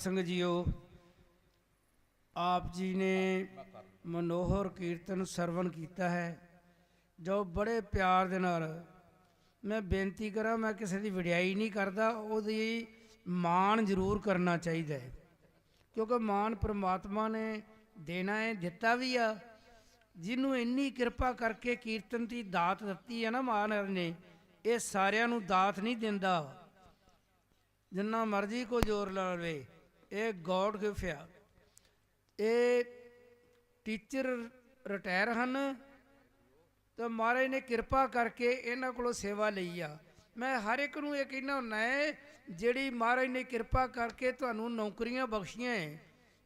संगत जीओ, आप जी ने मनोहर कीर्तन सरवण किया है जो बड़े प्यार दे नाल। मैं बेनती करा, मैं किसी की वडियाई नहीं करता, उहदी मान जरूर करना चाहिए क्योंकि मान परमात्मा ने देना है, दिता भी आ। जिन्हों इन्नी कृपा करके कीर्तन की दात दिती है ना महाराज ने, ये सारिਆਂ ਨੂੰ दात नहीं दिंदा। जिन्ना मर्जी को जोर ला लवे, ये गॉड गिफ्ट आ। ये टीचर रिटायर हैं तो महाराज ने कृपा करके इन्हों को सेवा लई आ। मैं हर एक नूं ये कहना हुंदा है, जिहड़ी महाराज ने कृपा करके तुहानूं नौकरियां बख्शियां है,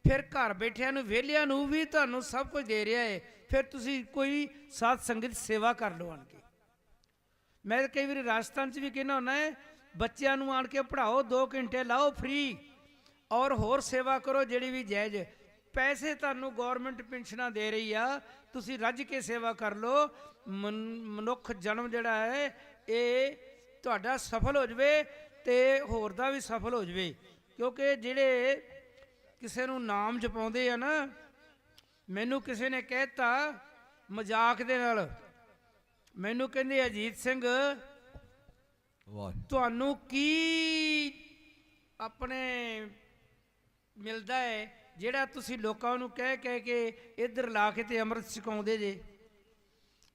फिर घर बैठिया वेलिया भी तुहानूं सब कुछ दे रहा है, फिर तुसी कोई साध संगत सेवा कर लो आन के। मैं कई बार राजस्थान भी कहना होना है, बच्चों नूं आन के पढ़ाओ, 2 घंटे लाओ फ्री और होर सेवा करो जिहड़ी भी जायज़। पैसे तुहानूं गौरमेंट पेंशना दे रही आ, तुसी रज के सेवा कर लो। मनुख जन्म जिहड़ा है ये तुहाडा सफल हो जाए तो होर दा भी सफल हो जाए। क्योंकि जिहड़े किसी नूं नाम जपाउंदे आ ना, मैनू किसी ने कहता मजाक दे नाल, मैनू कहंदे अजीत सिंह तुहानूं की अपने मिलता है जिहड़ा तुसी लोकां नूं कह कह के इधर ला के ते अमृत छकाउंदे जे।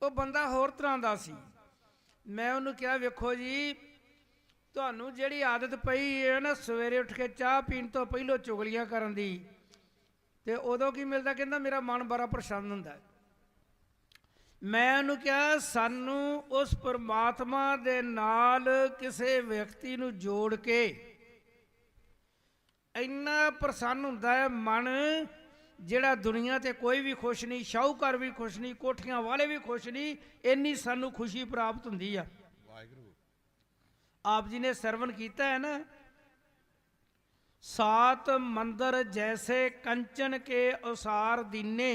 वो बंदा होर तरह दा सी। मैं उन्होंने कहा वेखो जी, तुहानूं जिहड़ी आदत पई है ना सवेरे उठ के चाह पीण तो पहलों चुगलियां करन दी, ते उदों की मिलता, कहंदा मेरा मन बड़ा प्रसन्न हुंदा। मैं उन्होंने कहा सानू उस परमात्मा दे नाल किसी व्यक्ति नूं जोड़ के इन्ना प्रसन्न हुंदा है मन, जिहड़ा दुनिया ते कोई भी खुश नहीं, शाहूकार भी खुश नहीं, कोठियां वाले भी खुश नहीं, इन्नी सानू खुशी प्राप्त हुंदी आ। आप जी ने सरवण किया है ना, 7 मंदिर जैसे कंचन के ओसार दीने,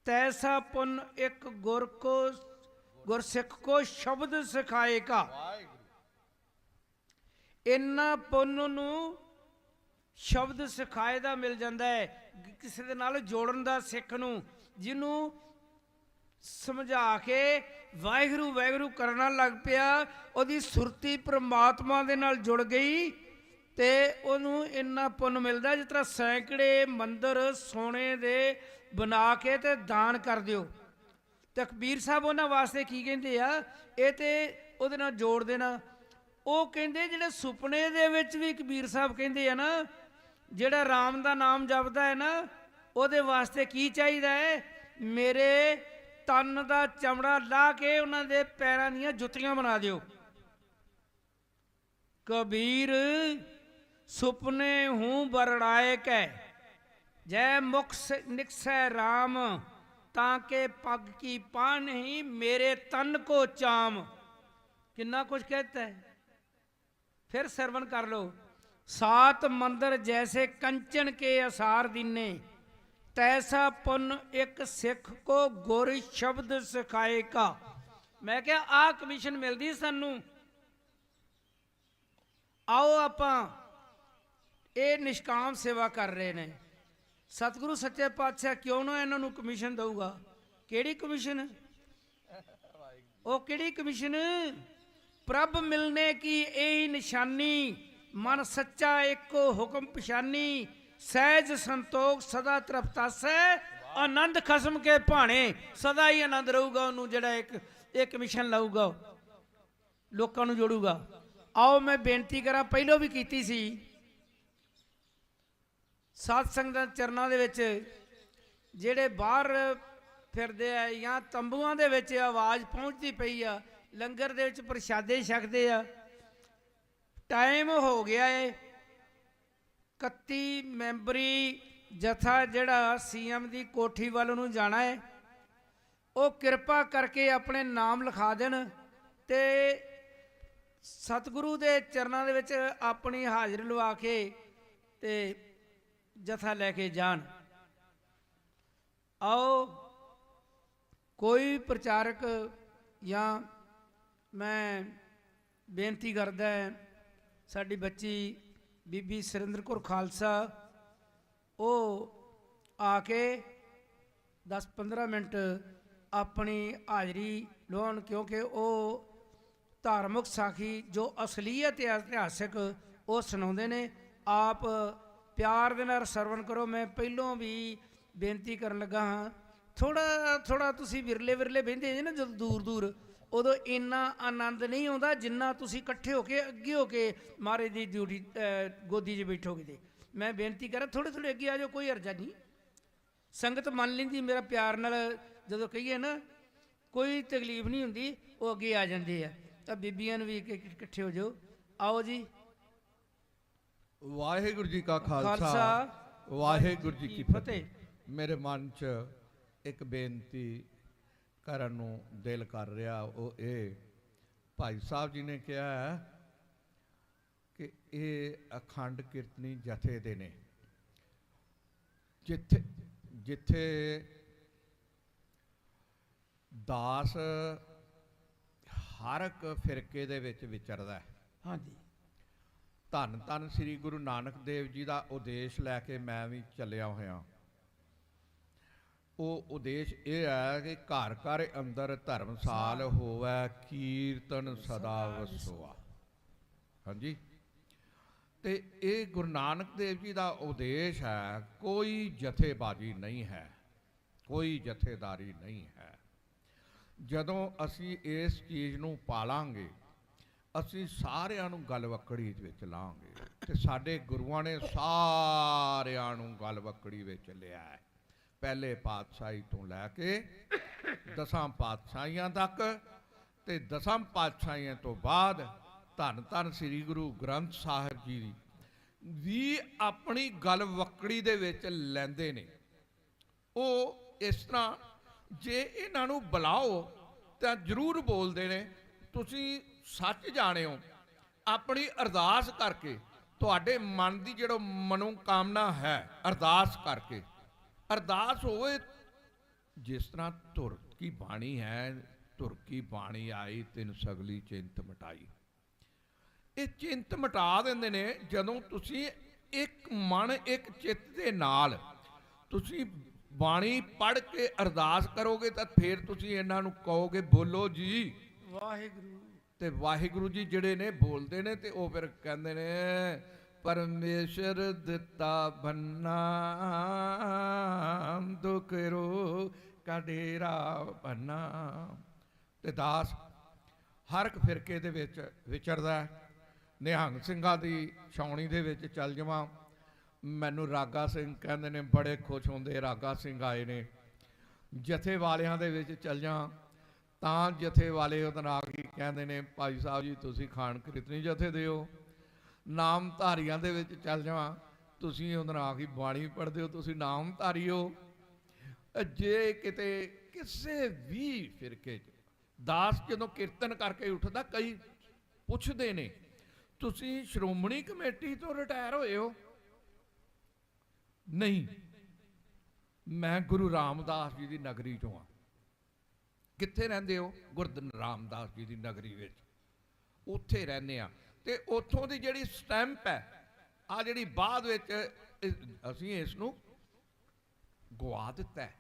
तैसा पुण्य एक गुरसिख को शब्द सिखाएगा। इन्ना पुण्य नूं शब्द सिखाए दा मिल जाता है, किसी दे नाल जोड़न दा सिख नूं, जिन्हों समझा के वाहिगुरू वाहिगुरू करना लग पिया, उहदी सुरती परमात्मा दे नाल जुड़ गई ते उहनूं इन्ना पुण्य मिलता। जिस तरह सैकड़े मंदिर सोने दे बना के ते दान कर दिओ। ते कबीर साहब उन्हां वास्ते की कहंदे आ, ये ते उहदे नाल जोड़ देना। वो कहंदे जिहड़े सुपने दे विच भी कबीर साहब कहंदे आ ना, जिहड़ा राम दा नाम जपदा है ना, उहदे वास्ते की चाहिदा है, मेरे तन दा चमड़ा ला के उन्हां दे पैरां दीयां जुत्तियां बना दिओ। कबीर सुपने हूँ बरड़ाए कै, जय मुख निकसै राम, ताके पग की पान ही मेरे तन को चाम। कितना कुछ कहता है, फिर सरवण कर लो। 7 मंदिर जैसे कंचन के असार दीने, तैसा पुण्य एक सिख को गुर शब्द सिखाएगा। मैं क्या आ कमीशन मिलती सानू, आओ आपां ये निष्काम सेवा कर रहे हैं। सतगुरु सच्चे पातशाह क्यों ना इन्हों कमीशन दूगा? केड़ी कमीशन? वो केड़ी कमीशन? प्रभ मिलने की यही निशानी, मन सच्चा एको हुक्म पछानी, सहज संतोख सदा तृप्तासै, आनंद खसम के भाने। सदा ही आनंद रहूगा उन्होंने जिहड़ा एक कमीशन लाऊगा, लोगों को जोड़ूगा। आओ मैं बेनती करा, पहलों भी की सी, साध संगत चरणों दे विच जिहड़े बाहर फिरदे आ या तंबूआं दे विच आवाज़ पहुँचती पई आ, लंगर दे विच प्रशादे छकदे आ। टाइम हो गया है, 31 मैंबरी जथा जिहड़ा CM की कोठी वाल नूं जाना है, वो कृपा करके अपने नाम लिखा देन ते सतगुरु दे चरणों दे विच अपनी हाज़री लवा के ते जथा लैके जान। आओ कोई प्रचारक या मैं बेनती करदा है, साडी बच्ची ਬੀਬੀ ਸੁਰਿੰਦਰ ਕੌਰ ਖਾਲਸਾ ਉਹ ਆ ਕੇ 10-15 ਮਿੰਟ ਆਪਣੀ ਹਾਜ਼ਰੀ ਲਾਉਣ, ਕਿਉਂਕਿ ਉਹ ਧਾਰਮਿਕ ਸਾਖੀ ਜੋ ਅਸਲੀਅਤ ਹੈ ਇਤਿਹਾਸਿਕ ਉਹ ਸੁਣਾਉਂਦੇ ਨੇ। ਆਪ ਪਿਆਰ ਦੇ ਨਾਲ ਸਰਵਣ ਕਰੋ। ਮੈਂ ਪਹਿਲੋਂ ਵੀ ਬੇਨਤੀ ਕਰਨ ਲੱਗਾ ਹਾਂ, ਥੋੜਾ ਤੁਸੀਂ ਵਿਰਲੇ ਬਹਿੰਦੇ ਜੇ ਨਾ ਜਦੋਂ ਦੂਰ ਦੂਰ, ਉਦੋਂ ਇੰਨਾ ਆਨੰਦ ਨਹੀਂ ਆਉਂਦਾ ਜਿੰਨਾ ਤੁਸੀਂ ਇਕੱਠੇ ਹੋ ਕੇ ਅੱਗੇ ਹੋ ਕੇ ਮਹਾਰਾਜ ਦੀ ਡਿਊਟੀ ਗੋਦੀ 'ਚ ਬੈਠੋਗੇ। ਤੇ ਮੈਂ ਬੇਨਤੀ ਕਰਾਂ ਥੋੜ੍ਹੇ ਅੱਗੇ ਆ ਜਾਓ, ਕੋਈ ਹਰਜਾ ਨਹੀਂ, ਸੰਗਤ ਮੰਨ ਲੈਂਦੀ। ਮੇਰਾ ਪਿਆਰ ਨਾਲ ਜਦੋਂ ਕਹੀਏ ਨਾ ਕੋਈ ਤਕਲੀਫ ਨਹੀਂ ਹੁੰਦੀ, ਉਹ ਅੱਗੇ ਆ ਜਾਂਦੇ ਆ। ਤਾਂ ਬੀਬੀਆਂ ਨੂੰ ਵੀ ਇਕੱਠੇ ਹੋ ਜਾਓ, ਆਓ ਜੀ। ਵਾਹਿਗੁਰੂ ਜੀ ਕਾ ਖਾਲਸਾ, ਵਾਹਿਗੁਰੂ ਜੀ ਕੀ ਫਤਿਹ। ਮੇਰੇ ਮਨ 'ਚ ਇੱਕ ਬੇਨਤੀ ਕਰਨ ਨੂੰ ਦਿਲ ਕਰ ਰਿਹਾ, ਉਹ ਇਹ ਭਾਈ ਸਾਹਿਬ ਜੀ ਨੇ ਕਿਹਾ ਹੈ ਕਿ ਇਹ ਅਖੰਡ ਕੀਰਤਨੀ ਜਥੇ ਦੇ ਨੇ, ਜਿੱਥੇ ਦਾਸ ਹਰ ਇੱਕ ਫਿਰਕੇ ਦੇ ਵਿੱਚ ਵਿਚਰਦਾ ਹੈ। ਹਾਂਜੀ, ਧੰਨ ਧੰਨ ਸ੍ਰੀ ਗੁਰੂ ਨਾਨਕ ਦੇਵ ਜੀ ਦਾ ਉਦੇਸ਼ ਲੈ ਕੇ ਮੈਂ ਵੀ ਚੱਲਿਆ ਹੋਇਆ। ਉਹ ਉਦੇਸ਼ ਇਹ ਹੈ ਕਿ ਘਰ ਘਰ ਅੰਦਰ ਧਰਮਸਾਲ ਹੋਵੇ, ਕੀਰਤਨ ਸਦਾ ਵਸੋਆ। ਹਾਂਜੀ, ਤੇ ਇਹ ਗੁਰੂ ਨਾਨਕ ਦੇਵ ਜੀ ਦਾ ਉਦੇਸ਼ ਹੈ। ਕੋਈ ਜਥੇਬਾਜ਼ੀ ਨਹੀਂ ਹੈ, ਕੋਈ ਜਥੇਦਾਰੀ ਨਹੀਂ ਹੈ। ਜਦੋਂ ਅਸੀਂ ਇਸ ਚੀਜ਼ ਨੂੰ ਪਾਲਾਂਗੇ, ਅਸੀਂ ਸਾਰਿਆਂ ਨੂੰ ਗਲਵੱਕੜੀ ਵਿੱਚ ਲਾਂਗੇ। ਤੇ ਸਾਡੇ ਗੁਰੂਆਂ ਨੇ ਸਾਰਿਆਂ ਨੂੰ ਗਲਵੱਕੜੀ ਵਿੱਚ ਲਿਆ ਹੈ, ਪਹਿਲੇ ਪਾਤਸ਼ਾਹੀ ਤੋਂ ਲੈ ਕੇ 10 ਪਾਤਸ਼ਾਹੀਆਂ ਤੱਕ। ਤੇ 10 ਪਾਤਸ਼ਾਹੀਆਂ ਤੋਂ ਬਾਅਦ ਧੰਨ ਧੰਨ ਸ੍ਰੀ ਗੁਰੂ ਗ੍ਰੰਥ ਸਾਹਿਬ ਜੀ ਵੀ ਆਪਣੀ ਗਲਵੱਕੜੀ ਦੇ ਵਿੱਚ ਲੈਂਦੇ ਨੇ। ਉਹ ਇਸ ਤਰ੍ਹਾਂ ਜੇ ਇਹਨਾਂ ਨੂੰ ਬੁਲਾਓ ਤਾਂ ਜ਼ਰੂਰ ਬੋਲਦੇ ਨੇ। ਤੁਸੀਂ ਸੱਚ ਜਾਣਿਓ, ਆਪਣੀ ਅਰਦਾਸ ਕਰਕੇ ਤੁਹਾਡੇ ਮਨ ਦੀ ਜਿਹੜਾ ਮਨੋਕਾਮਨਾ ਹੈ, ਅਰਦਾਸ ਕਰਕੇ, ਅਰਦਾਸ ਹੋਵੇ ਜਿਸ ਤਰ੍ਹਾਂ ਧੁਰ ਕੀ ਬਾਣੀ ਹੈ, ਧੁਰ ਕੀ ਬਾਣੀ ਆਈ ਤਿਨ ਸਗਲੀ ਚਿੰਤ ਮਿਟਾਈ। ਇਹ ਚਿੰਤ ਮਿਟਾ ਦਿੰਦੇ ਨੇ ਜਦੋਂ ਤੁਸੀਂ ਇੱਕ ਮਨ ਇੱਕ ਚਿੱਤ ਦੇ ਨਾਲ ਤੁਸੀਂ ਬਾਣੀ ਪੜ੍ਹ ਕੇ ਅਰਦਾਸ ਕਰੋਗੇ। ਤਾਂ ਫਿਰ ਤੁਸੀਂ ਇਹਨਾਂ ਨੂੰ ਕਹੋਗੇ ਬੋਲੋ ਜੀ ਵਾਹਿਗੁਰੂ। ਤੇ ਵਾਹਿਗੁਰੂ ਜੀ ਜਿਹੜੇ ਨੇ ਬੋਲਦੇ ਨੇ, ਤੇ ਉਹ ਫਿਰ ਕਹਿੰਦੇ ਨੇ ਪਰਮੇਸ਼ਰ ਦਿੱਤਾ ਬੰਨਾ ਦੁਖ ਰੋ ਕਾ ਡੇਰਾ ਬੰਨਾ। ਤੇ ਦਾਸ ਹਰ ਇੱਕ ਫਿਰਕੇ ਦੇ ਵਿੱਚ ਵਿਚਰਦਾ। ਨਿਹੰਗ ਸਿੰਘਾਂ ਦੀ ਛਾਉਣੀ ਦੇ ਵਿੱਚ ਚੱਲ ਜਾਵਾਂ, ਮੈਨੂੰ ਰਾਗਾ ਸਿੰਘ ਕਹਿੰਦੇ ਨੇ, ਬੜੇ ਖੁਸ਼ ਹੁੰਦੇ ਰਾਗਾ ਸਿੰਘ ਆਏ ਨੇ। ਜਥੇ ਵਾਲਿਆਂ ਦੇ ਵਿੱਚ ਚੱਲ ਜਾ ਤਾਂ ਜਥੇ ਵਾਲੇ ਉਹਦੇ ਨਾਲ ਕੀ ਕਹਿੰਦੇ ਨੇ, ਭਾਈ ਸਾਹਿਬ ਜੀ ਤੁਸੀਂ ਖਾਨ ਕੀਰਤਨੀ ਜਥੇ ਦਿਓ। ਨਾਮਧਾਰੀਆਂ ਦੇ ਵਿੱਚ ਚੱਲ ਜਾਵਾਂ, ਤੁਸੀਂ ਉਹਦੇ ਨਾਲ ਕੀ ਬਾਣੀ ਪੜ੍ਹਦੇ ਹੋ, ਤੁਸੀਂ ਨਾਮਧਾਰੀ ਹੋ। ਜੇ ਕਿਤੇ ਕਿਸੇ ਵੀ ਫਿਰਕੇ 'ਚ ਦਾਸ ਜਦੋਂ ਕੀਰਤਨ ਕਰਕੇ ਉੱਠਦਾ, ਕਈ ਪੁੱਛਦੇ ਨੇ ਤੁਸੀਂ ਸ਼੍ਰੋਮਣੀ ਕਮੇਟੀ ਤੋਂ ਰਿਟਾਇਰ ਹੋਏ ਹੋ? ਨਹੀਂ, ਮੈਂ ਗੁਰੂ ਰਾਮਦਾਸ ਜੀ ਦੀ ਨਗਰੀ ਚੋਂ ਆ। ਕਿੱਥੇ ਰਹਿੰਦੇ ਹੋ? ਗੁਰੂ ਰਾਮਦਾਸ ਜੀ ਦੀ ਨਗਰੀ ਵਿੱਚ, ਉੱਥੇ ਰਹਿੰਦੇ ਆ। ਤੇ ਉੱਥੋਂ ਦੀ ਜਿਹੜੀ ਸਟੈਂਪ ਹੈ, ਆ ਜਿਹੜੀ ਬਾਅਦ ਵਿੱਚ ਅਸੀਂ ਇਸ ਨੂੰ ਗਵਾ ਦਿੱਤਾ ਹੈ।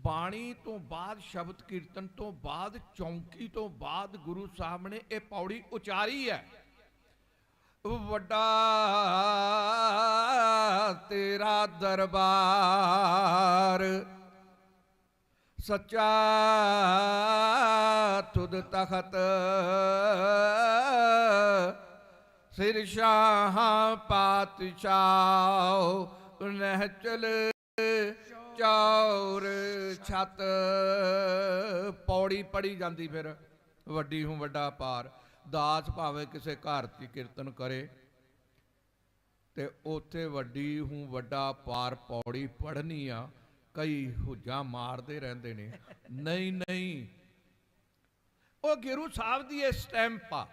ਬਾਣੀ ਤੋਂ ਬਾਅਦ, ਸ਼ਬਦ ਕੀਰਤਨ ਤੋਂ ਬਾਅਦ, ਚੌਂਕੀ ਤੋਂ ਬਾਅਦ ਗੁਰੂ ਸਾਹਿਬ ਨੇ ਇਹ ਪੌੜੀ ਉਚਾਰੀ ਹੈ, ਵੱਡਾ ਤੇਰਾ ਦਰਬਾਰ, ਸੱਚਾ ਤੁਧ ਤਖਤ, ਸਿਰ ਸ਼ਾਹ ਪਾਤਸ਼ਾਹ ਨਹਿ ਚਲ ਚੌਰ ਛੱਤ। ਪੌੜੀ ਪੜੀ ਜਾਂਦੀ ਫਿਰ ਵੱਡੀ ਹੂੰ ਵੱਡਾ ਪਾਰ। ਦਾਸ ਭਾਵੇਂ ਕਿਸੇ ਘਰ 'ਚ ਕੀਰਤਨ ਕਰੇ ਤੇ ਉੱਥੇ ਵੱਡੀ ਹੂੰ ਵੱਡਾ ਪਾਰ ਪੌੜੀ ਪੜ੍ਹਨੀ ਆ। ਕਈ ਹੁੱਜਾਂ ਮਾਰਦੇ ਰਹਿੰਦੇ ਨੇ, ਨਹੀਂ ਨਹੀਂ, ਉਹ ਗੁਰੂ ਸਾਹਿਬ ਦੀ ਇਹ ਸਟੈਂਪ ਆ।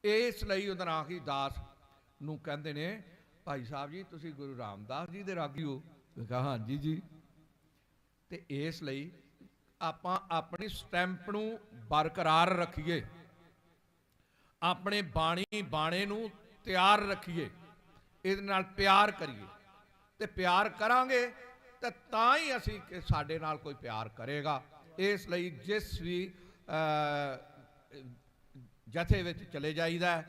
ਇਸ ਲਈ ਉਹਦਾ ਨਾਂ ਹੀ ਦਾਸ ਨੂੰ ਕਹਿੰਦੇ ਨੇ, ਭਾਈ ਸਾਹਿਬ ਜੀ ਤੁਸੀਂ ਗੁਰੂ ਰਾਮਦਾਸ ਜੀ ਦੇ ਰਾਗੀ ਹੋ? ਮੈਂ ਕਿਹਾ ਹਾਂਜੀ ਜੀ। ਤੇ ਇਸ ਲਈ ਆਪਾਂ ਆਪਣੀ ਸਟੈਂਪ ਨੂੰ ਬਰਕਰਾਰ ਰੱਖੀਏ। ਆਪਣੇ ਬਾਣੇ ਨੂੰ ਤਿਆਰ ਰੱਖੀਏ, ਇਹਦੇ ਨਾਲ ਪਿਆਰ ਕਰੀਏ, ਤੇ ਪਿਆਰ ਕਰਾਂਗੇ ਤਾਂ ਹੀ ਅਸੀਂ ਕਿ ਸਾਡੇ ਨਾਲ ਕੋਈ ਪਿਆਰ ਕਰੇਗਾ। ਇਸ ਲਈ ਜਿਸ ਵੀ ਜਥੇ ਵਿੱਚ ਚਲੇ ਜਾਈਦਾ,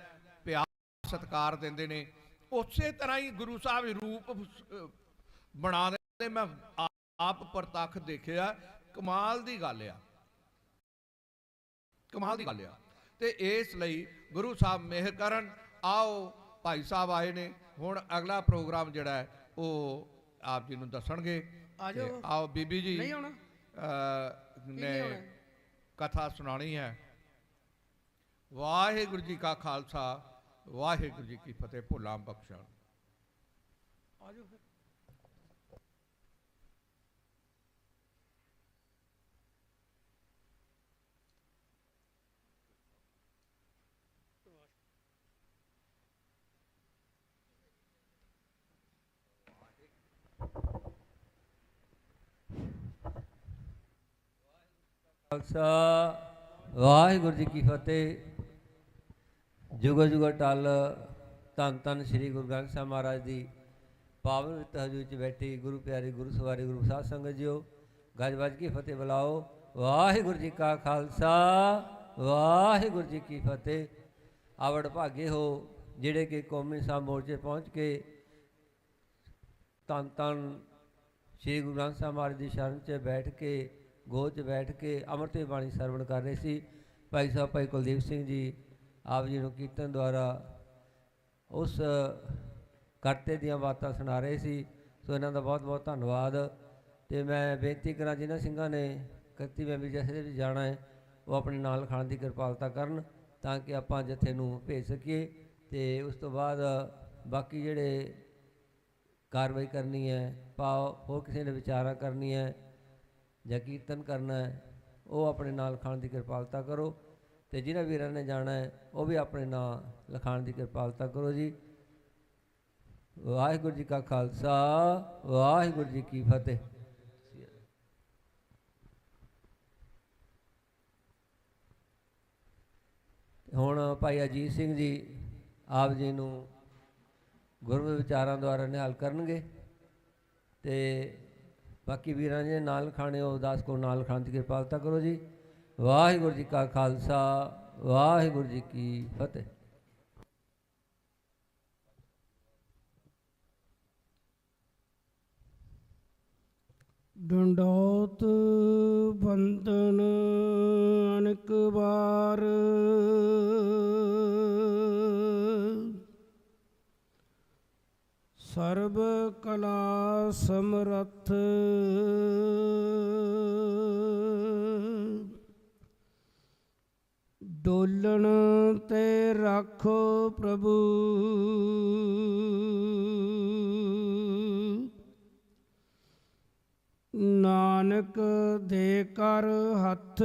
ਪਿਆਰ ਸਤਿਕਾਰ ਦਿੰਦੇ ਨੇ, ਉਸੇ ਤਰ੍ਹਾਂ ਹੀ ਗੁਰੂ ਸਾਹਿਬ ਰੂਪ ਬਣਾ ਦਿੰਦੇ। ਮੈਂ ਆਪ ਪ੍ਰਤੱਖ ਦੇਖਿਆ, ਕਮਾਲ ਦੀ ਗੱਲ ਆ, ਕਮਾਲ ਦੀ ਗੱਲ ਆ। ਤੇ ਇਸ ਲਈ ਗੁਰੂ ਸਾਹਿਬ ਮਿਹਰ ਕਰਨ। ਆਓ ਭਾਈ ਸਾਹਿਬ ਆਏ ਨੇ, ਹੁਣ ਅਗਲਾ ਪ੍ਰੋਗਰਾਮ ਜਿਹੜਾ ਹੈ ਉਹ ਆਪ ਜੀ ਨੂੰ ਦੱਸਣਗੇ। ਆਓ ਬੀਬੀ ਜੀ ਨੇ ਕਥਾ ਸੁਣਾਣੀ ਹੈ। ਵਾਹਿਗੁਰੂ ਜੀ ਕਾ ਖਾਲਸਾ, ਵਾਹਿਗੁਰੂ ਜੀ ਕੀ ਫਤਿਹ। ਭੁੱਲਾਂ ਬਖਸ਼ਣ। ਆਜੋ ਫਿਰ। ਖਾਲਸਾ ਵਾਹਿਗੁਰੂ ਜੀ ਕੀ ਫਤਿਹ। ਜੁਗ ਜੁਗ ਟਲ ਧੰਨ ਧੰਨ ਸ੍ਰੀ ਗੁਰੂ ਗ੍ਰੰਥ ਸਾਹਿਬ ਮਹਾਰਾਜ ਦੀ ਪਾਵਨ ਵਿਤ ਹਜ਼ੂਰ 'ਚ ਬੈਠੀ ਗੁਰੂ ਪਿਆਰੀ ਗੁਰੂ ਸਵਾਰੀ ਗੁਰੂ ਸਾਧ ਸੰਗਤ ਜੀਓ, ਗੱਜ ਵੱਜ ਕੇ ਫਤਿਹ ਬੁਲਾਓ। ਵਾਹਿਗੁਰੂ ਜੀ ਕਾ ਖਾਲਸਾ, ਵਾਹਿਗੁਰੂ ਜੀ ਕੀ ਫਤਿਹ। ਆਵੜ ਭਾਗੇ ਹੋ ਜਿਹੜੇ ਕਿ ਕੌਮੀ ਸਾਹਿਬ ਮੋਰਚੇ ਪਹੁੰਚ ਕੇ ਧੰਨ ਧੰਨ ਸ੍ਰੀ ਗੁਰੂ ਗ੍ਰੰਥ ਸਾਹਿਬ ਮਹਾਰਾਜ ਦੀ ਸ਼ਰਨ 'ਚ ਬੈਠ ਕੇ, ਗੋਦ 'ਚ ਬੈਠ ਕੇ ਅੰਮ੍ਰਿਤ ਦੀ ਬਾਣੀ ਸਰਵਣ ਕਰ ਰਹੇ ਸੀ। ਭਾਈ ਸਾਹਿਬ ਭਾਈ ਕੁਲਦੀਪ ਸਿੰਘ ਜੀ ਆਪ ਜੀ ਨੂੰ ਕੀਰਤਨ ਦੁਆਰਾ ਉਸ ਕਰਤੇ ਦੀਆਂ ਬਾਤਾਂ ਸੁਣਾ ਰਹੇ ਸੀ। ਸੋ ਇਹਨਾਂ ਦਾ ਬਹੁਤ ਬਹੁਤ ਧੰਨਵਾਦ। ਅਤੇ ਮੈਂ ਬੇਨਤੀ ਕਰਾਂ ਜਿਨ੍ਹਾਂ ਸਿੰਘਾਂ ਨੇ ਕੱਤੀ ਮੈਂਬਰੀ ਜਥੇ ਦੇ ਵਿੱਚ ਜਾਣਾ ਹੈ, ਉਹ ਆਪਣੇ ਨਾਲ ਖਾਣ ਦੀ ਕਿਰਪਾਲਤਾ ਕਰਨ ਤਾਂ ਕਿ ਆਪਾਂ ਜਥੇ ਨੂੰ ਭੇਜ ਸਕੀਏ। ਅਤੇ ਉਸ ਤੋਂ ਬਾਅਦ ਬਾਕੀ ਜਿਹੜੇ ਕਾਰਵਾਈ ਕਰਨੀ ਹੈ, ਭਾਵ ਹੋਰ ਕਿਸੇ ਨੇ ਵਿਚਾਰਾਂ ਕਰਨੀ ਹੈ ਜਾਂ ਕੀਰਤਨ ਕਰਨਾ ਹੈ, ਉਹ ਆਪਣੇ ਨਾਲ ਲਿਖਾਉਣ ਦੀ ਕਿਰਪਾਲਤਾ ਕਰੋ। ਅਤੇ ਜਿਹਨਾਂ ਵੀਰਾਂ ਨੇ ਜਾਣਾ ਹੈ ਉਹ ਵੀ ਆਪਣੇ ਨਾਂ ਲਿਖਾਉਣ ਦੀ ਕਿਰਪਾਲਤਾ ਕਰੋ ਜੀ। ਵਾਹਿਗੁਰੂ ਜੀ ਕਾ ਖਾਲਸਾ, ਵਾਹਿਗੁਰੂ ਜੀ ਕੀ ਫਤਿਹ। ਹੁਣ ਭਾਈ ਅਜੀਤ ਸਿੰਘ ਜੀ ਆਪ ਜੀ ਨੂੰ ਗੁਰਮਤਿ ਵਿਚਾਰਾਂ ਦੁਆਰਾ ਨਿਹਾਲ ਕਰਨਗੇ। ਅਤੇ ਬਾਕੀ ਵੀਰਾਂ ਜੀ ਨਾਲ ਖਾਣੇ ਉਹ ਅਰਦਾਸ ਕੋ ਨਾਲ ਖਾਣ ਦੀ ਕਿਰਪਾਲਤਾ ਕਰੋ ਜੀ। ਵਾਹਿਗੁਰੂ ਜੀ ਕਾ ਖਾਲਸਾ, ਵਾਹਿਗੁਰੂ ਜੀ ਕੀ ਫਤਿਹ। ਡੰਡੌਤ ਬੰਦਨ ਅਨੇਕ ਵਾਰ, ਸਰਬ ਕਲਾ ਸਮਰੱਥ, ਡੋਲਣ ਤੇ ਰੱਖੋ ਪ੍ਰਭੂ, ਨਾਨਕ ਦੇ ਕਰ ਹੱਥ।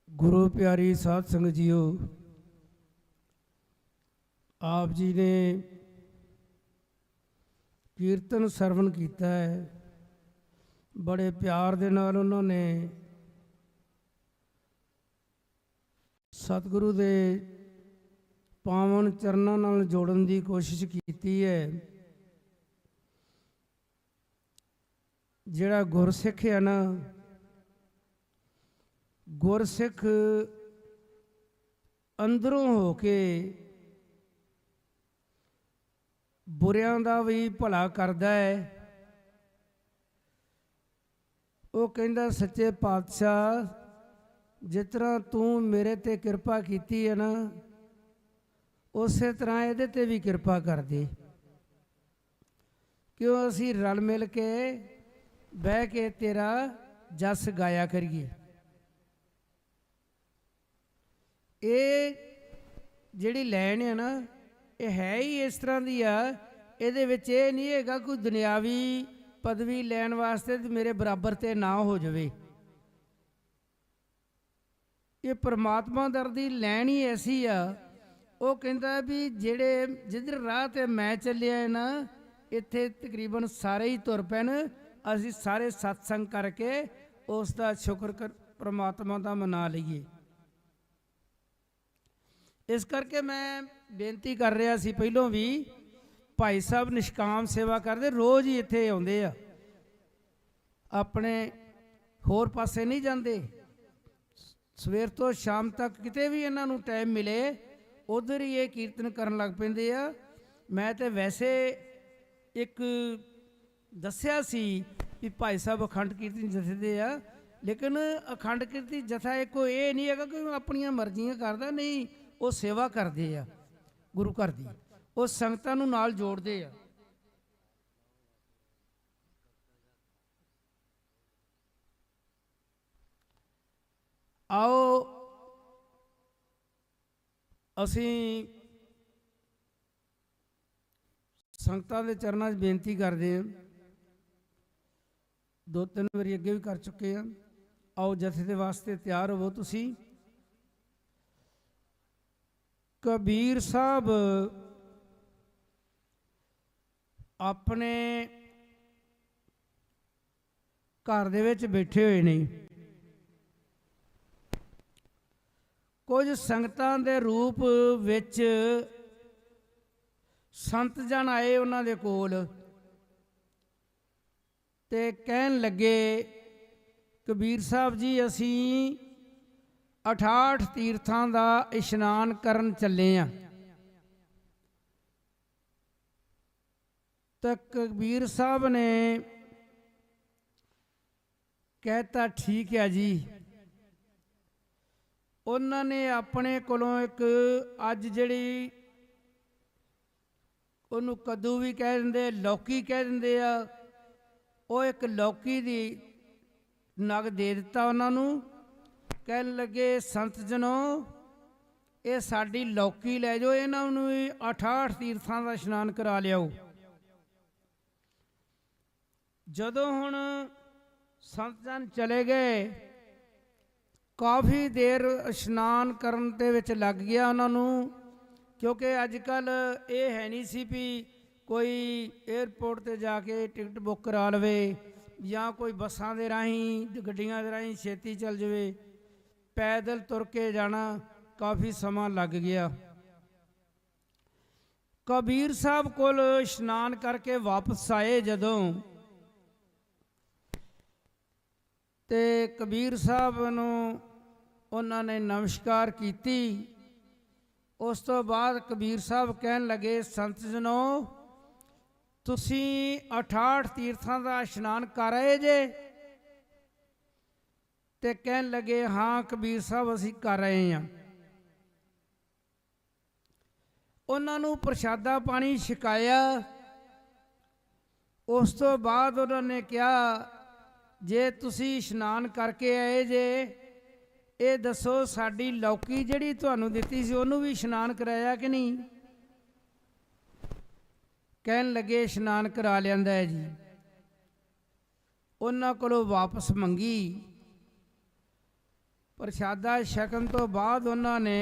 ਗੁਰੂ ਪਿਆਰੀ ਸਾਧ ਸੰਗਤ ਜੀਓ, ਆਪ ਜੀ ਨੇ ਕੀਰਤਨ ਸਰਵਣ ਕੀਤਾ ਹੈ। ਬੜੇ ਪਿਆਰ ਦੇ ਨਾਲ ਉਹਨਾਂ ਨੇ ਸਤਿਗੁਰੂ ਦੇ ਪਾਵਨ ਚਰਨਾਂ ਨਾਲ ਜੋੜਨ ਦੀ ਕੋਸ਼ਿਸ਼ ਕੀਤੀ ਹੈ। ਜਿਹੜਾ ਗੁਰਸਿੱਖ ਹੈ ਨਾ, ਗੁਰਸਿੱਖ ਅੰਦਰੋਂ ਹੋ ਕੇ ਬੁਰਿਆਂ ਦਾ ਵੀ ਭਲਾ ਕਰਦਾ ਹੈ। ਉਹ ਕਹਿੰਦਾ ਸੱਚੇ ਪਾਤਸ਼ਾਹ, ਜਿਸ ਤਰ੍ਹਾਂ ਤੂੰ ਮੇਰੇ 'ਤੇ ਕਿਰਪਾ ਕੀਤੀ ਹੈ ਨਾ, ਉਸੇ ਤਰ੍ਹਾਂ ਇਹਦੇ 'ਤੇ ਵੀ ਕਿਰਪਾ ਕਰ ਦੇ, ਕਿਉਂ ਅਸੀਂ ਰਲ ਮਿਲ ਕੇ ਬਹਿ ਕੇ ਤੇਰਾ ਜਸ ਗਾਇਆ ਕਰੀਏ। ਇਹ ਜਿਹੜੀ ਲਾਈਨ ਹੈ ਨਾ, ਇਹ ਹੈ ਹੀ ਇਸ ਤਰ੍ਹਾਂ ਦੀ ਆ। ਇਹਦੇ ਵਿੱਚ ਇਹ ਨਹੀਂ ਹੈਗਾ ਕੋਈ ਦੁਨਿਆਵੀ ਪਦਵੀ ਲੈਣ ਵਾਸਤੇ ਮੇਰੇ ਬਰਾਬਰ ਤੇ ਨਾ ਹੋ ਜਾਵੇ। ਇਹ ਪਰਮਾਤਮਾ ਦਰ ਦੀ ਲੈਣ ਹੀ ਐਸੀ ਆ। ਉਹ ਕਹਿੰਦਾ ਵੀ ਜਿਹੜੇ ਜਿੱਧਰ ਰਾਹ ਤੇ ਮੈਂ ਚੱਲਿਆ ਨਾ, ਇੱਥੇ ਤਕਰੀਬਨ ਸਾਰੇ ਹੀ ਤੁਰ ਪੈਣ, ਅਸੀਂ ਸਾਰੇ ਸਤਸੰਗ ਕਰਕੇ ਉਸ ਦਾ ਸ਼ੁਕਰ ਪ੍ਰਮਾਤਮਾ ਦਾ ਮਨਾ ਲਈਏ। ਇਸ ਕਰਕੇ ਮੈਂ ਬੇਨਤੀ ਕਰ ਰਿਹਾ ਸੀ ਪਹਿਲੋਂ ਵੀ, ਭਾਈ ਸਾਹਿਬ ਨਿਸ਼ਕਾਮ ਸੇਵਾ ਕਰਦੇ, ਰੋਜ਼ ਹੀ ਇੱਥੇ ਆਉਂਦੇ ਆ, ਆਪਣੇ ਹੋਰ ਪਾਸੇ ਨਹੀਂ ਜਾਂਦੇ। ਸਵੇਰ ਤੋਂ ਸ਼ਾਮ ਤੱਕ ਕਿਤੇ ਵੀ ਇਹਨਾਂ ਨੂੰ ਟਾਈਮ ਮਿਲੇ ਉਧਰ ਹੀ ਇਹ ਕੀਰਤਨ ਕਰਨ ਲੱਗ ਪੈਂਦੇ ਆ। ਮੈਂ ਤੇ ਵੈਸੇ ਇੱਕ ਦੱਸਿਆ ਸੀ ਵੀ ਭਾਈ ਸਾਹਿਬ ਅਖੰਡ ਕੀਰਤਨ ਜਥੇ ਦੇ ਆ, ਲੇਕਿਨ ਅਖੰਡ ਕੀਰਤਨ ਜਥਾ ਕੋਈ ਇਹ ਨਹੀਂ ਹੈਗਾ ਕਿ ਆਪਣੀਆਂ ਮਰਜ਼ੀਆਂ ਕਰਦਾ, ਨਹੀਂ, ਉਹ ਸੇਵਾ ਕਰਦੇ ਆ ਗੁਰੂ ਘਰ ਦੀ, ਉਹ ਸੰਗਤਾਂ ਨੂੰ ਨਾਲ ਜੋੜਦੇ ਆ। ਆਓ ਅਸੀਂ ਸੰਗਤਾਂ ਦੇ ਚਰਨਾਂ 'ਚ ਬੇਨਤੀ ਕਰਦੇ ਹਾਂ, 2-3 ਵਾਰੀ ਅੱਗੇ ਵੀ ਕਰ ਚੁੱਕੇ ਹਾਂ। ਆਓ ਜਥੇ ਦੇ ਵਾਸਤੇ ਤਿਆਰ ਹੋਵੋ ਤੁਸੀਂ। ਕਬੀਰ ਸਾਹਿਬ ਆਪਣੇ ਘਰ ਦੇ ਵਿੱਚ ਬੈਠੇ ਹੋਏ ਨੇ, ਕੁਝ ਸੰਗਤਾਂ ਦੇ ਰੂਪ ਵਿੱਚ ਸੰਤ ਜਨ ਆਏ ਉਹਨਾਂ ਦੇ ਕੋਲ ਤੇ ਕਹਿਣ ਲੱਗੇ, ਕਬੀਰ ਸਾਹਿਬ ਜੀ ਅਸੀਂ 68 ਤੀਰਥਾਂ ਦਾ ਇਸ਼ਨਾਨ ਕਰਨ ਚੱਲੇ ਆ। ਤਾਂ ਕਬੀਰ ਸਾਹਿਬ ਨੇ ਕਹਿਤਾ ਠੀਕ ਹੈ ਜੀ। ਉਹਨਾਂ ਨੇ ਆਪਣੇ ਕੋਲੋਂ ਇੱਕ ਅੱਜ ਜਿਹੜੀ ਉਹਨੂੰ ਕੱਦੂ ਵੀ ਕਹਿ ਦਿੰਦੇ, ਲੌਕੀ ਕਹਿ ਦਿੰਦੇ ਆ, ਉਹ ਇੱਕ ਲੌਕੀ ਦੀ ਨਗ ਦੇ ਦਿੱਤਾ ਉਹਨਾਂ ਨੂੰ। ਕਹਿਣ ਲੱਗੇ ਸੰਤ ਜਨੋ ਇਹ ਸਾਡੀ ਲੌਕੀ ਲੈ ਜਾਓ, ਇਹਨਾਂ ਨੂੰ 68 ਤੀਰਥਾਂ ਦਾ ਇਸ਼ਨਾਨ ਕਰਾ ਲਿਆਓ। ਜਦੋਂ ਹੁਣ ਸੰਤ ਜਨ ਚਲੇ ਗਏ, ਕਾਫੀ ਦੇਰ ਇਸ਼ਨਾਨ ਕਰਨ ਦੇ ਵਿੱਚ ਲੱਗ ਗਿਆ ਉਹਨਾਂ ਨੂੰ, ਕਿਉਂਕਿ ਅੱਜ ਕੱਲ੍ਹ ਇਹ ਹੈ ਨਹੀਂ ਸੀ ਵੀ ਕੋਈ ਏਅਰਪੋਰਟ 'ਤੇ ਜਾ ਕੇ ਟਿਕਟ ਬੁੱਕ ਕਰਾ ਲਵੇ ਜਾਂ ਕੋਈ ਬੱਸਾਂ ਦੇ ਰਾਹੀਂ, ਗੱਡੀਆਂ ਦੇ ਰਾਹੀਂ ਛੇਤੀ ਚੱਲ ਜਾਵੇ। ਪੈਦਲ ਤੁਰ ਕੇ ਜਾਣਾ ਕਾਫੀ ਸਮਾਂ ਲੱਗ ਗਿਆ। ਕਬੀਰ ਸਾਹਿਬ ਕੋਲ ਇਸ਼ਨਾਨ ਕਰਕੇ ਵਾਪਸ ਆਏ ਜਦੋਂ, ਤੇ ਕਬੀਰ ਸਾਹਿਬ ਨੂੰ ਉਹਨਾਂ ਨੇ ਨਮਸਕਾਰ ਕੀਤੀ। ਉਸ ਤੋਂ ਬਾਅਦ ਕਬੀਰ ਸਾਹਿਬ ਕਹਿਣ ਲੱਗੇ, ਸੰਤ ਜਨੋ ਤੁਸੀਂ 68 ਤੀਰਥਾਂ ਦਾ ਇਸ਼ਨਾਨ ਕਰ ਆਏ ਜੇ? ਤੇ ਕਹਿਣ ਲੱਗੇ ਹਾਂ ਕਬੀਰ ਸਾਹਿਬ ਅਸੀਂ ਕਰ ਰਹੇ ਹਾਂ। ਉਹਨਾਂ ਨੂੰ ਪ੍ਰਸ਼ਾਦਾ ਪਾਣੀ ਛਕਾਇਆ। ਉਸ ਤੋਂ ਬਾਅਦ ਉਹਨਾਂ ਨੇ ਕਿਹਾ, ਜੇ ਤੁਸੀਂ ਇਸ਼ਨਾਨ ਕਰਕੇ ਆਏ ਜੇ, ਇਹ ਦੱਸੋ ਸਾਡੀ ਲੌਕੀ ਜਿਹੜੀ ਤੁਹਾਨੂੰ ਦਿੱਤੀ ਸੀ ਉਹਨੂੰ ਵੀ ਇਸ਼ਨਾਨ ਕਰਾਇਆ ਕਿ ਨਹੀਂ? ਕਹਿਣ ਲੱਗੇ ਇਸ਼ਨਾਨ ਕਰਾ ਲਿਆਂਦਾ ਹੈ ਜੀ। ਉਹਨਾਂ ਕੋਲੋਂ ਵਾਪਸ ਮੰਗੀ। ਪ੍ਰਸ਼ਾਦਾ ਛਕਣ ਤੋਂ ਬਾਅਦ ਉਹਨਾਂ ਨੇ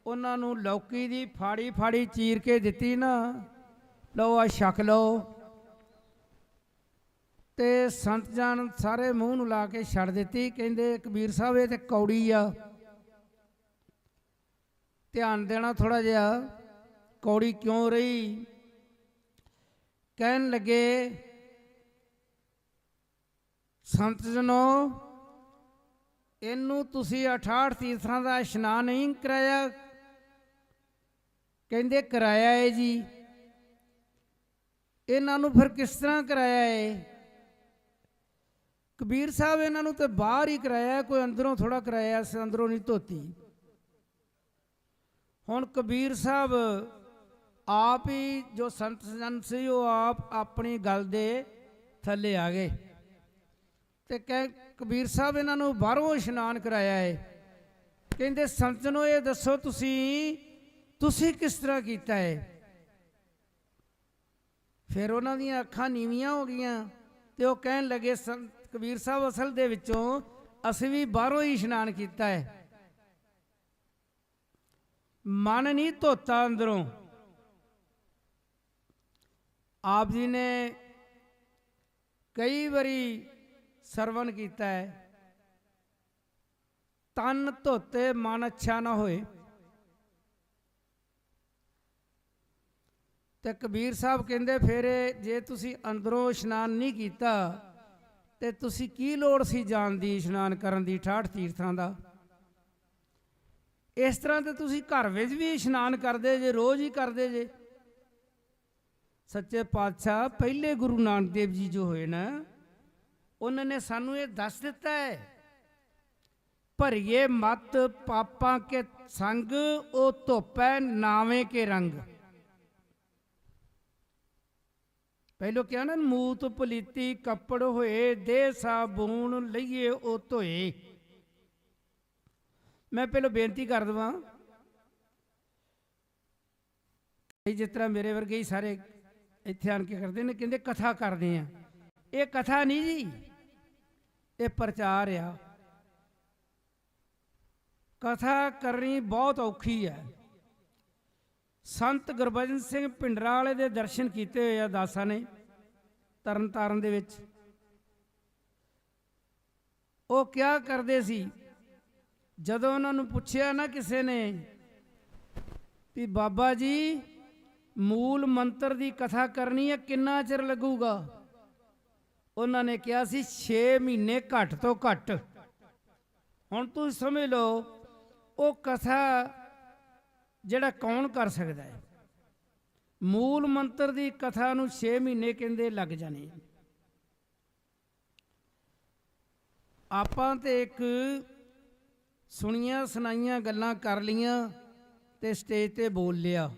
ਉਹਨਾਂ ਨੂੰ ਲੌਕੀ ਦੀ ਫਾੜੀ ਫਾੜੀ ਚੀਰ ਕੇ ਦਿੱਤੀ ਨਾ, ਲਓ ਆ ਛਕ ਲਓ। ਤੇ ਸੰਤ ਜਨ ਸਾਰੇ ਮੂੰਹ ਨੂੰ ਲਾ ਕੇ ਛੱਡ ਦਿੱਤੀ। ਕਹਿੰਦੇ ਕਬੀਰ ਸਾਹਿਬ ਇਹ ਤੇ ਕੌੜੀ ਆ, ਧਿਆਨ ਦੇਣਾ ਥੋੜਾ ਜਿਹਾ, ਕੌੜੀ ਕਿਉਂ ਰਹੀ? ਕਹਿਣ ਲੱਗੇ ਸੰਤ ਜਨੋ ਇਹਨੂੰ ਤੁਸੀਂ 68 ਤੀਰਥਾਂ ਦਾ ਇਸ਼ਨਾਨ ਨਹੀਂ ਕਰਾਇਆ? ਕਹਿੰਦੇ ਕਰਾਇਆ ਹੈ ਜੀ। ਇਹਨਾਂ ਨੂੰ ਫਿਰ ਕਿਸ ਤਰ੍ਹਾਂ ਕਰਾਇਆ ਹੈ? ਕਬੀਰ ਸਾਹਿਬ ਇਹਨਾਂ ਨੂੰ ਤੇ ਬਾਹਰ ਹੀ ਕਰਾਇਆ, ਕੋਈ ਅੰਦਰੋਂ ਥੋੜਾ ਕਰਾਇਆ, ਅੰਦਰੋਂ ਨਹੀਂ ਧੋਤੀ। ਹੁਣ ਕਬੀਰ ਸਾਹਿਬ ਆਪ ਹੀ ਜੋ ਸੰਤ ਜਨ ਸੀ ਉਹ ਆਪ ਆਪਣੀ ਗੱਲ ਦੇ ਥੱਲੇ ਆ ਗਏ ਤੇ ਕਹਿ ਕਬੀਰ ਸਾਹਿਬ ਇਹਨਾਂ ਨੂੰ ਬਾਹਰੋਂ ਇਸ਼ਨਾਨ ਕਰਾਇਆ ਹੈ। ਕਹਿੰਦੇ ਸੰਤ ਜਨੋ ਇਹ ਦੱਸੋ ਤੁਸੀਂ ਕਿਸ ਤਰ੍ਹਾਂ ਕੀਤਾ ਹੈ? ਫਿਰ ਉਹਨਾਂ ਦੀਆਂ ਅੱਖਾਂ ਨੀਵੀਆਂ ਹੋ ਗਈਆਂ ਤੇ ਉਹ ਕਹਿਣ ਲੱਗੇ ਕਬੀਰ ਸਾਹਿਬ ਅਸਲ ਦੇ ਵਿੱਚੋਂ ਅਸੀਂ ਵੀ ਬਾਹਰੋਂ ਹੀ ਇਸ਼ਨਾਨ ਕੀਤਾ ਹੈ, ਮਨ ਨਹੀਂ ਧੋਤਾ ਅੰਦਰੋਂ। ਆਪ ਜੀ ਨੇ ਕਈ ਵਾਰੀ ਸਰਵਣ ਕੀਤਾ ਹੈ, ਤਨ ਧੋਤੇ ਮਨ ਅੱਛਾ ਨਾ ਹੋਏ। ਤੇ ਕਬੀਰ ਸਾਹਿਬ ਕਹਿੰਦੇ ਫਿਰ ਜੇ ਤੁਸੀਂ ਅੰਦਰੋਂ ਇਸ਼ਨਾਨ ਨਹੀਂ ਕੀਤਾ ਤੇ ਤੁਸੀਂ ਕੀ ਲੋੜ ਸੀ ਜਾਣ ਦੀ ਇਸ਼ਨਾਨ ਕਰਨ ਦੀ 68 ਤੀਰਥਾਂ ਦਾ। ਇਸ ਤਰ੍ਹਾਂ ਤੇ ਤੁਸੀਂ ਘਰ ਵਿੱਚ ਵੀ ਇਸ਼ਨਾਨ ਕਰਦੇ ਜੇ, ਰੋਜ਼ ਹੀ ਕਰਦੇ ਜੇ। ਸੱਚੇ ਪਾਤਸ਼ਾਹ ਪਹਿਲੇ ਗੁਰੂ ਨਾਨਕ ਦੇਵ ਜੀ ਜੋ ਹੋਏ ਨਾ, ਉਹਨਾਂ ਨੇ ਸਾਨੂੰ ਇਹ ਦੱਸ ਦਿੱਤਾ ਹੈ, ਭਰੀਏ ਮਤ ਪਾਪਾਂ ਕੇ ਸੰਗ ਉਹ ਧੋਪੈ ਨਾਵੇਂ ਕੇ ਰੰਗ। ਪਹਿਲੋ ਕਿਹਾ ਨਾ, ਮੂਤ ਪਲੀਤੀ ਕੱਪੜ ਹੋਏ, ਦੇ ਸਾਬੂਨ ਲਈਏ ਉਹ ਧੋਏ। ਮੈਂ ਪਹਿਲਾਂ ਬੇਨਤੀ ਕਰ ਦੇਵਾਂ, ਜਿਸ ਤਰ੍ਹਾਂ ਮੇਰੇ ਵਰਗੇ ਹੀ ਸਾਰੇ ਇੱਥੇ ਆਣ ਕੇ ਕਰਦੇ ਨੇ, ਕਹਿੰਦੇ ਕਥਾ ਕਰਦੇ ਆ। ਇਹ ਕਥਾ ਨਹੀਂ ਜੀ, ਇਹ ਪ੍ਰਚਾਰ ਆ। ਕਥਾ ਕਰਨੀ ਬਹੁਤ ਔਖੀ ਹੈ। ਸੰਤ ਗੁਰਬਚਨ ਸਿੰਘ ਭਿੰਡਰਾਂ ਵਾਲੇ ਦੇ ਦਰਸ਼ਨ ਕੀਤੇ ਹੋਏ ਆ ਦਾਸਾਂ ਨੇ ਤਰਨ ਤਾਰਨ ਦੇ ਵਿੱਚ। ਉਹ ਕਿਆ ਕਰਦੇ ਸੀ, ਜਦੋਂ ਉਹਨਾਂ ਨੂੰ ਪੁੱਛਿਆ ਨਾ ਕਿਸੇ ਨੇ ਵੀ ਬਾਬਾ ਜੀ ਮੂਲ ਮੰਤਰ ਦੀ ਕਥਾ ਕਰਨੀ ਹੈ, ਕਿੰਨਾ ਚਿਰ ਲੱਗੂਗਾ? ਉਹਨਾਂ ਨੇ ਕਿਹਾ ਸੀ 6 ਮਹੀਨੇ ਘੱਟ ਤੋਂ ਘੱਟ। ਹੁਣ ਤੁਸੀਂ ਸਮਝ ਲਓ ਉਹ ਕਥਾ ਜਿਹੜਾ ਕੌਣ ਕਰ ਸਕਦਾ ਹੈ? ਮੂਲ ਮੰਤਰ ਦੀ ਕਥਾ ਨੂੰ 6 ਮਹੀਨੇ ਕਹਿੰਦੇ ਲੱਗ ਜਾਣੇ। ਆਪਾਂ ਤੇ ਇੱਕ ਸੁਣੀਆਂ ਸੁਣਾਈਆਂ ਗੱਲਾਂ ਕਰ ਲੀਆਂ ਤੇ ਸਟੇਜ ਤੇ ਬੋਲ ਲਿਆ।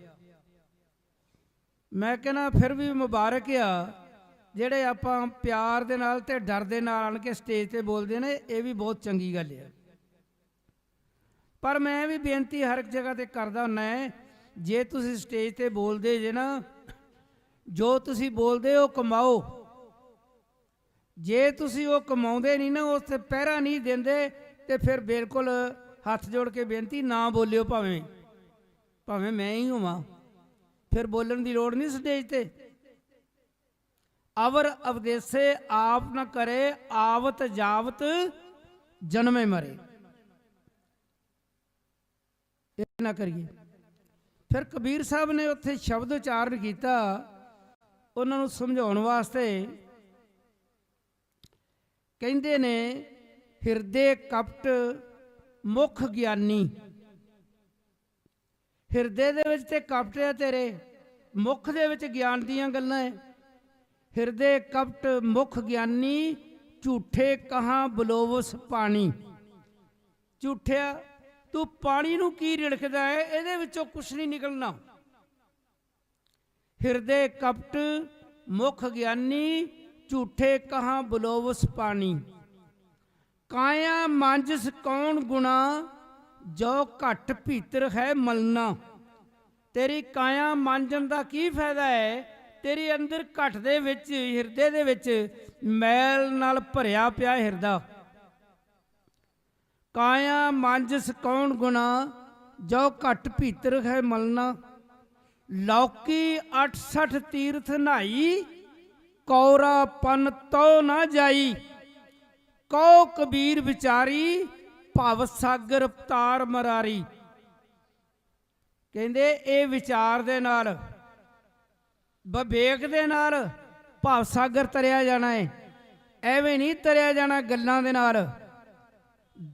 ਮੈਂ ਕਹਿੰਦਾ ਫਿਰ ਵੀ ਮੁਬਾਰਕ ਆ ਜਿਹੜੇ ਆਪਾਂ ਪਿਆਰ ਦੇ ਨਾਲ ਤੇ ਡਰ ਦੇ ਨਾਲ ਆਣ ਕੇ ਸਟੇਜ ਤੇ ਬੋਲਦੇ ਨੇ, ਇਹ ਵੀ ਬਹੁਤ ਚੰਗੀ ਗੱਲ ਹੈ। ਪਰ ਮੈਂ ਵੀ ਬੇਨਤੀ ਹਰ ਇੱਕ ਜਗ੍ਹਾ ਤੇ ਕਰਦਾ ਹੁੰਦਾ ਹੈ, ਜੇ ਤੁਸੀਂ ਸਟੇਜ ਤੇ ਬੋਲਦੇ ਜੇ ਨਾ, ਜੋ ਤੁਸੀਂ ਬੋਲਦੇ ਹੋ ਕਮਾਓ। ਜੇ ਤੁਸੀਂ ਉਹ ਕਮਾਉਂਦੇ ਨਹੀਂ ਨਾ, ਉਸ ਤੇ ਪਹਿਰਾ ਨਹੀਂ ਦਿੰਦੇ, ਤੇ ਫਿਰ ਬਿਲਕੁਲ ਹੱਥ ਜੋੜ ਕੇ ਬੇਨਤੀ ਨਾ ਬੋਲਿਓ, ਭਾਵੇਂ ਮੈਂ ਹੀ ਹੋਵਾਂ। ਫਿਰ ਬੋਲਣ ਦੀ ਲੋੜ ਨਹੀਂ ਸਟੇਜ ਤੇ। ਅਵਰ ਅਵਦੇਸੇ ਆਪ ਨਾ ਕਰੇ, ਆਵਤ ਜਾਵਤ ਜਨਮੇ ਮਰੇ। ਇਹ ਨਾ ਕਰੀਏ। ਫਿਰ ਕਬੀਰ ਸਾਹਿਬ ਨੇ ਉੱਥੇ ਸ਼ਬਦ ਉਚਾਰਨ ਕੀਤਾ ਉਹਨਾਂ ਨੂੰ ਸਮਝਾਉਣ ਵਾਸਤੇ। ਕਹਿੰਦੇ ਨੇ ਹਿਰਦੇ ਕਪਟ ਮੁੱਖ ਗਿਆਨੀ। ਹਿਰਦੇ ਦੇ ਵਿੱਚ ਤੇ ਕਪਟ ਹੈ ਤੇਰੇ, ਮੁੱਖ ਦੇ ਵਿੱਚ ਗਿਆਨ ਦੀਆਂ ਗੱਲਾਂ ਹੈ। ਹਿਰਦੇ ਕਪਟ ਮੁੱਖ ਗਿਆਨੀ, ਝੂਠੇ ਕਹਾਂ ਬਲੋਵਸ ਪਾਣੀ। ਝੂਠਿਆ ਤੂੰ ਪਾਣੀ ਨੂੰ ਕੀ ਰਿੜਕਦਾ ਹੈ, ਇਹਦੇ ਵਿੱਚੋਂ ਕੁਛ ਨਹੀਂ ਨਿਕਲਣਾ। ਹਿਰਦੇ ਕਪਟ ਮੁੱਖ ਗਿਆਨੀ, ਝੂਠੇ ਕਹਾਂ ਬਲੋਵਸ ਪਾਣੀ। ਕਾਇਆ ਮਾਂਜਸ ਕੌਣ ਗੁਣਾ, ਜੋ ਘਟ ਭੀਤਰ ਹੈ ਮਲਣਾ। ਤੇਰੀ ਕਾਇਆ ਮਾਂਜਣ ਦਾ ਕੀ ਫਾਇਦਾ ਹੈ? ਤੇਰੇ ਅੰਦਰ ਘਟ ਦੇ ਵਿੱਚ, ਹਿਰਦੇ ਦੇ ਵਿੱਚ ਮੈਲ ਨਾਲ ਭਰਿਆ ਪਿਆ ਹਿਰਦਾ। ਕਾਇਆ ਮਾਂਜਸ ਕੌਣ ਗੁਣਾ, ਜੋ ਘਟ ਭੀਤਰ ਹੈ ਮਲਣਾ। ਲੌਕੀ 68 ਤੀਰਥ ਨਹਾਈ, ਕੌਰਾ ਪਨ ਤੋ ਨਾ ਜਾਈ। ਕਉ ਕਬੀਰ ਵਿਚਾਰੀ, ਭਵ ਸਾਗਰ ਤਾਰ ਮਰਾਰੀ। ਕਹਿੰਦੇ ਇਹ ਵਿਚਾਰ ਦੇ ਨਾਲ, ਵਿਵੇਕ ਦੇ ਨਾਲ ਭਵ ਸਾਗਰ ਤਰਿਆ ਜਾਣਾ ਹੈ। ਐਵੇਂ ਨਹੀਂ ਤਰਿਆ ਜਾਣਾ ਗੱਲਾਂ ਦੇ ਨਾਲ।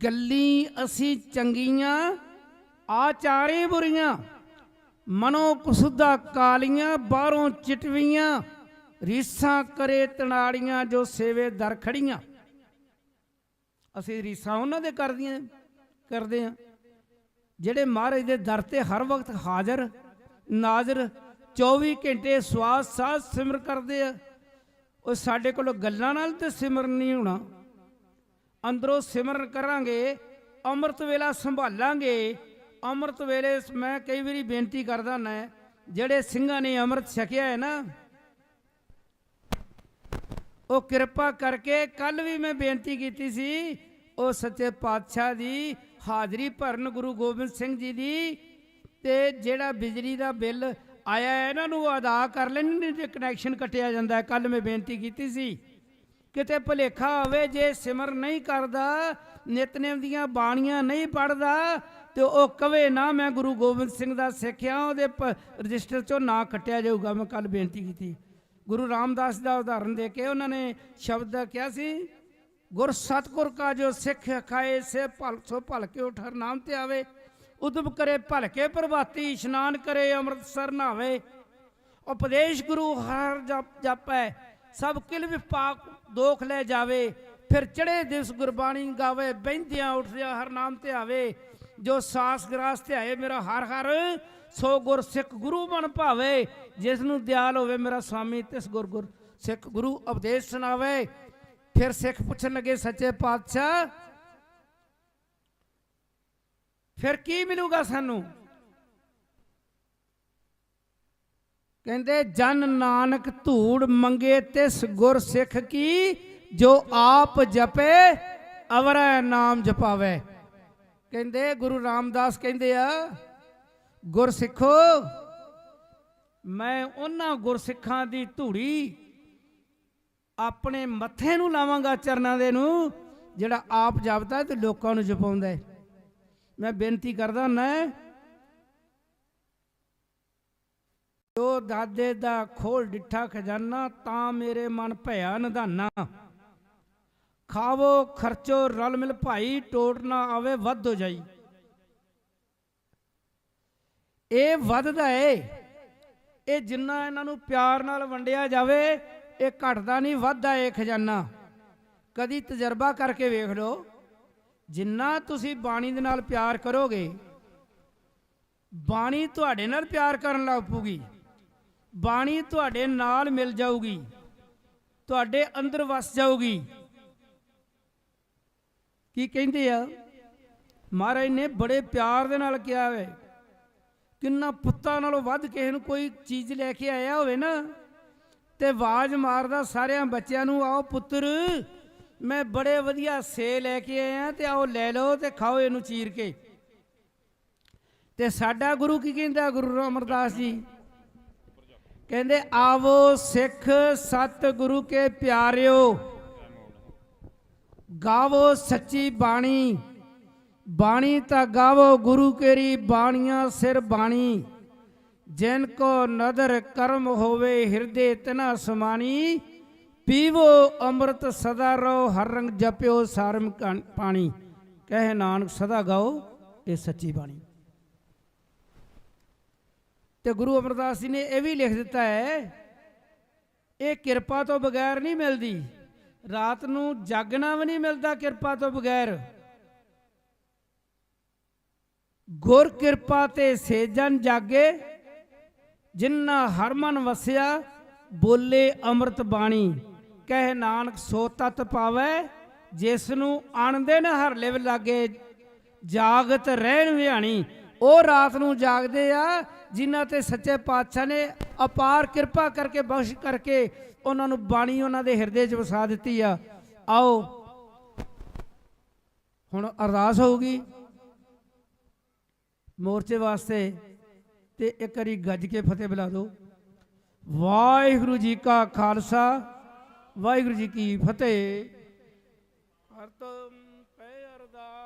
ਗੱਲੀ ਅਸੀਂ ਚੰਗੀਆਂ, ਆਚਾਰੇ ਬੁਰੀਆਂ। ਮਨੋਂ ਕੁਸੁਦਾ ਕਾਲੀਆਂ, ਬਾਹਰੋਂ ਚਿਟਵੀਆਂ। ਰੀਸਾਂ ਕਰੇ ਤਣਾੜੀਆਂ, ਜੋ ਸੇਵੇ ਦਰ ਖੜੀਆਂ। ਅਸੀਂ ਰੀਸਾਂ ਉਹਨਾਂ ਦੇ ਕਰਦੇ ਹਾਂ ਜਿਹੜੇ ਮਹਾਰਾਜ ਦੇ ਦਰ ਤੇ ਹਰ ਵਕਤ ਹਾਜ਼ਰ ਨਾਜ਼ਰ 24 ਘੰਟੇ ਸਵਾਸ ਸਾਹ ਸਿਮਰ ਕਰਦੇ ਆ। ਉਹ ਸਾਡੇ ਕੋਲ ਗੱਲਾਂ ਨਾਲ ਤੇ ਸਿਮਰਨ ਨਹੀਂ ਹੋਣਾ। ਅੰਦਰੋਂ ਸਿਮਰਨ ਕਰਾਂਗੇ, ਅੰਮ੍ਰਿਤ ਵੇਲਾ ਸੰਭਾਲਾਂਗੇ। ਅੰਮ੍ਰਿਤ ਵੇਲੇ ਮੈਂ ਕਈ ਵਾਰੀ ਬੇਨਤੀ ਕਰਦਾ ਨਾ, ਜਿਹੜੇ ਸਿੰਘਾਂ ਨੇ ਅੰਮ੍ਰਿਤ ਛਕਿਆ ਹੈ ਨਾ, ਉਹ ਕਿਰਪਾ ਕਰਕੇ, ਕੱਲ ਵੀ ਮੈਂ ਬੇਨਤੀ ਕੀਤੀ ਸੀ, ਉਹ ਸੱਚੇ ਪਾਤਸ਼ਾਹ ਦੀ ਹਾਜ਼ਰੀ ਭਰਨ ਗੁਰੂ ਗੋਬਿੰਦ ਸਿੰਘ ਜੀ ਦੀ। ਤੇ ਜਿਹੜਾ ਬਿਜਲੀ ਦਾ ਬਿੱਲ ਆਇਆ ਇਹਨਾਂ ਨੂੰ ਅਦਾ ਕਰ ਲੈਣ, ਨਹੀਂ ਜੇ ਕਨੈਕਸ਼ਨ ਕੱਟਿਆ ਜਾਂਦਾ। ਕੱਲ ਮੈਂ ਬੇਨਤੀ ਕੀਤੀ ਸੀ ਕਿਤੇ ਭੁਲੇਖਾ ਹੋਵੇ, ਜੇ ਸਿਮਰ ਨਹੀਂ ਕਰਦਾ, ਨਿਤਨੇਮ ਦੀਆਂ ਬਾਣੀਆਂ ਨਹੀਂ ਪੜ੍ਹਦਾ, ਤੇ ਉਹ ਕਵੇ ਨਾ ਮੈਂ ਗੁਰੂ ਗੋਬਿੰਦ ਸਿੰਘ ਦਾ ਸਿੱਖ ਹਾਂ, ਉਹਦੇ ਰਜਿਸਟਰ 'ਚੋਂ ਨਾਂ ਕੱਟਿਆ ਜਾਊਗਾ। ਮੈਂ ਕੱਲ ਬੇਨਤੀ ਕੀਤੀ। ਗੁਰੂ ਰਾਮਦਾਸ ਦਾ ਉਦਾਹਰਨ ਦੇ ਕੇ ਉਹਨਾਂ ਨੇ ਸ਼ਬਦ ਕਿਹਾ ਸੀ, ਗੁਰ ਸਤਿਗੁਰ ਕਾ ਜੋ ਸਿੱਖ ਖਾਏ ਸੇ ਸੋ ਭਲ ਕੇ ਉਠ ਹਰ ਨਾਮ ਤੇ ਆਵੇ, ਉਦਮ ਕਰੇ ਭਲ ਕੇ ਪ੍ਰਭਾਤੀ, ਇਸ਼ਨਾਨ ਕਰੇ ਅੰਮ੍ਰਿਤਸਰ ਨਹਾਵੇ। ਉਪਦੇਸ਼ ਗੁਰੂ ਹਰ ਜਾਪੈ, ਸਭ ਕਿਲ ਵਿਪਾਕ ਦੋਖ ਲੈ ਜਾਵੇ। ਫਿਰ ਚੜੇ ਦਿਵਸ ਗੁਰਬਾਣੀ ਗਾਵੇ, ਬਹਿੰਦਿਆਂ ਉੱਠਦਿਆਂ ਹਰ ਨਾਮ ਤੇ ਆਵੇ। ਜੋ ਸਾਸ ਗਰਾਸ ਤੇ ਆਏ ਮੇਰਾ ਹਰ ਹਰ, ਸੋ ਗੁਰ ਸਿੱਖ ਗੁਰੂ ਬਣ ਭਾਵੇ। ਜਿਸ ਨੂੰ ਦਿਆਲ ਹੋਵੇ ਮੇਰਾ ਸਵਾਮੀ, ਤਿਸ ਗੁਰ ਸਿੱਖ ਗੁਰੂ ਉਪਦੇਸ਼ ਸੁਣਾਵੇ। ਫਿਰ ਸਿੱਖ ਪੁੱਛਣ ਲੱਗੇ, ਸੱਚੇ ਪਾਤਸ਼ਾਹ ਫਿਰ ਕੀ ਮਿਲੂਗਾ ਸਾਨੂੰ? ਕਹਿੰਦੇ ਜਨ ਨਾਨਕ ਧੂੜ ਮੰਗੇ ਤਿਸ ਗੁਰ ਸਿੱਖ ਕੀ, ਜੋ ਆਪ ਜਪੇ ਅਵਰੈ ਨਾਮ ਜਪਾਵੇ। ਕਹਿੰਦੇ ਗੁਰੂ ਰਾਮਦਾਸ ਕਹਿੰਦੇ ਆ, ਗੁਰ ਸਿੱਖੋ ਮੈਂ ਉਹਨਾਂ ਗੁਰਸਿੱਖਾਂ ਦੀ ਧੂੜੀ ਆਪਣੇ ਮੱਥੇ ਨੂੰ ਲਾਵਾਂਗਾ, ਚਰਨਾਂ ਦੇ ਨੂੰ, ਜਿਹੜਾ ਆਪ ਜਪਦਾ ਤੇ ਲੋਕਾਂ ਨੂੰ ਜਪਾਉਂਦਾ ਹੈ। ਮੈਂ ਬੇਨਤੀ ਕਰਦਾ ਨਾ, ਜੋ ਦਾਦੇ ਦਾ ਖੋਲ ਡਿੱਠਾ ਖਜ਼ਾਨਾ, ਤਾਂ ਮੇਰੇ ਮਨ ਭਇਆ ਨਿਧਾਨਾ। ਖਾਵੋ ਖਰਚੋ ਰਲ ਮਿਲ ਭਾਈ, ਟੋਟ ਨਾ ਆਵੇ ਵੱਧ ਹੋ ਜਾਈ। ਇਹ ਵੱਧਦਾ ਏ, ਇਹ ਜਿੰਨਾ ਇਹਨਾਂ ਨੂੰ ਪਿਆਰ ਨਾਲ ਵੰਡਿਆ ਜਾਵੇ, ਇਹ ਘਟਦਾ ਨਹੀਂ, ਵੱਧਦਾ ਏ ਖਜ਼ਾਨਾ। ਕਦੀ ਤਜਰਬਾ ਕਰਕੇ ਵੇਖ ਲਓ, ਜਿੰਨਾ ਤੁਸੀਂ ਬਾਣੀ ਦੇ ਨਾਲ ਪਿਆਰ ਕਰੋਗੇ, ਬਾਣੀ ਤੁਹਾਡੇ ਨਾਲ ਪਿਆਰ ਕਰਨ ਲੱਗ ਪਊਗੀ, ਬਾਣੀ ਤੁਹਾਡੇ ਨਾਲ ਮਿਲ ਜਾਊਗੀ, ਤੁਹਾਡੇ ਅੰਦਰ ਵਸ ਜਾਊਗੀ। ਕੀ ਕਹਿੰਦੇ ਆ ਮਹਾਰਾਜ ਨੇ ਬੜੇ ਪਿਆਰ ਦੇ ਨਾਲ ਕਿਹਾ ਹੈ, ਕਿੰਨਾ ਪੁੱਤਾਂ ਨਾਲੋਂ ਵੱਧ ਕਿਸੇ ਨੂੰ ਕੋਈ ਚੀਜ਼ ਲੈ ਕੇ ਆਇਆ ਹੋਵੇ ਨਾ, ਤੇ ਆਵਾਜ਼ ਮਾਰਦਾ ਸਾਰਿਆਂ ਬੱਚਿਆਂ ਨੂੰ, ਆਓ ਪੁੱਤਰ ਮੈਂ ਬੜੇ ਵਧੀਆ ਸੇ ਲੈ ਕੇ ਆਇਆ, ਤੇ ਆਓ ਲੈ ਲਓ ਤੇ ਖਾਓ ਇਹਨੂੰ ਚੀਰ ਕੇ। ਤੇ ਸਾਡਾ ਗੁਰੂ ਕੀ ਕਹਿੰਦਾ, ਗੁਰੂ ਅਮਰਦਾਸ ਜੀ ਕਹਿੰਦੇ, ਆਵੋ ਸਿੱਖ ਸਤ ਗੁਰੂ ਕੇ ਪਿਆਰਿਓ, ਗਾਵੋ ਸੱਚੀ ਬਾਣੀ, ਬਾਣੀ ਤਾਂ ਗਾਵੋ ਗੁਰੂ ਕੇਰੀ ਬਾਣੀਆਂ ਸਿਰ ਬਾਣੀ। ਜਿਨ ਕੋ ਨਦਰ ਕਰਮ ਹੋਵੇ ਹਿਰਦੇ ਤਿਨਾ ਸਮਾਨੀ, ਪੀਵੋ ਅੰਮ੍ਰਿਤ ਸਦਾ ਰਹੋ ਹਰ ਰੰਗ ਜਪਿਓ ਸਾਰਮ ਪਾਣੀ। ਕਹੇ ਨਾਨਕ ਸਦਾ ਗਾਓ ਇਹ ਸੱਚੀ ਬਾਣੀ। ਤੇ ਗੁਰੂ ਅਮਰਦਾਸ ਜੀ ਨੇ ਇਹ ਵੀ ਲਿਖ ਦਿੱਤਾ ਹੈ, ਇਹ ਕਿਰਪਾ ਤੋਂ ਬਗੈਰ ਨਹੀਂ ਮਿਲਦੀ। ਰਾਤ ਨੂੰ ਜਾਗਣਾ ਵੀ ਨਹੀਂ ਮਿਲਦਾ ਕਿਰਪਾ ਤੋਂ ਬਗੈਰ। ਗੁਰ ਕਿਰਪਾ ਤੇ ਸੇਜਨ ਜਾਗੇ, ਜਿਨ੍ਹਾਂ ਹਰ ਮਨ ਵਸਿਆ ਬੋਲੇ ਅੰਮ੍ਰਿਤ ਬਾਣੀ। ਕਹਿ ਨਾਨਕ ਸੋ ਤਤ ਪਾਵੈ, ਜਿਸ ਨੂੰ ਅਣਦਿਨ ਹਰ ਲਿਵ ਲਾਗੇ, ਜਾਗਤ ਰਹਿਣ ਵਿਹਾਣੀ। ਉਹ ਰਾਤ ਨੂੰ ਜਾਗਦੇ ਆ ਜਿਨ੍ਹਾਂ ਤੇ ਸੱਚੇ ਪਾਤਸ਼ਾਹ ਨੇ ਅਪਾਰ ਕਿਰਪਾ ਕਰਕੇ ਬਖਸ਼ ਕਰਕੇ ਉਹਨਾਂ ਨੂੰ ਬਾਣੀ ਉਹਨਾਂ ਦੇ ਹਿਰਦੇ 'ਚ ਵਸਾ ਦਿੱਤੀ ਆ। ਆਓ ਹੁਣ ਅਰਦਾਸ ਹੋਊਗੀ ਮੋਰਚੇ ਵਾਸਤੇ, ਤੇ ਇੱਕ ਵਾਰੀ ਗੱਜ ਕੇ ਫਤਿਹ ਬੁਲਾ ਦਿਓ। ਵਾਹਿਗੁਰੂ ਜੀ ਕਾ ਖਾਲਸਾ, ਵਾਹਿਗੁਰੂ ਜੀ ਕੀ ਫਤਿਹ। ਹਰਤਮ ਪੈ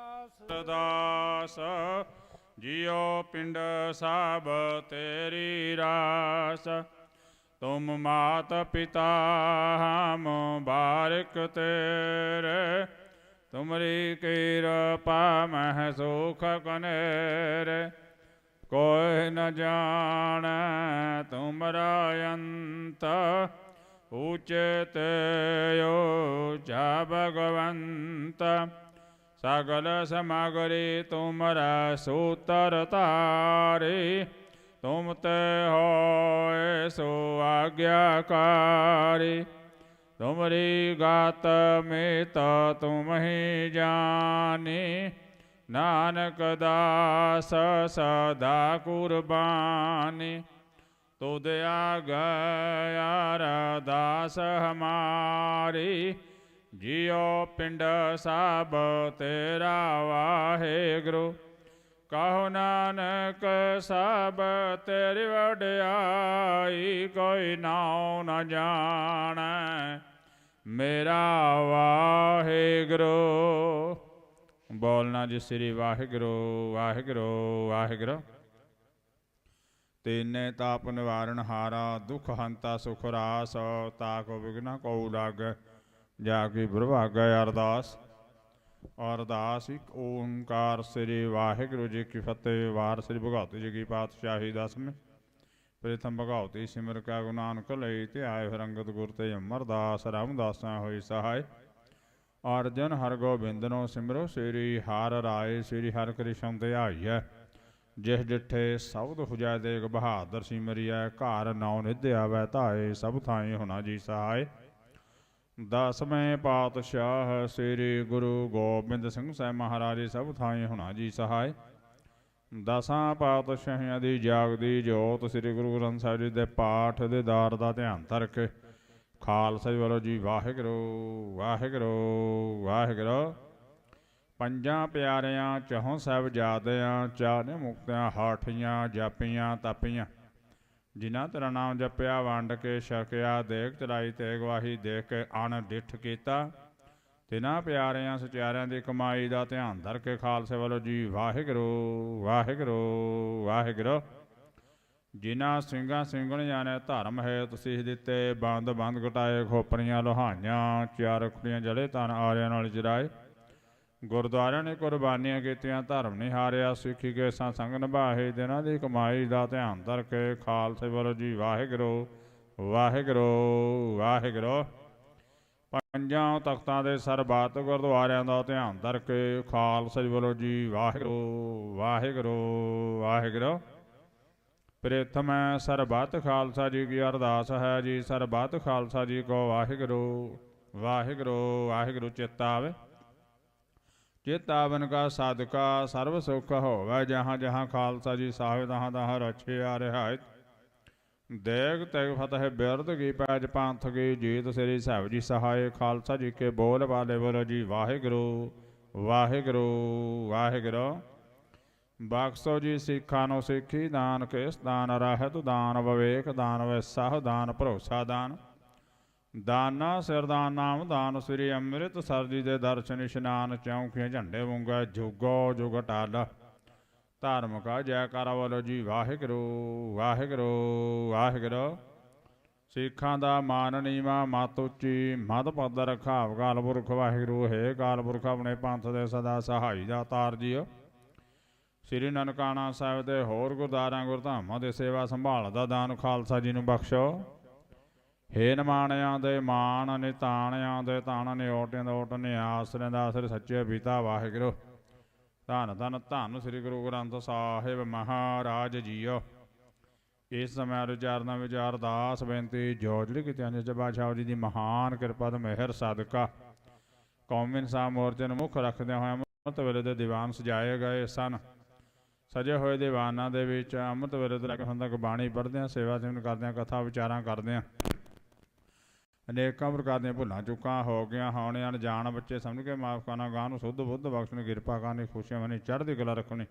ਅਰਦਾਸ ਜਿਉ ਪਿੰਡ ਸਭ ਤੇਰੀ ਰਾਸ। ਤੁਮ ਮਾਤ ਪਿਤਾ ਹਮ ਬਾਰਿਕ ਤੇਰੇ, ਤੁਮਰੀ ਕਿਰਪਾ ਮਹਿ ਸੁਖ ਕਨੇਰੇ। ਕੋਈ ਨ ਜਾਣੈ ਤੁਮਰਾ ਅੰਤ, ਊਚੇ ਤੇ ਊਚਾ ਭਗਵੰਤ। ਸਗਲ ਸਮਗਰੀ ਤੁਮਰਾ ਸੂਤਰ ਤਾਰੇ, ਤੁਮ ਤੇ ਹੋਏ ਸੋ ਆਗਿਆਕਾਰੀ। ਤੁਮਰੀ ਗਾਤ ਮੇਤ ਤੁਮ ਹੀ ਜਾਨੀ, ਨਾਨਕ ਦਾਸ ਸਦਾ ਕੁਰਬਾਨੀ। ਤੁਧ ਆਗਿ ਅਰਦਾਸ ਹਮਾਰੀ, ਜਿਉ ਪਿੰਡ ਸਭ ਤੇਰਾ ਵਾਹਿਗੁਰੂ। ਕਹੋ ਨਾਨਕ ਸਭ ਤੇਰੀ ਵਡਿਆਈ, ਕੋਈ ਨਾਉ ਨ ਜਾਣੈ ਮੇਰਾ ਵਾਹਿਗੁਰੂ। ਬੋਲਣਾ ਜੀ ਸ੍ਰੀ ਵਾਹਿਗੁਰੂ ਵਾਹਿਗੁਰੂ ਵਾਹਿਗੁਰੂ। ਤੀਨੇ ਤਾਪ ਨਿਵਾਰਨ ਹਾਰਾ, ਦੁਖ ਹੰਤਾ ਸੁਖ ਰਾਸ, ਤਾਕੋ ਵਿਘਨ ਕਉ ਲਾਗੈ ਜਾ ਕੀ ਪ੍ਰਭਾਗੈ। ਅਰਦਾਸ। ਅਰਦਾਸ ਇੱਕ ਓੰਕਾਰ ਸ੍ਰੀ ਵਾਹਿਗੁਰੂ ਜੀ ਕੀ ਫਤਿਹ। ਵਾਰ ਸ੍ਰੀ ਭਗਵਤੀ ਜੀ ਕੀ ਪਾਤਸ਼ਾਹੀ ਦਸਵੇਂ। ਪ੍ਰਥਮ ਭਗਵਤੀ ਸਿਮਰ ਕੈ ਗੁਰੂ ਨਾਨਕ ਲਈ, ਧਿਆਏ ਰੰਗਤ ਗੁਰ ਤੇ ਅਮਰਦਾਸ। ਰਾਮਦਾਸਾਂ ਹੋਈ ਸਹਾਇ, ਅਰਜਨ ਹਰ ਗੋਬਿੰਦਨੋ ਸਿਮਰੋ। ਸ੍ਰੀ ਹਰਿ ਰਾਏ ਸ੍ਰੀ ਹਰਿ ਕ੍ਰਿਸ਼ਨ ਧਿਆਈਐ, ਜਿਸ ਡਿਠੇ ਸਬਦ ਹੁਜੈ ਦੇਗ ਬਹਾਦਰ ਸਿਮਰਿਐ। ਘਰ ਨੌ ਨਿਧ ਆਵੈ ਧਾਏ, ਸਭ ਥਾਈ ਹੋਣਾ ਜੀ ਸਹਾਇ। ਦਸਵੇਂ ਪਾਤਸ਼ਾਹ ਸ੍ਰੀ ਗੁਰੂ ਗੋਬਿੰਦ ਸਿੰਘ ਸਾਹਿਬ ਮਹਾਰਾਜ, ਸਭ ਥਾਈ ਹੋਣਾ ਜੀ ਸਹਾਇ। ਦਸਾਂ ਪਾਤਸ਼ਾਹੀਆਂ ਦੀ ਜਾਗਦੀ ਜੋਤ, ਸ੍ਰੀ ਗੁਰੂ ਗ੍ਰੰਥ ਸਾਹਿਬ ਜੀ ਦੇ ਪਾਠ ਦੇ ਦਾਰ ਦਾ ਧਿਆਨ ਧਰ ਕੇ ਖਾਲਸਾ ਜੀ ਵੱਲੋਂ ਜੀ ਵਾਹਿਗੁਰੂ ਵਾਹਿਗੁਰੂ ਵਾਹਿਗੁਰੂ। ਪੰਜਾਂ ਪਿਆਰਿਆਂ ਚਹੁੰ ਸਾਹਿਬਜ਼ਾਦਿਆਂ, ਚਾਰੇ ਮੁਕਤਿਆਂ ਹਾਠੀਆਂ ਜਾਪੀਆਂ ਤਾਪੀਆਂ, ਜਿਨ੍ਹਾਂ ਤੇਰਾ ਨਾਮ ਜਪਿਆ ਵੰਡ ਕੇ ਛਕਿਆ, ਦੇਖ ਚਲਾਈ ਤੇ ਗਵਾਹੀ ਦੇਖ ਕੇ ਅਣ ਡਿੱਠ ਕੀਤਾ। ਤਿਨਾਂ ਪਿਆਰਿਆਂ ਸਚਿਆਰਿਆਂ ਦੀ ਕਮਾਈ ਦਾ ਧਿਆਨ ਧਰ ਕੇ ਖਾਲਸੇ ਵੱਲੋਂ ਜੀ ਵਾਹਿਗੁਰੂ ਵਾਹਿਗੁਰੂ ਵਾਹਿਗੁਰੂ। ਜਿਨ੍ਹਾਂ ਸਿੰਘਾਂ ਸਿੰਘਣੀਆਂ ਨੇ ਧਰਮ ਹੇਤ ਸੀਸ ਦਿੱਤੇ, ਬੰਦ ਬੰਦ ਘਟਾਏ ਖੋਪਰੀਆਂ ਲੋਹਾਈਆਂ, ਚਾਰ ਕੁੜੀਆਂ ਜਲੇ ਤਨ ਆਰਿਆਂ ਨਾਲ ਜਰਾਏ। ਗੁਰਦੁਆਰਿਆਂ ਨੇ ਕੁਰਬਾਨੀਆਂ ਕੀਤੀਆਂ, ਧਰਮ ਨਹੀਂ ਹਾਰਿਆ, ਸਿੱਖੀ ਕੇ ਸੰਗ ਨਿਭਾਏ। ਦਿਨਾਂ ਦੀ ਕਮਾਈ ਦਾ ਧਿਆਨ ਧਰ ਕੇ ਖਾਲਸੇ ਵੱਲੋਂ ਜੀ ਵਾਹਿਗੁਰੂ ਵਾਹਿਗੁਰੂ ਵਾਹਿਗੁਰੂ। ਪੰਜਾਂ ਤਖਤਾਂ ਦੇ ਸਰਬੱਤ ਗੁਰਦੁਆਰਿਆਂ ਦਾ ਧਿਆਨ ਧਰ ਕੇ ਖਾਲਸਾ ਜੀ ਵੱਲੋਂ ਜੀ ਵਾਹਿਗੁਰੂ ਵਾਹਿਗੁਰੂ ਵਾਹਿਗੁਰੂ। ਪ੍ਰਥਮ ਸਰਬੱਤ ਖਾਲਸਾ ਜੀ ਕੀ ਅਰਦਾਸ ਹੈ ਜੀ, ਸਰਬੱਤ ਖਾਲਸਾ ਜੀ ਕੋ ਵਾਹਿਗੁਰੂ ਵਾਹਿਗੁਰੂ ਵਾਹਿਗੁਰੂ। ਚੇਤਾ ਆਵੇ ਚੇਤਾਵਨ ਕਾ ਸਾਧਕਾ, ਸਰਬ ਸੁਖ ਹੋਵੇ ਜਹਾਂ ਜਹਾਂ ਖਾਲਸਾ ਜੀ ਸਾਹਿਬ, ਤਹਾਂ ਤਹਾਂ ਰਛਿਆ ਰਿਹਾਇਤ। ਦੇਗ ਤੇਗ ਫਤਿਹ ਬਿਰਦ ਕੀ ਪੈਜ ਪੰਥ ਕੀ ਜੀਤ, ਸ੍ਰੀ ਸਾਹਿਬ ਜੀ ਸਹਾਏ। ਖਾਲਸਾ ਜੀ ਕੇ ਬੋਲ ਵਾਲੇ ਬੋਲੋ ਜੀ ਵਾਹਿਗੁਰੂ ਵਾਹਿਗੁਰੂ ਵਾਹਿਗੁਰੂ। ਬਖਸ਼ੋ ਜੀ ਸਿੱਖਾਂ ਨੂੰ ਸਿੱਖੀ ਦਾਨ, ਕੇਸ ਦਾਨ ਰਹਿਤ ਦਾਨ, ਵਿਵੇਕ ਦਾਨ, ਵਿਸਾਹ ਦਾਨ, ਭਰੋਸਾ ਦਾਨ, ਦਾਨਾ ਸਿਰਦਾਨ, ਨਾਮ ਦਾਨ, ਸ੍ਰੀ ਅੰਮ੍ਰਿਤਸਰ ਜੀ ਦੇ ਦਰਸ਼ਨ ਇਸ਼ਨਾਨ, ਚੌਂਕੀਆਂ ਝੰਡੇ ਵੰਗਾ ਜੁਗੋ ਜੁਗ ਟਾਲਾ। ਧਰਮ ਕਾ ਜੈਕਾਰਾ ਬੋਲੋ ਜੀ ਵਾਹਿਗੁਰੂ ਵਾਹਿਗੁਰੂ ਵਾਹਿਗੁਰੂ। ਸਿੱਖਾਂ ਦਾ ਮਾਨ ਨੀਵਾਂ ਮੱਤ ਉੱਚੀ, ਮੱਧ ਪੱਧਰ ਰਖਾਵ ਅਕਾਲ ਪੁਰਖ ਵਾਹਿਗੁਰੂ। ਹੈ ਅਕਾਲ ਪੁਰਖ ਆਪਣੇ ਪੰਥ ਦੇ ਸਦਾ ਸਹਾਈ ਦਾ ਤਾਰ ਜੀਓ। ਸ੍ਰੀ ਨਨਕਾਣਾ ਸਾਹਿਬ ਦੇ ਹੋਰ ਗੁਰਦੁਆਰਿਆਂ ਗੁਰਧਾਮਾਂ ਦੇ ਸੇਵਾ ਸੰਭਾਲ ਦਾ ਦਾਨ ਖਾਲਸਾ ਜੀ ਨੂੰ ਬਖਸ਼ੋ। ਹੇ ਨਿਮਾਣਿਆਂ ਦੇ ਮਾਣ, ਨਿਤਾਣਿਆਂ ਦੇ ਤਾਣ, ਨਿਓਟਿਆਂ ਦਾ ਓਟ, ਨਿਆਸਰਿਆਂ ਦਾ ਆਸਰੇ, ਸੱਚੇ ਪਿਤਾ ਵਾਹਿਗੁਰੂ। ਧੰਨ ਧੰਨ ਧੰਨ ਸ੍ਰੀ ਗੁਰੂ ਗ੍ਰੰਥ ਸਾਹਿਬ ਮਹਾਰਾਜ ਜੀਓ। ਇਸ ਸਮੇਂ ਵਿਚਾਰਨਾ ਵਿਚਾਰ ਅਰਦਾਸ ਬੇਨਤੀ ਜੋਜੜੀ ਕੀਤੀਆਂ ਨੇ ਬਾਦਸ਼ਾਹ ਜੀ ਦੀ ਮਹਾਨ ਕਿਰਪਾ ਤੇ ਮਿਹਰ ਸਦਕਾ ਕੌਮੀ ਇਨਸਾਫ ਮੋਰਚੇ ਨੂੰ ਮੁੱਖ ਰੱਖਦਿਆਂ ਹੋਇਆ ਅੰਮ੍ਰਿਤ ਵੇਲੇ ਦੇ ਦੀਵਾਨ ਸਜਾਏ ਗਏ ਸਨ। ਸਜੇ ਹੋਏ ਦੀਵਾਨਾਂ ਦੇ ਵਿੱਚ ਅੰਮ੍ਰਿਤ ਵੇਲੇ ਤੋਂ ਲੈ ਕੇ ਹੁਣ ਤੱਕ ਬਾਣੀ ਪੜ੍ਹਦਿਆਂ, ਸੇਵਾ ਸਿਮਰਨ ਕਰਦਿਆਂ, ਕਥਾ ਵਿਚਾਰਾਂ ਕਰਦਿਆਂ ਅਨੇਕਾਂ ਪ੍ਰਕਾਰ ਦੀਆਂ ਭੁੱਲਾਂ ਚੁੱਕਾਂ ਹੋ ਗਈਆਂ ਹੋਣ। ਅਣਜਾਣ ਬੱਚੇ ਸਮਝ ਕੇ ਮਾਫ਼ ਕਰਨਾ, ਗਾਂ ਨੂੰ ਸੁੱਧ ਬੁੱਧ ਬਖਸ਼ਣੀ, ਕਿਰਪਾ ਕਰਨੀ, ਖੁਸ਼ੀਆਂ ਮਨੀ ਚੜ੍ਹਦੀ ਕਲਾ ਰੱਖਣੀ।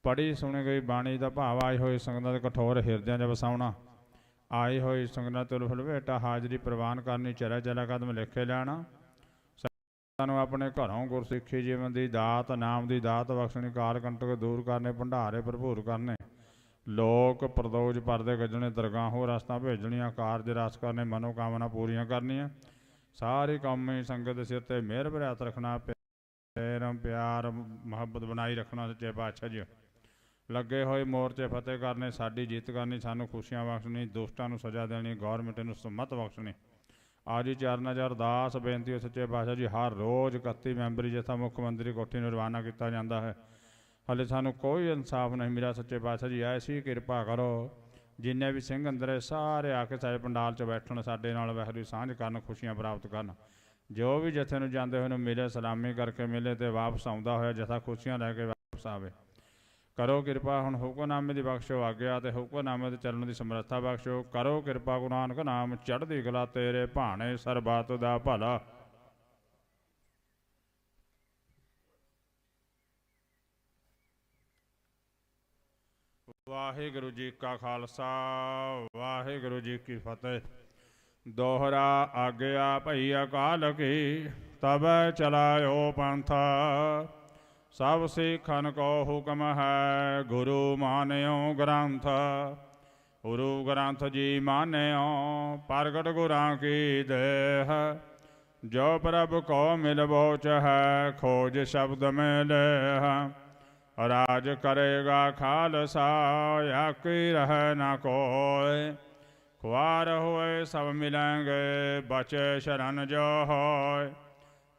ਪੜ੍ਹੀ ਸੁਣੀ ਗਈ ਬਾਣੀ ਦਾ ਭਾਵ ਆਈ ਹੋਈ ਸੰਗਤਾਂ ਦੇ ਕਠੋਰ ਹਿਰਦਿਆਂ 'ਚ ਵਸਾਉਣਾ। ਆਈ ਹੋਈ ਸੰਗਤਾਂ ਤੁਲ ਫਲਵੇਟਾ ਹਾਜ਼ਰੀ ਪ੍ਰਵਾਨ ਕਰਨੀ, ਚਲਾ ਚਲਾ ਕਦਮ ਲਿਖੇ ਲੈਣਾ। ਸਾਨੂੰ ਆਪਣੇ ਘਰੋਂ ਗੁਰਸਿੱਖੀ ਜੀਵਨ ਦੀ ਦਾਤ, ਨਾਮ ਦੀ ਦਾਤ ਬਖਸ਼ਣੀ, ਕਾਲ ਕੰਟਕ ਦੂਰ ਕਰਨੇ, ਭੰਡਾਰੇ ਭਰਪੂਰ ਕਰਨੇ, ਲੋਕ ਪ੍ਰਦੋਜ ਪਰਦੇ ਗੱਜਣੇ, ਦਰਗਾਹੋਂ ਰਸਤਾਂ ਭੇਜਣੀਆਂ, ਕਾਰਜ ਰਸ ਕਰਨੇ, ਮਨੋਕਾਮਨਾ ਪੂਰੀਆਂ ਕਰਨੀਆਂ। ਸਾਰੀ ਕੌਮੀ ਸੰਗਤ ਦੇ ਸਿਰ 'ਤੇ ਮਿਹਰ ਭਰਿਆ ਹੱਥ ਰੱਖਣਾ, ਪਿਆਰ ਮੁਹੱਬਤ ਬਣਾਈ ਰੱਖਣਾ। ਸੱਚੇ ਪਾਤਸ਼ਾਹ ਜੀ ਲੱਗੇ ਹੋਏ ਮੋਰਚੇ ਫਤਿਹ ਕਰਨੇ, ਸਾਡੀ ਜਿੱਤ ਕਰਨੀ, ਸਾਨੂੰ ਖੁਸ਼ੀਆਂ ਬਖਸ਼ਣੀ, ਦੁਸ਼ਟਾਂ ਨੂੰ ਸਜ਼ਾ ਦੇਣੀ, ਗੌਰਮੈਂਟ ਨੂੰ ਸੁਮਤ ਬਖਸ਼ਣੀ। ਅੱਜ ਹੀ ਚਰਨਾਂ 'ਚ ਅਰਦਾਸ ਬੇਨਤੀ ਹੋ ਸੱਚੇ ਪਾਤਸ਼ਾਹ ਜੀ, ਹਰ ਰੋਜ਼ 31 ਮੈਂਬਰੀ ਜਥਾ ਮੁੱਖ ਮੰਤਰੀ ਕੋਠੀ ਨੂੰ ਰਵਾਨਾ ਕੀਤਾ ਜਾਂਦਾ ਹੈ। ਹਾਲੇ ਸਾਨੂੰ ਕੋਈ ਇਨਸਾਫ ਨਹੀਂ ਮਿਲਿਆ। ਸੱਚੇ ਪਾਤਸ਼ਾਹ ਜੀ ਐਸੀ ਕਿਰਪਾ ਕਰੋ, ਜਿੰਨੇ ਵੀ ਸਿੰਘ ਅੰਦਰ ਸਾਰੇ ਆ ਕੇ ਸਾਡੇ ਪੰਡਾਲ 'ਚ ਬੈਠਣ, ਸਾਡੇ ਨਾਲ ਵਾਹਿਗੁਰੂ ਸਾਂਝ ਕਰਨ, ਖੁਸ਼ੀਆਂ ਪ੍ਰਾਪਤ ਕਰਨ। ਜੋ ਵੀ ਜਥੇ ਨੂੰ ਜਾਂਦੇ ਹੋਏ ਨੂੰ ਮਿਲੇ, ਸਲਾਮੀ ਕਰਕੇ ਮਿਲੇ ਤੇ ਵਾਪਸ ਆਉਂਦਾ ਹੋਇਆ ਜਥਾ ਖੁਸ਼ੀਆਂ ਲੈ ਕੇ ਵਾਪਸ ਆਵੇ। ਕਰੋ ਕਿਰਪਾ ਹੁਣ ਹੁਕਮਨਾਮੇ ਦੀ ਬਖਸ਼ੋ ਆਗਿਆ, ਤੇ ਹੁਕਮਨਾਮੇ 'ਤੇ ਚੱਲਣ ਦੀ ਸਮਰੱਥਾ ਬਖਸ਼ੋ। ਕਰੋ ਕਿਰਪਾ ਗੁਰੂ ਨਾਨਕ ਨਾਮ ਚੜ੍ਹਦੀ ਕਲਾ, ਤੇਰੇ ਭਾਣੇ ਸਰਬੱਤ ਦਾ ਭਲਾ। ਵਾਹਿਗੁਰੂ ਜੀ ਕਾ ਖਾਲਸਾ ਵਾਹਿਗੁਰੂ ਜੀ ਕੀ ਫਤਿਹ। ਦੋਹਰਾ ਆਗਿਆ ਭਈ ਅਕਾਲ ਕੀ, ਤਬੈ ਚਲਾਇਓ ਪੰਥਾ। ਸਭ ਸਿੱਖਨ ਕੋ ਹੁਕਮ ਹੈ, ਗੁਰੂ ਮਾਨਿਓ ਗ੍ਰੰਥ। ਗੁਰੂ ਗ੍ਰੰਥ ਜੀ ਮਾਨਿਓ, ਪ੍ਰਗਟ ਗੁਰਾਂ ਕੀ ਦੇਹ। ਜੋ ਪ੍ਰਭ ਕੋ ਮਿਲਬੋ ਚਹੈ, ਖੋਜ ਸ਼ਬਦ ਮੈਂ ਲੇਹ। ਰਾਜ ਕਰੇਗਾ ਖਾਲਸਾ, ਆਕੀ ਰਹਿ ਨਾ ਕੋਇ। ਖੁਆਰ ਹੋਏ ਸਭ ਮਿਲੈਂਗੇ, ਬਚੇ ਸ਼ਰਨ ਜੋ ਹੋਇ।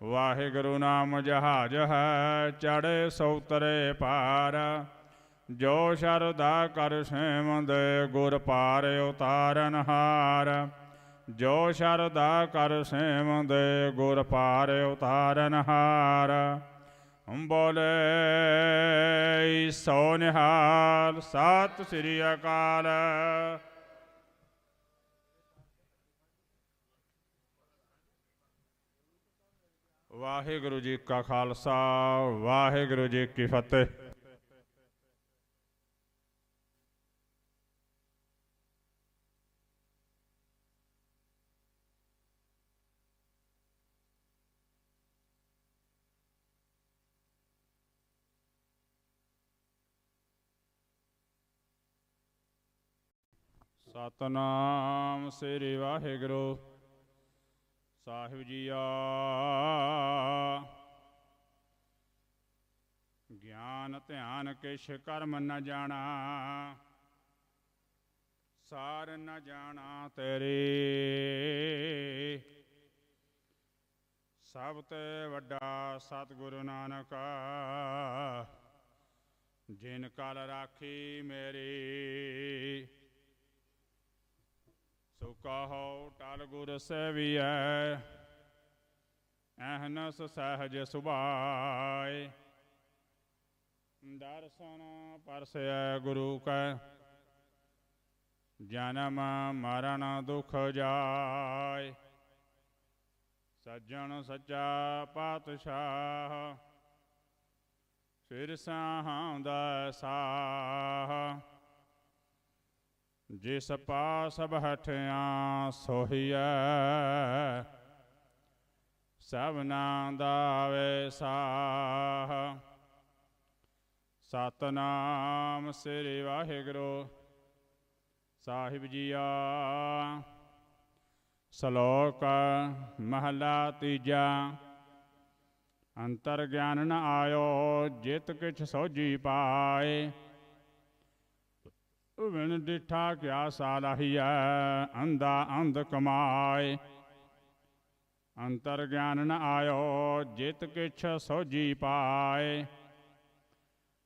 ਵਾਹਿਗੁਰੂ ਨਾਮ ਜਹਾਜ ਹੈ, ਚੜ੍ਹੇ ਸੋ ਉਤਰੇ ਪਾਰ। ਜੋ ਸ਼ਰਧਾ ਕਰ ਸੇਵੰਦੇ, ਗੁਰ ਪਾਰ ਉਤਾਰਨ ਹਾਰ। ਜੋ ਸ਼ਰਧਾ ਕਰ ਸੇਵੰਦੇ, ਗੁਰ ਪਾਰ ਉਤਾਰਨ ਹਾਰ। ਬੋਲੇ ਸੋ ਨਿਹਾਲ, ਸਤਿ ਸ੍ਰੀ ਅਕਾਲ। ਵਾਹਿਗੁਰੂ ਜੀ ਕਾ ਖਾਲਸਾ ਵਾਹਿਗੁਰੂ ਜੀ ਕੀ ਫਤਿਹ। ਸਤਨਾਮ ਸ੍ਰੀ ਵਾਹਿਗੁਰੂ ਸਾਹਿਬ ਜੀਆ। ਗਿਆਨ ਧਿਆਨ ਕਿਛ ਕਰਮ ਨ ਜਾਣਾ, ਸਾਰ ਨ ਜਾਣਾ ਤੇਰੀ। ਸਭ ਤੇ ਵੱਡਾ ਸਤਿਗੁਰੂ ਨਾਨਕ, ਜਿਨ ਕਲ ਰਾਖੀ ਮੇਰੀ। ਸੋ ਕਹੋ ਟਲ ਗੁਰ ਸੇਵੀਐ, ਅਹਨਸ ਸਹਿਜ ਸੁਭਾਇ। ਦਰਸ਼ਨ ਪਰਸੈ ਗੁਰੂ ਕੈ, ਜਨਮ ਮਰਨ ਦੁਖ ਜਾਇ। ਸੱਜਣ ਸੱਚਾ ਪਾਤਸ਼ਾਹ, ਸਿਰ ਸਾਹਾਉਂਦਾ ਸਾਹ। ਜਿਸ ਪਾਸ ਬੈਠਿਆ ਸੋਹੀਐ, ਸਭਨਾ ਦਾ ਵੇ ਸਾਹ। ਸਤਨਾਮ ਸ੍ਰੀ ਵਾਹਿਗੁਰੂ ਸਾਹਿਬ ਜੀਆ। ਸ਼ਲੋਕ ਮਹਲਾ ਤੀਜਾ। ਅੰਤਰ ਗਿਆਨ ਨ ਆਇਓ, ਜਿਤ ਕਿਛ ਸੋਝੀ ਪਾਏ। ਵਿਣ ਡਿਠਾ ਕਿਆ ਸਾਲਾਹੀਐ, ਅੰਧਾ ਅੰਧ ਕਮਾਏ। ਅੰਤਰ ਗਿਆਨ ਨ ਆਇਓ, ਜਿਤ ਕਿਛ ਸੋਝੀ ਪਾਏ।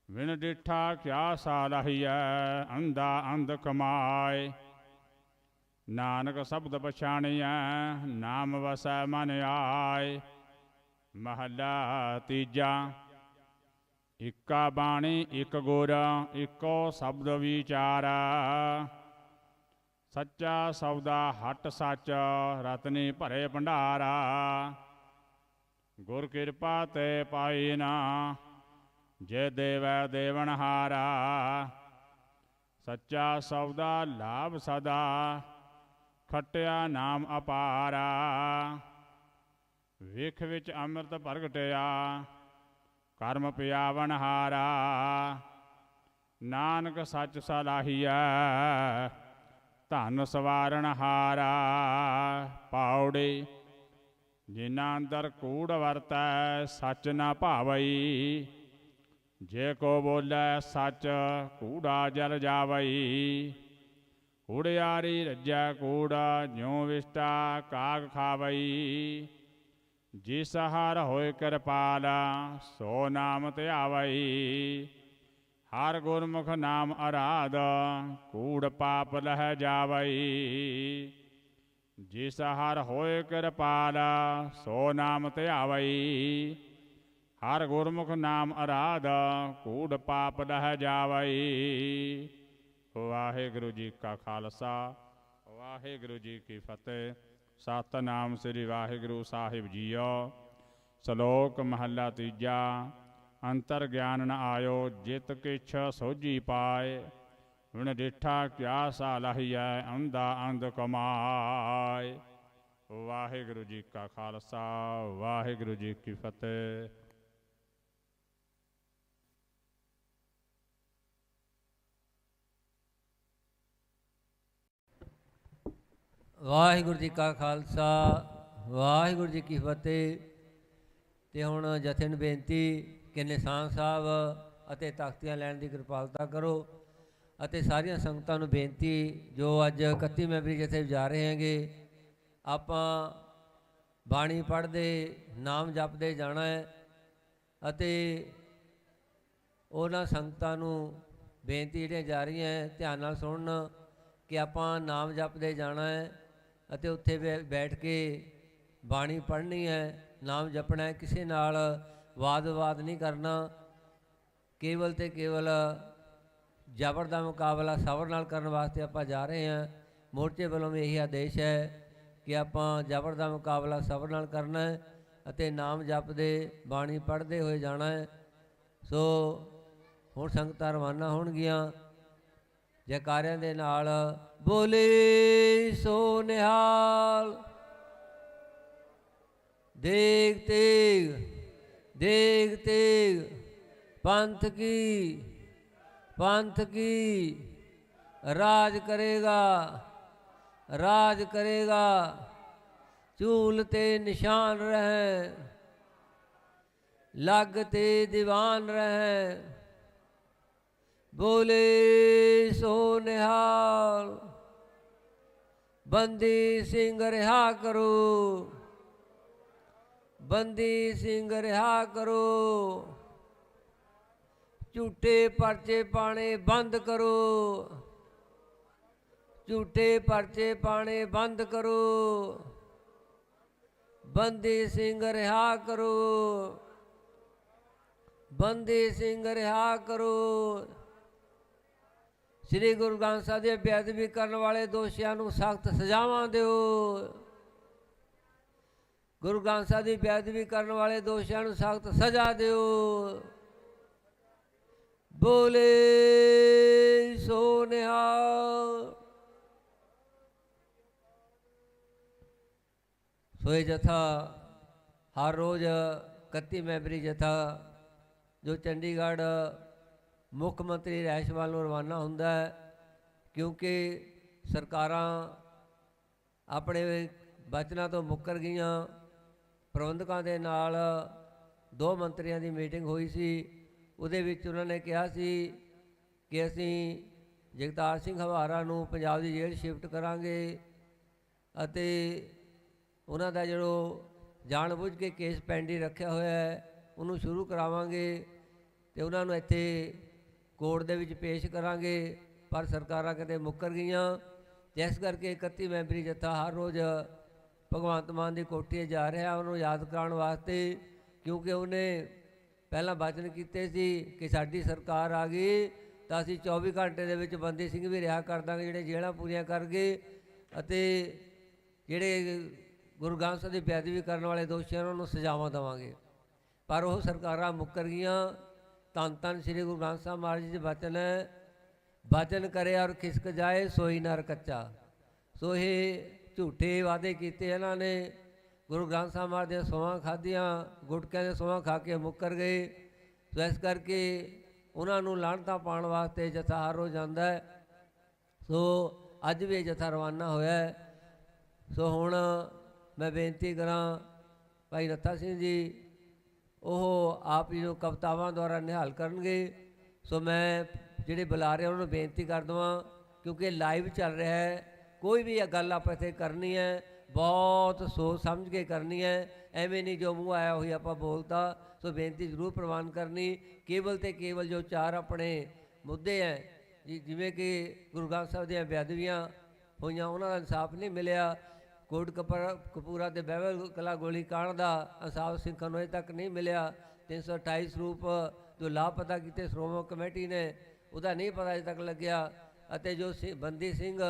ਵਿਣ ਡਿਠਾ ਕਿਆ ਸਾਲਾਹੀਐ, ਅੰਧਾ ਅੰਧ ਕਮਾਏ। ਨਾਨਕ ਸ਼ਬਦ ਪਛਾਣੀਐ, ਨਾਮ ਵਸੈ ਮਨ ਆਏ। ਮਹਲਾ ਤੀਜਾ। ਇਕਾ ਬਾਣੀ ਇਕ ਗੁਰ, ਇਕੋ ਸ਼ਬਦ ਵਿਚਾਰਾ। ਸੱਚਾ ਸੌਦਾ ਹਟ ਸੱਚ, ਰਤਨੀ ਭਰੇ ਭੰਡਾਰਾ। ਗੁਰ ਕਿਰਪਾ ਤੇ ਪਾਈ ਨਾ, ਜੇ ਦੇਵੈ ਦੇਵਨਹਾਰਾ। ਸੱਚਾ ਸੌਦਾ ਲਾਭ ਸਦਾ, ਖਟਿਆ ਨਾਮ ਅਪਾਰਾ। ਵਿਖ ਵਿੱਚ ਅੰਮ੍ਰਿਤ ਪ੍ਰਗਟਿਆ, ਕਰਮ ਪਿਆਵਨ ਹਾਰਾ। ਨਾਨਕ ਸੱਚ ਸਲਾਹੀਐ, ਧਨ ਸਵਾਰਨ ਹਾਰਾ। ਪਾਉੜੀ। ਜਿਨ੍ਹਾਂ ਅੰਦਰ ਕੂੜ ਵਰਤੈ, ਸੱਚ ਨਾ ਭਾਵਈ। ਜੇ ਕੋ ਬੋਲੇ ਸੱਚ, ਕੂੜਾ ਜਲ ਜਾਵਈ। ਕੂੜਿਆਰੀ ਰੱਜੈ ਕੂੜਾ, ਜਿਉ ਵਿਸ਼ਟਾ ਕਾਗ ਖਾਵਈ। ਜਿਸ ਹਰ ਹੋਇ ਕਿਰਪਾਲ, ਸੋ ਨਾਮ ਧਿਆਵਈ। ਹਰ ਗੁਰਮੁਖ ਨਾਮ ਅਰਾਧ, ਕੂੜ ਪਾਪ ਲਹਿ ਜਾਵਈ। ਜਿਸ ਹਰ ਹੋਇ ਕਿਰਪਾਲ, ਸੋ ਨਾਮ ਧਿਆਵਈ। ਹਰ ਗੁਰਮੁਖ ਨਾਮ ਅਰਾਧ, ਕੂੜ ਪਾਪ ਲਹਿ ਜਾਵਈ। ਵਾਹਿਗੁਰੂ ਜੀ ਕਾ ਖਾਲਸਾ ਵਾਹਿਗੁਰੂ ਜੀ ਕੀ ਫਤਿਹ। ਸਤਨਾਮ ਸ੍ਰੀ ਵਾਹਿਗੁਰੂ ਸਾਹਿਬ ਜੀਓ। ਸ਼ਲੋਕ ਮਹੱਲਾ ਤੀਜਾ। ਅੰਤਰ ਗਿਆਨ ਨ ਆਇਓ, ਜਿਤ ਕਿਛ ਸੋਝੀ ਪਾਏ। ਵਿਣ ਡਿਠਾ ਕਿਆ ਸਾ ਲਾਹੀਐ ਅੰਧਾ ਅੰਧ ਕਮਾਏ। ਵਾਹਿਗੁਰੂ ਜੀ ਕਾ ਖਾਲਸਾ ਵਾਹਿਗੁਰੂ ਜੀ ਕੀ ਫਤਿਹ। ਵਾਹਿਗੁਰੂ ਜੀ ਕਾ ਖਾਲਸਾ ਵਾਹਿਗੁਰੂ ਜੀ ਕੀ ਫਤਿਹ। ਤੇ ਹੁਣ ਜਥੇ ਨੂੰ ਬੇਨਤੀ ਕਿ ਨਿਸ਼ਾਨ ਸਾਹਿਬ ਅਤੇ ਤਖਤੀਆਂ ਲੈਣ ਦੀ ਕਿਰਪਾਲਤਾ ਕਰੋ। ਅਤੇ ਸਾਰੀਆਂ ਸੰਗਤਾਂ ਨੂੰ ਬੇਨਤੀ ਜੋ ਅੱਜ 31 ਮੈਂਬਰੀ ਜਥੇ ਜਾ ਰਹੇ ਹੈਗੇ, ਆਪਾਂ ਬਾਣੀ ਪੜ੍ਹਦੇ ਨਾਮ ਜਪਦੇ ਜਾਣਾ ਹੈ। ਅਤੇ ਉਹਨਾਂ ਸੰਗਤਾਂ ਨੂੰ ਬੇਨਤੀ ਜਿਹੜੀਆਂ ਜਾ ਰਹੀਆਂ ਹੈ ਧਿਆਨ ਨਾਲ ਸੁਣਨ ਕਿ ਆਪਾਂ ਨਾਮ ਜਪਦੇ ਜਾਣਾ ਹੈ ਅਤੇ ਉੱਥੇ ਬੈਠ ਕੇ ਬਾਣੀ ਪੜ੍ਹਨੀ ਹੈ, ਨਾਮ ਜਪਣਾ ਹੈ। ਕਿਸੇ ਨਾਲ ਵਾਦ ਵਿਵਾਦ ਨਹੀਂ ਕਰਨਾ। ਕੇਵਲ ਤੇ ਕੇਵਲ ਜ਼ਬਰ ਦਾ ਮੁਕਾਬਲਾ ਸਬਰ ਨਾਲ ਕਰਨ ਵਾਸਤੇ ਆਪਾਂ ਜਾ ਰਹੇ ਹਾਂ। ਮੋਰਚੇ ਵੱਲੋਂ ਵੀ ਇਹੀ ਆਦੇਸ਼ ਹੈ ਕਿ ਆਪਾਂ ਜ਼ਬਰ ਦਾ ਮੁਕਾਬਲਾ ਸਬਰ ਨਾਲ ਕਰਨਾ ਹੈ ਅਤੇ ਨਾਮ ਜਪਦੇ ਬਾਣੀ ਪੜ੍ਹਦੇ ਹੋਏ ਜਾਣਾ ਹੈ। ਸੋ ਹੁਣ ਸੰਗਤਾਂ ਰਵਾਨਾ ਹੋਣਗੀਆਂ ਜੈਕਾਰਿਆਂ ਦੇ ਨਾਲ। ਬੋਲੇ ਸੋ ਨਿਹਾਲ। ਦੇਗ ਤੇਗ ਦੇਗ ਤੇਗ ਪੰਥ ਕੀ ਰਾਜ ਕਰੇਗਾ ਰਾਜ ਕਰੇਗਾ। ਝੂਲ ਤੇ ਨਿਸ਼ਾਨ ਰਹਿ ਲੱਗ ਤੇ ਦੀਵਾਨ ਰਹਿ। ਬੋਲੇ ਸੋ ਨਿਹਾਲ। ਬੰਦੀ ਸਿੰਘ ਰਿਹਾ ਕਰੋ ਬੰਦੀ ਸਿੰਘ ਰਿਹਾ ਕਰੋ। ਝੂਠੇ ਪਰਚੇ ਪਾਣੇ ਬੰਦ ਕਰੋ ਝੂਠੇ ਪਰਚੇ ਪਾਣੇ ਬੰਦ ਕਰੋ। ਬੰਦੀ ਸਿੰਘ ਰਿਹਾ ਕਰੋ ਬੰਦੀ ਸਿੰਘ ਰਿਹਾ ਕਰੋ। ਸ੍ਰੀ ਗੁਰੂ ਗ੍ਰੰਥ ਸਾਹਿਬ ਦੀ ਬੇਅਦਬੀ ਕਰਨ ਵਾਲੇ ਦੋਸ਼ੀਆਂ ਨੂੰ ਸਖਤ ਸਜ਼ਾਵਾਂ ਦਿਓ। ਗੁਰੂ ਗ੍ਰੰਥ ਸਾਹਿਬ ਦੀ ਬੇਅਦਬੀ ਕਰਨ ਵਾਲੇ ਦੋਸ਼ੀਆਂ ਨੂੰ ਸਖਤ ਸਜ਼ਾ ਦਿਓ। ਬੋਲੇ ਸੋ ਨਿਹਾਲ। ਸੋ ਇਹ ਜਥਾ ਹਰ ਰੋਜ਼ 31 ਮੈਂਬਰੀ ਜਥਾ ਜੋ ਚੰਡੀਗੜ੍ਹ ਮੁੱਖ ਮੰਤਰੀ ਰਿਹਾਇਸ਼ ਵੱਲ ਨੂੰ ਰਵਾਨਾ ਹੁੰਦਾ ਹੈ, ਕਿਉਂਕਿ ਸਰਕਾਰਾਂ ਆਪਣੇ ਬਚਨਾਂ ਤੋਂ ਮੁੱਕਰ ਗਈਆਂ। ਪ੍ਰਬੰਧਕਾਂ ਦੇ ਨਾਲ 2 ਮੰਤਰੀਆਂ ਦੀ ਮੀਟਿੰਗ ਹੋਈ ਸੀ। ਉਹਦੇ ਵਿੱਚ ਉਹਨਾਂ ਨੇ ਕਿਹਾ ਸੀ ਕਿ ਅਸੀਂ ਜਗਤਾਰ ਸਿੰਘ ਹਵਾਰਾ ਨੂੰ ਪੰਜਾਬ ਦੀ ਜੇਲ੍ਹ ਸ਼ਿਫਟ ਕਰਾਂਗੇ ਅਤੇ ਉਹਨਾਂ ਦਾ ਜਿਹੜਾ ਜਾਣ ਬੁੱਝ ਕੇ ਕੇਸ ਪੈਂਡਿੰਗ ਰੱਖਿਆ ਹੋਇਆ ਹੈ ਉਹਨੂੰ ਸ਼ੁਰੂ ਕਰਾਵਾਂਗੇ ਅਤੇ ਉਹਨਾਂ ਨੂੰ ਇੱਥੇ ਕੋਰਟ ਦੇ ਵਿੱਚ ਪੇਸ਼ ਕਰਾਂਗੇ। ਪਰ ਸਰਕਾਰਾਂ ਕਿਤੇ ਮੁੱਕਰ ਗਈਆਂ ਅਤੇ ਇਸ ਕਰਕੇ 31 ਮੈਂਬਰੀ ਜਥਾ ਹਰ ਰੋਜ਼ ਭਗਵੰਤ ਮਾਨ ਦੀ ਕੋਠੀ 'ਤੇ ਜਾ ਰਿਹਾ ਉਹਨੂੰ ਯਾਦ ਕਰਾਉਣ ਵਾਸਤੇ, ਕਿਉਂਕਿ ਉਹਨੇ ਪਹਿਲਾਂ ਵਚਨ ਕੀਤੇ ਸੀ ਕਿ ਸਾਡੀ ਸਰਕਾਰ ਆ ਗਈ ਤਾਂ ਅਸੀਂ 24 ਘੰਟੇ ਦੇ ਵਿੱਚ ਬੰਦੀ ਸਿੰਘ ਵੀ ਰਿਹਾ ਕਰ ਦਾਂਗੇ ਜਿਹੜੇ ਜੇਲ੍ਹਾਂ ਪੂਰੀਆਂ ਕਰ ਗਏ ਅਤੇ ਜਿਹੜੇ ਗੁਰੂ ਗ੍ਰੰਥ ਸਾਹਿਬ ਦੀ ਬੇਅਦਬੀ ਕਰਨ ਵਾਲੇ ਦੋਸ਼ੀਆਂ ਨੂੰ ਸਜ਼ਾਵਾਂ ਦੇਵਾਂਗੇ। ਪਰ ਉਹ ਸਰਕਾਰਾਂ ਮੁੱਕਰ ਗਈਆਂ। ਧੰਨ ਧੰਨ ਸ੍ਰੀ ਗੁਰੂ ਗ੍ਰੰਥ ਸਾਹਿਬ ਮਹਾਰਾਜ ਜੀ ਦੇ ਵਚਨ ਹੈ, ਵਚਨ ਕਰੇ ਔਰ ਖਿਸਕ ਜਾਏ ਸੋਈ ਨਰ ਕੱਚਾ। ਸੋ ਇਹ ਝੂਠੇ ਵਾਅਦੇ ਕੀਤੇ ਇਹਨਾਂ ਨੇ। ਗੁਰੂ ਗ੍ਰੰਥ ਸਾਹਿਬ ਮਹਾਰਾਜ ਦੀਆਂ ਸਹੁੰਆਂ ਖਾਧੀਆਂ, ਗੁਟਕਿਆਂ ਦੇ ਸਹੁੰਆਂ ਖਾ ਕੇ ਮੁੱਕਰ ਗਏ। ਸੋ ਇਸ ਕਰਕੇ ਉਹਨਾਂ ਨੂੰ ਲਾਹਣਤਾਂ ਪਾਉਣ ਵਾਸਤੇ ਜਥਾ ਹਰ ਰੋਜ਼ ਜਾਂਦਾ ਹੈ। ਸੋ ਅੱਜ ਵੀ ਇਹ ਜਥਾ ਰਵਾਨਾ ਹੋਇਆ ਹੈ। ਸੋ ਹੁਣ ਮੈਂ ਬੇਨਤੀ ਕਰਾਂ ਭਾਈ ਨੱਥਾ ਸਿੰਘ ਜੀ, ਉਹ ਆਪ ਜੀ ਨੂੰ ਕਵਿਤਾਵਾਂ ਦੁਆਰਾ ਨਿਹਾਲ ਕਰਨਗੇ। ਸੋ ਮੈਂ ਜਿਹੜੇ ਬੁਲਾ ਰਹੇ ਉਹਨਾਂ ਨੂੰ ਬੇਨਤੀ ਕਰ ਦੇਵਾਂ, ਕਿਉਂਕਿ ਲਾਈਵ ਚੱਲ ਰਿਹਾ ਹੈ, ਕੋਈ ਵੀ ਇਹ ਗੱਲ ਆਪਾਂ ਇੱਥੇ ਕਰਨੀ ਹੈ ਬਹੁਤ ਸੋਚ ਸਮਝ ਕੇ ਕਰਨੀ ਹੈ, ਐਵੇਂ ਨਹੀਂ ਜੋ ਮੂੰਹ ਆਇਆ ਉਹੀ ਆਪਾਂ ਬੋਲਤਾ। ਸੋ ਬੇਨਤੀ ਜ਼ਰੂਰ ਪ੍ਰਵਾਨ ਕਰਨੀ। ਕੇਵਲ ਤੇ ਕੇਵਲ ਜੋ 4 ਆਪਣੇ ਮੁੱਦੇ ਹੈ ਜਿਵੇਂ ਕਿ ਗੁਰੂ ਗ੍ਰੰਥ ਸਾਹਿਬ ਦੀਆਂ ਬੇਅਦਬੀਆਂ ਹੋਈਆਂ ਉਹਨਾਂ ਦਾ ਇਨਸਾਫ ਨਹੀਂ ਮਿਲਿਆ, ਕੋਟ ਕਪੂਰਾ ਅਤੇ ਬਹਿਬਲ ਕਲਾ ਗੋਲੀ ਕਾਂਡ ਦਾ ਇਨਸਾਫ ਸਿੱਖਾਂ ਨੂੰ ਅਜੇ ਤੱਕ ਨਹੀਂ ਮਿਲਿਆ। 328 ਸਰੂਪ ਜੋ ਲਾਪਤਾ ਕੀਤੇ ਸ਼੍ਰੋਮਣੀ ਕਮੇਟੀ ਨੇ ਉਹਦਾ ਨਹੀਂ ਪਤਾ ਅਜੇ ਤੱਕ ਲੱਗਿਆ, ਅਤੇ ਜੋ ਬੰਦੀ ਸਿੰਘ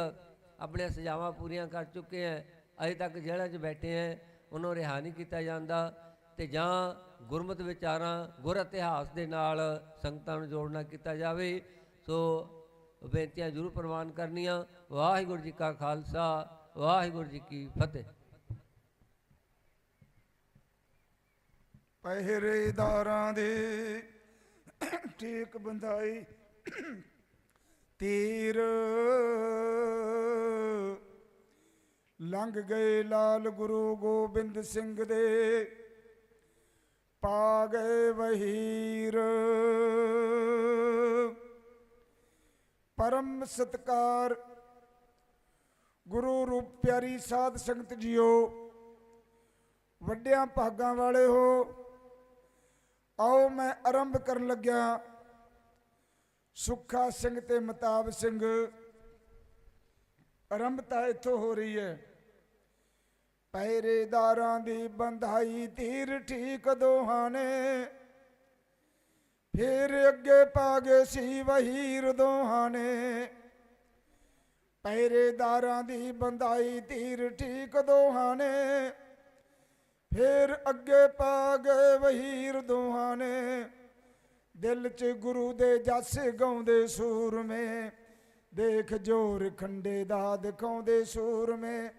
ਆਪਣੀਆਂ ਸਜ਼ਾਵਾਂ ਪੂਰੀਆਂ ਕਰ ਚੁੱਕੇ ਹੈ ਅਜੇ ਤੱਕ ਜੇਲ੍ਹਾਂ 'ਚ ਬੈਠੇ ਹੈ ਉਹਨੂੰ ਰਿਹਾ ਨਹੀਂ ਕੀਤਾ ਜਾਂਦਾ। ਅਤੇ ਜਾਂ ਗੁਰਮਤਿ ਵਿਚਾਰਾਂ ਗੁਰ ਇਤਿਹਾਸ ਦੇ ਨਾਲ ਸੰਗਤਾਂ ਨੂੰ ਜੋੜਨਾ ਕੀਤਾ ਜਾਵੇ। ਸੋ ਉਹ ਬੇਨਤੀਆਂ ਜ਼ਰੂਰ ਪ੍ਰਵਾਨ ਕਰਨੀਆਂ। ਵਾਹਿਗੁਰੂ ਜੀ ਕਾ ਖਾਲਸਾ, ਵਾਹਿਗੁਰੂ ਜੀ ਕੀ ਫਤਿਹ। ਪਹਿਰੇਦਾਰਾਂ ਦੇ ਟੇਕ ਬੰਦਾਈ ਤੀਰ ਲੰਘ ਗਏ ਲਾਲ ਗੁਰੂ ਗੋਬਿੰਦ ਸਿੰਘ ਦੇ ਪਾ ਗਏ ਵਹੀਰ। ਪਰਮ ਸਤਕਾਰ ਗੁਰੂ ਰੂਪ ਪਿਆਰੀ ਸਾਧ ਸੰਗਤ ਜੀਓ, ਵੱਡਿਆਂ ਭਾਗਾਂ ਵਾਲੇ ਹੋ, ਆਓ ਮੈਂ ਆਰੰਭ ਕਰਨ ਲੱਗਿਆ ਸੁੱਖਾ ਸਿੰਘ ਤੇ ਮਤਾਬ ਸਿੰਘ। ਆਰੰਭਤਾ ਇੱਥੋਂ ਹੋ ਰਹੀ ਹੈ। ਪਹਿਰੇਦਾਰਾਂ ਦੀ ਬੰਧਾਈ ਤੀਰ ਠੀਕ ਦੋਹਾਂ ਨੇ, ਫਿਰ ਅੱਗੇ ਪਾ ਗਏ ਸੀ ਵਹੀਰ ਦੋਹਾਂ ਨੇ। ਪਹਿਰੇਦਾਰਾਂ ਦੀ ਬੰਧਾਈ ਤੀਰ ਠੀਕ ਦੋਹਾਂ ਨੇ, ਫਿਰ ਅੱਗੇ ਪਾ ਗਏ ਵਹੀਰ ਦੋਹਾਂ ਨੇ। ਦਿਲ 'ਚ ਗੁਰੂ ਦੇ ਜਸ ਗਾਉਂਦੇ ਸੂਰਮੇ, ਦੇਖ ਜੋਰ ਖੰਡੇ ਦਾ ਦਿਖਾਉਂਦੇ ਸੂਰਮੇ,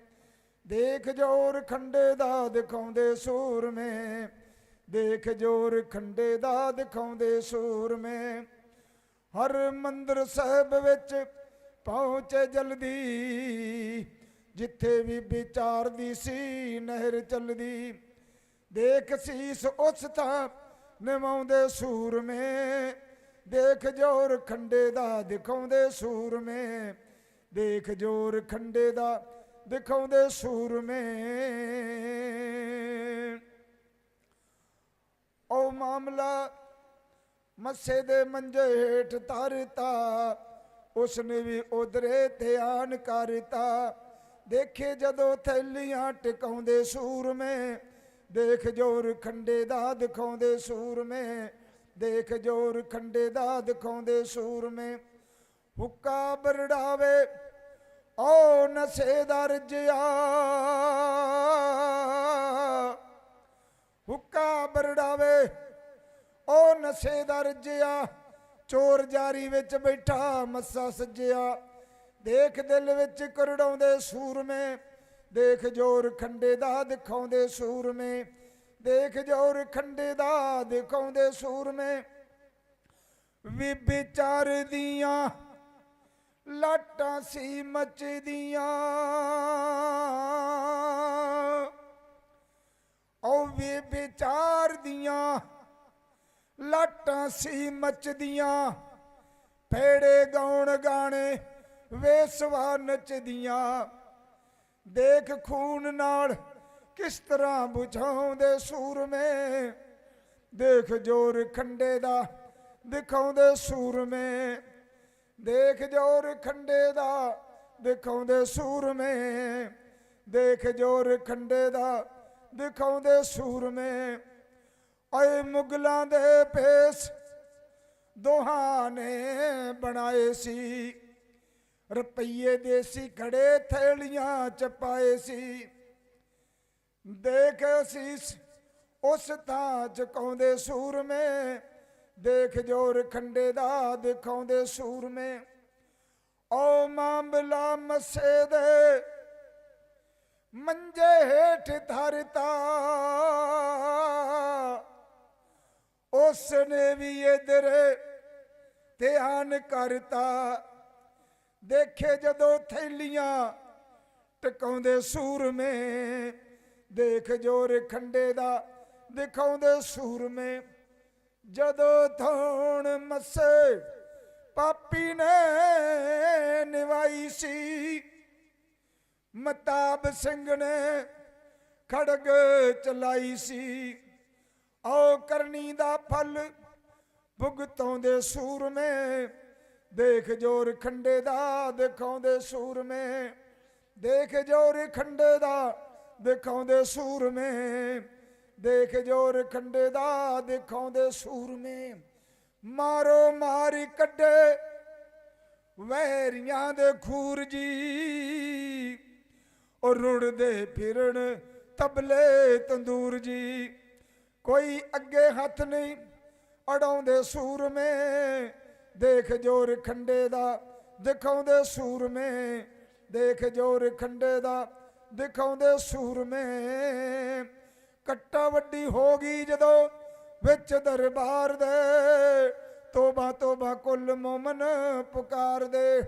ਦੇਖ ਜੋਰ ਖੰਡੇ ਦਾ ਦਿਖਾਉਂਦੇ ਸੂਰਮੇ, ਦੇਖ ਜੋਰ ਖੰਡੇ ਦਾ ਦਿਖਾਉਂਦੇ ਸੂਰਮੇ। ਹਰਿਮੰਦਰ ਸਾਹਿਬ ਵਿੱਚ ਪਹੁੰਚੇ ਜਲਦੀ, ਜਿੱਥੇ ਵੀ ਵਿਚਾਰਦੀ ਸੀ ਨਹਿਰ ਚੱਲਦੀ। ਦੇਖ ਸੀਸ ਉਸ ਥਾਂ ਨਿਵਾਉਂਦੇ ਸੂਰਮੇ, ਦੇਖ ਜੋਰ ਖੰਡੇ ਦਾ ਦਿਖਾਉਂਦੇ ਸੂਰਮੇ, ਦੇਖ ਜੋਰ ਖੰਡੇ ਦਾ ਦਿਖਾਉਂਦੇ ਸੂਰਮੇ। ਉਹ ਮਾਮਲਾ ਮੱਸੇ ਦੇ ਮੰਜੇ ਹੇਠ ਧਰਤਾ, ਉਸਨੇ ਵੀ ਉਧਰੇ ਧਿਆਨ ਕਰਤਾ। ਦੇਖੇ ਜਦੋਂ ਥੈਲੀਆਂ ਟਿਕਾਉਂਦੇ ਸੂਰਮੇ, ਦੇਖ ਜੋਰ ਖੰਡੇ ਦਾ ਦਿਖਾਉਂਦੇ ਸੂਰਮੇ, ਦੇਖ ਜੋਰ ਖੰਡੇ ਦਾ ਦਿਖਾਉਂਦੇ ਸੂਰਮੇ। ਹੁੱਕਾ ਬਰੜਾਵੇ ਓ ਨਸ਼ੇ ਦਾ ਰੱਜਿਆ, ਹੁੱਕਾ ਬਰੜਾਵੇ ਓ ਨਸ਼ੇ ਦਾ ਰੱਜਿਆ। ਚੋਰ ਜਾਰੀ ਵਿੱਚ ਬੈਠਾ ਮੱਸਾ ਸੱਜਿਆ, ਦੇਖ ਦਿਲ ਵਿੱਚ ਕਰੜਾਉਂਦੇ ਸੂਰਮੇ, ਦੇਖ ਜੋਰ ਖੰਡੇ ਦਾ ਦਿਖਾਉਂਦੇ ਸੂਰਮੇ, ਦੇਖ ਜੋਰ ਖੰਡੇ ਦਾ ਦਿਖਾਉਂਦੇ ਸੂਰਮੇ। ਵੀ ਵਿਚਾਰ ਦੀਆਂ ਲਾਟਾਂ ਸੀ ਮਚਦੀਆਂ, ਉਹ ਵੀ ਵਿਚਾਰ ਦੀਆਂ ਲਾਟਾਂ ਸੀ ਮਚਦੀਆਂ। ਫੇੜੇ ਗਾਉਣ ਗਾਣੇ ਵੇਸਵਾ ਨੱਚਦੀਆਂ, ਦੇਖ ਖੂਨ ਨਾਲ ਕਿਸ ਤਰ੍ਹਾਂ ਬੁਝਾਉਂਦੇ ਸੂਰਮੇ, ਦੇਖ ਜੋਰ ਖੰਡੇ ਦਾ ਦਿਖਾਉਂਦੇ ਸੂਰਮੇ, ਦੇਖ ਜੋਰ ਖੰਡੇ ਦਾ ਦਿਖਾਉਂਦੇ ਸੂਰਮੇ, ਦੇਖ ਜੋਰ ਖੰਡੇ ਦਾ ਦਿਖਾਉਂਦੇ ਸੂਰਮੇ। ਓਏ ਮੁਗਲਾਂ ਦੇ ਭੇਸ ਦੋਹਾਂ ਨੇ ਬਣਾਏ ਸੀ, ਰੁਪਈਏ ਦੇਸੀ ਖੜੇ ਥੈਲੀਆਂ ਚ ਪਾਏ ਸੀ। ਦੇਖ ਸੀਸ ਉਸ ਥਾਂ ਝੁਕਾਉਂਦੇ ਸੂਰਮੇ, ਦੇਖ ਜੋਰ ਖੰਡੇ ਦਾ ਦਿਖਾਉਂਦੇ ਸੂਰਮੇ। ਓ ਮਾਮਲਾ ਮੱਸੇ ਦੇ ਮੰਜੇ ਹੇਠ ਧਰਤਾ, ਉਸਨੇ ਵੀ ਇਧਰ ਧਿਆਨ ਕਰਤਾ। ਦੇਖੇ ਜਦੋਂ ਥੈਲੀਆਂ ਟਿਕਾਉਂਦੇ ਸੂਰਮੇ, ਦੇਖ ਜੋਰ ਖੰਡੇ ਦਾ ਦਿਖਾਉਂਦੇ ਸੂਰਮੇ। ਜਦੋਂ ਥੋਣ ਮੱਸੇ ਪਾਪੀ ਨੇ ਨਿਵਾਈ ਸੀ, ਮਤਾਬ ਸਿੰਘ ਨੇ ਖੜਗ ਚਲਾਈ ਸੀ। ਆਓ ਕਰਨੀ ਦਾ ਫਲ ਭੁਗਤਾਉਂਦੇ ਸੂਰਮੇ, ਦੇਖ ਜੋਰ ਖੰਡੇ ਦਾ ਦਿਖਾਉਂਦੇ ਸੂਰਮੇ, ਦੇਖ ਜੋਰ ਖੰਡੇ ਦਾ ਦਿਖਾਉਂਦੇ ਸੂਰਮੇ, ਦੇਖ ਜੋਰ ਖੰਡੇ ਦਾ ਦਿਖਾਉਂਦੇ ਸੂਰਮੇ। ਮਾਰੋ ਮਾਰੀ ਕੱਢੇ ਵਹਿਰੀਆਂ ਦੇ ਖੂਰ ਜੀ, ਉਹ ਰੁੜਦੇ ਫਿਰਨ ਤਬਲੇ ਤੰਦੂਰ ਜੀ। ਕੋਈ ਅੱਗੇ ਹੱਥ ਨਹੀਂ ਅੜਾਉਂਦੇ ਸੂਰਮੇ, ਦੇਖ ਜੋਰ ਖੰਡੇ ਦਾ ਦਿਖਾਉਂਦੇ ਸੂਰਮੇ, ਦੇਖ ਜੋਰ ਖੰਡੇ ਦਾ ਦਿਖਾਉਂਦੇ ਸੂਰਮੇ। ਕੱਟਾ ਵੱਡੀ ਹੋ ਗਈ ਜਦੋਂ ਵਿੱਚ ਦਰਬਾਰ ਦੇ, ਤੋਬਾ ਤੋਬਾ ਕੁੱਲ ਮੋਮਨ ਪੁਕਾਰਦੇ।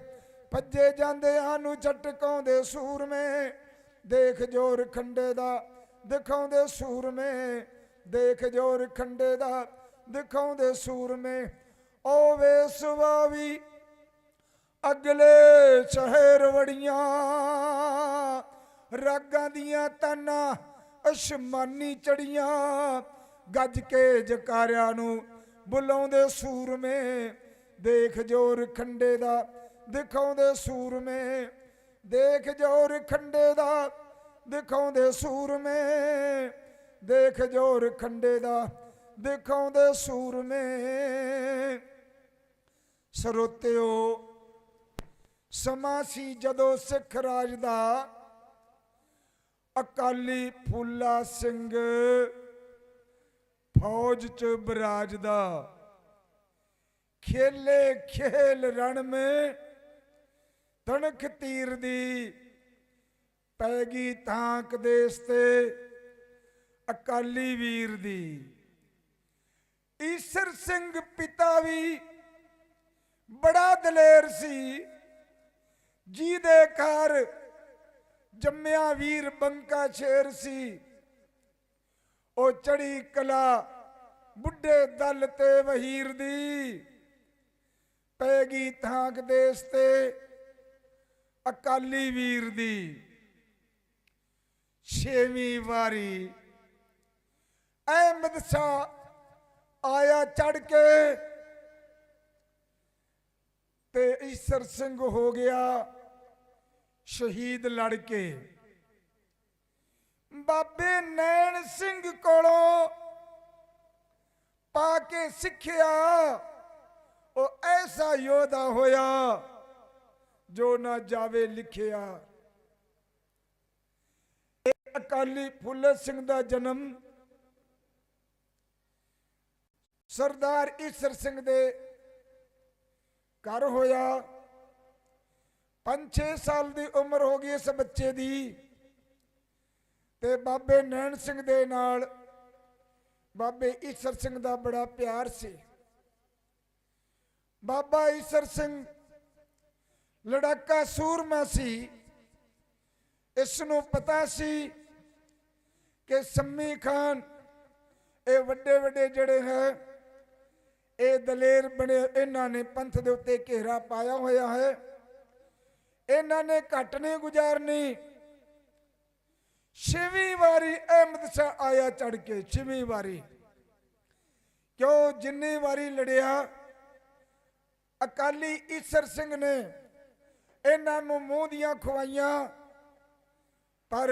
ਭੱਜੇ ਜਾਂਦਿਆਂ ਨੂੰ ਝਟਕਾਉਂਦੇ ਸੂਰਮੇ, ਦੇਖ ਜੋਰ ਖੰਡੇ ਦਾ ਦਿਖਾਉਂਦੇ ਸੂਰਮੇ, ਦੇਖ ਜੋਰ ਖੰਡੇ ਦਾ ਦਿਖਾਉਂਦੇ ਸੂਰਮੇ। ਓ ਵੇਸਵਾ ਵੀ ਅਗਲੇ ਸ਼ਹਿਰ ਵੜੀਆਂ, ਰਾਗਾਂ ਦੀਆਂ ਤਾਨਾਂ ਅਸ਼ਮਾਨੀ ਚੜੀਆਂ। ਗੱਜ ਕੇ ਜਕਾਰਿਆਂ ਨੂੰ ਬੁਲਾਉਂਦੇ ਸੂਰਮੇ, ਦੇਖ ਜੋਰ ਖੰਡੇ ਦਾ ਦਿਖਾਉਂਦੇ ਸੂਰਮੇ, ਦੇਖ ਜੋਰ ਖੰਡੇ ਦਾ ਦਿਖਾਉਂਦੇ ਸੂਰਮੇ, ਦੇਖ ਜੋਰ ਖੰਡੇ ਦਾ ਦਿਖਾਉਂਦੇ ਸੂਰਮੇ। ਸਰੋਤਿਓ, ਸਮਾਂ ਸੀ ਜਦੋਂ ਸਿੱਖ ਰਾਜ ਦਾ ਅਕਾਲੀ ਫੂਲਾ ਸਿੰਘ ਫੌਜ ਚ ਬਰਾਜਦਾ। ਖੇਲੇ ਖੇਲ ਰਣ ਮੇ ਤਣਕ ਤੀਰ ਦੀ, ਪੈ ਗਈ ਤਾਂਕ ਦੇਸ ਤੇ ਅਕਾਲੀ ਵੀਰ ਦੀ। ਈਸਰ ਸਿੰਘ ਪਿਤਾ ਵੀ ਬੜਾ ਦਲੇਰ ਸੀ, ਜਿਹਦੇ ਘਰ ਜੰਮਿਆ ਵੀਰ ਬੰਕਾ ਸ਼ੇਰ ਸੀ। ਉਹ ਚੜੀ ਕਲਾ ਬੁੱਢੇ ਦਲ ਤੇ ਵਹੀਰ ਦੀ, ਪੈ ਗਈ ਤਾਂਕ ਦੇਸ ਤੇ ਅਕਾਲੀ ਵੀਰ ਦੀ। 6ਵੀਂ ਵਾਰੀ ਅਹਿਮਦ ਸ਼ਾਹ ਆਇਆ ਚੜ ਕੇ, ਤੇ ਈਸਰ ਸਿੰਘ ਹੋ ਗਿਆ ਸ਼ਹੀਦ ਲੜ ਕੇ। ਬਾਬੇ ਨੈਣ ਸਿੰਘ ਕੋਲੋਂ ਪਾ ਕੇ ਸਿੱਖਿਆ, ਉਹ ਐਸਾ ਯੋਧਾ ਹੋਇਆ ਜੋ ਨਾ ਜਾਵੇ ਲਿਖਿਆ। ਅਕਾਲੀ ਫੂਲਾ ਸਿੰਘ ਦਾ ਜਨਮ ਸਰਦਾਰ ਈਸਰ ਸਿੰਘ ਦੇ ਘਰ ਹੋਇਆ। 5-6 ਸਾਲ ਦੀ ਉਮਰ ਹੋ ਗਈ ਇਸ ਬੱਚੇ ਦੀ, ਤੇ ਬਾਬੇ ਨੈਣ ਸਿੰਘ ਦੇ ਨਾਲ ਬਾਬੇ ਈਸਰ ਸਿੰਘ ਦਾ ਬੜਾ ਪਿਆਰ ਸੀ। ਬਾਬਾ ਈਸਰ ਸਿੰਘ ਲੜਾਕਾ ਸੂਰਮਾ ਸੀ। ਇਸ ਨੂੰ ਪਤਾ ਸੀ ਕਿ ਸੰਮੀ ਖਾਨ ਇਹ ਵੱਡੇ ਵੱਡੇ ਜਿਹੜੇ ਹੈ ਇਹ ਦਲੇਰ ਬਣੇ, ਇਹਨਾਂ ਨੇ ਪੰਥ ਦੇ ਉੱਤੇ ਘੇਰਾ ਪਾਇਆ ਹੋਇਆ ਹੈ, ਇਹਨਾਂ ਨੇ ਘੱਟ ਨਹੀਂ ਗੁਜ਼ਾਰਨੀ। 6ਵੀਂ ਵਾਰੀ ਅਹਿਮਦ ਸ਼ਾਹ ਆਇਆ ਚੜ ਕੇ, 6ਵੀਂ ਵਾਰੀ। ਕਿਉਂ ਜਿੰਨੀ ਵਾਰੀ ਲੜਿਆ ਅਕਾਲੀ ਈਸਰ ਸਿੰਘ ਨੇ ਇਹਨਾਂ ਨੂੰ ਮੂੰਹ ਦੀਆਂ ਖਵਾਈਆਂ, ਪਰ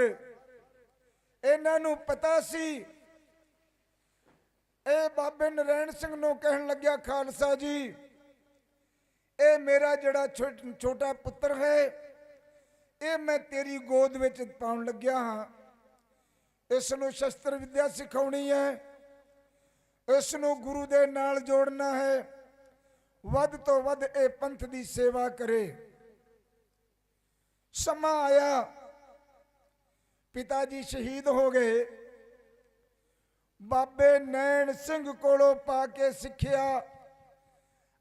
ਇਹਨਾਂ ਨੂੰ ਪਤਾ ਸੀ। ਇਹ ਬਾਬੇ ਨਰੈਣ ਸਿੰਘ ਨੂੰ ਕਹਿਣ ਲੱਗਿਆ, ਖਾਲਸਾ ਜੀ ਇਹ ਮੇਰਾ ਜਿਹੜਾ ਛੋਟਾ ਪੁੱਤਰ ਹੈ ਇਹ ਮੈਂ ਤੇਰੀ ਗੋਦ ਵਿੱਚ ਪਾਉਣ ਲੱਗਿਆ ਹਾਂ। ਇਸ ਨੂੰ ਸ਼ਸਤਰ ਵਿਦਿਆ ਸਿਖਾਉਣੀ ਹੈ, ਇਸ ਨੂੰ ਗੁਰੂ ਦੇ ਨਾਲ ਜੋੜਨਾ ਹੈ, ਵੱਧ ਤੋਂ ਵੱਧ ਇਹ ਪੰਥ ਦੀ ਸੇਵਾ ਕਰੇ। ਸਮਾਂ ਆਇਆ, ਪਿਤਾ ਜੀ ਸ਼ਹੀਦ ਹੋ ਗਏ। ਬਾਬੇ ਨੈਣ ਸਿੰਘ ਕੋਲੋਂ ਪਾ ਕੇ ਸਿੱਖਿਆ,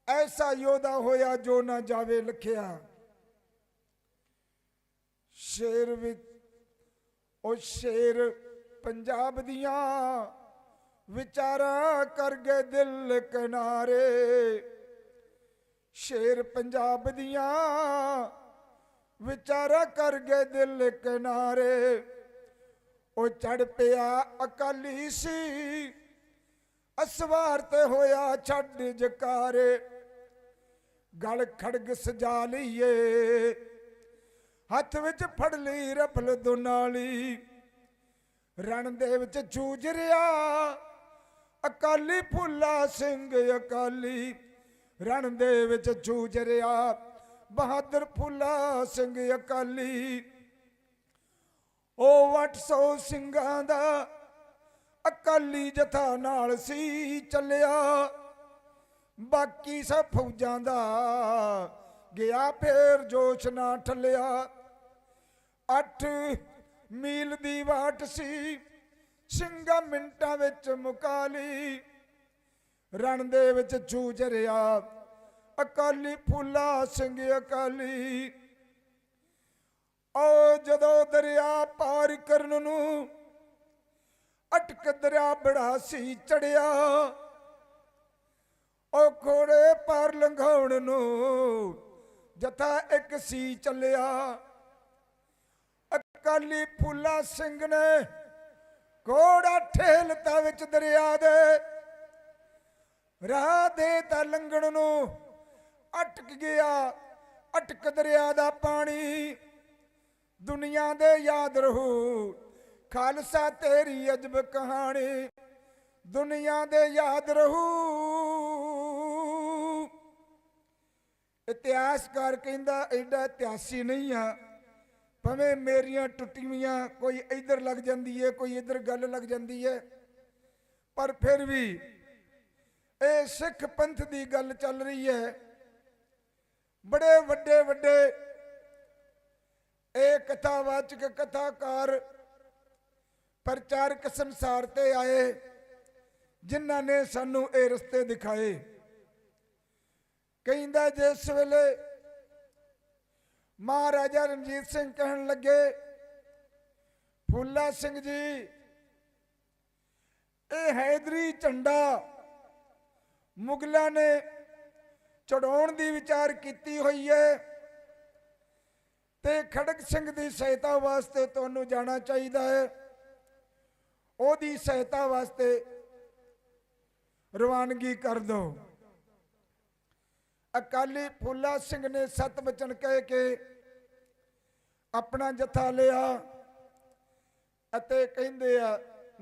ਐਸਾ ਯੋਧਾ ਹੋਇਆ ਜੋ ਨਾ ਜਾਵੇ ਲਿਖਿਆ। ਸ਼ੇਰ ਵਿੱਚ ਉਹ ਸ਼ੇਰ ਪੰਜਾਬ ਦੀਆਂ ਵਿਚਾਰਾਂ ਕਰ ਗਏ ਦਿਲ ਕਿਨਾਰੇ। ਸ਼ੇਰ ਪੰਜਾਬ ਦੀਆਂ ਵਿਚਾਰਾਂ ਕਰ ਗਏ ਦਿਲ ਕਿਨਾਰੇ। ਉਹ ਚੜ ਪਿਆ ਅਕਾਲੀ ਸੀ, ਅਸਵਾਰ ਤੇ ਹੋਇਆ ਛੱਡ ਜਕਾਰੇ। ਗਲ ਖੜਗ ਸਜਾ ਲਈਏ, ਹੱਥ ਵਿੱਚ ਫੜ ਲਈ ਰਫਲ ਦੁਨਾਲੀ। ਰਣ ਦੇ ਵਿੱਚ ਜੂਝ ਰਿਹਾ ਅਕਾਲੀ ਫੂਲਾ ਸਿੰਘ ਅਕਾਲੀ। ਰਣ ਦੇ ਵਿੱਚ ਜੂਝ ਰਿਹਾ ਬਹਾਦਰ ਫੂਲਾ ਸਿੰਘ ਅਕਾਲੀ। ਉਹ 800 ਸਿੰਘਾਂ ਦਾ ਅਕਾਲੀ ਜਥਾ ਨਾਲ ਸੀ ਚੱਲਿਆ। ਬਾਕੀ ਸਭ ਫੌਜਾਂ ਦਾ ਗਿਆ ਫੇਰ ਜੋਸ਼ ਨਾ ਠੱਲਿਆ। 8 ਮੀਲ ਦੀ ਵਾਟ ਸੀ, ਸਿੰਘਾਂ ਮਿੰਟਾਂ ਵਿੱਚ ਮੁਕਾ ਲਈ। ਰਣ ਦੇ ਵਿੱਚ ਜੂਝ ਰਿਹਾ ਅਕਾਲੀ ਫੂਲਾ ਸਿੰਘ ਅਕਾਲੀ। ਓ ਜਦੋਂ ਦਰਿਆ ਪਾਰ ਕਰਨ ਨੂੰ ਅਟਕ ਦਰਿਆ ਬੜਾ ਸੀ ਚੜਿਆ। ਓ ਘੋੜੇ ਪਾਰ ਲੰਘਾਉਣ ਨੂੰ ਜਥਾ ਇੱਕ ਸੀ ਚੱਲਿਆ। ਅਕਾਲੀ ਫੂਲਾ ਸਿੰਘ ਨੇ ਘੋੜਾ ਠੇਲਤਾ ਵਿੱਚ ਦਰਿਆ ਦੇ। ਰਾਹ ਦੇ ਤਾਂ ਲੰਘਣ ਨੂੰ ਅਟਕ ਗਿਆ ਅਟਕ ਦਰਿਆ ਦਾ ਪਾਣੀ। ਦੁਨੀਆ ਦੇ ਯਾਦ ਰਹੂ ਖਾਲਸਾ ਤੇਰੀ ਅਜਬ ਕਹਾਣੀ। ਦੁਨੀਆ ਦੇ ਯਾਦ ਰਹੂ। ਇਤਿਹਾਸਕਾਰ ਕਹਿੰਦਾ ਐਡਾ ਇਤਿਹਾਸੀ ਨਹੀਂ ਆ, ਭਾਵੇਂ ਮੇਰੀਆਂ ਟੁੱਟੀਆਂ ਕੋਈ ਇੱਧਰ ਲੱਗ ਜਾਂਦੀ ਹੈ ਕੋਈ ਇੱਧਰ ਗੱਲ ਲੱਗ ਜਾਂਦੀ ਹੈ, ਪਰ ਫਿਰ ਵੀ ਇਹ ਸਿੱਖ ਪੰਥ ਦੀ ਗੱਲ ਚੱਲ ਰਹੀ ਹੈ। ਬੜੇ ਵੱਡੇ ਵੱਡੇ ਇਹ ਕਥਾਵਾਚਕ ਕਥਾਕਾਰ ਪ੍ਰਚਾਰਕ ਸੰਸਾਰ ਤੇ ਆਏ, ਜਿਨ੍ਹਾਂ ਨੇ ਸਾਨੂੰ ਇਹ ਰਸਤੇ ਦਿਖਾਏ। ਕਹਿੰਦਾ ਜਿਸ ਵੇਲੇ ਮਹਾਰਾਜਾ ਰਣਜੀਤ ਸਿੰਘ ਕਹਿਣ ਲੱਗੇ ਫੂਲਾ ਸਿੰਘ ਜੀ ਇਹ ਹੈਦਰੀ ਝੰਡਾ ਮੁਗਲਾਂ ਨੇ ਚੜਾਉਣ ਦੀ ਵਿਚਾਰ ਕੀਤੀ ਹੋਈ ਹੈ ਤੇ ਖੜਗ ਸਿੰਘ ਦੀ ਸਹਾਇਤਾ ਵਾਸਤੇ ਤੁਹਾਨੂੰ ਜਾਣਾ ਚਾਹੀਦਾ ਹੈ। ਉਹਦੀ ਸਹਾਇਤਾ ਵਾਸਤੇ ਰਵਾਨਗੀ ਕਰ ਦਿਓ। ਅਕਾਲੀ ਫੂਲਾ ਸਿੰਘ ਨੇ 7 ਬਚਨ ਕਹਿ ਕੇ ਆਪਣਾ ਜਥਾ ਲਿਆ ਅਤੇ ਕਹਿੰਦੇ ਆ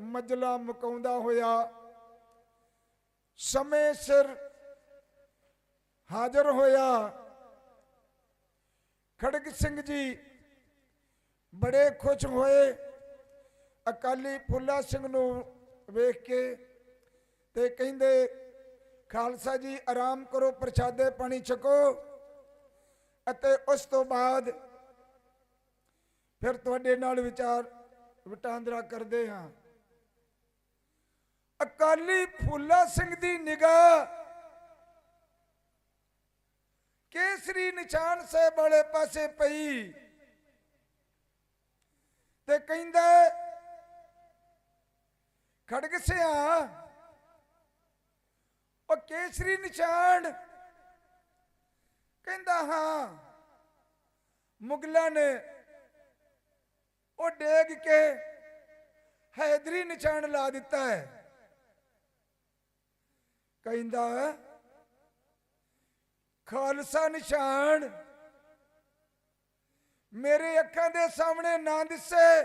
ਮਜਲਾ ਮੁਕਾਉਂਦਾ ਹੋਇਆ ਸਮੇਂ ਸਿਰ ਹਾਜ਼ਰ ਹੋਇਆ। ਖੜਗ ਸਿੰਘ ਜੀ ਬੜੇ ਖੁਸ਼ ਹੋਏ ਅਕਾਲੀ ਫੂਲਾ ਸਿੰਘ ਨੂੰ ਵੇਖ ਕੇ ਤੇ ਕਹਿੰਦੇ ਖਾਲਸਾ ਜੀ ਆਰਾਮ ਕਰੋ, ਪ੍ਰਸ਼ਾਦੇ ਪਾਣੀ ਛਕੋ ਅਤੇ ਉਸ ਤੋਂ ਬਾਅਦ ਫਿਰ ਤੁਹਾਡੇ ਨਾਲ ਵਿਚਾਰ ਵਟਾਂਦਰਾ ਕਰਦੇ ਹਾਂ। ਅਕਾਲੀ ਫੂਲਾ ਸਿੰਘ ਦੀ ਨਿਗਾਹ ਕੇਸਰੀ ਨਿਸ਼ਾਨ ਸਾਹਿਬ ਵਾਲੇ ਪਾਸੇ ਪਈ ਤੇ ਕਹਿੰਦਾ ਖੜਗ ਸਿਆ ਉਹ ਕੇਸਰੀ ਨਿਸ਼ਾਨ। ਕਹਿੰਦਾ ਹਾਂ, ਮੁਗਲਾਂ ਨੇ ਉਹ ਡੇਗ ਕੇ ਹੈਦਰੀ ਨਿਸ਼ਾਨ ਲਾ ਦਿੱਤਾ ਹੈ। ਕਹਿੰਦਾ ਖਾਲਸਾ ਨਿਸ਼ਾਨ ਮੇਰੇ ਅੱਖਾਂ ਦੇ ਸਾਹਮਣੇ ਨਾ ਦਿਸੇ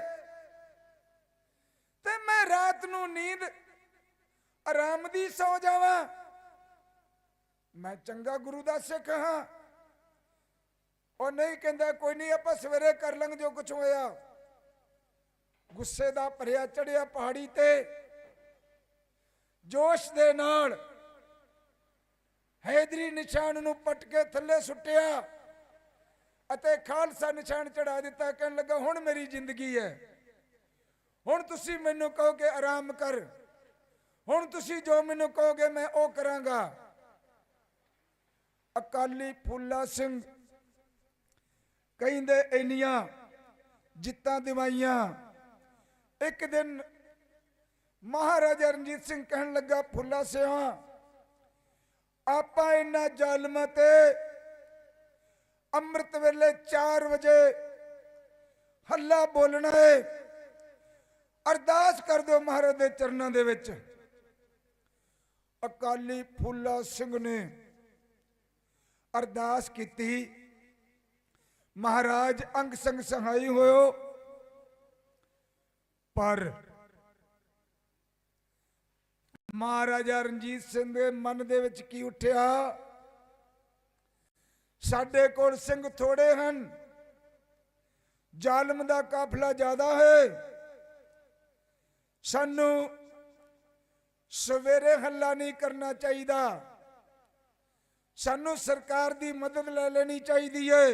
ਤੇ ਮੈਂ ਰਾਤ ਨੂੰ ਨੀਂਦ ਆਰਾਮ ਦੀ ਸੌ ਜਾਵਾਂ। ਮੈਂ ਚੰਗਾ ਗੁਰੂ ਦਾ ਸਿੱਖ ਹਾਂ। ਉਹ ਨਹੀਂ ਕਹਿੰਦਾ ਕੋਈ ਨਹੀਂ ਆਪਾਂ ਸਵੇਰੇ ਕਰ ਲਾਂਗੇ ਜੋ ਕੁਝ ਹੋਇਆ। ਗੁੱਸੇ ਦਾ ਭਰਿਆ ਚੜਿਆ ਪਹਾੜੀ ਤੇ ਜੋਸ਼ ਦੇ ਨਾਲ ਹੈਦਰੀ ਨਿਸ਼ਾਨ ਨੂੰ ਪਟ ਕੇ ਥੱਲੇ ਸੁੱਟਿਆ ਅਤੇ ਖਾਲਸਾ ਨਿਸ਼ਾਨ ਚੜਾ ਦਿੱਤਾ। ਕਹਿਣ ਲੱਗਾ ਹੁਣ ਮੇਰੀ ਜ਼ਿੰਦਗੀ ਹੈ, ਹੁਣ ਤੁਸੀਂ ਮੈਨੂੰ ਕਹੋਗੇ ਆਰਾਮ ਕਰ, ਹੁਣ ਤੁਸੀਂ ਜੋ ਮੈਨੂੰ ਕਹੋਗੇ ਮੈਂ ਉਹ ਕਰਾਂਗਾ। ਅਕਾਲੀ ਫੂਲਾ ਸਿੰਘ ਕਹਿੰਦੇ ਇੰਨੀਆਂ ਜਿੱਤਾਂ ਦਿਵਾਈਆਂ। ਇੱਕ ਦਿਨ ਮਹਾਰਾਜਾ ਰਣਜੀਤ ਸਿੰਘ ਕਹਿਣ ਲੱਗਾ ਫੂਲਾ ਸਿਆ ਆਪਾਂ ਇਹਨਾਂ ਜ਼ਾਲਮਾਂ ਤੇ ਅੰਮ੍ਰਿਤ ਵੇਲੇ 4 ਵਜੇ ਹੱਲਾ ਬੋਲਣਾ ਹੈ, ਅਰਦਾਸ ਕਰ ਦਿਓ ਮਹਾਰਾਜ ਦੇ ਚਰਨਾਂ ਦੇ ਵਿੱਚ। ਅਕਾਲੀ ਫੂਲਾ ਸਿੰਘ ਨੇ ਅਰਦਾਸ ਕੀਤੀ। ਮਹਾਰਾਜ ਅੰਗ ਸੰਗ ਸਹਾਈ ਹੋਇਓ, ਪਰ ਮਹਾਰਾਜਾ ਰਣਜੀਤ ਸਿੰਘ ਦੇ ਮਨ ਦੇ ਵਿੱਚ ਕੀ ਉੱਠਿਆ? ਸਾਡੇ ਕੋਲ ਸਿੰਘ ਥੋੜੇ ਹਨ, ਜ਼ਾਲਮ ਦਾ ਕਾਫਲਾ ਜ਼ਿਆਦਾ ਹੈ, ਸਾਨੂੰ ਸਵੇਰੇ ਹੱਲਾ ਨਹੀਂ ਕਰਨਾ ਚਾਹੀਦਾ, ਸਾਨੂੰ ਸਰਕਾਰ ਦੀ ਮਦਦ ਲੈ ਲੈਣੀ ਚਾਹੀਦੀ ਹੈ।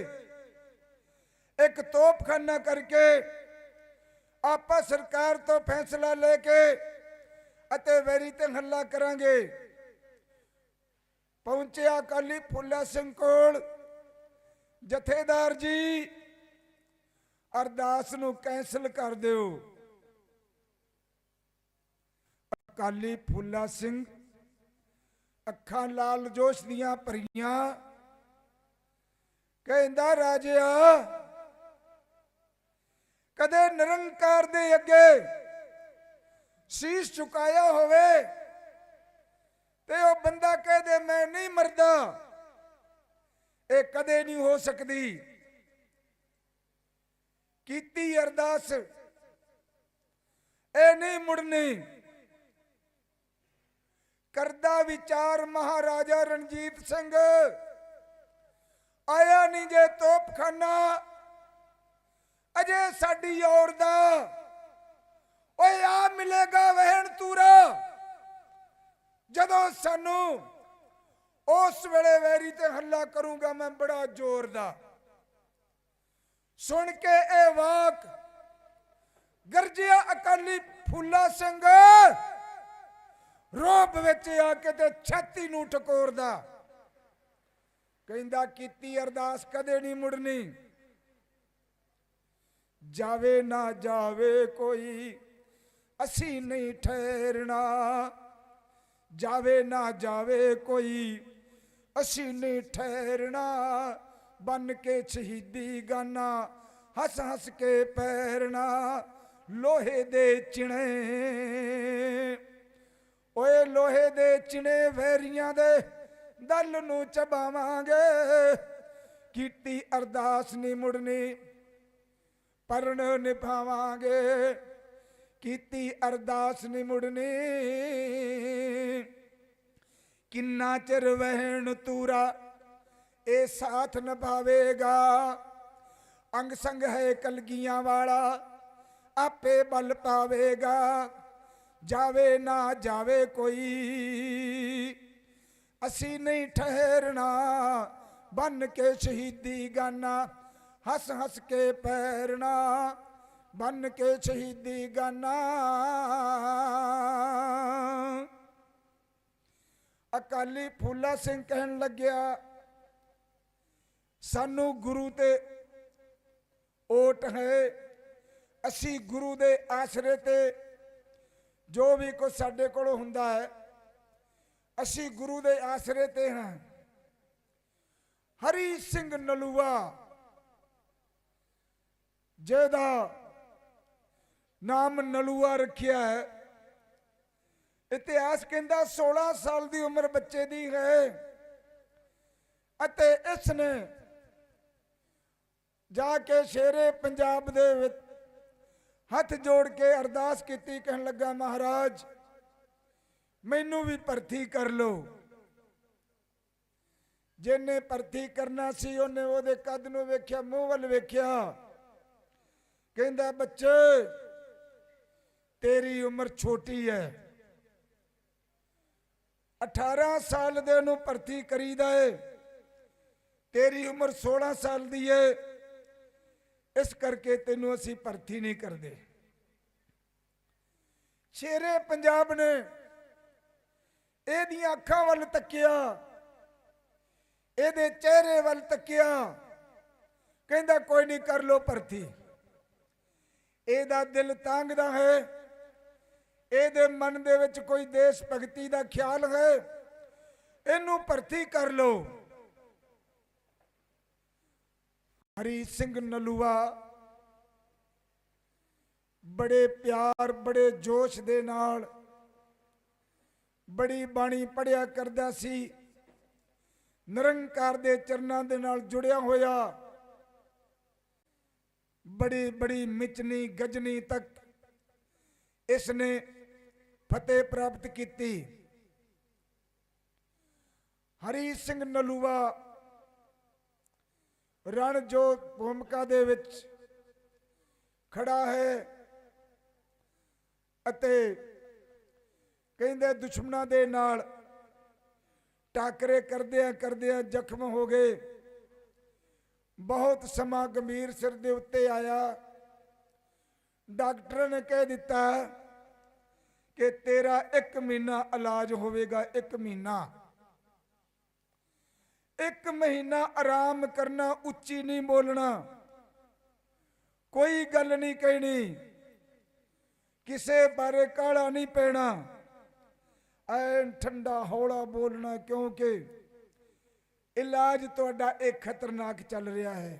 ਇੱਕ ਤੋਪਖਾਨਾ ਕਰਕੇ ਆਪਾਂ ਸਰਕਾਰ ਤੋਂ ਫੈਸਲਾ ਲੈ ਕੇ ਅਤੇ ਵੈਰੀ ਤੇ ਹੱਲਾ ਕਰਾਂਗੇ। ਪਹੁੰਚਿਆ ਅਕਾਲੀ ਫੂਲਾ ਸਿੰਘ ਕੋਲ, ਜਥੇਦਾਰ ਜੀ ਅਰਦਾਸ ਨੂੰ ਕੈਂਸਲ ਕਰ ਦਿਓ। ਅਕਾਲੀ ਫੂਲਾ ਸਿੰਘ ਅੱਖਾਂ ਲਾਲ ਜੋਸ਼ ਦੀਆਂ ਭਰੀਆਂ, ਕਹਿੰਦਾ ਰਾਜਿਆ, ਕਦੇ ਨਿਰੰਕਾਰ ਦੇ ਅੱਗੇ ਸੀਸ ਝੁਕਾਇਆ ਹੋਵੇ ਤੇ ਉਹ ਬੰਦਾ ਕਹਦੇ ਮੈਂ ਨਹੀਂ ਮਰਦਾ, ਇਹ ਕਦੇ ਨਹੀਂ ਹੋ ਸਕਦੀ। ਕੀਤੀ ਅਰਦਾਸ, ਇਹ ਨਹੀਂ ਮੁੜਨੀ। ਕਰਦਾ ਵਿਚਾਰ ਮਹਾਰਾਜਾ ਰਣਜੀਤ ਸਿੰਘ, ਆਇਆ ਨਹੀਂ ਜੇ ਤੋਪਖਾਨਾ ਅਜੇ ਸਾਡੀ ਔਰ ਦਾ, ਓਏ ਆ ਮਿਲੇਗਾ ਵਹਿਣ ਤੂਰਾ, ਜਦੋਂ ਸਾਨੂੰ ਉਸ ਵੇਲੇ ਵੈਰੀ ਤੇ ਹੱਲਾ ਕਰੂੰਗਾ ਮੈਂ ਬੜਾ ਜ਼ੋਰ ਦਾ। ਸੁਣ ਕੇ ਇਹ ਵਾਕ ਗਰਜਿਆ ਅਕਾਲੀ ਫੂਲਾ ਸਿੰਘ, ਰੋਬ ਵਿੱਚ ਆ ਕੇ ਤੇ ਛਾਤੀ ਨੂੰ ਟਕੋਰਦਾ, ਕਹਿੰਦਾ ਕੀਤੀ ਅਰਦਾਸ ਕਦੇ ਨਹੀਂ ਮੁੜਨੀ। ਜਾਵੇ ਨਾ ਜਾਵੇ ਕੋਈ ਅਸੀਂ ਨਹੀਂ ਠਹਿਰਨਾ, ਜਾਵੇ ਨਾ ਜਾਵੇ ਕੋਈ ਅਸੀਂ ਨਹੀਂ ਠਹਿਰਨਾ, ਬਨ ਕੇ ਸ਼ਹੀਦੀ ਗਾਨਾ ਹੱਸ ਹੱਸ ਕੇ ਪੈਰਨਾ, ਲੋਹੇ ਦੇ ਚਿਣੇ, ਓਏ ਲੋਹੇ ਦੇ ਚਿਣੇ ਵੈਰੀਆਂ ਦੇ ਦਲ ਨੂੰ ਚਬਾਵਾਂਗੇ। ਕੀਤੀ ਅਰਦਾਸ ਨਹੀਂ ਮੁੜਨੀ, ਪਰਣ ਨਿਭਾਵਾਂਗੇ। ਕੀਤੀ ਅਰਦਾਸ ਨਹੀਂ ਮੁੜਨੀ, ਕਿੰਨਾ ਚਿਰ ਵਹਿਣ ਤੂਰਾ ਇਹ ਸਾਥ ਨਿਭਾਵੇਗਾ। ਅੰਗ ਸੰਗ ਹੈ ਕਲਗੀਆਂ ਵਾਲਾ ਆਪੇ ਬਲ ਪਾਵੇਗਾ। ਜਾਵੇ ਨਾ ਜਾਵੇ ਕੋਈ ਅਸੀਂ ਨਹੀਂ ਠਹਿਰਨਾ, ਬਨ ਕੇ ਸ਼ਹੀਦੀ ਗਾਨਾ ਹੱਸ ਹੱਸ ਕੇ ਪੈਰਨਾ, ਬਨ ਕੇ ਸ਼ਹੀਦੀ ਗਾਨਾ। ਅਕਾਲੀ ਫੂਲਾ ਸਿੰਘ ਕਹਿਣ ਲੱਗਿਆ, ਸਾਨੂੰ ਗੁਰੂ ਤੇ ਓਟ ਹੈ, ਅਸੀਂ ਗੁਰੂ ਦੇ ਆਸਰੇ ਤੇ ਜੋ ਵੀ ਕੁਝ ਸਾਡੇ ਕੋਲ ਹੁੰਦਾ ਹੈ ਅਸੀਂ ਗੁਰੂ ਦੇ ਆਸਰੇ ਤੇ ਹਾਂ। ਹਰੀ ਸਿੰਘ ਨਲੂਆ ਜਿਹਦਾ ਨਾਮ ਨਲੂਆ ਰੱਖਿਆ ਹੈ, ਇਤਿਹਾਸ ਕਹਿੰਦਾ 16 ਸਾਲ ਦੀ ਉਮਰ ਬੱਚੇ ਦੀ ਹੈ ਅਤੇ ਇਸ ਨੇ ਜਾ ਕੇ ਸ਼ੇਰੇ ਪੰਜਾਬ ਦੇ ਵਿੱਚ ਹੱਥ ਜੋੜ ਕੇ ਅਰਦਾਸ ਕੀਤੀ, ਕਹਿਣ ਲੱਗਾ ਮਹਾਰਾਜ ਮੈਨੂੰ ਵੀ ਭਰਤੀ ਕਰ ਲਓ। ਜਿਹਨੇ ਭਰਤੀ ਕਰਨਾ ਸੀ ਉਹਨੇ ਉਹਦੇ ਕੱਦ ਨੂੰ ਵੇਖਿਆ, ਮੂੰਹ ਵੱਲ ਵੇਖਿਆ, ਕਹਿੰਦਾ ਬੱਚੇ ਤੇਰੀ ਉਮਰ ਛੋਟੀ ਹੈ, 18 ਸਾਲ ਦੇ ਨੂੰ ਭਰਤੀ ਕਰੀਦਾ ਏ, ਤੇਰੀ ਉਮਰ 16 ਸਾਲ ਦੀ ਏ, ਇਸ ਕਰਕੇ ਤੈਨੂੰ ਅਸੀਂ ਭਰਤੀ ਨਹੀਂ ਕਰਦੇ। ਸ਼ੇਰੇ ਪੰਜਾਬ ਨੇ ਇਹਦੀਆਂ ਅੱਖਾਂ ਵੱਲ ਤੱਕਿਆ, ਇਹਦੇ ਚਿਹਰੇ ਵੱਲ ਤੱਕਿਆ, ਕਹਿੰਦਾ ਕੋਈ ਨਹੀਂ ਕਰ ਲੋ ਭਰਤੀ। ਇਹਦਾ ਦਿਲ ਤਾਂਗਦਾ ਹੈ, ਇਹਦੇ ਮਨ ਦੇ ਵਿੱਚ ਕੋਈ ਦੇਸ਼ ਭਗਤੀ ਦਾ ਖਿਆਲ ਹੈ, ਇਹਨੂੰ ਭਰਤੀ ਕਰ ਲੋ। ਹਰੀ ਸਿੰਘ ਨਲੂਆ ਬੜੇ ਪਿਆਰ ਬੜੇ ਜੋਸ਼ ਦੇ ਨਾਲ ਬੜੀ ਬਾਣੀ ਪੜਿਆ ਕਰਦਾ ਸੀ, ਨਿਰੰਕਾਰ ਦੇ ਚਰਨਾਂ ਦੇ ਨਾਲ ਜੁੜਿਆ ਹੋਇਆ, ਬੜੀ ਬੜੀ ਮਿਚਨੀ ਗਜਨੀ ਤੱਕ ਇਸ ਨੇ ਫਤਿਹ ਪ੍ਰਾਪਤ ਕੀਤੀ। ਹਰੀ ਸਿੰਘ ਨਲੂਆ ਰਣ ਜੋ ਭੂਮਿਕਾ ਦੇ ਵਿੱਚ ਖੜਾ ਹੈ ਅਤੇ ਕਹਿੰਦੇ ਦੁਸ਼ਮਣਾਂ ਦੇ ਨਾਲ ਟਾਕਰੇ ਕਰਦਿਆਂ ਕਰਦਿਆਂ ਜ਼ਖਮ ਹੋ ਗਏ। ਬਹੁਤ ਸਮਾਂ ਗੰਭੀਰ ਸਿਰ ਦੇ ਉੱਤੇ ਆਇਆ। ਡਾਕਟਰ ਨੇ ਕਹਿ ਦਿੱਤਾ ਕਿ ਤੇਰਾ 1 ਮਹੀਨਾ ਇਲਾਜ ਹੋਵੇਗਾ। 1 ਮਹੀਨਾ 1 ਮਹੀਨਾ ਆਰਾਮ ਕਰਨਾ, ਉੱਚੀ ਨਹੀਂ ਬੋਲਣਾ, ਕੋਈ ਗੱਲ ਨਹੀਂ ਕਹਿਣੀ, ਕਿਸੇ ਬਾਰੇ ਕਾਲਾ ਨਹੀਂ ਪੈਣਾ, ਐਨ ਠੰਡਾ ਹੌਲਾ ਬੋਲਣਾ, ਕਿਉਂਕਿ ਇਲਾਜ ਤੁਹਾਡਾ ਇਹ ਖਤਰਨਾਕ ਚੱਲ ਰਿਹਾ ਹੈ।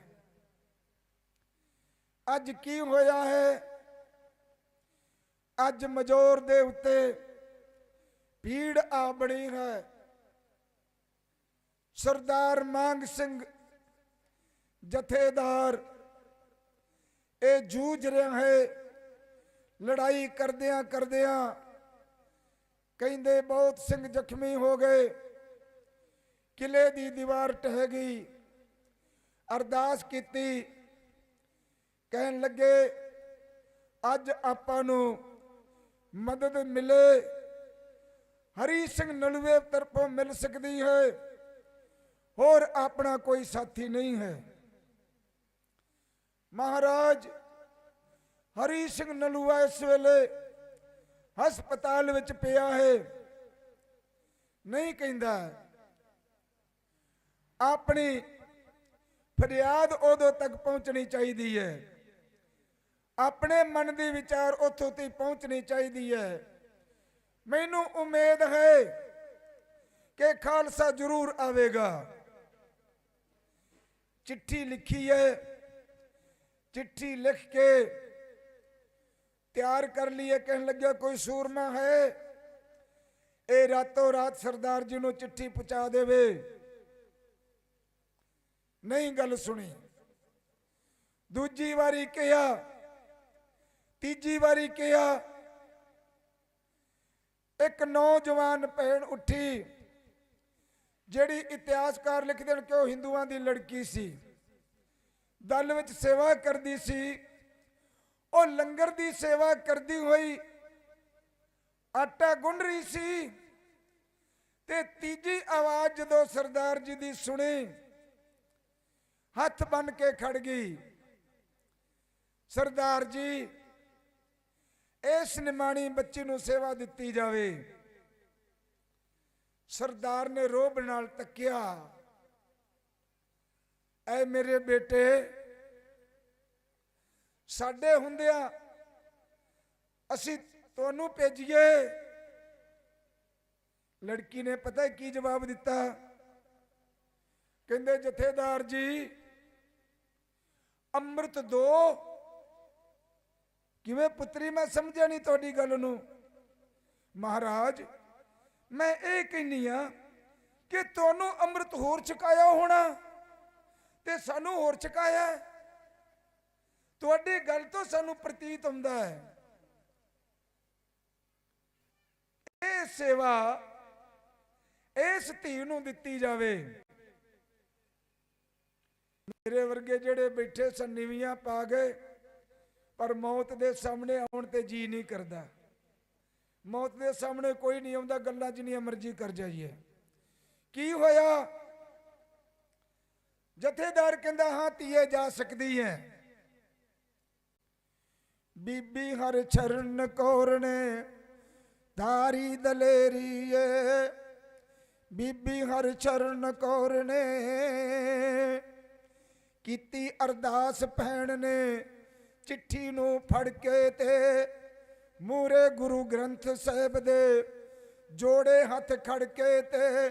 ਅੱਜ ਕੀ ਹੋਇਆ ਹੈ? ਅੱਜ ਮਜੋਰ ਦੇ ਉੱਤੇ ਭੀੜ ਆ ਬਣੀ ਹੈ। ਸਰਦਾਰ ਮਾਂਗ ਸਿੰਘ ਜਥੇਦਾਰ ਇਹ ਜੂਝ ਰਿਹਾ ਹੈ। ਲੜਾਈ ਕਰਦਿਆਂ ਕਰਦਿਆਂ ਕਹਿੰਦੇ ਬਹੁਤ ਸਿੰਘ ਜ਼ਖਮੀ ਹੋ ਗਏ। ਕਿਲੇ ਦੀ ਦੀਵਾਰ ਢਹਿ ਗਈ। ਅਰਦਾਸ ਕੀਤੀ, ਕਹਿਣ ਲੱਗੇ ਅੱਜ ਆਪਾਂ ਨੂੰ ਮਦਦ ਮਿਲੇ, ਹਰੀ ਸਿੰਘ ਨਲੂਏ ਤਰਫੋਂ ਮਿਲ ਸਕਦੀ ਹੈ, ਹੋਰ ਆਪਣਾ ਕੋਈ ਸਾਥੀ ਨਹੀਂ ਹੈ। ਮਹਾਰਾਜ ਹਰੀ ਸਿੰਘ ਨਲੂਆ ਇਸ ਵੇਲੇ ਹਸਪਤਾਲ ਵਿੱਚ ਪਿਆ ਹੈ। ਨਹੀਂ ਕਹਿੰਦਾ, ਆਪਣੀ ਫਰਿਆਦ ਉਦੋਂ ਤੱਕ ਪਹੁੰਚਣੀ ਚਾਹੀਦੀ ਹੈ, ਆਪਣੇ ਮਨ ਦੇ ਵਿਚਾਰ ਉੱਥੋਂ ਤੱਕ ਪਹੁੰਚਣੀ ਚਾਹੀਦੀ ਹੈ। ਮੈਨੂੰ ਉਮੀਦ ਹੈ ਕਿ ਖਾਲਸਾ ਜ਼ਰੂਰ ਆਵੇਗਾ। ਚਿੱਠੀ ਲਿਖੀ ਹੈ, ਚਿੱਠੀ ਲਿਖ ਕੇ ਤਿਆਰ ਕਰ ਲਈਏ। ਕਹਿਣ ਲੱਗਿਆ ਕੋਈ ਸੂਰਮਾ ਹੈ ਇਹ ਰਾਤੋਂ ਰਾਤ ਸਰਦਾਰ ਜੀ ਨੂੰ ਚਿੱਠੀ ਪਹੁੰਚਾ ਦੇਵੇ। ਨਹੀਂ ਗੱਲ ਸੁਣੀ। ਦੂਜੀ ਵਾਰੀ ਕਿਹਾ, ਤੀਜੀ ਵਾਰੀ ਕਿਹਾ। ਇੱਕ ਨੌਜਵਾਨ ਭੈਣ ਉੱਠੀ, ਜਿਹੜੀ ਇਤਿਹਾਸਕਾਰ ਲਿਖਦੇ ਹਨ ਕਿ ਉਹ ਹਿੰਦੂਆਂ ਦੀ ਲੜਕੀ ਸੀ, ਦਲ ਵਿੱਚ ਸੇਵਾ ਕਰਦੀ ਸੀ। ਉਹ ਲੰਗਰ ਦੀ ਸੇਵਾ ਕਰਦੀ ਹੋਈ ਆਟਾ ਗੁੰਨ ਰਹੀ ਸੀ ਤੇ ਤੀਜੀ ਆਵਾਜ਼ ਜਦੋਂ ਸਰਦਾਰ ਜੀ ਦੀ ਸੁਣੀ, ਹੱਥ ਬੰਨ ਕੇ ਖੜ ਗਈ। ਸਰਦਾਰ ਜੀ ਇਸ ਨਿਮਾਣੀ ਬੱਚੀ ਨੂੰ ਸੇਵਾ ਦਿੱਤੀ ਜਾਵੇ। ਸਰਦਾਰ ਨੇ ਰੋਬ ਨਾਲ ਤੱਕਿਆ, ਐ ਮੇਰੇ ਬੇਟੇ, ਸਾਡੇ ਹੁੰਦਿਆਂ ਅਸੀਂ ਤੁਹਾਨੂੰ ਭੇਜੀਏ? ਲੜਕੀ ਨੇ ਪਤਾ ਕੀ ਜਵਾਬ ਦਿੱਤਾ? ਕਹਿੰਦੇ ਜਥੇਦਾਰ ਜੀ ਅੰਮ੍ਰਿਤ ਦੋ। ਕਿਵੇਂ ਪੁੱਤਰੀ? ਮੈਂ ਸਮਝਿਆ ਨਹੀਂ ਤੁਹਾਡੀ ਗੱਲ ਨੂੰ। ਮਹਾਰਾਜ ਮੈਂ ਇਹ ਕਹਿੰਨੀ ਆ ਕਿ ਤੁਹਾਨੂੰ ਅੰਮ੍ਰਿਤ ਹੋਰ ਛਕਾਇਆ ਹੋਣਾ ਤੇ ਸਾਨੂੰ ਹੋਰ ਛਕਾਇਆ। ਤੁਹਾਡੀ ਗੱਲ ਤੋਂ ਸਾਨੂੰ ਪ੍ਰਤੀਤ ਹੁੰਦਾ ਹੈ ਇਹ ਸੇਵਾ ਇਸ ਧੀ ਨੂੰ ਦਿੱਤੀ ਜਾਵੇ। ਮੇਰੇ ਵਰਗੇ ਜਿਹੜੇ ਬੈਠੇ ਸਨ ਨੀਵੀਆਂ ਪਾ ਗਏ, ਪਰ ਮੌਤ ਦੇ ਸਾਹਮਣੇ ਆਉਣ ਤੇ ਜੀ ਨਹੀਂ ਕਰਦਾ। ਮੌਤ ਦੇ ਸਾਹਮਣੇ ਕੋਈ ਨਹੀਂ ਆਉਂਦਾ, ਗੱਲਾਂ ਜਿੰਨੀਆਂ ਮਰਜ਼ੀ ਕਰ ਜਾਈਏ। ਕੀ ਹੋਇਆ? ਜਥੇਦਾਰ ਕਹਿੰਦਾ ਹਾਂ ਧੀਏ ਜਾ ਸਕਦੀ ਹੈ। ਬੀਬੀ ਹਰ ਚਰਨ ਕੌਰ ਨੇ ਧਾਰੀ ਦਲੇਰੀ ਏ। ਬੀਬੀ ਹਰ ਚਰਨ ਕੌਰ ਨੇ ਕੀਤੀ ਅਰਦਾਸ। ਭੈਣ ਨੇ ਚਿੱਠੀ ਨੂੰ ਫੜ ਕੇ ਤੇ ਮੂਰੇ ਗੁਰੂ ਗ੍ਰੰਥ ਸਾਹਿਬ ਦੇ ਜੋੜੇ ਹੱਥ ਖੜ ਕੇ ਤੇ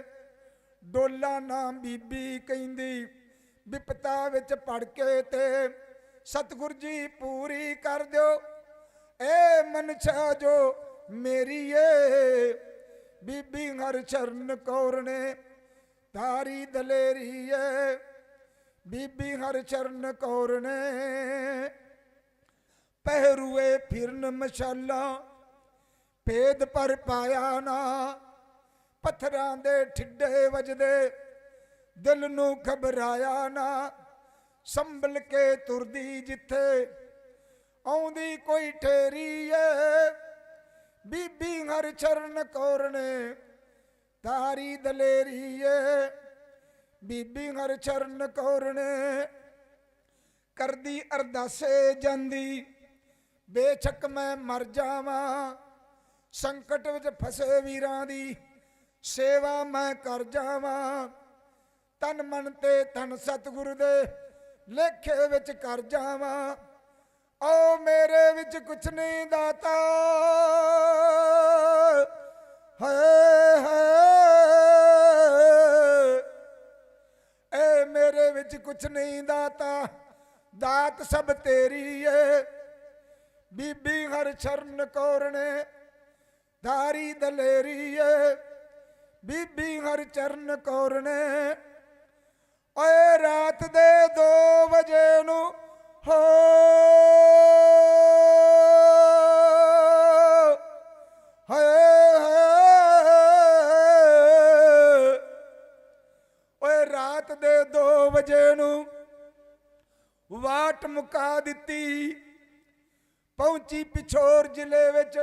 ਡੋਲਾ ਨਾਮ ਬੀਬੀ ਕਹਿੰਦੀ ਵਿਪਤਾ ਵਿੱਚ ਪੜ ਕੇ ਤੇ ਸਤਿਗੁਰ ਜੀ ਪੂਰੀ ਕਰ ਦਿਓ ਏ ਮਨਸ਼ਾ ਜੋ ਮੇਰੀ ਏ। ਬੀਬੀ ਹਰ ਚਰਨ ਕੌਰ ਨੇ ਧਾਰੀ ਦਲੇਰੀ ਏ। ਬੀਬੀ ਹਰ ਚਰਨ ਕੌਰ ਨੇ ਪਹਿਰੂਏ ਫਿਰਨ ਮਸ਼ਾਲਾ ਭੇਦ ਪਰ ਪਾਇਆ ਨਾ। ਪੱਥਰਾਂ ਦੇ ਠਿੱਡੇ ਵੱਜਦੇ ਦਿਲ ਨੂੰ ਘਬਰਾਇਆ ਨਾ। ਸੰਭਲ ਕੇ ਤੁਰਦੀ ਜਿੱਥੇ ਆਉਂਦੀ ਕੋਈ ਠੇਰੀ ਏ। ਬੀਬੀ ਹਰ ਚਰਨ ਕੌਰ ਨੇ ਤਾਰੀ ਦਲੇਰੀਏ ਬੀਬੀ ਹਰਚਰਨ ਕੌਰ ਨੇ ਕਰਦੀ ਅਰਦਾਸੇ ਜਾਂਦੀ, ਬੇਸ਼ੱਕ ਮੈਂ ਮਰ ਜਾਵਾਂ, ਸੰਕਟ ਵਿੱਚ ਫਸੇ ਵੀਰਾਂ ਦੀ ਸੇਵਾ ਮੈਂ ਕਰ ਜਾਵਾਂ, ਤਨ ਮਨ ਤੇ ਤਨ ਸਤਿਗੁਰੂ ਦੇ ਲੇਖੇ ਵਿੱਚ ਕਰ ਜਾਵਾਂ। ਓ ਮੇਰੇ ਵਿੱਚ ਕੁਛ ਨਹੀਂ ਦਾਤਾ, ਹਾਏ ਹਾਏ, ਏ ਮੇਰੇ ਵਿੱਚ ਕੁਛ ਨਹੀਂ ਦਾਤਾ, ਦਾਤ ਸਭ ਤੇਰੀ ਏ। ਬੀਬੀ ਹਰਚਰਨ ਕੌਰ ਨੇ ਧਾਰੀ ਦਲੇਰੀ ਏ, ਬੀਬੀ ਹਰਚਰਨ ਕੌਰ ਨੇ ਓਏ ਰਾਤ ਦੇ 2 ਵਜੇ ਨੂੰ ਹੋ ਹਾਏ ਹਾਏ, ਓਏ ਰਾਤ ਦੇ 2 ਵਜੇ ਨੂੰ ਵਾਟ ਮੁਕਾ ਦਿੱਤੀ, ਪਹੁੰਚੀ ਪਿਛੋਰ ਜ਼ਿਲ੍ਹੇ ਵਿੱਚ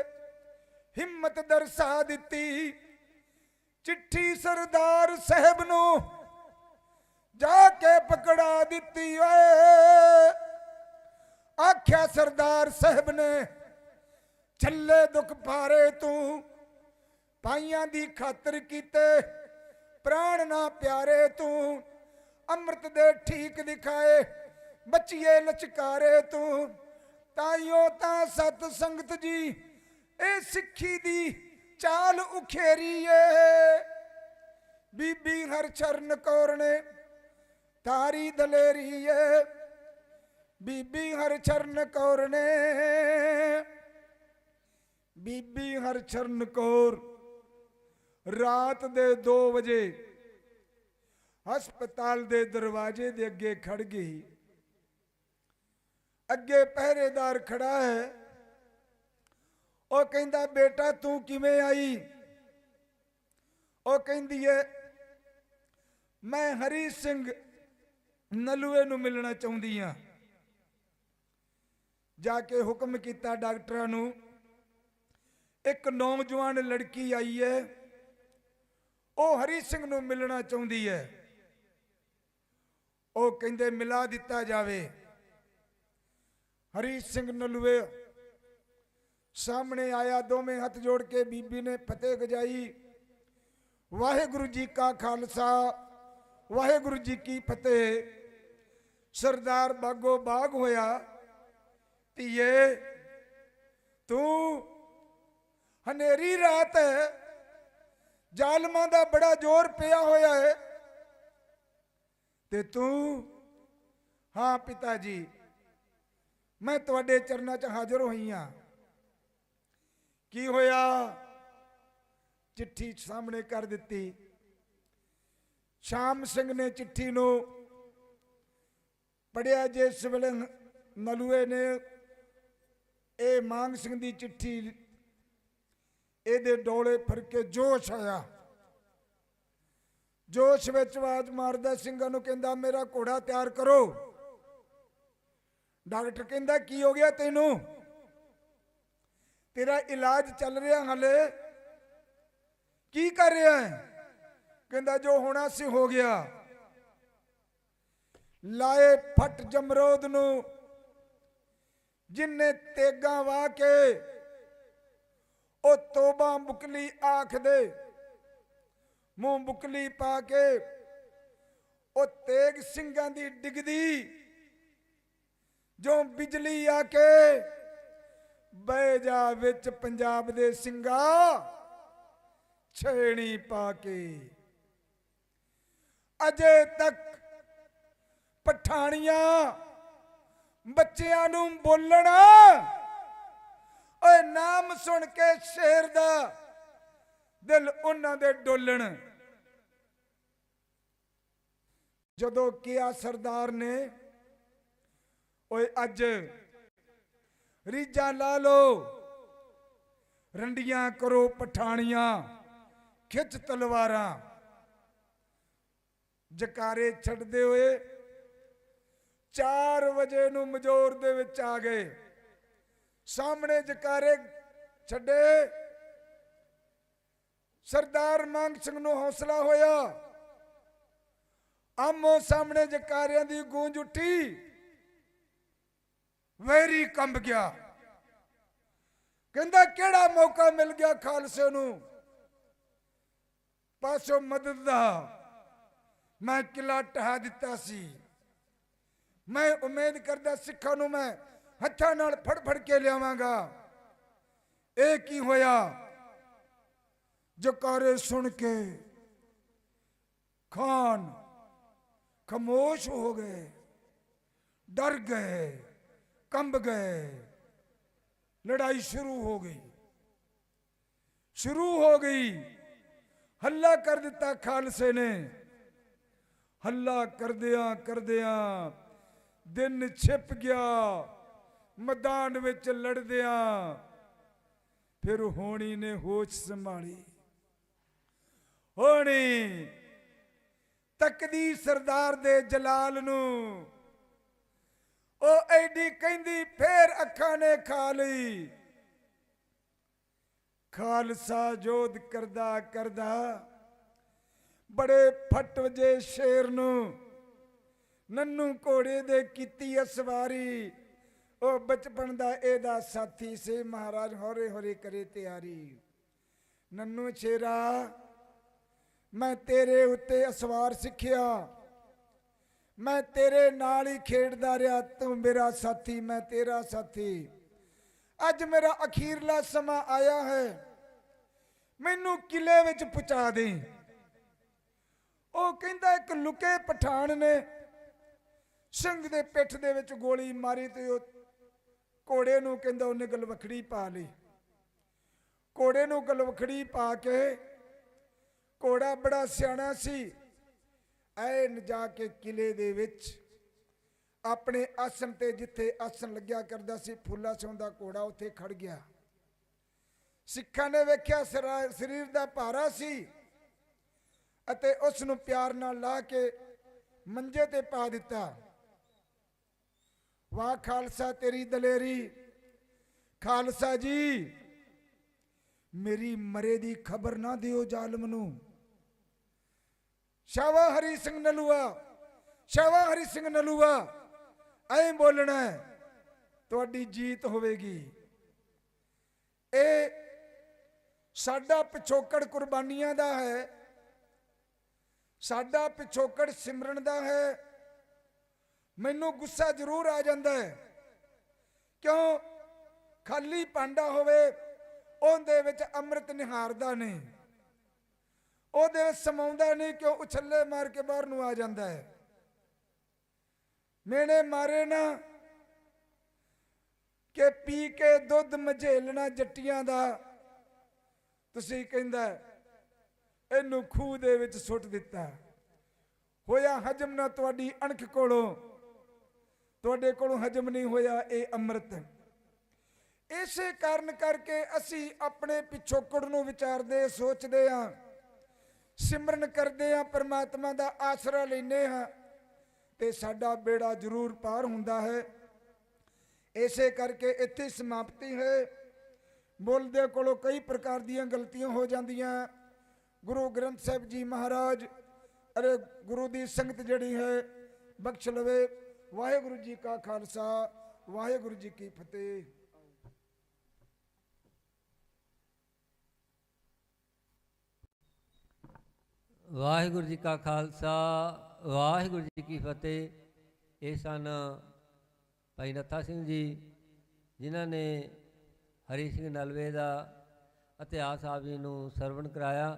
ਹਿੰਮਤ ਦਰਸਾ ਦਿੱਤੀ। ਚਿੱਠੀ ਸਰਦਾਰ ਸਾਹਿਬ ਨੂੰ ਜਾ ਕੇ ਪਕੜਾ ਦਿੱਤੀ ਓਏ, ਆਖਿਆ ਸਰਦਾਰ ਸਾਹਿਬ ਨੇ ਚੱਲੇ ਦੁੱਖ ਭਾਰੇ ਤੂੰ, ਪਾਈਆਂ ਦੀ ਖਾਤਰ ਕੀਤੇ ਪ੍ਰਾਣ ਨਾ ਪਿਆਰੇ ਤੂੰ, ਅੰਮ੍ਰਿਤ ਦੇ ਠੀਕ ਦਿਖਾਏ ਬੱਚੀਏ ਲਚਕਾਰੇ ਤੂੰ। ਤਾਈਓ ਤਾਂ ਸਤ ਸੰਗਤ ਜੀ ਇਹ ਸਿੱਖੀ ਦੀ ਚਾਲ ਉਖੇਰੀ ਏ। ਬੀਬੀ ਹਰਚਰਨ ਕੌਰ ਨੇ ਤਾਰੀ ਦਲੇਰੀ ਏ, ਬੀਬੀ ਹਰਚਰਨ ਕੌਰ ਨੇ, ਬੀਬੀ ਹਰਚਰਨ ਕੌਰ ਰਾਤ ਦੇ 2 ਵਜੇ ਹਸਪਤਾਲ ਦੇ ਦਰਵਾਜ਼ੇ ਦੇ ਅੱਗੇ ਖੜ ਗਈ। ਅੱਗੇ ਪਹਿਰੇਦਾਰ ਖੜਾ ਹੈ, ਉਹ ਕਹਿੰਦਾ ਬੇਟਾ ਤੂੰ ਕਿਵੇਂ ਆਈ? ਉਹ ਕਹਿੰਦੀ ਹੈ ਮੈਂ ਹਰੀ ਸਿੰਘ ਨਲੂਏ ਨੂੰ ਮਿਲਣਾ ਚਾਹੁੰਦੀ ਹਾਂ। ਜਾ ਕੇ ਹੁਕਮ ਕੀਤਾ ਡਾਕਟਰਾਂ ਨੂੰ, ਇੱਕ ਨੌਜਵਾਨ ਲੜਕੀ ਆਈ ਹੈ, ਉਹ ਹਰੀ ਸਿੰਘ ਨੂੰ ਮਿਲਣਾ ਚਾਹੁੰਦੀ ਹੈ। ਉਹ ਕਹਿੰਦੇ ਮਿਲਾ ਦਿੱਤਾ ਜਾਵੇ। ਹਰੀ ਸਿੰਘ ਨਲੂਏ ਸਾਹਮਣੇ ਆਇਆ, ਦੋਵੇਂ ਹੱਥ ਜੋੜ ਕੇ ਬੀਬੀ ਨੇ ਫਤਿਹ ਗਜਾਈ। ਵਾਹਿਗੁਰੂ ਜੀ ਕਾ ਖਾਲਸਾ ਵਾਹਿਗੁਰੂ ਜੀ ਕੀ ਫਤਿਹ। ਸਰਦਾਰ ਬਾਗੋ ਬਾਗ ਹੋਇਆ, ਧੀਏ ਤੂੰ ਹਨੇਰੀ ਰਾਤ ਹੈ, ਜ਼ਾਲਮਾਂ ਦਾ ਬੜਾ ਜ਼ੋਰ ਪਿਆ ਹੋਇਆ ਹੈ, ਤੇ ਤੂੰ? ਹਾਂ ਪਿਤਾ ਜੀ, ਮੈਂ ਤੁਹਾਡੇ ਚਰਨਾਂ 'ਚ ਹਾਜ਼ਰ ਹੋਈ ਹਾਂ। ਕੀ ਹੋਇਆ? ਚਿੱਠੀ ਸਾਹਮਣੇ ਕਰ ਦਿੱਤੀ। ਸ਼ਾਮ ਸਿੰਘ ਨੇ ਚਿੱਠੀ ਨੂੰ ਪੜਿਆ। ਜਿਸ ਵੇਲੇ ਨਲੂਏ ਨੇ ਇਹ ਮਾਂਗ ਸਿੰਘ ਦੀ ਚਿੱਠੀ, ਇਹਦੇ ਡੋਲੇ ਫੜ ਕੇ ਜੋਸ਼ ਆਇਆ। ਜੋਸ਼ ਵਿੱਚ ਆਵਾਜ਼ ਮਾਰਦਾ ਸਿੰਘਾਂ ਨੂੰ, ਕਹਿੰਦਾ ਮੇਰਾ ਘੋੜਾ ਤਿਆਰ ਕਰੋ। ਡਾਕਟਰ ਕਹਿੰਦਾ ਕੀ ਹੋ ਗਿਆ ਤੈਨੂੰ? ਤੇਰਾ ਇਲਾਜ ਚੱਲ ਰਿਹਾ ਹਾਲੇ, ਕੀ ਕਰ ਰਿਹਾ ਹੈ? ਕਹਿੰਦਾ ਜੋ ਹੋਣਾ ਸੀ ਹੋ ਗਿਆ। ਲਾਏ ਫਟ ਜਮਰੋਦ ਨੂੰ, ਜਿੰਨੇ ਤੇਗਾ ਵਾਹ ਕੇ ਉਹ ਤੋਬਾ ਮੁਕਲੀ ਆਖ ਦੇ, ਮੂੰਹ ਮੁਕਲੀ ਪਾ ਕੇ ਉਹ ਤੇਗ ਸਿੰਘਾਂ ਦੀ ਡਿੱਗਦੀ ਜੋ ਬਿਜਲੀ ਆ ਕੇ ਬਹਿ ਜਾ ਵਿੱਚ ਪੰਜਾਬ ਦੇ ਸਿੰਘਾ ਛੇਣੀ ਪਾ ਕੇ। ਅਜੇ ਤੱਕ ਪਠਾਣੀਆਂ ਬੱਚਿਆਂ ਨੂੰ ਬੋਲਣਾ, ਓਏ ਨਾਮ ਸੁਣ ਕੇ ਸ਼ੇਰ ਦਾ ਦਿਲ ਉਹਨਾਂ ਦੇ ਡੋਲਣ। ਜਦੋਂ ਕਿਹਾ ਸਰਦਾਰ ਨੇ, ਓਏ ਅੱਜ ਰੀਜਾਂ ਲਾ ਲੋ, ਰੰਡੀਆਂ ਕਰੋ ਪਠਾਣੀਆਂ, ਖਿੱਚ ਤਲਵਾਰਾਂ। ਜਕਾਰੇ ਛੱਡਦੇ ਹੋਏ 4 ਵਜੇ ਨੂੰ ਮਜੋਰ ਦੇ ਵਿੱਚ ਆ ਗਏ। ਸਾਹਮਣੇ ਜਕਾਰੇ ਛੱਡੇ, ਸਰਦਾਰ ਮੰਗ ਸਿੰਘ ਨੂੰ ਹੌਸਲਾ ਹੋਇਆ। ਆਮੋ ਸਾਹਮਣੇ ਜਕਾਰਿਆਂ ਦੀ ਗੂੰਜ ਉੱਠੀ। ਵੈਰੀ ਕੰਬ ਗਿਆ। ਕਹਿੰਦਾ ਕਿਹੜਾ ਮੌਕਾ ਮਿਲ ਗਿਆ ਖਾਲਸੇ ਨੂੰ ਪਾਸੋਂ ਮਦਦ ਦਾ। ਮੈਂ ਕਿਲਾ ਢਹਾ ਦਿੱਤਾ ਸੀ। ਮੈਂ ਉਮੀਦ ਕਰਦਾ ਸਿੱਖਾਂ ਨੂੰ ਮੈਂ ਹੱਥਾਂ ਨਾਲ ਫੜ ਫੜ ਕੇ ਲਿਆਵਾਂਗਾ। ਇਹ ਕੀ ਹੋਇਆ? ਜਕਾਰੇ ਸੁਣ ਕੇ ਖਾਨ ਖਾਮੋਸ਼ ਹੋ ਗਏ, ਡਰ ਗਏ, ਕੰਬ ਗਏ। ਲੜਾਈ ਸ਼ੁਰੂ ਹੋ ਗਈ, ਸ਼ੁਰੂ ਹੋ ਗਈ। ਹੱਲਾ ਕਰ ਦਿੱਤਾ ਖਾਲਸੇ ਨੇ। ਹੱਲਾ ਕਰਦਿਆਂ ਕਰਦਿਆਂ ਦਿਨ ਛਿਪ ਗਿਆ। ਮੈਦਾਨ ਵਿੱਚ ਲੜਦਿਆਂ ਫਿਰ ਹੋਣੀ ਨੇ ਹੋਸ਼ ਸੰਭਾਲੀ। ਹੋਣੀ ਤੱਕਦੀ ਸਰਦਾਰ ਦੇ ਜਲਾਲ ਨੂੰ। ਉਹ ਐਡੀ ਕਹਿੰਦੀ ਫੇਰ ਅੱਖਾਂ ਨੇ ਖਾ ਲਈ। ਖਾਲਸਾ ਜੋਧ ਕਰਦਾ ਕਰਦਾ ਬੜੇ ਫਟ ਵਜੇ ਸ਼ੇਰ ਨੂੰ। ਨੰਨੂ ਘੋੜੇ ਦੇ ਕੀਤੀ ਅਸਵਾਰੀ। ਉਹ ਬਚਪਨ ਦਾ ਇਹਦਾ ਸਾਥੀ ਸੀ। ਮਹਾਰਾਜ ਹੌਰੇ ਹੌਰੇ ਕਰੇ ਤਿਆਰੀ। ਨੰਨੂ ਸ਼ੇਰਾ ਮੈਂ ਤੇਰੇ ਉੱਤੇ ਅਸਵਾਰ ਸਿੱਖਿਆ। ਮੈਂ ਤੇਰੇ ਨਾਲ ਹੀ ਖੇਡਦਾ ਰਿਹਾ। ਤੂੰ ਮੇਰਾ ਸਾਥੀ, ਮੈਂ ਤੇਰਾ ਸਾਥੀ। ਅੱਜ ਮੇਰਾ ਅਖੀਰਲਾ ਸਮਾਂ ਆਇਆ ਹੈ। ਮੈਨੂੰ ਕਿਲੇ ਵਿੱਚ ਪਹੁੰਚਾ ਦੇ। ਉਹ ਕਹਿੰਦਾ ਇੱਕ ਲੁਕੇ ਪਠਾਨ ਨੇ ਸਿੰਘ ਦੇ ਪਿੱਠ ਦੇ ਵਿੱਚ ਗੋਲੀ ਮਾਰੀ ਤੇ ਉਹ ਘੋੜੇ ਨੂੰ ਕਹਿੰਦਾ ਉਹਨੇ ਗਲਵਖੜੀ ਪਾ ਲਈ। ਘੋੜੇ ਨੂੰ ਗਲਵਖੜੀ ਪਾ ਕੇ ਘੋੜਾ ਬੜਾ ਸਿਆਣਾ ਸੀ। ਐਨ ਜਾ ਕੇ ਕਿਲੇ ਦੇ ਵਿੱਚ ਆਪਣੇ ਆਸਣ ਤੇ, ਜਿੱਥੇ ਆਸਣ ਲੱਗਿਆ ਕਰਦਾ ਸੀ ਫੁੱਲਾ ਸਿਉਂਦਾ ਘੋੜਾ, ਉੱਥੇ ਖੜ ਗਿਆ। ਸਿੱਖਾਂ ਨੇ ਵੇਖਿਆ ਸਰੀਰ ਦਾ ਭਾਰਾ ਸੀ ਅਤੇ ਉਸ ਨੂੰ ਪਿਆਰ ਨਾਲ ਲਾ ਕੇ ਮੰਜੇ ਤੇ ਪਾ ਦਿੱਤਾ। ਵਾਹ ਖਾਲਸਾ ਤੇਰੀ ਦਲੇਰੀ। ਖਾਲਸਾ ਜੀ ਮੇਰੀ ਮਰੇ ਦੀ ਖਬਰ ਨਾ ਦਿਓ ਜ਼ਾਲਮ ਨੂੰ। ਸ਼ਾਵਾ ਹਰੀ ਸਿੰਘ ਨਲੂਆ, ਸ਼ਾਵਾ ਹਰੀ ਸਿੰਘ ਨਲੂਆ ਐਂ ਬੋਲਣਾ ਤੁਹਾਡੀ ਜੀਤ ਹੋਵੇਗੀ। ਇਹ ਸਾਡਾ ਪਿਛੋਕੜ ਕੁਰਬਾਨੀਆਂ ਦਾ ਹੈ। ਸਾਡਾ ਪਿਛੋਕੜ ਸਿਮਰਨ ਦਾ ਹੈ। ਮੈਨੂੰ ਗੁੱਸਾ ਜ਼ਰੂਰ ਆ ਜਾਂਦਾ ਹੈ। ਕਿਉਂ? ਖਾਲੀ ਭਾਂਡਾ ਹੋਵੇ ਉਹਦੇ ਵਿੱਚ ਅੰਮ੍ਰਿਤ ਨਿਹਾਰਦਾ ਨਹੀਂ, ਉਹਦੇ ਵਿੱਚ ਸਮਾਉਂਦਾ ਨਹੀਂ। ਕਿਉਂ? ਉਛੱਲੇ ਮਾਰ ਕੇ ਬਾਹਰ ਨੂੰ ਆ ਜਾਂਦਾ ਹੈ। ਮੇਨੇ ਮਾਰੇ ਨਾ ਕਿ ਪੀ ਕੇ ਦੁੱਧ ਮਝੇਲਣਾ ਜੱਟੀਆਂ ਦਾ। ਤੁਸੀਂ ਕਹਿੰਦਾ ਇਹਨੂੰ ਖੂਹ ਦੇ ਵਿੱਚ ਸੁੱਟ ਦਿੱਤਾ। ਹੋਇਆ ਹਜਮ ਨਾ ਤੁਹਾਡੀ ਅਣਖ ਕੋਲੋਂ, ਤੁਹਾਡੇ ਕੋਲੋਂ ਹਜਮ ਨਹੀਂ ਹੋਇਆ ਇਹ ਅੰਮ੍ਰਿਤ। ਇਸੇ ਕਾਰਨ ਕਰਕੇ ਅਸੀਂ ਆਪਣੇ ਪਿਛੋਕੜ ਨੂੰ ਵਿਚਾਰਦੇ, ਸੋਚਦੇ ਹਾਂ, ਸਿਮਰਨ ਕਰਦੇ ਹਾਂ, ਪਰਮਾਤਮਾ ਦਾ ਆਸਰਾ ਲੈਂਦੇ ਹਾਂ ਤੇ ਸਾਡਾ ਬੇੜਾ ਜ਼ਰੂਰ ਪਾਰ ਹੁੰਦਾ ਹੈ। ਇਸੇ ਕਰਕੇ ਇੱਥੇ ਸਮਾਪਤੀ ਹੈ। ਬੋਲਦੇ ਕੋਲੋਂ ਕਈ ਪ੍ਰਕਾਰ ਦੀਆਂ ਗਲਤੀਆਂ ਹੋ ਜਾਂਦੀਆਂ। ਗੁਰੂ ਗ੍ਰੰਥ ਸਾਹਿਬ ਜੀ ਮਹਾਰਾਜ ਅਰੇ ਗੁਰੂ ਦੀ ਸੰਗਤ ਜਿਹੜੀ ਹੈ ਬਖਸ਼ ਲਵੇ। ਵਾਹਿਗੁਰੂ ਜੀ ਕਾ ਖਾਲਸਾ, ਵਾਹਿਗੁਰੂ ਜੀ ਕੀ ਫਤਿਹ। ਵਾਹਿਗੁਰੂ ਜੀ ਕਾ ਖਾਲਸਾ, ਵਾਹਿਗੁਰੂ ਜੀ ਕੀ ਫਤਿਹ। ਇਹ ਸਨ ਭਾਈ ਨੱਥਾ ਸਿੰਘ ਜੀ, ਜਿਨ੍ਹਾਂ ਨੇ ਹਰੀ ਸਿੰਘ ਨਲਵੇ ਦਾ ਇਤਿਹਾਸ ਆਪ ਜੀ ਨੂੰ ਸਰਵਣ ਕਰਾਇਆ।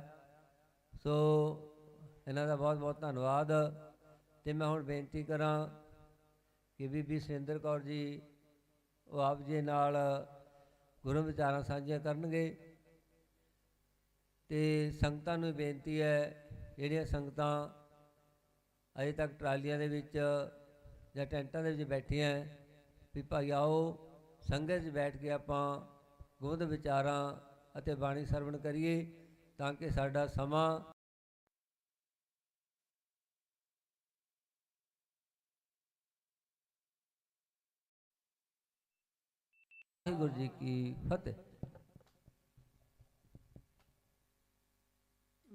ਸੋ ਇਹਨਾਂ ਦਾ ਬਹੁਤ ਬਹੁਤ ਧੰਨਵਾਦ। ਅਤੇ ਮੈਂ ਹੁਣ ਬੇਨਤੀ ਕਰਾਂ ਕਿ ਬੀਬੀ ਸੁਰਿੰਦਰ ਕੌਰ ਜੀ ਉਹ ਆਪ ਜੀ ਨਾਲ ਗੁਰੂ ਵਿਚਾਰਾਂ ਸਾਂਝੀਆਂ ਕਰਨਗੇ। ਅਤੇ ਸੰਗਤਾਂ ਨੂੰ ਬੇਨਤੀ ਹੈ, ਜਿਹੜੀਆਂ ਸੰਗਤਾਂ ਅਜੇ ਤੱਕ ਟਰਾਲੀਆਂ ਦੇ ਵਿੱਚ ਜਾਂ ਟੈਂਟਾਂ ਦੇ ਵਿੱਚ ਬੈਠੀਆਂ, ਵੀ ਭਾਈ ਆਓ ਸੰਗਤ 'ਚ ਬੈਠ ਕੇ ਆਪਾਂ ਗੁਰਮਤਿ ਵਿਚਾਰਾਂ ਅਤੇ ਬਾਣੀ ਸਰਵਣ ਕਰੀਏ, ਤਾਂ ਕਿ ਸਾਡਾ ਸਮਾਂ ਵਾਹਿਗੁਰੂ ਜੀ ਕੀ ਫਤਿਹ।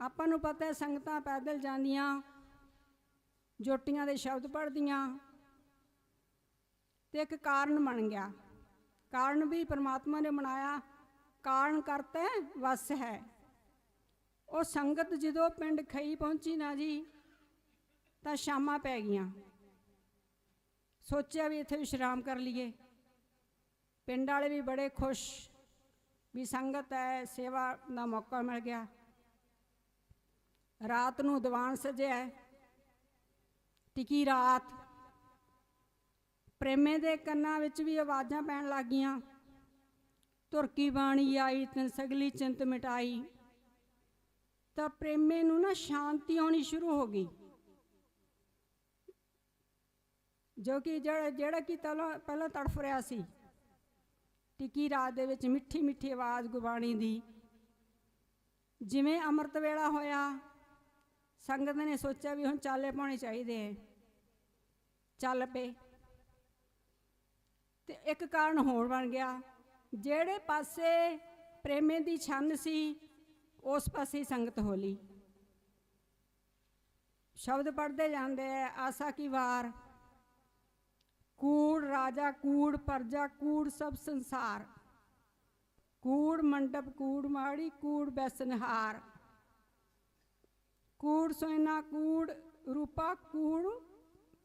ਆਪਾਂ ਨੂੰ ਪਤਾ ਹੈ ਸੰਗਤਾਂ ਪੈਦਲ ਜਾਂਦੀਆਂ, ਜੋਟੀਆਂ ਦੇ ਸ਼ਬਦ ਪੜ੍ਹਦੀਆਂ, ਤੇ ਇੱਕ ਕਾਰਨ ਬਣ ਗਿਆ। ਕਾਰਨ ਵੀ ਪਰਮਾਤਮਾ ਨੇ ਬਣਾਇਆ, ਕਾਰਨ ਕਰਤਾ ਵਸ ਹੈ। ਉਹ ਸੰਗਤ ਜਦੋਂ ਪਿੰਡ ਖਈ ਪਹੁੰਚੀ ਨਾ ਜੀ, ਤਾਂ ਸ਼ਾਮਾਂ ਪੈ ਗਈਆਂ। ਸੋਚਿਆ ਵੀ ਇੱਥੇ ਵਿਸ਼ਰਾਮ ਕਰ ਲਈਏ। ਪਿੰਡ ਵਾਲੇ ਵੀ ਬੜੇ ਖੁਸ਼ ਵੀ ਸੰਗਤ ਹੈ, ਸੇਵਾ ਦਾ ਮੌਕਾ ਮਿਲ ਗਿਆ। ਰਾਤ ਨੂੰ ਦੀਵਾਨ ਸਜਿਆ, ਟਿਕੀ ਰਾਤ। ਪ੍ਰੇਮੇ ਦੇ ਕੰਨਾਂ ਵਿੱਚ ਵੀ ਆਵਾਜ਼ਾਂ ਪੈਣ ਲੱਗ ਗਈਆਂ, ਤੁਰਕੀ ਬਾਣੀ ਆਈ ਤਨ ਸਗਲੀ ਚਿੰਤ ਮਿਟਾਈ। ਤਾਂ ਪ੍ਰੇਮੇ ਨੂੰ ਨਾ ਸ਼ਾਂਤੀ ਆਉਣੀ ਸ਼ੁਰੂ ਹੋ ਗਈ, ਜੋ ਕਿ ਜਿਹੜਾ ਕਿ ਪਹਿਲਾਂ ਤੜਫ ਰਿਹਾ ਸੀ। ਟਿੱਕੀ ਰਾਤ ਦੇ ਵਿੱਚ ਮਿੱਠੀ ਮਿੱਠੀ ਆਵਾਜ਼ ਗੁਰਬਾਣੀ ਦੀ। ਜਿਵੇਂ ਅੰਮ੍ਰਿਤ ਵੇਲਾ ਹੋਇਆ, ਸੰਗਤ ਨੇ ਸੋਚਿਆ ਵੀ ਹੁਣ ਚਾਲੇ ਪਾਉਣੇ ਚਾਹੀਦੇ ਹੈ, ਚੱਲ ਪਏ। ਤੇ ਇੱਕ ਕਾਰਨ ਹੋਰ ਬਣ ਗਿਆ, ਜਿਹੜੇ ਪਾਸੇ ਪ੍ਰੇਮੇ ਦੀ ਛੰਨ ਸੀ ਉਸ ਪਾਸੇ ਸੰਗਤ ਹੋਲੀ। ਸ਼ਬਦ ਪੜ੍ਹਦੇ ਜਾਂਦੇ ਹੈ, ਆਸਾ ਕੀ ਵਾਰ, ਕੂੜ ਰਾਜਾ ਕੂੜ ਪਰਜਾ ਕੂੜ ਸਭ ਸੰਸਾਰ, ਕੂੜ ਮੰਡਪ ਕੂੜ ਮਾੜੀ ਕੂੜ ਬੈਸਨਹਾਰ, ਕੂੜ ਸੋਇਨਾ ਕੂੜ ਰੂਪਾ ਕੂੜ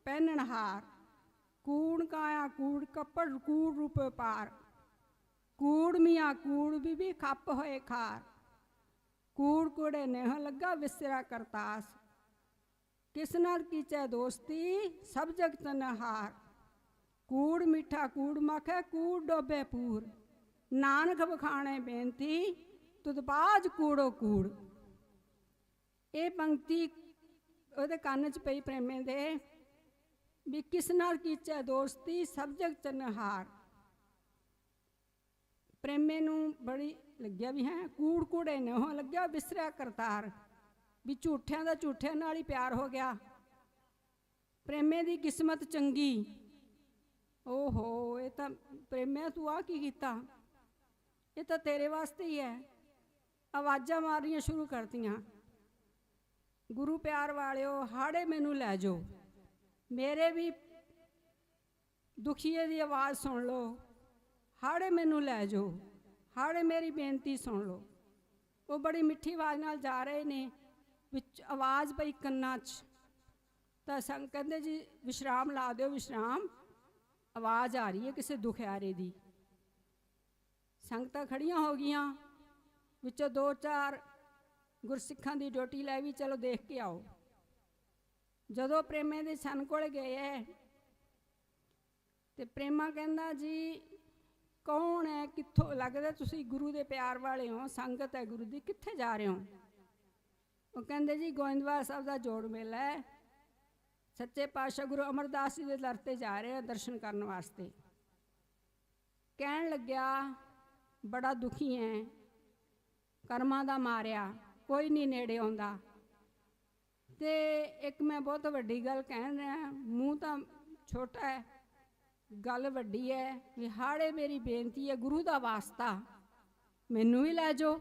ਪਹਿਨਣਹਾਰ, ਕੂੜ ਕਾਇਆ ਕੂੜ ਕੱਪੜ ਕੂੜ ਰੂਪ ਪਾਰ, ਕੂੜ ਮੀਆਂ ਕੂੜ ਬੀਬੀ ਖੱਪ ਹੋਏ ਖਾਰ, ਕੂੜ ਕੂੜੇ ਨੇਹ ਲੱਗਾ ਵਿਸਰਾ ਕਰਤਾਸ, ਕਿਸ ਨਾਲ ਕੀਚੈ ਦੋਸਤੀ ਸਭ ਜਗਤ ਨਹਾਰ, ਕੂੜ ਮਿੱਠਾ ਕੂੜ ਮਖੈ ਕੂੜ ਡੋਬੇ ਪੂਰ, ਨਾਨਕ ਬਖਾਣੇ ਬੇਨਤੀ ਤੁਧ ਬਾਜ ਕੂੜੋ ਕੂੜ। ਇਹ ਪੰਕਤੀ ਉਹਦੇ ਕੰਨ 'ਚ ਪਈ ਪ੍ਰੇਮੇ ਦੇ, ਵੀ ਕਿਸ ਨਾਲ ਕੀਚੈ ਦੋਸਤੀ ਸਭ ਜਗਤ ਨਹਾਰ। ਪ੍ਰੇਮੇ ਨੂੰ ਬੜੀ ਲੱਗਿਆ ਵੀ ਹੈ, ਕੂੜ ਕੂੜੇ ਨੇ ਉਹ ਲੱਗਿਆ ਵਿਸਰਿਆ ਕਰਤਾਰ, ਵੀ ਝੂਠਿਆਂ ਦਾ ਝੂਠਿਆਂ ਨਾਲ ਹੀ ਪਿਆਰ ਹੋ ਗਿਆ। ਪ੍ਰੇਮੇ ਦੀ ਕਿਸਮਤ ਚੰਗੀ। ਓਹੋ, ਇਹ ਤਾਂ ਪ੍ਰੇਮਿਆ ਤੂੰ ਆ ਕੀ ਕੀਤਾ, ਇਹ ਤਾਂ ਤੇਰੇ ਵਾਸਤੇ ਹੀ ਹੈ। ਆਵਾਜ਼ਾਂ ਮਾਰਨੀਆਂ ਸ਼ੁਰੂ ਕਰਤੀਆਂ, ਗੁਰੂ ਪਿਆਰ ਵਾਲਿਓ ਹਾੜੇ ਮੈਨੂੰ ਲੈ ਜਾਓ, ਮੇਰੇ ਵੀ ਦੁਖੀਏ ਦੀ ਆਵਾਜ਼ ਸੁਣ ਲਓ, ਹਾੜੇ ਮੈਨੂੰ ਲੈ ਜਾਓ, ਹਾੜੇ ਮੇਰੀ ਬੇਨਤੀ ਸੁਣ ਲਓ। ਉਹ ਬੜੀ ਮਿੱਠੀ ਆਵਾਜ਼ ਨਾਲ ਜਾ ਰਹੇ ਨੇ, ਵਿੱਚ ਆਵਾਜ਼ ਪਈ ਕੰਨਾਂ 'ਚ। ਤਾਂ ਸੰਗ ਕਹਿੰਦੇ ਜੀ ਵਿਸ਼ਰਾਮ ਲਾ ਦਿਓ, ਵਿਸ਼ਰਾਮ, ਆਵਾਜ਼ ਆ ਰਹੀ ਹੈ ਕਿਸੇ ਦੁਖਿਆਰੇ ਦੀ। ਸੰਗਤਾਂ ਖੜੀਆਂ ਹੋ ਗਈਆਂ, ਵਿੱਚੋਂ 2-4 ਗੁਰਸਿੱਖਾਂ ਦੀ ਡਿਊਟੀ ਲੈ ਵੀ, ਚਲੋ ਦੇਖ ਕੇ ਆਓ। ਜਦੋਂ ਪ੍ਰੇਮੇ ਦੇ ਸਨ ਕੋਲ ਗਏ ਹੈ, ਤੇ ਪ੍ਰੇਮਾ ਕਹਿੰਦਾ ਜੀ ਕੌਣ ਹੈ, ਕਿੱਥੋਂ, ਲੱਗਦਾ ਤੁਸੀਂ ਗੁਰੂ ਦੇ ਪਿਆਰ ਵਾਲੇ ਹੋ, ਸੰਗਤ ਹੈ ਗੁਰੂ ਦੀ, ਕਿੱਥੇ ਜਾ ਰਹੇ ਹੋ? ਉਹ ਕਹਿੰਦੇ ਜੀ ਗੋਇੰਦਵਾਲ ਸਾਹਿਬ ਦਾ ਜੋੜ ਮੇਲਾ ਹੈ, ਸੱਚੇ ਪਾਤਸ਼ਾਹ ਗੁਰੂ ਅਮਰਦਾਸ ਜੀ ਦੇ ਦਰ 'ਤੇ ਜਾ ਰਹੇ ਆ ਦਰਸ਼ਨ ਕਰਨ ਵਾਸਤੇ। ਕਹਿਣ ਲੱਗਿਆ ਬੜਾ ਦੁਖੀ ਹੈ, ਕਰਮਾਂ ਦਾ ਮਾਰਿਆ, ਕੋਈ ਨਹੀਂ ਨੇੜੇ ਆਉਂਦਾ। ਤੇ ਇੱਕ ਮੈਂ ਬਹੁਤ ਵੱਡੀ ਗੱਲ ਕਹਿਣ ਰਿਹਾ, ਮੂੰਹ ਤਾਂ ਛੋਟਾ ਹੈ, ਗੱਲ ਵੱਡੀ ਹੈ, ਵੀ ਹਾੜੇ ਮੇਰੀ ਬੇਨਤੀ ਹੈ, ਗੁਰੂ ਦਾ ਵਾਸਤਾ ਮੈਨੂੰ ਵੀ ਲੈ ਜਾਓ।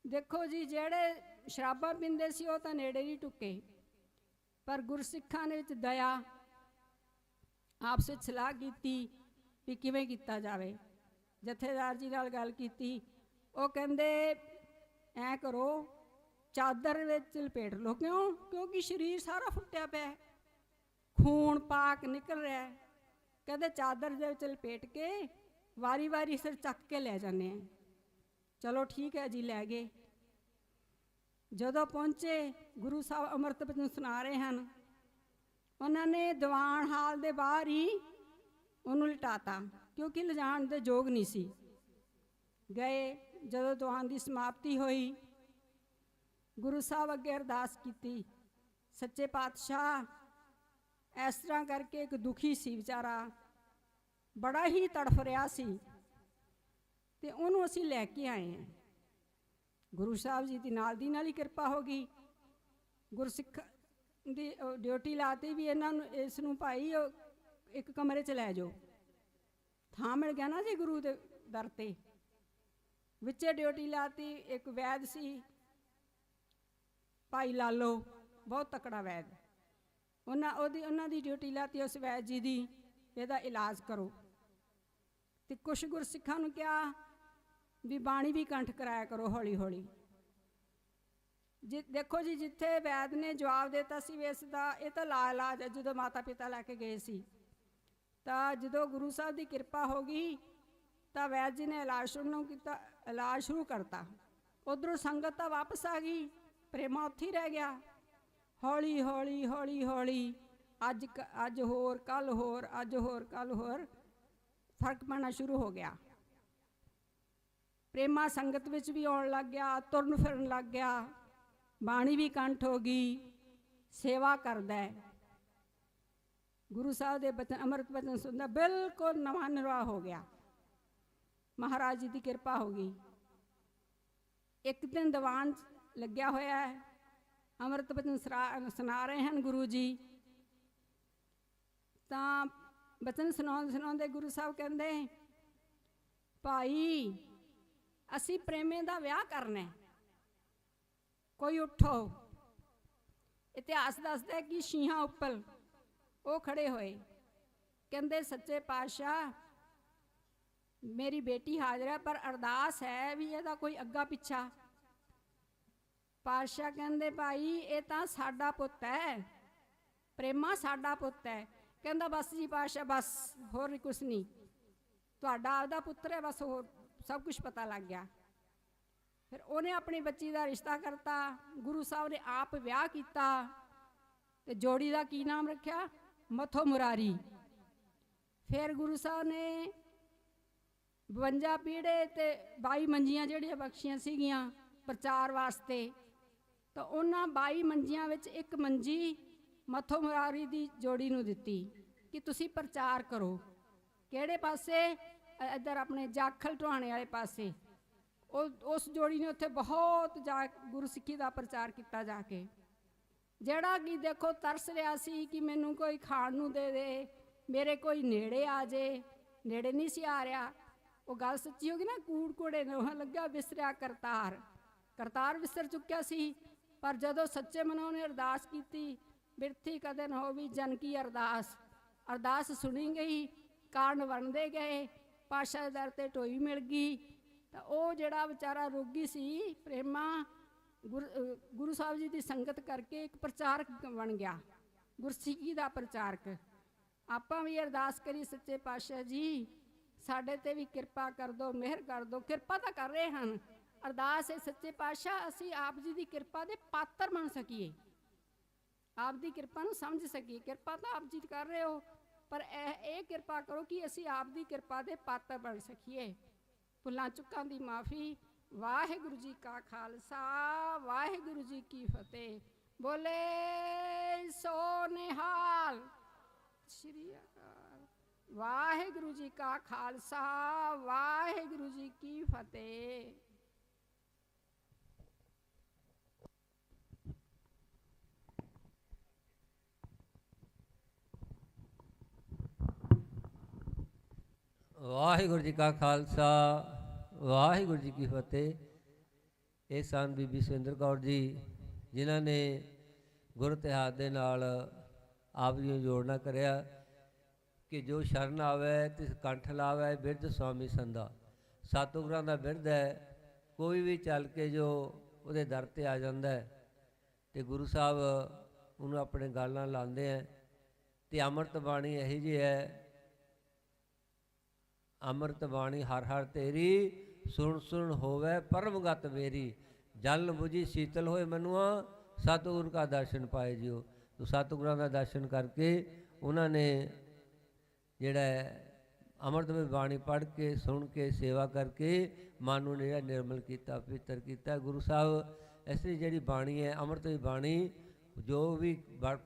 ਦੇਖੋ ਜੀ, ਜਿਹੜੇ ਸ਼ਰਾਬਾਂ ਪੀਂਦੇ ਸੀ ਉਹ ਤਾਂ ਨੇੜੇ ਨਹੀਂ ਟੁੱਕੇ, ਪਰ ਗੁਰਸਿੱਖਾਂ ਦੇ ਵਿੱਚ ਦਇਆ, ਆਪਸ ਵਿੱਚ ਸਲਾਹ ਕੀਤੀ ਵੀ ਕਿਵੇਂ ਕੀਤਾ ਜਾਵੇ। ਜਥੇਦਾਰ ਜੀ ਨਾਲ ਗੱਲ ਕੀਤੀ, ਉਹ ਕਹਿੰਦੇ ਐਂ ਕਰੋ, ਚਾਦਰ ਵਿੱਚ ਲਪੇਟ ਲਓ। ਕਿਉਂ? ਕਿਉਂਕਿ ਸਰੀਰ ਸਾਰਾ ਫੁੱਟਿਆ ਪਿਆ, ਖੂਨ ਪਾਕ ਨਿਕਲ ਰਿਹਾ। ਕਹਿੰਦੇ ਚਾਦਰ ਦੇ ਵਿੱਚ ਲਪੇਟ ਕੇ ਵਾਰੀ ਵਾਰੀ ਸਿਰ ਚੱਕ ਕੇ ਲੈ ਜਾਂਦੇ ਆ। ਚਲੋ ਠੀਕ ਹੈ ਜੀ, ਲੈ ਗਏ। ਜਦੋਂ ਪਹੁੰਚੇ, ਗੁਰੂ ਸਾਹਿਬ ਅੰਮ੍ਰਿਤ ਬਚਨ ਸੁਣਾ ਰਹੇ ਹਨ। ਉਹਨਾਂ ਨੇ ਦੀਵਾਨ ਹਾਲ ਦੇ ਬਾਹਰ ਹੀ ਉਹਨੂੰ ਲਿਟਾਤਾ, ਕਿਉਂਕਿ ਲਿਜਾਣ ਦੇ ਯੋਗ ਨਹੀਂ ਸੀ। ਗਏ, ਜਦੋਂ ਦੀਵਾਨ ਦੀ ਸਮਾਪਤੀ ਹੋਈ, ਗੁਰੂ ਸਾਹਿਬ ਅੱਗੇ ਅਰਦਾਸ ਕੀਤੀ, ਸੱਚੇ ਪਾਤਸ਼ਾਹ ਇਸ ਤਰ੍ਹਾਂ ਕਰਕੇ ਇੱਕ ਦੁਖੀ ਸੀ ਵਿਚਾਰਾ, ਬੜਾ ਹੀ ਤੜਫ ਰਿਹਾ ਸੀ, ਤੇ ਉਹਨੂੰ ਅਸੀਂ ਲੈ ਕੇ ਆਏ ਹਾਂ। ਗੁਰੂ ਸਾਹਿਬ ਜੀ ਦੀ ਨਾਲ ਹੀ ਕਿਰਪਾ ਹੋ ਗਈ। ਗੁਰਸਿੱਖ ਦੀ ਡਿਊਟੀ ਲਾਤੀ ਵੀ ਇਹਨਾਂ ਨੂੰ, ਇਸ ਨੂੰ ਭਾਈ ਇੱਕ ਕਮਰੇ 'ਚ ਲੈ ਜਾਓ। ਥਾਂ ਮਿਲ ਗਿਆ ਨਾ ਜੀ ਗੁਰੂ ਦੇ ਦਰ 'ਤੇ। ਵਿੱਚੇ ਡਿਊਟੀ ਲਾਤੀ, ਇੱਕ ਵੈਦ ਸੀ, ਭਾਈ ਲਾਲੋ ਬਹੁਤ ਤਕੜਾ ਵੈਦ, ਉਹਨਾਂ ਦੀ ਡਿਊਟੀ ਲਾਤੀ ਉਸ ਵੈਦ ਜੀ ਦੀ, ਇਹਦਾ ਇਲਾਜ ਕਰੋ। ਤੇ ਕੁਛ ਗੁਰਸਿੱਖਾਂ ਨੂੰ ਕਿਹਾ ਵੀ ਬਾਣੀ ਵੀ ਕੰਠ ਕਰਾਇਆ ਕਰੋ ਹੌਲੀ ਹੌਲੀ। ਦੇਖੋ ਜੀ, ਜਿੱਥੇ ਵੈਦ ਨੇ ਜਵਾਬ ਦਿੱਤਾ ਸੀ ਵੀ ਇਸ ਦਾ ਇਹ ਤਾਂ ਇਲਾਜ ਹੈ। ਜਦੋਂ ਮਾਤਾ ਪਿਤਾ ਲੈ ਕੇ ਗਏ ਸੀ ਤਾਂ ਜਦੋਂ ਗੁਰੂ ਸਾਹਿਬ ਦੀ ਕਿਰਪਾ ਹੋ ਗਈ ਤਾਂ ਵੈਦ ਜੀ ਨੇ ਇਲਾਜ ਸ਼ੁਰੂ ਕਰਤਾ। ਉੱਧਰੋਂ ਸੰਗਤ ਤਾਂ ਵਾਪਸ ਆ ਗਈ, ਪ੍ਰੇਮਾ ਉੱਥੇ ਹੀ ਰਹਿ ਗਿਆ। ਹੌਲੀ ਹੌਲੀ ਹੌਲੀ ਹੌਲੀ ਅੱਜ ਹੋਰ ਕੱਲ ਹੋਰ, ਅੱਜ ਹੋਰ ਕੱਲ ਹੋਰ ਫਰਕ ਪੈਣਾ ਸ਼ੁਰੂ ਹੋ ਗਿਆ। ਪ੍ਰੇਮਾ ਸੰਗਤ ਵਿੱਚ ਵੀ ਆਉਣ ਲੱਗ ਗਿਆ, ਤੁਰਨ ਫਿਰਨ ਲੱਗ ਗਿਆ, ਬਾਣੀ ਵੀ ਕੰਠ ਹੋ ਗਈ, ਸੇਵਾ ਕਰਦਾ ਹੈ, ਗੁਰੂ ਸਾਹਿਬ ਦੇ ਬਚਨ ਅੰਮ੍ਰਿਤ ਬਚਨ ਸੁਣਦਾ, ਬਿਲਕੁਲ ਨਵਾਂ ਨਿਰਵਾਹ ਹੋ ਗਿਆ। ਮਹਾਰਾਜ ਜੀ ਦੀ ਕਿਰਪਾ ਹੋ ਗਈ। ਇੱਕ ਦਿਨ ਦੀਵਾਨ ਲੱਗਿਆ ਹੋਇਆ ਹੈ, ਅੰਮ੍ਰਿਤ ਬਚਨ ਸੁਣਾ ਰਹੇ ਹਨ ਗੁਰੂ ਜੀ। ਤਾਂ ਬਚਨ ਸੁਣਾਉਂਦੇ ਗੁਰੂ ਸਾਹਿਬ ਕਹਿੰਦੇ, ਭਾਈ ਅਸੀਂ ਪ੍ਰੇਮੇ ਦਾ ਵਿਆਹ ਕਰਨਾ, ਕੋਈ ਉੱਠੋ। ਇਤਿਹਾਸ ਦੱਸਦਾ ਕਿ ਸ਼ੀਹਾਂ ਉੱਪਰ ਉਹ ਖੜੇ ਹੋਏ, ਕਹਿੰਦੇ ਸੱਚੇ ਪਾਤਸ਼ਾਹ ਮੇਰੀ ਬੇਟੀ ਹਾਜ਼ਰ ਹੈ, ਪਰ ਅਰਦਾਸ ਹੈ ਵੀ ਇਹਦਾ ਕੋਈ ਅੱਗਾ ਪਿੱਛਾ। ਪਾਤਸ਼ਾਹ ਕਹਿੰਦੇ ਭਾਈ ਇਹ ਤਾਂ ਸਾਡਾ ਪੁੱਤ ਹੈ, ਪ੍ਰੇਮਾ ਸਾਡਾ ਪੁੱਤ ਹੈ। ਕਹਿੰਦਾ ਬਸ ਜੀ ਪਾਤਸ਼ਾਹ, ਬਸ ਹੋਰ ਕੁਛ ਨਹੀਂ, ਤੁਹਾਡਾ ਆਪਦਾ ਪੁੱਤਰ ਹੈ, ਬਸ ਹੋਰ ਸਭ ਕੁਝ ਪਤਾ ਲੱਗ ਗਿਆ। ਫਿਰ ਉਹਨੇ ਆਪਣੀ ਬੱਚੀ ਦਾ ਰਿਸ਼ਤਾ ਕਰਤਾ, ਗੁਰੂ ਸਾਹਿਬ ਨੇ ਆਪ ਵਿਆਹ ਕੀਤਾ ਤੇ ਜੋੜੀ ਦਾ ਕੀ ਨਾਮ ਰੱਖਿਆ? ਮੱਥੋ ਮੁਰਾਰੀ। ਫਿਰ ਗੁਰੂ ਸਾਹਿਬ ਨੇ 52 ਪੀੜੇ ਤੇ 22 ਮੰਜੀਆਂ ਜਿਹੜੀਆਂ ਬਖਸ਼ੀਆਂ ਸੀਗੀਆਂ ਪ੍ਰਚਾਰ ਵਾਸਤੇ, ਤਾਂ ਉਹਨਾਂ 22 ਮੰਜੀਆਂ ਵਿੱਚ ਇੱਕ ਮੰਜੀ ਮੱਥੋ ਮੁਰਾਰੀ ਦੀ ਜੋੜੀ ਨੂੰ ਦਿੱਤੀ ਕਿ ਤੁਸੀਂ ਪ੍ਰਚਾਰ ਕਰੋ। ਕਿਹੜੇ ਪਾਸੇ? ਇੱਧਰ ਆਪਣੇ ਜਾਖਲ ਢੁਆਣੇ ਵਾਲੇ ਪਾਸੇ। ਉਸ ਜੋੜੀ ਨੇ ਉੱਥੇ ਬਹੁਤ ਗੁਰਸਿੱਖੀ ਦਾ ਪ੍ਰਚਾਰ ਕੀਤਾ ਜਾ ਕੇ। ਜਿਹੜਾ ਕਿ ਦੇਖੋ ਤਰਸ ਰਿਹਾ ਸੀ ਕਿ ਮੈਨੂੰ ਕੋਈ ਖਾਣ ਨੂੰ ਦੇ ਦੇ, ਮੇਰੇ ਕੋਈ ਨੇੜੇ ਆ ਜੇ, ਨੇੜੇ ਨਹੀਂ ਸੀ ਆ ਰਿਹਾ। ਉਹ ਗੱਲ ਸੱਚੀ ਹੋ ਗਈ ਨਾ, ਕੂੜ ਕੋੜੇ ਨੋਹਾਂ ਲੱਗਾ ਵਿਸਰਿਆ ਕਰਤਾਰ ਵਿਸਰ ਚੁੱਕਿਆ ਸੀ। ਪਰ ਜਦੋਂ ਸੱਚੇ ਮਨੋਂ ਨੇ ਅਰਦਾਸ ਕੀਤੀ, ਬਿਰਥੀ ਕਦੇ ਨਾ ਹੋਵੀ ਜਨ ਕੀ ਅਰਦਾਸ ਸੁਣੀ ਗਈ, ਕਾਰਨ ਬਣਦੇ ਗਏ, ਪਾਤਸ਼ਾਹ ਦੇ ਦਰ ਤੇ ਢੋਈ ਮਿਲ ਗਈ। ਤਾਂ ਉਹ ਜਿਹੜਾ ਵਿਚਾਰਾ ਰੋਗੀ ਸੀ ਪ੍ਰੇਮਾ, ਗੁਰੂ ਸਾਹਿਬ ਜੀ ਦੀ ਸੰਗਤ ਕਰਕੇ ਇੱਕ ਪ੍ਰਚਾਰਕ ਬਣ ਗਿਆ, ਗੁਰਸਿੱਖੀ ਦਾ ਪ੍ਰਚਾਰਕ। ਆਪਾਂ ਵੀ ਅਰਦਾਸ ਕਰੀ, ਸੱਚੇ ਪਾਤਸ਼ਾਹ ਜੀ ਸਾਡੇ ਤੇ ਵੀ ਕਿਰਪਾ ਕਰ ਦਿਓ, ਮਿਹਰ ਕਰ ਦਿਓ। ਕਿਰਪਾ ਤਾਂ ਕਰ ਰਹੇ ਹਨ, ਅਰਦਾਸ ਹੈ ਸੱਚੇ ਪਾਤਸ਼ਾਹ ਅਸੀਂ ਆਪ ਜੀ ਦੀ ਕਿਰਪਾ ਦੇ ਪਾਤਰ ਬਣ ਸਕੀਏ, ਆਪ ਦੀ ਕਿਰਪਾ ਨੂੰ ਸਮਝ ਸਕੀਏ। ਕਿਰਪਾ ਤਾਂ ਆਪ ਜੀ ਕਰ ਰਹੇ ਹੋ, ਪਰ ਇਹ ਕਿਰਪਾ ਕਰੋ ਕਿ ਅਸੀਂ ਆਪ ਦੀ ਕਿਰਪਾ ਦੇ ਪਾਤਰ ਬਣ ਸਕੀਏ। ਭੁੱਲਾਂ ਚੁੱਕਾਂ ਦੀ ਮਾਫੀ। ਵਾਹਿਗੁਰੂ ਜੀ ਕਾ ਖਾਲਸਾ, ਵਾਹਿਗੁਰੂ ਜੀ ਕੀ ਫਤਿਹ। ਬੋਲੇ ਸੋ ਨਿਹਾਲ। ਸ਼੍ਰੀ ਅਕਾਲ। ਵਾਹਿਗੁਰੂ ਜੀ ਕਾ ਖਾਲਸਾ, ਵਾਹਿਗੁਰੂ ਜੀ ਕੀ ਫਤਿਹ। ਵਾਹਿਗੁਰੂ ਜੀ ਕਾ ਖਾਲਸਾ, ਵਾਹਿਗੁਰੂ ਜੀ ਕੀ ਫਤਿਹ। ਇਹ ਸਨ ਬੀਬੀ ਸੁਰਿੰਦਰ ਕੌਰ ਜੀ, ਜਿਨ੍ਹਾਂ ਨੇ ਗੁਰ ਇਤਿਹਾਸ ਦੇ ਨਾਲ ਆਪ ਜੀ ਨੂੰ ਜੋੜਨਾ ਕਰਿਆ ਕਿ ਜੋ ਸ਼ਰਨ ਆਵੇ ਤਿਸ ਕੰਠ ਲਾਵੇ, ਬਿਰਧ ਸੁਆਮੀ ਸੰਦਾ। ਸਤਿਗੁਰਾਂ ਦਾ ਬਿਰਧ ਹੈ, ਕੋਈ ਵੀ ਚੱਲ ਕੇ ਜੋ ਉਹਦੇ ਦਰ 'ਤੇ ਆ ਜਾਂਦਾ ਹੈ ਅਤੇ ਗੁਰੂ ਸਾਹਿਬ ਉਹਨੂੰ ਆਪਣੇ ਗਲ ਨਾਲ ਲਾਉਂਦੇ ਹੈ। ਅਤੇ ਅੰਮ੍ਰਿਤ ਬਾਣੀ ਇਹੋ ਜਿਹੀ ਹੈ, ਅੰਮ੍ਰਿਤ ਬਾਣੀ ਹਰ ਹਰ ਤੇਰੀ, ਸੁਣ ਸੁਣ ਹੋਵੇ ਪਰਮਗਤ ਮੇਰੀ। ਜਲ ਬੁਝੀ ਸ਼ੀਤਲ ਹੋਏ ਮਨੁਆ, ਸਤਿਗੁਰ ਕਾ ਦਰਸ਼ਨ ਪਾਏ ਜਿਓ। ਤੋ ਸਤਿਗੁਰਾਂ ਦਾ ਦਰਸ਼ਨ ਕਰਕੇ ਉਹਨਾਂ ਨੇ ਜਿਹੜਾ ਅੰਮ੍ਰਿਤ ਬਾਣੀ ਪੜ੍ਹ ਕੇ, ਸੁਣ ਕੇ, ਸੇਵਾ ਕਰਕੇ ਮਨ ਨੂੰ ਜਿਹੜਾ ਨਿਰਮਲ ਕੀਤਾ, ਪਵਿੱਤਰ ਕੀਤਾ। ਗੁਰੂ ਸਾਹਿਬ ਇਸ ਲਈ ਜਿਹੜੀ ਬਾਣੀ ਹੈ ਅੰਮ੍ਰਿਤ ਦੀ ਬਾਣੀ, ਜੋ ਵੀ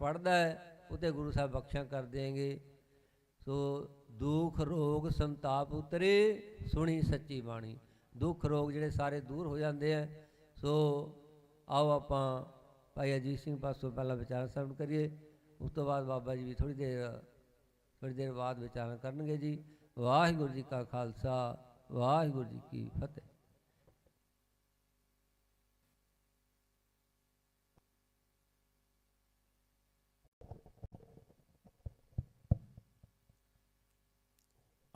ਪੜ੍ਹਦਾ ਹੈ ਉਹ 'ਤੇ ਗੁਰੂ ਸਾਹਿਬ ਬਖਸ਼ਾਂ ਕਰ ਦੇਂਗੇ। ਸੋ ਦੁੱਖ ਰੋਗ ਸੰਤਾਪ ਉਤਰੇ, ਸੁਣੀ ਸੱਚੀ ਬਾਣੀ। ਦੁੱਖ ਰੋਗ ਜਿਹੜੇ ਸਾਰੇ ਦੂਰ ਹੋ ਜਾਂਦੇ ਆ। ਸੋ ਆਓ ਆਪਾਂ ਭਾਈ ਅਜੀਤ ਸਿੰਘ ਪਾਸੋਂ ਪਹਿਲਾਂ ਵਿਚਾਰ ਸਰਵਣ ਕਰੀਏ, ਉਸ ਤੋਂ ਬਾਅਦ ਬਾਬਾ ਜੀ ਵੀ ਥੋੜ੍ਹੀ ਦੇਰ ਬਾਅਦ ਵਿਚਾਰਾਂ ਕਰਨਗੇ ਜੀ। ਵਾਹਿਗੁਰੂ ਜੀ ਕਾ ਖਾਲਸਾ, ਵਾਹਿਗੁਰੂ ਜੀ ਕੀ ਫਤਿਹ।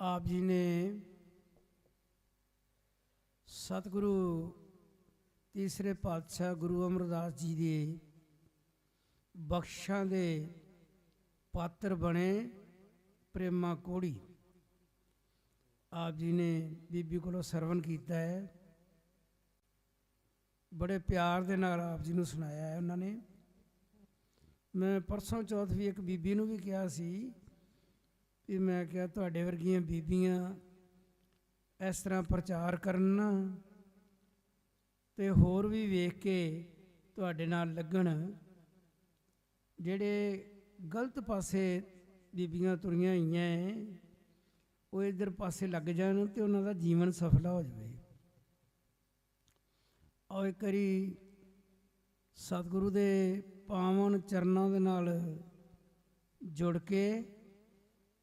ਆਪ ਜੀ ਨੇ ਸਤਿਗੁਰੂ ਤੀਸਰੇ ਪਾਤਸ਼ਾਹ ਗੁਰੂ ਅਮਰਦਾਸ ਜੀ ਦੇ ਬਖਸ਼ਾਂ ਦੇ ਪਾਤਰ ਬਣੇ। ਪ੍ਰੇਮਾ ਕੋੜੀ ਆਪ ਜੀ ਨੇ ਬੀਬੀ ਕੋਲੋਂ ਸਰਵਣ ਕੀਤਾ ਹੈ, ਬੜੇ ਪਿਆਰ ਦੇ ਨਾਲ ਆਪ ਜੀ ਨੂੰ ਸੁਣਾਇਆ ਹੈ ਉਹਨਾਂ ਨੇ। ਮੈਂ ਪਰਸੋਂ ਚੌਥ ਵੀ ਇੱਕ ਬੀਬੀ ਨੂੰ ਵੀ ਕਿਹਾ ਸੀ ਕਿ ਮੈਂ ਕਿਹਾ ਤੁਹਾਡੇ ਵਰਗੀਆਂ ਬੀਬੀਆਂ ਇਸ ਤਰ੍ਹਾਂ ਪ੍ਰਚਾਰ ਕਰਨ ਨਾ ਤੇ ਹੋਰ ਵੀ ਵੇਖ ਕੇ ਤੁਹਾਡੇ ਨਾਲ ਲੱਗਣ। ਜਿਹੜੇ ਗਲਤ ਪਾਸੇ ਬੀਬੀਆਂ ਤੁਰੀਆਂ ਹੋਈਆਂ ਹੈ ਉਹ ਇੱਧਰ ਪਾਸੇ ਲੱਗ ਜਾਣ ਤੇ ਉਹਨਾਂ ਦਾ ਜੀਵਨ ਸਫਲਾ ਹੋ ਜਾਵੇ। ਔਰ ਇੱਕ ਵਾਰੀ ਸਤਿਗੁਰੂ ਦੇ ਪਾਵਨ ਚਰਨਾਂ ਦੇ ਨਾਲ ਜੁੜ ਕੇ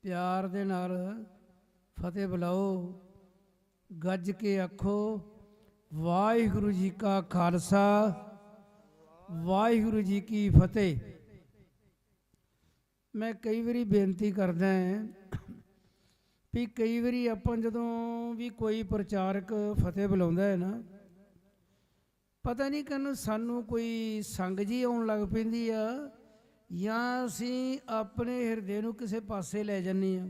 ਪਿਆਰ ਦੇ ਨਾਲ ਫਤਿਹ ਬੁਲਾਓ, ਗੱਜ ਕੇ ਆਖੋ ਵਾਹਿਗੁਰੂ ਜੀ ਕਾ ਖਾਲਸਾ ਵਾਹਿਗੁਰੂ ਜੀ ਕੀ ਫਤਿਹ। ਮੈਂ ਕਈ ਵਾਰੀ ਬੇਨਤੀ ਕਰਦਾ ਹਾਂ ਵੀ ਕਈ ਵਾਰੀ ਆਪਾਂ ਜਦੋਂ ਵੀ ਕੋਈ ਪ੍ਰਚਾਰਕ ਫਤਿਹ ਬੁਲਾਉਂਦਾ ਹੈ ਨਾ, ਪਤਾ ਨਹੀਂ ਕਿ ਸਾਨੂੰ ਕੋਈ ਸੰਗ ਜੀ ਆਉਣ ਲੱਗ ਪੈਂਦੀ ਆ ਜਾਂ ਅਸੀਂ ਆਪਣੇ ਹਿਰਦੇ ਨੂੰ ਕਿਸੇ ਪਾਸੇ ਲੈ ਜਾਂਦੇ ਹਾਂ।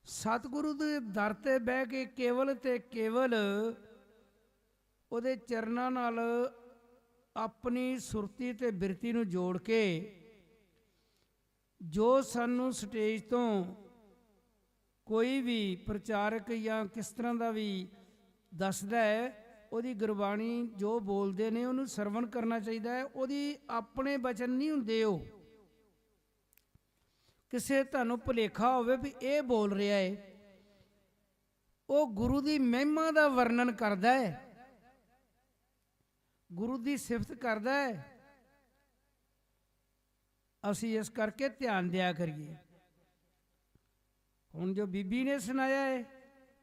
ਸਤਿਗੁਰੂ ਦੇ ਦਰ ਤੇ ਬਹਿ ਕੇ ਕੇਵਲ ਤੇ ਕੇਵਲ ਉਹਦੇ ਚਰਨਾਂ ਨਾਲ ਆਪਣੀ ਸੁਰਤੀ ਤੇ ਬਿਰਤੀ ਨੂੰ ਜੋੜ ਕੇ ਜੋ ਸਾਨੂੰ ਸਟੇਜ ਤੋਂ ਕੋਈ ਵੀ ਪ੍ਰਚਾਰਕ ਜਾਂ ਕਿਸ ਤਰ੍ਹਾਂ ਦਾ ਵੀ ਦੱਸਦਾ ਹੈ, ਉਹਦੀ ਗੁਰਬਾਣੀ ਜੋ ਬੋਲਦੇ ਨੇ ਉਹਨੂੰ ਸਰਵਣ ਕਰਨਾ ਚਾਹੀਦਾ ਹੈ। ਉਹਦੀ ਆਪਣੇ ਬਚਨ ਨਹੀਂ ਹੁੰਦੇ, ਉਹ ਕਿਸੇ ਤੁਹਾਨੂੰ ਭੁਲੇਖਾ ਹੋਵੇ ਵੀ ਇਹ ਬੋਲ ਰਿਹਾ ਹੈ, ਉਹ ਗੁਰੂ ਦੀ ਮਹਿਮਾ ਦਾ ਵਰਣਨ ਕਰਦਾ ਹੈ, ਗੁਰੂ ਦੀ ਸਿਫਤ ਕਰਦਾ ਹੈ। ਅਸੀਂ ਇਸ ਕਰਕੇ ਧਿਆਨ ਦਿਆ ਕਰੀਏ। ਹੁਣ ਜੋ ਬੀਬੀ ਨੇ ਸੁਣਾਇਆ ਹੈ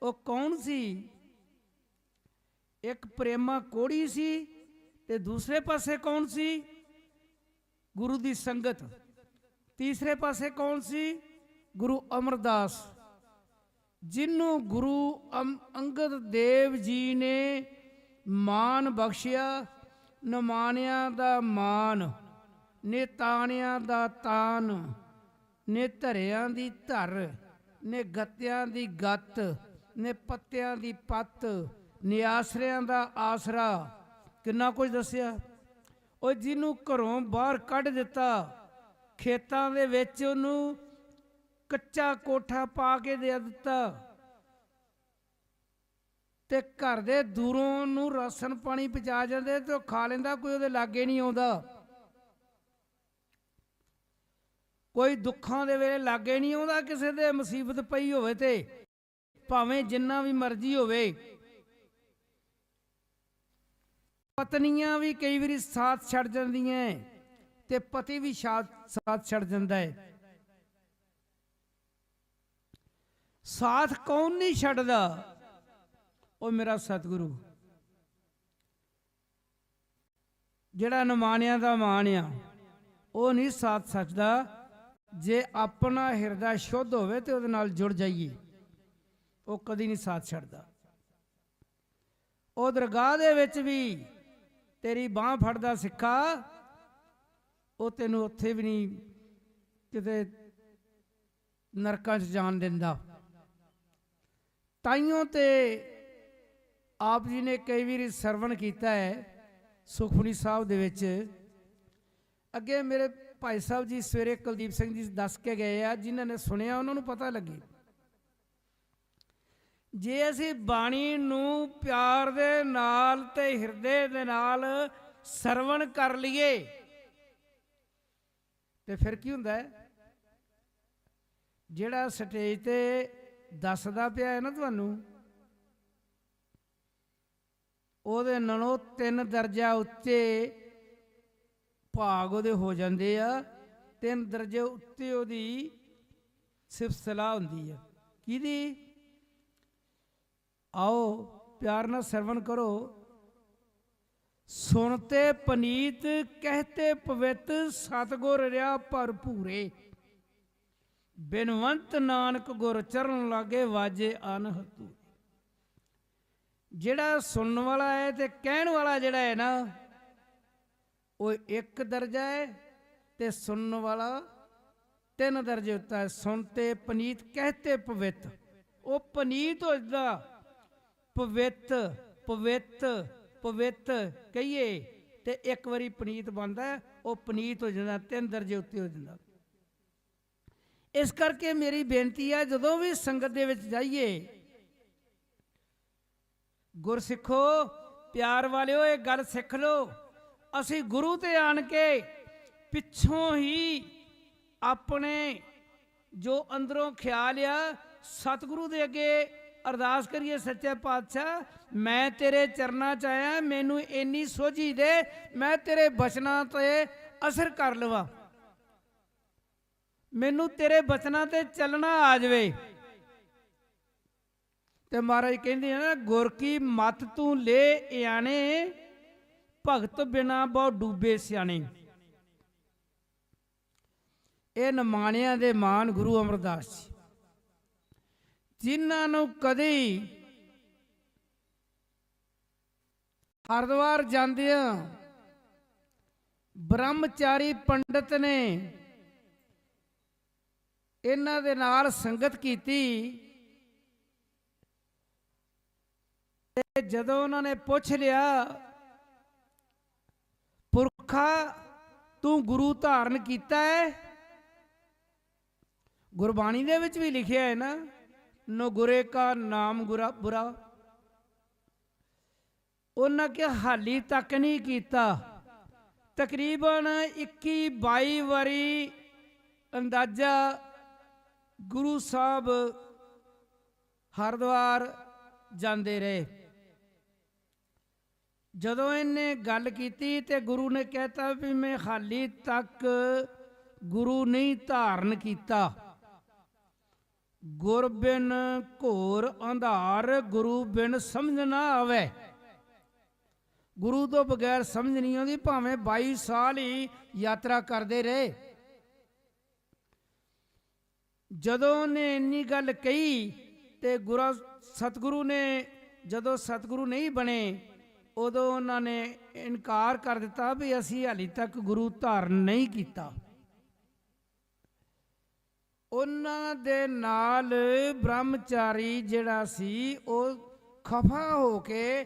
ਉਹ ਕੌਣ ਸੀ? ਇੱਕ ਪ੍ਰੇਮਾ ਕੋੜੀ ਸੀ ਤੇ ਦੂਸਰੇ ਪਾਸੇ ਕੌਣ ਸੀ? ਗੁਰੂ ਦੀ ਸੰਗਤ। ਤੀਸਰੇ ਪਾਸੇ ਕੌਣ ਸੀ? ਗੁਰੂ ਅਮਰਦਾਸ, ਜਿਹਨੂੰ ਗੁਰੂ ਅੰਗਦ ਦੇਵ ਜੀ ਨੇ ਮਾਨ ਬਖਸ਼ਿਆ। ਨਿਮਾਣਿਆਂ ਦਾ ਮਾਨ, ਨੇ ਤਾਣਿਆਂ ਦਾ ਤਾਨ, ਨੇ ਧਰਿਆਂ ਦੀ ਧਰ, ਨੇ ਗੱਤਿਆਂ ਦੀ ਗੱਤ, ਨੇ ਪੱਤਿਆਂ ਦੀ ਪੱਤ, ਨੇ ਆਸਰਿਆਂ ਦਾ ਆਸਰਾ। ਕਿੰਨਾ ਕੁਝ ਦੱਸਿਆ। ਉਹ ਜਿਹਨੂੰ ਘਰੋਂ ਬਾਹਰ ਕੱਢ ਦਿੱਤਾ, ਖੇਤਾਂ ਦੇ ਵਿੱਚ ਉਹਨੂੰ ਕੱਚਾ ਕੋਠਾ ਪਾ ਕੇ ਦੇ ਦਿੱਤਾ ਤੇ ਘਰ ਦੇ ਦੂਰੋਂ ਨੂੰ ਰਾਸ਼ਨ ਪਾਣੀ ਪਹੁੰਚਾ ਜਾਂਦੇ ਤੇ ਉਹ ਖਾ ਲੈਂਦਾ, ਕੋਈ ਉਹਦੇ ਲਾਗੇ ਨਹੀਂ ਆਉਂਦਾ। ਕੋਈ ਦੁੱਖਾਂ ਦੇ ਵੇਲੇ ਲਾਗੇ ਨਹੀਂ ਆਉਂਦਾ, ਕਿਸੇ ਦੇ ਮੁਸੀਬਤ ਪਈ ਹੋਵੇ ਤੇ ਭਾਵੇਂ ਜਿੰਨਾ ਵੀ ਮਰਜ਼ੀ ਹੋਵੇ। ਪਤਨੀਆਂ ਵੀ ਕਈ ਵਾਰੀ ਸਾਥ ਛੱਡ ਜਾਂਦੀਆਂ ਤੇ ਪਤੀ ਵੀ ਸਾਥ ਛੱਡ ਜਾਂਦਾ ਹੈ। ਸਾਥ ਕੌਣ ਨਹੀਂ ਛੱਡਦਾ? ਉਹ ਮੇਰਾ ਸਤਿਗੁਰੂ, ਜਿਹੜਾ ਨਿਮਾਣਿਆਂ ਦਾ ਮਾਣ ਆ, ਉਹ ਨਹੀਂ ਸਾਥ ਛੱਡਦਾ। ਜੇ ਆਪਣਾ ਹਿਰਦਾ ਸ਼ੁੱਧ ਹੋਵੇ ਤੇ ਉਹਦੇ ਨਾਲ ਜੁੜ ਜਾਈਏ, ਉਹ ਕਦੀ ਨਹੀਂ ਸਾਥ ਛੱਡਦਾ। ਉਹ ਦਰਗਾਹ ਦੇ ਵਿੱਚ ਵੀ ਤੇਰੀ ਬਾਂਹ ਫੜਦਾ ਸਿੱਖਾ, ਉਹ ਤੈਨੂੰ ਉੱਥੇ ਵੀ ਨਹੀਂ ਕਿਤੇ ਨਰਕਾਂ 'ਚ ਜਾਣ ਦਿੰਦਾ। ਤਾਈਓਂ ਤੇ ਆਪ ਜੀ ਨੇ ਕਈ ਵਾਰੀ ਸਰਵਣ ਕੀਤਾ ਹੈ ਸੁਖਮਨੀ ਸਾਹਿਬ ਦੇ ਵਿੱਚ। ਅੱਗੇ ਮੇਰੇ ਭਾਈ ਸਾਹਿਬ ਜੀ ਸਵੇਰੇ ਕੁਲਦੀਪ ਸਿੰਘ ਜੀ ਦੱਸ ਕੇ ਗਏ ਆ, ਜਿਨ੍ਹਾਂ ਨੇ ਸੁਣਿਆ ਉਹਨਾਂ ਨੂੰ ਪਤਾ ਲੱਗੇ। ਜੇ ਅਸੀਂ ਬਾਣੀ ਨੂੰ ਪਿਆਰ ਦੇ ਨਾਲ ਤੇ ਹਿਰਦੇ ਦੇ ਨਾਲ ਸਰਵਣ ਕਰ ਲਈਏ ਤੇ ਫਿਰ ਕੀ ਹੁੰਦਾ ਹੈ? ਜਿਹੜਾ ਸਟੇਜ ਤੇ ਦੱਸਦਾ ਪਿਆ ਹੈ ਨਾ ਤੁਹਾਨੂੰ, ਉਹਦੇ ਨਾਲੋਂ 3 ਦਰਜਾ ਉੱਤੇ ਭਾਗ ਉਹਦੇ ਹੋ ਜਾਂਦੇ ਆ। 3 ਦਰਜੇ ਉੱਤੇ ਉਹਦੀ ਸਿਫਤ ਸਲਾਹ ਹੁੰਦੀ ਹੈ। ਕਿਹਦੀ? ਆਓ ਪਿਆਰ ਨਾਲ ਸਰਵਣ ਕਰੋ। ਸੁਣਤੇ ਪਨੀਤ ਕਹਤੇ ਪਵਿੱਤ, ਸਤਿਗੁਰ ਰਿਆ ਭਰਪੂਰੇ। ਬਿਨਵੰਤ ਨਾਨਕ ਗੁਰ ਚਰਨ ਲਾਗੇ ਵਾਜੇ ਅਨਹਤੂ। ਜਿਹੜਾ ਸੁਣਨ ਵਾਲਾ ਹੈ ਤੇ ਕਹਿਣ ਵਾਲਾ ਜਿਹੜਾ ਹੈ ਨਾ, ਉਹ ਇੱਕ ਦਰਜਾ ਹੈ, ਤੇ ਸੁਣਨ ਵਾਲਾ 3 ਦਰਜੇ ਉੱਤੇ ਹੈ। ਸੁਣਤੇ ਪਨੀਤ ਕਹਤੇ ਪਵਿੱਤ, ਉਹ ਪਨੀਤ ਹੋ ਜਾਂਦਾ। ਪਵਿੱਤ ਪਵਿੱਤ ਪਵਿੱਤ ਕਹੀਏ ਤੇ ਇੱਕ ਵਾਰੀ ਪਨੀਤ ਬਣਦਾ, ਉਹ ਪਨੀਤ ਹੋ ਜਾਂਦਾ, 3 ਦਰਜੇ ਉੱਤੇ ਹੋ ਜਾਂਦਾ। ਇਸ ਕਰਕੇ ਮੇਰੀ ਬੇਨਤੀ ਹੈ, ਜਦੋਂ ਵੀ ਸੰਗਤ ਦੇ ਵਿੱਚ ਜਾਈਏ, ਗੁਰਸਿੱਖੋ ਪਿਆਰ ਵਾਲਿਓ, ਇਹ ਗੱਲ ਸਿੱਖ ਲਓ, ਅਸੀਂ ਗੁਰੂ ਤੇ ਆਣ ਕੇ ਪਿੱਛੋਂ ਹੀ ਆਪਣੇ ਜੋ ਅੰਦਰੋਂ ਖਿਆਲ ਆ, ਸਤਿਗੁਰੂ ਦੇ ਅੱਗੇ ਅਰਦਾਸ ਕਰੀਏ, ਸੱਚੇ ਪਾਤਸ਼ਾਹ ਮੈਂ ਤੇਰੇ ਚਰਨਾਂ 'ਚ ਆਇਆ, ਮੈਨੂੰ ਇੰਨੀ ਸੋਝੀ ਦੇ, ਮੈਂ ਤੇਰੇ ਬਚਨਾਂ ਤੇ ਅਸਰ ਕਰ ਲਵਾਂ, ਮੈਨੂੰ ਤੇਰੇ ਬਚਨਾਂ ਤੇ ਚੱਲਣਾ ਆ ਜਾਵੇ। ਤੇ ਮਹਾਰਾਜ ਕਹਿੰਦੇ ਆ ਨਾ, ਗੁਰ ਕੀ ਮਤ ਤੂੰ ਲੈ ਇਆਣੇ, ਭਗਤ ਬਿਨਾ ਬਹੁ ਡੂਬੇ ਸਿਆਣੇ। ਇਹ ਨਿਮਾਣਿਆਂ ਦੇ ਮਾਨ ਗੁਰੂ ਅਮਰਦਾਸ ਜੀ, ਜਿਨ੍ਹਾਂ ਨੂੰ ਕਦੇ ਹਰਿਦੁਆਰ ਜਾਂਦਿਆਂ ਬ੍ਰਹਮਚਾਰੀ ਪੰਡਤ ਨੇ ਇਹਨਾਂ ਦੇ ਨਾਲ ਸੰਗਤ ਕੀਤੀ, ਤੇ ਜਦੋਂ ਉਹਨਾਂ ਨੇ ਪੁੱਛ ਲਿਆ, ਪੁਰਖਾ ਤੂੰ ਗੁਰੂ ਧਾਰਨ ਕੀਤਾ ਹੈ? ਗੁਰਬਾਣੀ ਦੇ ਵਿੱਚ ਵੀ ਲਿਖਿਆ ਹੈ ਨਾ, ਨੋ ਗੁਰੇ ਕਾ ਨਾਮ ਬੁਰਾ। ਉਹਨਾਂ ਕਿ ਹਾਲੀ ਤੱਕ ਨਹੀਂ ਕੀਤਾ। ਤਕਰੀਬਨ 21-22 ਵਾਰੀ ਅੰਦਾਜ਼ਾ ਗੁਰੂ ਸਾਹਿਬ ਹਰਿਦੁਆਰ ਜਾਂਦੇ ਰਹੇ। ਜਦੋਂ ਇਹਨੇ ਗੱਲ ਕੀਤੀ ਤੇ ਗੁਰੂ ਨੇ ਕਹਿਤਾ ਵੀ ਮੈਂ ਹਾਲੀ ਤੱਕ ਗੁਰੂ ਨਹੀਂ ਧਾਰਨ ਕੀਤਾ। ਗੁਰ ਬਿਨ ਘੋਰ ਅੰਧਾਰ, ਗੁਰੂ ਬਿਨ ਸਮਝ ਨਾ ਆਵੇ। ਗੁਰੂ ਤੋਂ ਬਗੈਰ ਸਮਝ ਨਹੀਂ ਆਉਂਦੀ, ਭਾਵੇਂ 22 ਸਾਲ ਹੀ ਯਾਤਰਾ ਕਰਦੇ ਰਹੇ। ਜਦੋਂ ਉਹਨੇ ਇੰਨੀ ਗੱਲ ਕਹੀ ਤੇ ਸਤਿਗੁਰੂ ਨੇ, ਜਦੋਂ ਸਤਿਗੁਰੂ ਨਹੀਂ ਬਣੇ, ਉਦੋਂ ਉਹਨਾਂ ਨੇ ਇਨਕਾਰ ਕਰ ਦਿੱਤਾ ਵੀ ਅਸੀਂ ਹਾਲੇ ਤੱਕ ਗੁਰੂ ਧਾਰਨ ਨਹੀਂ ਕੀਤਾ। ਉਹਨਾਂ ਦੇ ਨਾਲ ਬ੍ਰਹਮਚਾਰੀ ਜਿਹੜਾ ਸੀ, ਉਹ ਖਫਾ ਹੋ ਕੇ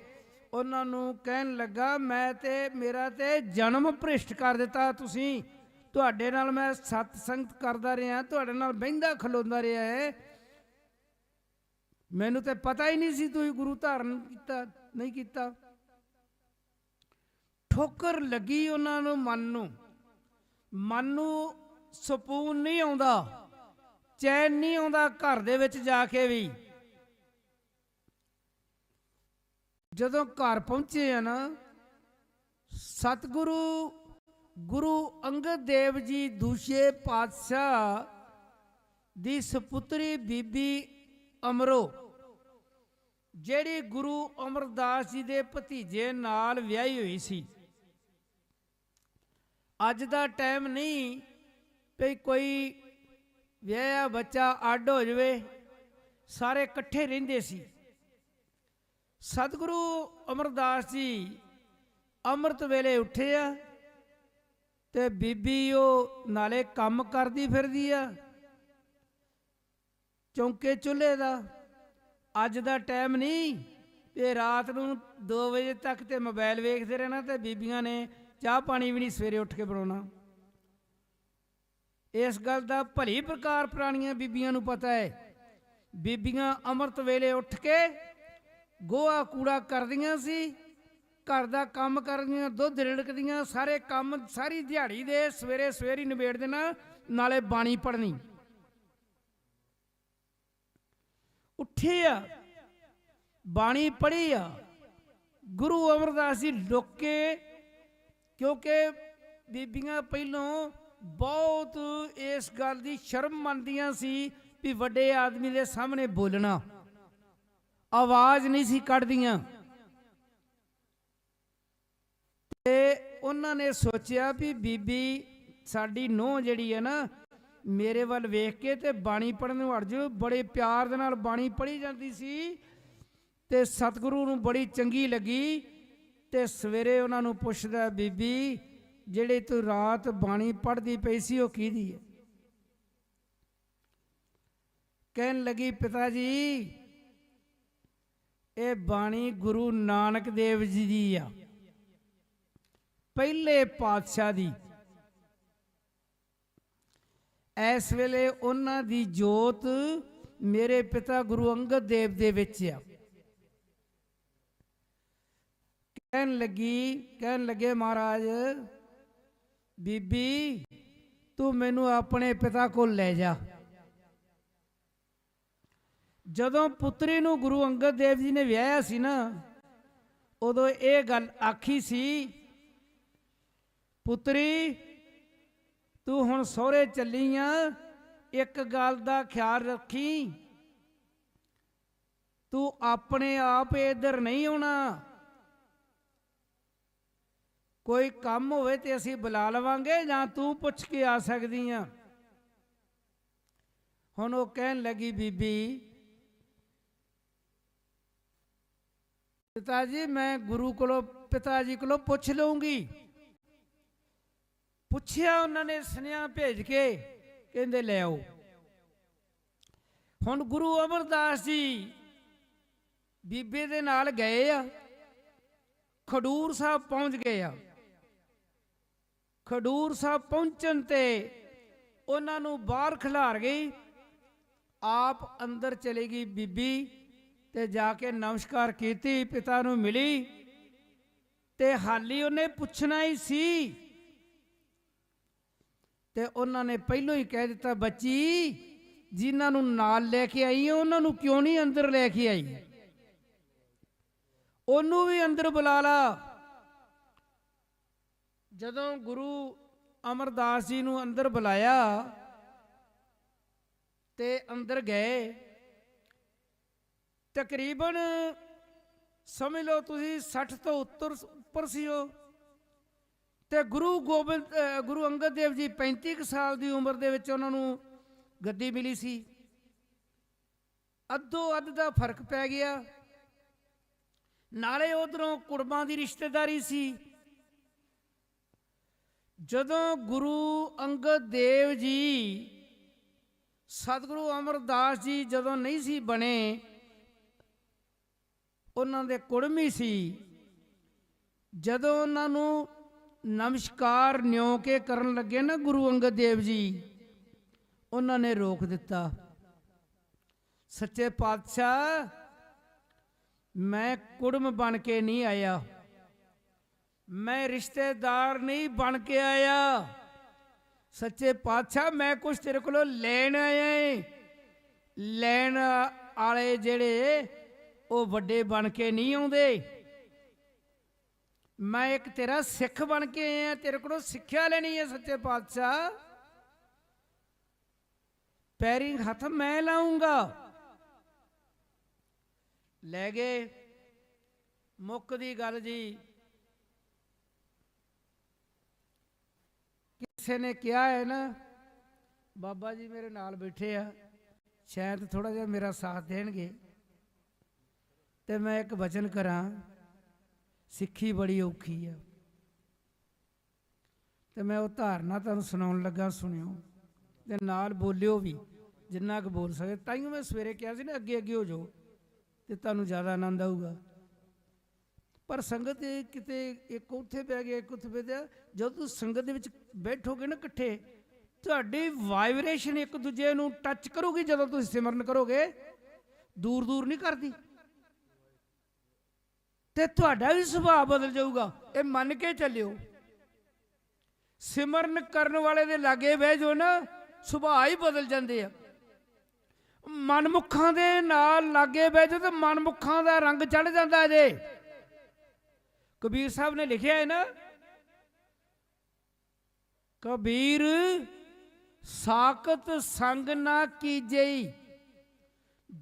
ਉਹਨਾਂ ਨੂੰ ਕਹਿਣ ਲੱਗਾ, ਮੈਂ ਤੇ ਮੇਰਾ ਤੇ ਜਨਮ ਭ੍ਰਿਸ਼ਟ ਕਰ ਦਿੱਤਾ ਤੁਸੀਂ। ਤੁਹਾਡੇ ਨਾਲ ਮੈਂ ਸਤ ਸੰਗਤ ਕਰਦਾ ਰਿਹਾ, ਤੁਹਾਡੇ ਨਾਲ ਬਹਿੰਦਾ ਖਲੋਂਦਾ ਰਿਹਾ ਹੈ, ਮੈਨੂੰ ਤੇ ਪਤਾ ਹੀ ਨਹੀਂ ਸੀ ਤੁਸੀਂ ਗੁਰੂ ਧਾਰਨ ਕੀਤਾ ਨਹੀਂ ਕੀਤਾ। ਠੋਕਰ ਲੱਗੀ ਉਹਨਾਂ ਨੂੰ, ਮਨ ਨੂੰ ਸਕੂਨ ਨਹੀਂ ਆਉਂਦਾ, ਚੈਨ ਨਹੀਂ ਆਉਂਦਾ ਘਰ ਦੇ ਵਿੱਚ ਜਾ ਕੇ ਵੀ। ਜਦੋਂ ਘਰ ਪਹੁੰਚੇ ਆ ਨਾ, ਸਤਿਗੁਰੂ ਗੁਰੂ ਅੰਗਦ ਦੇਵ ਜੀ ਦੂਜੇ ਪਾਤਸ਼ਾਹ ਦੀ ਸੁਪੁੱਤਰੀ ਬੀਬੀ ਅਮਰੋ, ਜਿਹੜੀ ਗੁਰੂ ਅਮਰਦਾਸ ਜੀ ਦੇ ਭਤੀਜੇ ਨਾਲ ਵਿਆਹੀ ਹੋਈ ਸੀ। ਅੱਜ ਦਾ ਟਾਈਮ ਨਹੀਂ ਵੀ ਕੋਈ ਵਿਆਹਿਆ ਬੱਚਾ ਅੱਡ ਹੋ ਜਾਵੇ, ਸਾਰੇ ਇਕੱਠੇ ਰਹਿੰਦੇ ਸੀ। ਸਤਿਗੁਰੂ ਅਮਰਦਾਸ ਜੀ ਅੰਮ੍ਰਿਤ ਵੇਲੇ ਉੱਠੇ ਆ ਤੇ ਬੀਬੀ ਉਹ ਨਾਲੇ ਕੰਮ ਕਰਦੀ ਫਿਰਦੀ ਆ ਚੌਂਕੇ ਚੁੱਲ੍ਹੇ ਦਾ। ਅੱਜ ਦਾ ਟਾਈਮ ਨਹੀਂ ਤੇ ਰਾਤ ਨੂੰ 2 ਵਜੇ ਤੱਕ ਤੇ ਮੋਬਾਈਲ ਵੇਖਦੇ ਰਹਿਣਾ, ਤੇ ਬੀਬੀਆਂ ਨੇ ਚਾਹ ਪਾਣੀ ਵੀ ਨਹੀਂ ਸਵੇਰੇ ਉੱਠ ਕੇ ਬਣਾਉਣਾ। ਇਸ ਗੱਲ ਦਾ ਭਲੀ ਪ੍ਰਕਾਰ ਪੁਰਾਣੀਆਂ ਬੀਬੀਆਂ ਨੂੰ ਪਤਾ ਹੈ। ਬੀਬੀਆਂ ਅੰਮ੍ਰਿਤ ਵੇਲੇ ਉੱਠ ਕੇ ਗੋਹਾ ਕੂੜਾ ਕਰਦੀਆਂ ਸੀ, ਘਰ ਦਾ ਕੰਮ ਕਰਦੀਆਂ, ਦੁੱਧ ਰਿੜਕਦੀਆਂ, ਸਾਰੇ ਕੰਮ ਸਾਰੀ ਦਿਹਾੜੀ ਦੇ ਸਵੇਰੇ ਹੀ ਨਿਬੇੜ ਦੇਣਾ, ਨਾਲੇ ਬਾਣੀ ਪੜ੍ਹਨੀ। ਉੱਠੀ ਆ, ਬਾਣੀ ਪੜ੍ਹੀ ਆ। ਗੁਰੂ ਅਮਰਦਾਸ ਜੀ ਲੁੱਕ ਕੇ, ਕਿਉਂਕਿ ਬੀਬੀਆਂ ਪਹਿਲੋਂ ਬਹੁਤ ਇਸ ਗੱਲ ਦੀ ਸ਼ਰਮ ਮੰਨਦੀਆਂ ਸੀ ਵੀ ਵੱਡੇ ਆਦਮੀ ਦੇ ਸਾਹਮਣੇ ਬੋਲਣਾ, ਆਵਾਜ਼ ਨਹੀਂ ਸੀ ਕੱਢਦੀਆਂ। ਤੇ ਉਹਨਾਂ ਨੇ ਸੋਚਿਆ ਵੀ ਬੀਬੀ ਸਾਡੀ ਨੂੰਹ ਜਿਹੜੀ ਹੈ ਨਾ, ਮੇਰੇ ਵੱਲ ਵੇਖ ਕੇ ਤੇ ਬਾਣੀ ਪੜ੍ਹਨ ਨੂੰ ਹਟ ਜਾਓ। ਬੜੇ ਪਿਆਰ ਦੇ ਨਾਲ ਬਾਣੀ ਪੜ੍ਹੀ ਜਾਂਦੀ ਸੀ ਤੇ ਸਤਿਗੁਰੂ ਨੂੰ ਬੜੀ ਚੰਗੀ ਲੱਗੀ ਤੇ ਸਵੇਰੇ ਉਹਨਾਂ ਨੂੰ ਪੁੱਛਦਾ, ਬੀਬੀ ਜਿਹੜੇ ਤੂੰ ਰਾਤ ਬਾਣੀ ਪੜ੍ਹਦੀ ਪਈ ਸੀ ਉਹ ਕਿਹਦੀ ਹੈ? ਕਹਿਣ ਲੱਗੀ, ਪਿਤਾ ਜੀ ਇਹ ਬਾਣੀ ਗੁਰੂ ਨਾਨਕ ਦੇਵ ਜੀ ਦੀ ਆ, ਪਹਿਲੇ ਪਾਤਸ਼ਾਹ ਦੀ। ਇਸ ਵੇਲੇ ਉਹਨਾਂ ਦੀ ਜੋਤ ਮੇਰੇ ਪਿਤਾ ਗੁਰੂ ਅੰਗਦ ਦੇਵ ਦੇ ਵਿੱਚ ਆ। ਕਹਿਣ ਲੱਗੇ ਮਹਾਰਾਜ ਬੀਬੀ ਤੂੰ ਮੈਨੂੰ ਆਪਣੇ ਪਿਤਾ ਕੋਲ ਲੈ ਜਾ। ਜਦੋਂ ਪੁੱਤਰੀ ਨੂੰ ਗੁਰੂ ਅੰਗਦ ਦੇਵ ਜੀ ਨੇ ਵਿਆਹਿਆ ਸੀ ਨਾ, ਉਦੋਂ ਇਹ ਗੱਲ ਆਖੀ ਸੀ, ਪੁੱਤਰੀ ਤੂੰ ਹੁਣ ਸਹੁਰੇ ਚੱਲੀ ਆ, ਇੱਕ ਗੱਲ ਦਾ ਖਿਆਲ ਰੱਖੀ, ਤੂੰ ਆਪਣੇ ਆਪ ਇੱਧਰ ਨਹੀਂ ਆਉਣਾ, ਕੋਈ ਕੰਮ ਹੋਵੇ ਤੇ ਅਸੀਂ ਬੁਲਾ ਲਵਾਂਗੇ ਜਾਂ ਤੂੰ ਪੁੱਛ ਕੇ ਆ ਸਕਦੀ ਆ। ਹੁਣ ਉਹ ਕਹਿਣ ਲੱਗੀ, ਬੀਬੀ ਪਿਤਾ ਜੀ ਮੈਂ ਗੁਰੂ ਕੋਲੋਂ ਪਿਤਾ ਜੀ ਕੋਲੋਂ ਪੁੱਛ ਲਊਂਗੀ। ਪੁੱਛਿਆ ਉਹਨਾਂ ਨੇ, ਸੁਨੇਹਾ ਭੇਜ ਕੇ ਕਹਿੰਦੇ ਲੈ ਆਓ। ਹੁਣ ਗੁਰੂ ਅਮਰਦਾਸ ਜੀ ਬੀਬੀ ਦੇ ਨਾਲ ਗਏ ਆ, ਖਡੂਰ ਸਾਹਿਬ ਪਹੁੰਚ ਗਏ ਆ। ਖਡੂਰ ਸਾਹਿਬ ਪਹੁੰਚਣ ਤੇ ਉਹਨਾਂ ਨੂੰ ਬਾਹਰ ਖਿਲਾਰ ਗਈ, ਆਪ ਅੰਦਰ ਚਲੀ ਗਈ ਬੀਬੀ ਤੇ ਜਾ ਕੇ ਨਮਸਕਾਰ ਕੀਤੀ, ਪਿਤਾ ਨੂੰ ਮਿਲੀ ਤੇ ਹਾਲੀ ਉਹਨੇ ਪੁੱਛਣਾ ਹੀ ਸੀ ਤੇ ਉਹਨਾਂ ਨੇ ਪਹਿਲੋਂ ਹੀ ਕਹਿ ਦਿੱਤਾ, ਬੱਚੀ ਜਿਨ੍ਹਾਂ ਨੂੰ ਨਾਲ ਲੈ ਕੇ ਆਈ ਉਹਨਾਂ ਨੂੰ ਕਿਉਂ ਨਹੀਂ ਅੰਦਰ ਲੈ ਕੇ ਆਈ? ਉਹਨੂੰ ਵੀ ਅੰਦਰ ਬੁਲਾ ਲਾ। ਜਦੋਂ ਗੁਰੂ ਅਮਰਦਾਸ ਜੀ ਨੂੰ ਅੰਦਰ ਬੁਲਾਇਆ ਤੇ ਅੰਦਰ ਗਏ, ਤਕਰੀਬਨ ਸਮਝ ਲਓ ਤੁਸੀਂ 60 ਤੋਂ ਉੱਪਰ ਸੀ ਉਹ, ਤੇ ਗੁਰੂ ਅੰਗਦ ਦੇਵ ਜੀ 35 ਸਾਲ ਦੀ ਉਮਰ ਦੇ ਵਿੱਚ ਉਹਨਾਂ ਨੂੰ ਗੱਦੀ ਮਿਲੀ ਸੀ। ਅੱਧੋ ਅੱਧ ਦਾ ਫਰਕ ਪੈ ਗਿਆ, ਨਾਲੇ ਉਧਰੋਂ ਕੁੜਮਾਂ ਦੀ ਰਿਸ਼ਤੇਦਾਰੀ ਸੀ। ਜਦੋਂ ਗੁਰੂ ਅੰਗਦ ਦੇਵ ਜੀ ਸਤਿਗੁਰੂ ਅਮਰਦਾਸ ਜੀ ਜਦੋਂ ਨਹੀਂ ਸੀ ਬਣੇ, ਉਹਨਾਂ ਦੇ ਕੁੜਮੀ ਸੀ, ਜਦੋਂ ਉਹਨਾਂ ਨੂੰ ਨਮਸਕਾਰ ਨਿਉ ਕੇ ਕਰਨ ਲੱਗੇ ਨਾ ਗੁਰੂ ਅੰਗਦ ਦੇਵ ਜੀ, ਉਹਨਾਂ ਨੇ ਰੋਕ ਦਿੱਤਾ। ਸੱਚੇ ਪਾਤਸ਼ਾਹ ਮੈਂ ਕੁੜਮ ਬਣ ਕੇ ਨਹੀਂ ਆਇਆ, ਮੈਂ ਰਿਸ਼ਤੇਦਾਰ ਨਹੀਂ ਬਣ ਕੇ ਆਇਆ। ਸੱਚੇ ਪਾਤਸ਼ਾਹ ਮੈਂ ਕੁਛ ਤੇਰੇ ਕੋਲੋਂ ਲੈਣ ਆਇਆ। ਲੈਣ ਵਾਲੇ ਜਿਹੜੇ ਉਹ ਵੱਡੇ ਬਣ ਕੇ ਨਹੀਂ ਆਉਂਦੇ। ਮੈਂ ਇੱਕ ਤੇਰਾ ਸਿੱਖ ਬਣ ਕੇ ਆਇਆ, ਤੇਰੇ ਕੋਲੋਂ ਸਿੱਖਿਆ ਲੈਣੀ ਹੈ। ਸੱਚੇ ਪਾਤਸ਼ਾਹ ਪੈਰੀ ਹੱਥ ਮੈਂ ਲਾਉਂਗਾ। ਲੈ ਗਏ। ਮੁੱਕਦੀ ਗੱਲ ਜੀ, ਕਿਸੇ ਨੇ ਕਿਹਾ ਹੈ ਨਾ, ਬਾਬਾ ਜੀ ਮੇਰੇ ਨਾਲ ਬੈਠੇ ਆ, ਸ਼ਾਇਦ ਥੋੜਾ ਜਿਹਾ ਮੇਰਾ ਸਾਥ ਦੇਣਗੇ ਤੇ ਮੈਂ ਇੱਕ ਵਚਨ ਕਰਾਂ। ਸਿੱਖੀ ਬੜੀ ਔਖੀ ਆ ਤੇ ਮੈਂ ਉਹ ਧਾਰਨਾ ਤੁਹਾਨੂੰ ਸੁਣਾਉਣ ਲੱਗਾ, ਸੁਣਿਓ ਤੇ ਨਾਲ ਬੋਲਿਓ ਵੀ ਜਿੰਨਾ ਕੁ ਬੋਲ ਸਕੇ। ਤਾਈਓ ਮੈਂ ਸਵੇਰੇ ਕਿਹਾ ਸੀ ਨਾ, ਅੱਗੇ ਅੱਗੇ ਹੋ ਜਾਓ ਤੇ ਤੁਹਾਨੂੰ ਜ਼ਿਆਦਾ ਆਨੰਦ ਆਊਗਾ। ਪਰ ਸੰਗਤ ਕਿਤੇ ਇੱਕ ਉੱਥੇ ਪੈ ਗਿਆ, ਇੱਕ ਉੱਥੇ ਪੈ ਗਿਆ। ਜਦੋਂ ਤੁਸੀਂ ਸੰਗਤ ਦੇ ਵਿੱਚ ਬੈਠੋਗੇ ਨਾ ਇਕੱਠੇ, ਤੁਹਾਡੀ ਵਾਈਬ੍ਰੇਸ਼ਨ ਇੱਕ ਦੂਜੇ ਨੂੰ ਟੱਚ ਕਰੂਗੀ। ਜਦੋਂ ਤੁਸੀਂ ਸਿਮਰਨ ਕਰੋਗੇ, ਦੂਰ ਦੂਰ ਨਹੀਂ ਕਰਦੀ, ਤੇ ਤੁਹਾਡਾ ਵੀ ਸੁਭਾਅ ਬਦਲ ਜਾਊਗਾ। ਇਹ ਮੰਨ ਕੇ ਚੱਲਿਓ। ਸਿਮਰਨ ਕਰਨ ਵਾਲੇ ਦੇ ਲਾਗੇ ਬਹਿ ਜਾਓ ਨਾ, ਸੁਭਾਅ ਹੀ ਬਦਲ ਜਾਂਦੇ ਆ। ਮਨਮੁਖਾਂ ਦੇ ਨਾਲ ਲਾਗੇ ਬਹਿ ਜਾਓ ਤੇ ਮਨਮੁਖਾਂ ਦਾ ਰੰਗ ਚੜ ਜਾਂਦਾ ਜੇ। ਕਬੀਰ ਸਾਹਿਬ ਨੇ ਲਿਖਿਆ ਹੈ ਨਾ, ਕਬੀਰ ਸਾਕਤ ਸੰਗ ਨਾ ਕੀਜਈ,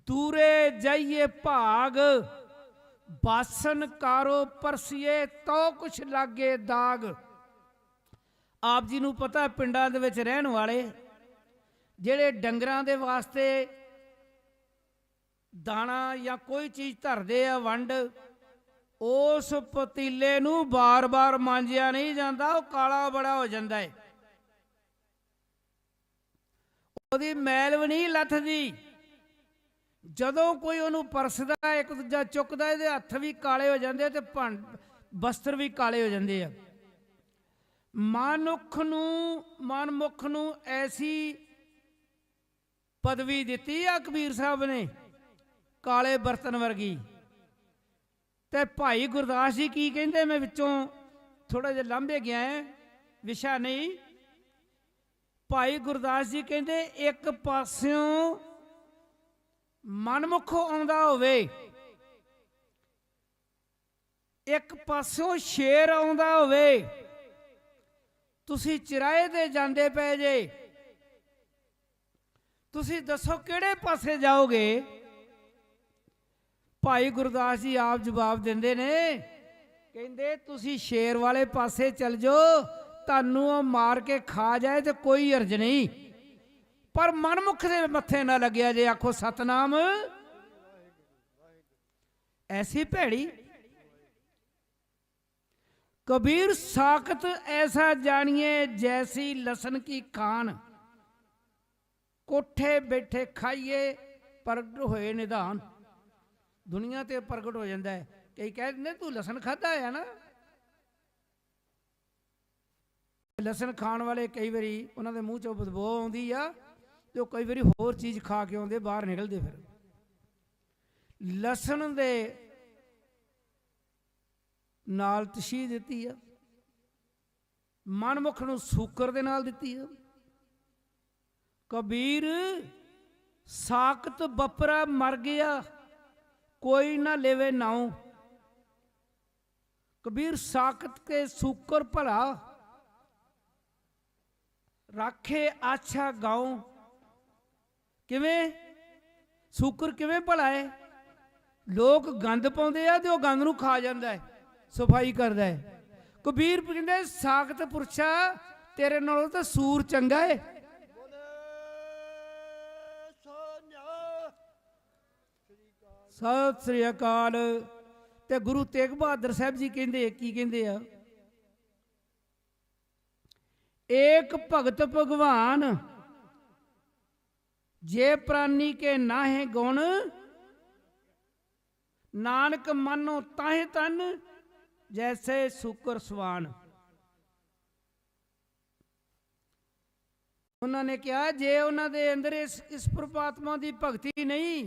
ਦੂਰੇ ਜਾਈਏ ਭਾਗ, ਬਾਸਨ ਕਾਰੋ ਪਰਸੀਏ ਤੋ ਕੁਛ ਲਾਗੇ ਦਾਗ। ਆਪ ਜੀ ਨੂੰ ਪਤਾ, ਪਿੰਡਾਂ ਦੇ ਵਿੱਚ ਰਹਿਣ ਵਾਲੇ ਜਿਹੜੇ ਡੰਗਰਾਂ ਦੇ ਵਾਸਤੇ ਦਾਣਾ ਜਾਂ ਕੋਈ ਚੀਜ਼ ਧਰਦੇ ਆ ਵੰਡ, ਉਸ ਪਤੀਲੇ ਨੂੰ ਬਾਰ-ਬਾਰ ਮਾਂਜਿਆ ਨਹੀਂ ਜਾਂਦਾ, ਉਹ ਕਾਲਾ ਬੜਾ ਹੋ ਜਾਂਦਾ ਹੈ, ਉਹਦੀ ਮੈਲ ਵੀ ਨਹੀਂ ਲੱਥਦੀ। ਜਦੋਂ ਕੋਈ ਉਹਨੂੰ ਪਰਸਦਾ, ਇੱਕ ਦੂਜਾ ਚੁੱਕਦਾ, ਇਹਦੇ ਹੱਥ ਵੀ ਕਾਲੇ ਹੋ ਜਾਂਦੇ ਤੇ ਬਸਤਰ ਵੀ ਕਾਲੇ ਹੋ ਜਾਂਦੇ ਆ। ਮਨਮੁੱਖ ਨੂੰ ਐਸੀ ਪਦਵੀ ਦਿੱਤੀ ਆ ਕਬੀਰ ਸਾਹਿਬ ਨੇ, ਕਾਲੇ ਬਰਤਨ ਵਰਗੀ। ਤੇ ਭਾਈ ਗੁਰਦਾਸ ਜੀ ਕੀ ਕਹਿੰਦੇ, ਮੈਂ ਵਿੱਚੋਂ ਥੋੜਾ ਜਿਹਾ ਲਾਂਭੇ ਗਿਆ ਹੈ, ਵਿਸ਼ਾ ਨਹੀਂ। ਭਾਈ ਗੁਰਦਾਸ ਜੀ ਕਹਿੰਦੇ ਇੱਕ ਪਾਸਿਓਂ ਮਨਮੁੱਖ ਆਉਂਦਾ ਹੋਵੇ, ਇੱਕ ਪਾਸਿਓਂ ਸ਼ੇਰ ਆਉਂਦਾ ਹੋਵੇ, ਤੁਸੀਂ ਚੁਰਾਹੇ ਤੇ ਜਾਂਦੇ ਪਏ ਜੇ, ਤੁਸੀਂ ਦੱਸੋ ਕਿਹੜੇ ਪਾਸੇ ਜਾਓਗੇ? ਭਾਈ ਗੁਰਦਾਸ ਜੀ ਆਪ ਜਵਾਬ ਦਿੰਦੇ ਨੇ, ਕਹਿੰਦੇ ਤੁਸੀਂ ਸ਼ੇਰ ਵਾਲੇ ਪਾਸੇ ਚੱਲ ਜਾਓ, ਤੁਹਾਨੂੰ ਉਹ ਮਾਰ ਕੇ ਖਾ ਜਾਏ ਤੇ ਕੋਈ ਹਰਜ ਨਹੀਂ, ਪਰ ਮਨਮੁੱਖ ਦੇ ਮੱਥੇ ਨਾ ਲੱਗਿਆ ਜੇ। ਆਖੋ ਸਤਨਾਮ। ਐਸੀ ਭੈੜੀ कबीर साकत ऐसा जानिए जैसी लसन की खान, कोठे बैठे खाइए प्रगट होए निधान। दुनिया ते प्रगट हो जाता है। कई कह दिंदे तू लसन खादा है ना, लसन खाण वाले कई बारी उन्होंने मूँह चों बदबू आउंदी आ ते कई बारी होर चीज़ खा के आउंदे बाहर निकलते। फिर लसन दे नाल तशीह दिती है, मनमुख नूं सूकर दे नाल दिती है। कबीर साकत बपरा मर गया कोई ना लेवे नाऊ, कबीर साकत के सूकर भला राखे आछा गाँव। किवें सूकर किवें भला है? लोग गंद पाउंदे आ ते ओह गंद नूं खा जांदा है, सफाई करता है। कबीर कहते साकत पुरशा तेरे नालों तो सूर चंगा है। सत श्री अकाल। ते गुरु तेग बहादुर साहब जी कहते की कहते आ, एक भगत भगवान जे प्राणी के नाहे गुण, नानक मानो ताहे तन जैसे सूकर सवान। उन्होंने कहा जे उन्होंने अंदर इस परमात्मा की भगती नहीं,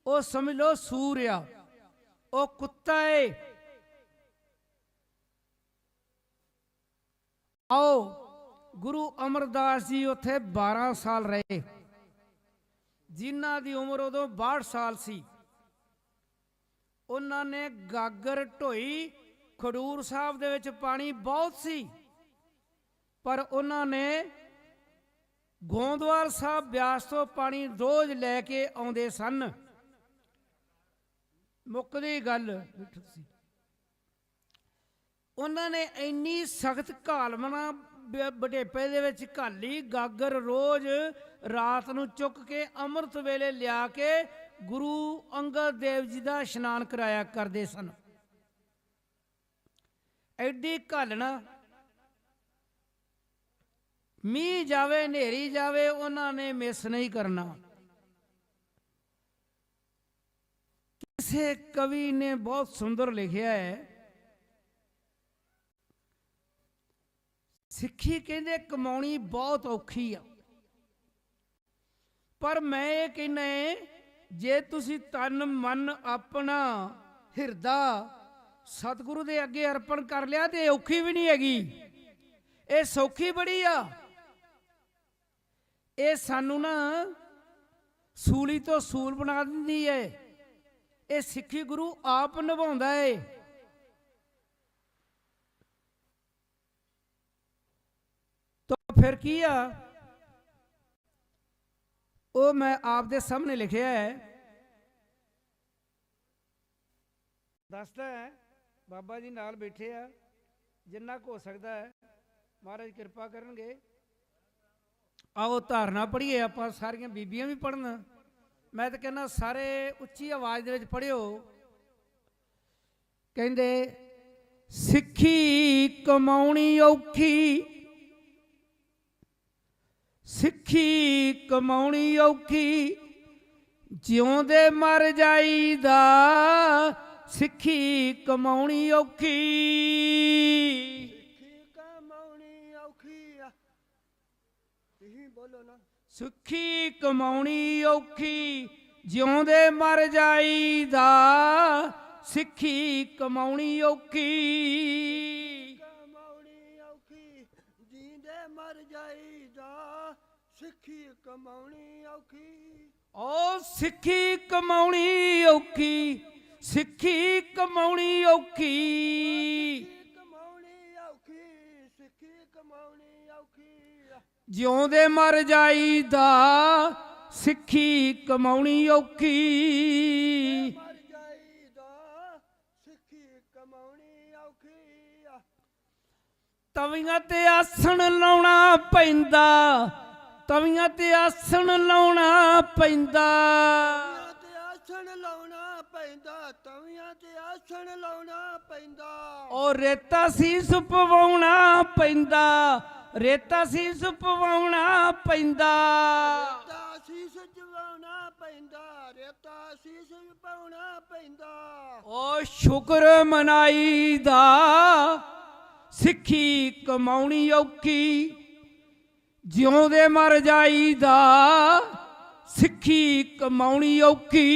वो समझ लो सूर आ, वो कुत्ता है। आओ गुरु अमरदास जी उत्थे 12 साल रहे, जिन्हां दी उम्र उदों 62 साल सी। उन्होंने गागर ढोई, खडूर साहब दे विच पानी बहुत सी, पर उन्होंने गोंदवाल साहब ब्यास तो पानी रोज लैके आउंदे सन। मुकदी गल उन्होंने इन्नी सख्त घालमना वडेपे दे विच घाली, गागर रोज रात नूं चुक के अमृत वेले लिया के गुरु अंगद देव जी का इशनान कराया करते सन। एडी घालना, मीह जावे नेरी जावे उन्होंने मिस नहीं करना। किसी कवि ने बहुत सुंदर लिखा है, सिक्खी कहते कमाउणी बहुत औखी आ, पर मैं ये कहना जे तुसी तन मन अपना हिरदा सतगुरु दे अगे अर्पण कर लिया तो औखी भी नहीं हैगी, ये सौखी बड़ी आ। ये सानू ना सूली तो सूल बना दिंदी है, ये सिक्खी गुरु आप निभाउंदा है। तो फिर की आ, वो मैं आप दे सामने लिखा है, दसदा है बाबा जी नाल बैठे आ, जिन्ना को हो सकता है महाराज कृपा करनगे। ਆਓ ਧਾਰਨਾ ਪੜ੍ਹੀਏ ਆਪਾਂ, ਸਾਰੀਆਂ ਬੀਬੀਆਂ ਵੀ ਪੜ੍ਹਨ। ਮੈਂ ਤਾਂ ਕਹਿੰਦਾ ਸਾਰੇ ਉੱਚੀ ਆਵਾਜ਼ ਦੇ ਵਿੱਚ ਪੜ੍ਹਿਓ। ਕਹਿੰਦੇ ਸਿੱਖੀ ਕਮਾਉਣੀ ਔਖੀ, ਸਿੱਖੀ ਕਮਾਉਣੀ ਔਖੀ, ਜਿਉਂਦੇ ਮਰ ਜਾਈਦਾ, ਸਿੱਖੀ ਕਮਾਉਣੀ ਔਖੀ। ਸਿੱਖੀ ਕਮਾਉਣੀ ਔਖੀ ਆ, ਤੁਸੀਂ ਬੋਲੋ ਨਾ। ਸਿੱਖੀ ਕਮਾਉਣੀ ਔਖੀ, ਜਿਉਂਦੇ ਮਰ ਜਾਈਦਾ, ਸਿੱਖੀ ਕਮਾਉਣੀ ਔਖੀ। ਕਮਾਉਣੀ ਔਖੀ, ਜੀਂਦੇ ਮਰ ਜਾਈਦਾ, ਸਿੱਖੀ ਕਮਾਉਣੀ ਔਖੀ। ਓ ਸਿੱਖੀ ਕਮਾਉਣੀ ਔਖੀ, ਸਿੱਖੀ ਕਮਾਉਣੀ ਔਖੀ। ਸਿੱਖੀ ਕਮਾਉਣੀ ਔਖੀ, ਸਿੱਖੀ ਕਮਾਉਣੀ ਔਖੀ ਆ। ਜਿਉਂਦੇ ਮਰ ਜਾਈਦਾ, ਸਿੱਖੀ ਕਮਾਉਣੀ ਔਖੀ। ਮਰ ਜਾਈਦਾ, ਸਿੱਖੀ ਕਮਾਉਣੀ ਔਖੀ ਆ। ਤਵੀਆਂ ਤੇ ਆਸਣ ਲਾਉਣਾ ਪੈਂਦਾ, ਤਵੀਆਂ ਤੇ ਆਸਣ ਲਾਉਣਾ ਪੈਂਦਾ। ਤਵੀਆਂ ਤੇ ਆਸਣ ਲਾਉਣਾ ਪੈਂਦਾ, ਤਵੀਆਂ ਤੇ ਆਸਣ ਲਾਉਣਾ ਪੈਂਦਾ। ਓ ਰੇਤਾ ਸੀਸ ਪਵਾਉਣਾ ਪੈਂਦਾ, ਰੇਤਾ ਸੀਸ ਪਵਾਉਣਾ ਪੈਂਦਾ। ਰੇਤਾ ਸੀਸ ਚਵਾਉਣਾ ਪੈਂਦਾ, ਰੇਤਾ ਸੀਸ ਪਾਉਣਾ ਪੈਂਦਾ। ਓ ਸ਼ੁਕਰ ਮਨਾਈਦਾ, ਸਿੱਖੀ ਕਮਾਉਣੀ ਔਖੀ, ਜਿਉਂਦੇ ਮਰ ਜਾਈਦਾ, ਸਿੱਖੀ ਕਮਾਉਣੀ ਔਖੀ।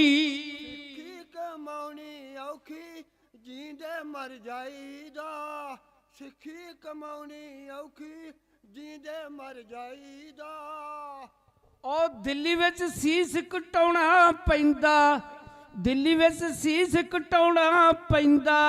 ਸਿੱਖੀ ਕਮਾਉਣੀ ਔਖੀ, ਜੀਂਦੇ ਮਰ ਜਾਈਦਾ, ਸਿੱਖੀ ਕਮਾਉਣੀ ਔਖੀ, ਜੀਂਦੇ ਮਰ ਜਾਈਦਾ। ਓ ਦਿੱਲੀ ਵਿੱਚ ਸੀਸ ਕਟਾਉਣਾ ਪੈਂਦਾ, ਦਿੱਲੀ ਵਿੱਚ ਸੀਸ ਕਟਾਉਣਾ ਪੈਂਦਾ।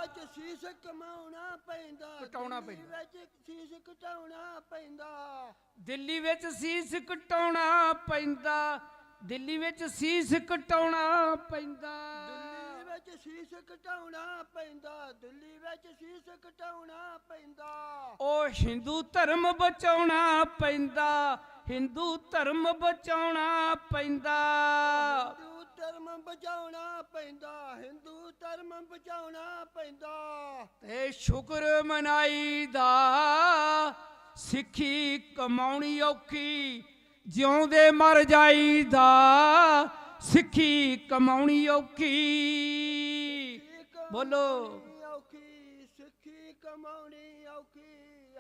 ਵਿੱਚ ਸੀਸ ਕਮਾਉਣਾ ਪੈਂਦਾ, ਕਟਾਉਣਾ ਦਿੱਲੀ ਪੈਂਦਾ। ਵਿੱਚ ਸੀਸ ਕਟਾਉਣਾ ਪੈਂਦਾ। ਦਿੱਲੀ ਵਿੱਚ ਸੀਸ ਕਟਾਉਣਾ ਪੈਂਦਾ, ਦਿੱਲੀ ਵਿੱਚ ਸੀਸ ਕਟਾਉਣਾ ਪੈਂਦਾ। ਦਿੱਲੀ ਵਿੱਚ ਸੀਸ ਕਟਾਉਣਾ ਪੈਂਦਾ, ਦਿੱਲੀ ਵਿੱਚ ਸੀਸ ਕਟਾਉਣਾ ਪੈਂਦਾ। ਓ ਹਿੰਦੂ ਧਰਮ ਬਚਾਉਣਾ ਪੈਂਦਾ, ਹਿੰਦੂ ਧਰਮ ਬਚਾਉਣਾ ਪੈਂਦਾ। ਹਿੰਦੂ ਧਰਮ ਬਚਾਉਣਾ ਪੈਂਦਾ, ਹਿੰਦੂ ਧਰਮ ਬਚਾਉਣਾ ਪੈਂਦਾ। ਤੇ ਸ਼ੁਕਰ ਮਨਾਈਦਾ, ਸਿੱਖੀ ਕਮਾਉਣੀ ਔਖੀ, ਜਿਉਂਦੇ ਮਰ ਜਾਈਦਾ, ਸਿੱਖੀ ਕਮਾਉਣੀ ਔਖੀ। ਬੋਲੋ ਔਖੀ, ਸਿੱਖੀ ਕਮਾਉਣੀ ਔਖੀ।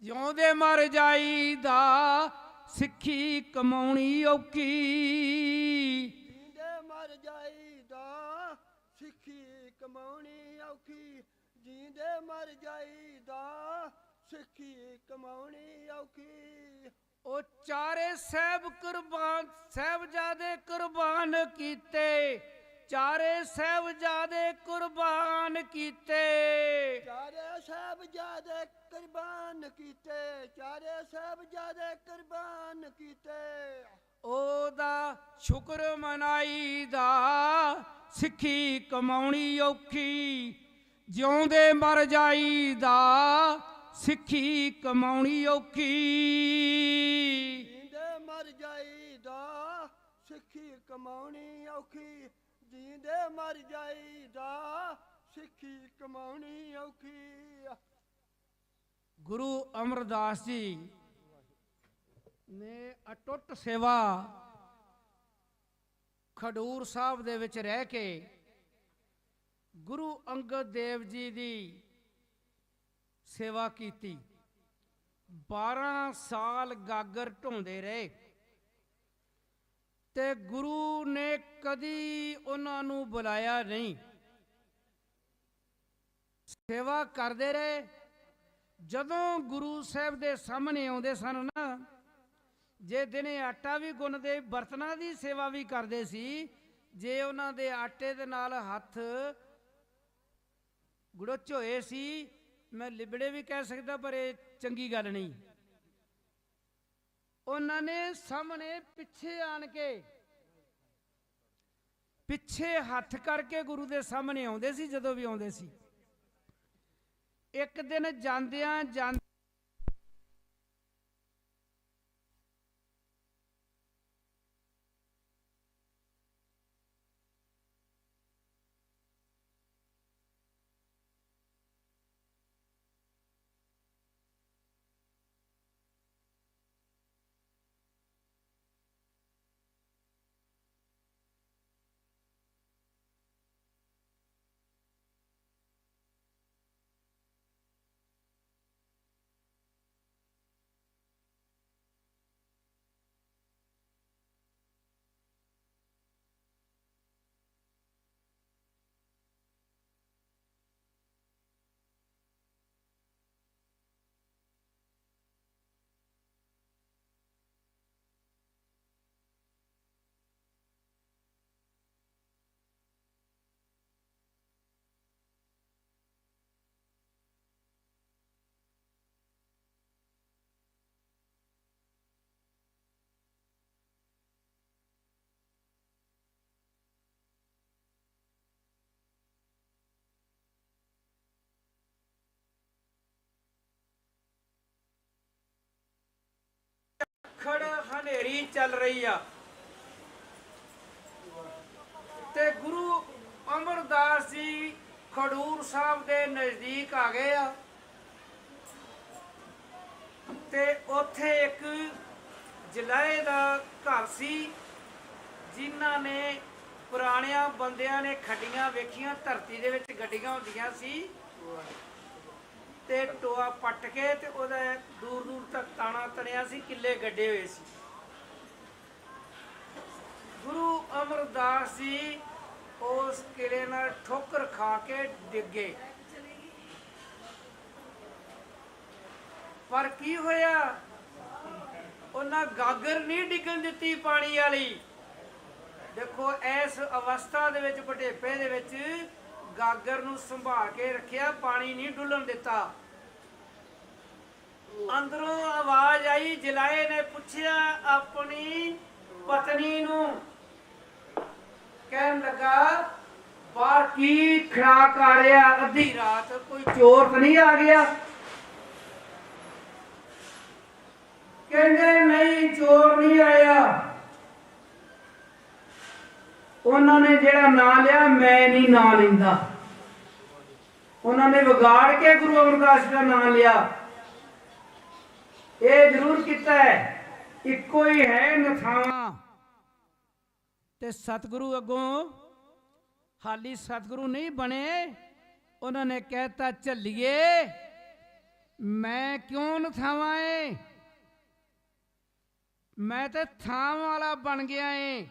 ਜਿਉਂਦੇ ਮਰ ਜਾਈਦਾ, ਸਿੱਖੀ ਕਮਾਉਣੀ ਔਖੀ। ਜੀਂਦੇ ਮਰ ਜਾਈਦਾ, ਸਿੱਖੀ ਕਮਾਉਣੀ ਔਖੀ, ਜੀਂਦੇ ਮਰ ਜਾਈਦਾ, ਸਿੱਖੀ ਕਮਾਉਣੀ ਔਖੀ। ਉਹ ਚਾਰੇ ਸਾਹਿਬ ਕੁਰਬਾਨ, ਸਾਹਿਬਜ਼ਾਦੇ ਕੁਰਬਾਨ ਕੀਤੇ, ਚਾਰੇ ਸਾਹਿਬਜ਼ਾਦੇ ਕੁਰਬਾਨ ਕੀਤੇ। ਚਾਰੇ ਸਾਹਿਬਜ਼ਾਦੇ ਕੁਰਬਾਨ ਕੀਤੇ, ਚਾਰੇ ਸਾਹਿਬਜ਼ਾਦੇ ਕੁਰਬਾਨ ਕੀਤੇ। ਉਹਦਾ ਸ਼ੁਕਰ ਮਨਾਈਦਾ, ਸਿੱਖੀ ਕਮਾਉਣੀ ਔਖੀ, ਜਿਉਂਦੇ ਮਰ ਜਾਈਦਾ, ਸਿੱਖੀ ਕਮਾਉਣੀ ਔਖੀ। ਜੀਂਦੇ ਮਰ ਜਾਈਦਾ, ਸਿੱਖੀ ਕਮਾਉਣੀ ਔਖੀ, ਜੀਂਦੇ ਮਰ ਜਾਈਦਾ, ਸਿੱਖੀ ਕਮਾਉਣੀ ਔਖੀ। ਗੁਰੂ ਅਮਰਦਾਸ ਜੀ ਨੇ ਅਟੁੱਟ ਸੇਵਾ ਖਡੂਰ ਸਾਹਿਬ ਦੇ ਵਿੱਚ ਰਹਿ ਕੇ ਗੁਰੂ ਅੰਗਦ ਦੇਵ ਜੀ ਦੀ ਸੇਵਾ ਕੀਤੀ। 12 ਸਾਲ ਗਾਗਰ ਢੋਂਦੇ ਰਹੇ ਤੇ ਗੁਰੂ ਨੇ ਕਦੀ ਉਹਨਾਂ ਨੂੰ ਬੁਲਾਇਆ ਨਹੀਂ। ਸੇਵਾ ਕਰਦੇ ਰਹੇ। ਜਦੋਂ ਗੁਰੂ ਸਾਹਿਬ ਦੇ ਸਾਹਮਣੇ ਆਉਂਦੇ ਸਨ ਨਾ, ਜੇ ਦਿਨੇ ਆਟਾ ਵੀ ਗੁੰਨਦੇ, ਬਰਤਨਾਂ ਦੀ ਸੇਵਾ ਵੀ ਕਰਦੇ ਸੀ। ਜੇ ਉਹਨਾਂ ਦੇ ਆਟੇ ਦੇ ਨਾਲ ਹੱਥ ਗੁੜਚ ਹੋਏ ਸੀ, ਮੈਂ ਲਿਬੜੇ ਵੀ ਕਹਿ ਸਕਦਾ, ਪਰ ਇਹ ਚੰਗੀ ਗੱਲ ਨਹੀਂ। ਉਹਨਾਂ ਨੇ ਸਾਹਮਣੇ ਪਿੱਛੇ ਆਣ ਕੇ, ਪਿੱਛੇ ਹੱਥ ਕਰਕੇ ਗੁਰੂ ਦੇ ਸਾਹਮਣੇ ਆਉਂਦੇ ਸੀ। ਜਦੋਂ ਵੀ ਆਉਂਦੇ ਸੀ, ਇੱਕ ਦਿਨ ਜਾਂਦਿਆਂ ਭਿੱਖੜ ਹਨੇਰੀ ਚੱਲ ਰਹੀ ਆ ਤੇ ਗੁਰੂ ਅਮਰਦਾਸ ਜੀ ਖਡੂਰ ਸਾਹਿਬ ਦੇ ਨਜ਼ਦੀਕ ਆ ਗਏ ਆ ਤੇ ਉੱਥੇ ਇੱਕ ਜਲਾਏ ਦਾ ਘਰ ਸੀ ਜਿਨ੍ਹਾਂ ਨੇ ਪੁਰਾਣਿਆਂ ਬੰਦਿਆਂ ਨੇ ਖੱਡੀਆਂ ਵੇਖੀਆਂ ਧਰਤੀ ਦੇ ਵਿੱਚ ਗੱਡੀਆਂ ਹੁੰਦੀਆਂ ਸੀ ਤੇ ਟੋਆ ਪੱਟ ਕੇ ਤੇ ਉਹਦਾ ਦੂਰ ਦੂਰ ਤੱਕ ਤਾਣਾ ਤਣਿਆ ਸੀ ਕਿੱਲੇ ਗੱਡੇ ਹੋਏ ਸੀ ਗੁਰੂ ਅਮਰਦਾਸ ਜੀ ਉਸ ਕਿਲੇ ਨਾਲ ਠੋਕਰ ਖਾ ਕੇ ਡਿੱਗੇ ਪਰ ਕੀ ਹੋਇਆ ਉਹਨਾਂ ਗਾਗਰ ਨਹੀਂ ਡਿੱਗਣ ਦਿੱਤੀ ਪਾਣੀ ਵਾਲੀ ਦੇਖੋ ਇਸ ਅਵਸਥਾ ਦੇ ਵਿੱਚ ਬਟੇਪੇ ਦੇ ਵਿੱਚ ਗਾਗਰ ਨੂੰ ਸੰਭਾਲ ਕੇ ਰੱਖਿਆ ਪਾਣੀ ਨਹੀਂ ਡੁੱਲਣ ਦਿੱਤਾ ਅੰਦਰੋਂ ਆਵਾਜ਼ ਆਈ ਜਲਾਏ ਨੇ ਪੁੱਛਿਆ ਆਪਣੀ ਪਤਨੀ ਨੂੰ ਕਹਿਣ ਲੱਗਾ ਬਾਹਰ ਕੀ ਖੜਾਕ ਆ ਰਿਹਾ ਅੱਧੀ ਰਾਤ ਕੋਈ ਚੋਰ ਤਾਂ ਨਹੀਂ ਆ ਗਿਆ ਕਹਿੰਦੇ ਨਹੀਂ ਚੋਰ ਨਹੀਂ ਆਇਆ ਉਹਨਾਂ ਨੇ ਜਿਹੜਾ ਨਾਂ ਲਿਆ ਮੈਂ ਨਹੀਂ ਨਾਂ ਲੈਂਦਾ ਉਹਨਾਂ ਨੇ ਵਿਗਾੜ ਕੇ ਗੁਰੂ ਅਮਰਦਾਸ ਦਾ ਨਾਂ ਲਿਆ ਇਹ ਜ਼ਰੂਰ ਕੀਤਾ ਹੈ ਇੱਕੋ ਹੀ ਹੈ ਨਥਾਵਾਂ ਤੇ ਸਤਿਗੁਰੂ ਅੱਗੋਂ ਹਾਲੀ ਸਤਿਗੁਰੂ ਨਹੀਂ ਬਣੇ ਉਹਨਾਂ ਨੇ ਕਹਿਤਾ ਝੱਲੀਏ ਮੈਂ ਕਿਉਂ ਨਥਾਵਾਂ ਏ ਮੈਂ ਤੇ ਥਾਂ ਵਾਲਾ ਬਣ ਗਿਆ ਏ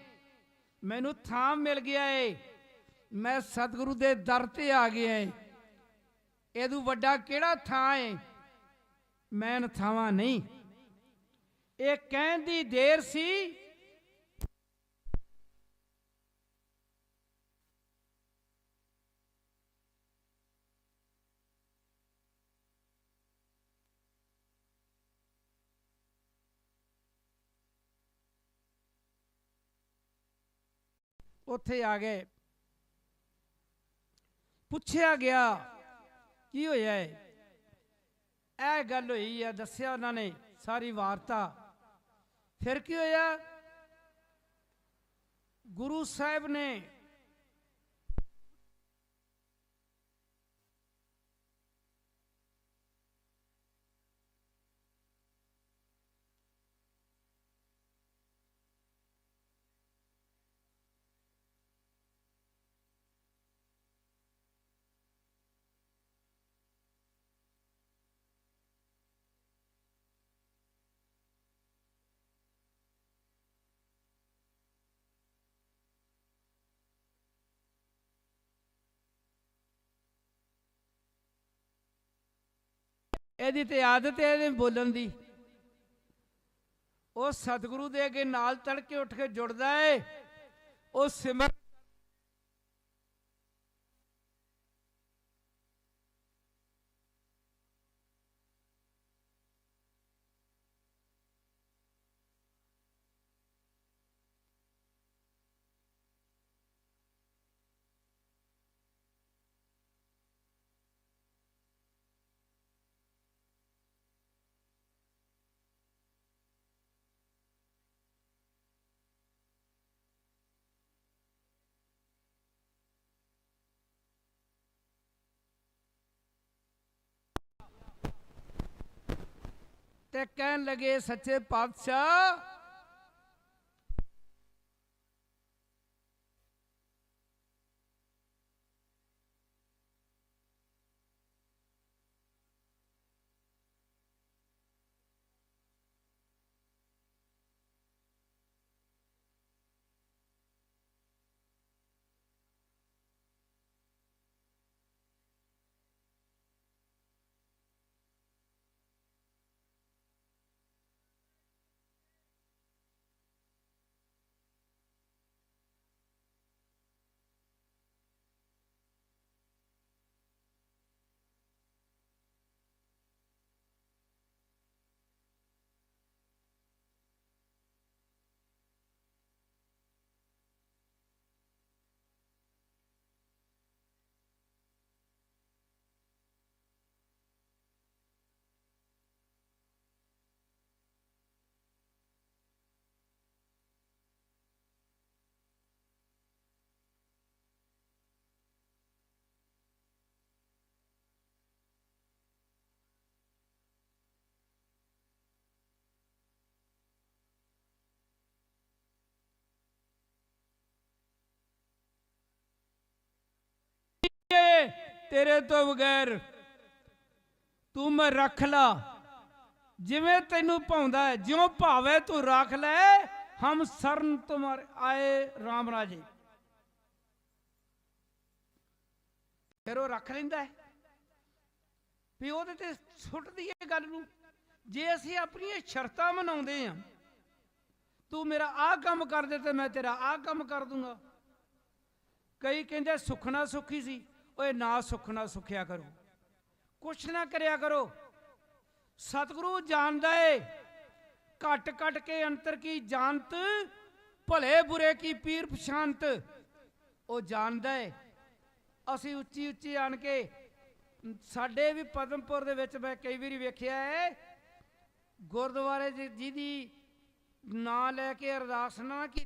ਮੈਨੂੰ ਥਾਂ ਮਿਲ ਗਿਆ ਏ ਮੈਂ ਸਤਿਗੁਰੂ ਦੇ ਦਰ ਤੇ ਆ ਗਿਆ ਏ ਇਹਦੂ ਵੱਡਾ ਕਿਹੜਾ ਥਾਂ ਏ ਮੈਂ ਨਥਾਵਾਂ ਨਹੀਂ ਇਹ ਕਹਿਣ ਦੀ ਦੇਰ ਸੀ ਉੱਥੇ ਆ ਗਏ ਪੁੱਛਿਆ ਗਿਆ ਕੀ ਹੋਇਆ ਹੈ ਇਹ ਗੱਲ ਹੋਈ ਆ ਦੱਸਿਆ ਉਹਨਾਂ ਨੇ ਸਾਰੀ ਵਾਰਤਾ ਫਿਰ ਕੀ ਹੋਇਆ ਗੁਰੂ ਸਾਹਿਬ ਨੇ ਇਹਦੀ ਤੇ ਆਦਤ ਹੈ ਇਹਦੇ ਬੋਲਣ ਦੀ ਉਹ ਸਤਿਗੁਰੂ ਦੇ ਅੱਗੇ ਨਾਲ ਤੜਕੇ ਉੱਠ ਕੇ ਜੁੜਦਾ ਏ ਉਹ ਸਿਮਰ ਤੇ ਕਹਿਣ ਲਗੇ ਸੱਚੇ ਪਾਤਸ਼ਾਹ ਏ ਤੇਰੇ ਤੋਂ ਬਗੈਰ, ਤੂੰ ਮੈਂ ਰੱਖ ਲਾ ਜਿਵੇਂ ਤੈਨੂੰ ਭਾਉਂਦਾ ਹੈ, ਜਿਉਂ ਭਾਵੇਂ ਤੂੰ ਰੱਖ ਲੈ, ਹਮ ਸਰਨ ਤੁਮਾਰੇ ਆਏ ਰਾਮ ਰਾਜੇ। ਫਿਰ ਉਹ ਰੱਖ ਲੈਂਦਾ ਹੈ ਵੀ ਉਹਦੇ ਤੇ ਸੁੱਟਦੀ ਹੈ ਗੱਲ ਨੂੰ। ਜੇ ਅਸੀਂ ਆਪਣੀਆਂ ਸ਼ਰਤਾਂ ਮਨਾਉਂਦੇ ਹਾਂ, ਤੂੰ ਮੇਰਾ ਆਹ ਕੰਮ ਕਰ ਦੇ ਤੇ ਮੈਂ ਤੇਰਾ ਆਹ ਕੰਮ ਕਰ ਦੂੰਗਾ। ਕਈ ਕਹਿੰਦੇ ਸੁਖਣਾ ਸੁਖੀ ਸੀ, ਓਏ ਨਾ ਸੁਖਣਾ ਸੁਖਿਆ ਕਰੋ, ਕੁਛ ਨਾ ਕਰਿਆ ਕਰੋ। ਸਤਿਗੁਰੂ ਜਾਣਦਾ ਏ ਘਟ ਘਟ ਕੇ ਅੰਤਰ ਕੀ ਜਾਣਤ, ਭਲੇ ਬੁਰੇ ਕੀ ਪੀਰ ਪਛਾਨਤ। ਉਹ ਜਾਣਦਾ ਏ। ਅਸੀਂ ਉੱਚੀ ਉੱਚੀ ਆਣ ਕੇ, ਸਾਡੇ ਵੀ ਪਦਮਪੁਰ ਦੇ ਵਿੱਚ ਮੈਂ ਕਈ ਵਾਰੀ ਵੇਖਿਆ ਹੈ, ਗੁਰਦੁਆਰੇ ਜਿਹਦੀ ਨਾਂ ਲੈ ਕੇ ਅਰਦਾਸ ਨਾ ਕੀ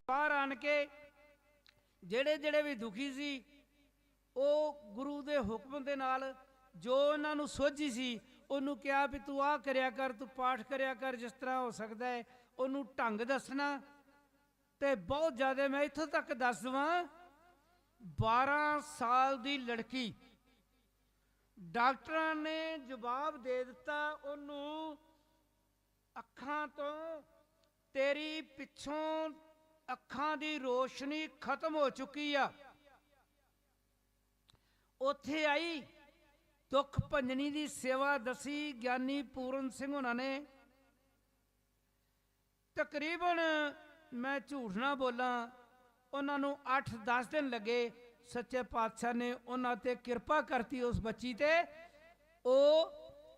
ਬਾਹਰ ਆਣ ਕੇ ਜਿਹੜੇ ਜਿਹੜੇ ਵੀ ਦੁਖੀ ਸੀ, ਉਹ ਗੁਰੂ ਦੇ ਹੁਕਮ ਦੇ ਨਾਲ ਜੋ ਉਹਨਾਂ ਨੂੰ ਸੋਝੀ ਸੀ ਉਹਨੂੰ ਕਿਹਾ ਵੀ ਤੂੰ ਆਹ ਕਰਿਆ ਕਰ, ਤੂੰ ਪਾਠ ਕਰਿਆ ਕਰ, ਜਿਸ ਤਰ੍ਹਾਂ ਹੋ ਸਕਦਾ ਹੈ ਉਹਨੂੰ ਢੰਗ ਦੱਸਣਾ। ਤੇ ਬਹੁਤ ਜ਼ਿਆਦਾ ਮੈਂ ਇੱਥੋਂ ਤੱਕ ਦੱਸ ਦੇਵਾਂ, 12 ਸਾਲ ਦੀ ਲੜਕੀ, ਡਾਕਟਰਾਂ ਨੇ ਜਵਾਬ ਦੇ ਦਿੱਤਾ ਉਹਨੂੰ, ਅੱਖਾਂ ਤੋਂ ਤੇਰੀ ਪਿੱਛੋਂ ਅੱਖਾਂ ਦੀ ਰੋਸ਼ਨੀ ਖਤਮ ਹੋ ਚੁੱਕੀ ਆ। ਉੱਥੇ ਆਈ, ਦੁੱਖ ਭੰਜਨੀ ਦੀ ਸੇਵਾ ਦਸੀ ਗਿਆਨੀ ਪੂਰਨ ਸਿੰਘ ਉਹਨਾਂ ਨੇ। ਤਕਰੀਬਨ ਮੈਂ ਝੂਠ ਨਾ ਬੋਲਾਂ, ਉਹਨਾਂ ਨੂੰ 8-10 ਦਿਨ ਲੱਗੇ। ਸੱਚੇ ਪਾਤਸ਼ਾਹ ਨੇ ਉਹਨਾਂ ਤੇ ਕਿਰਪਾ ਕਰਤੀ ਉਸ ਬੱਚੀ ਤੇ, ਉਹ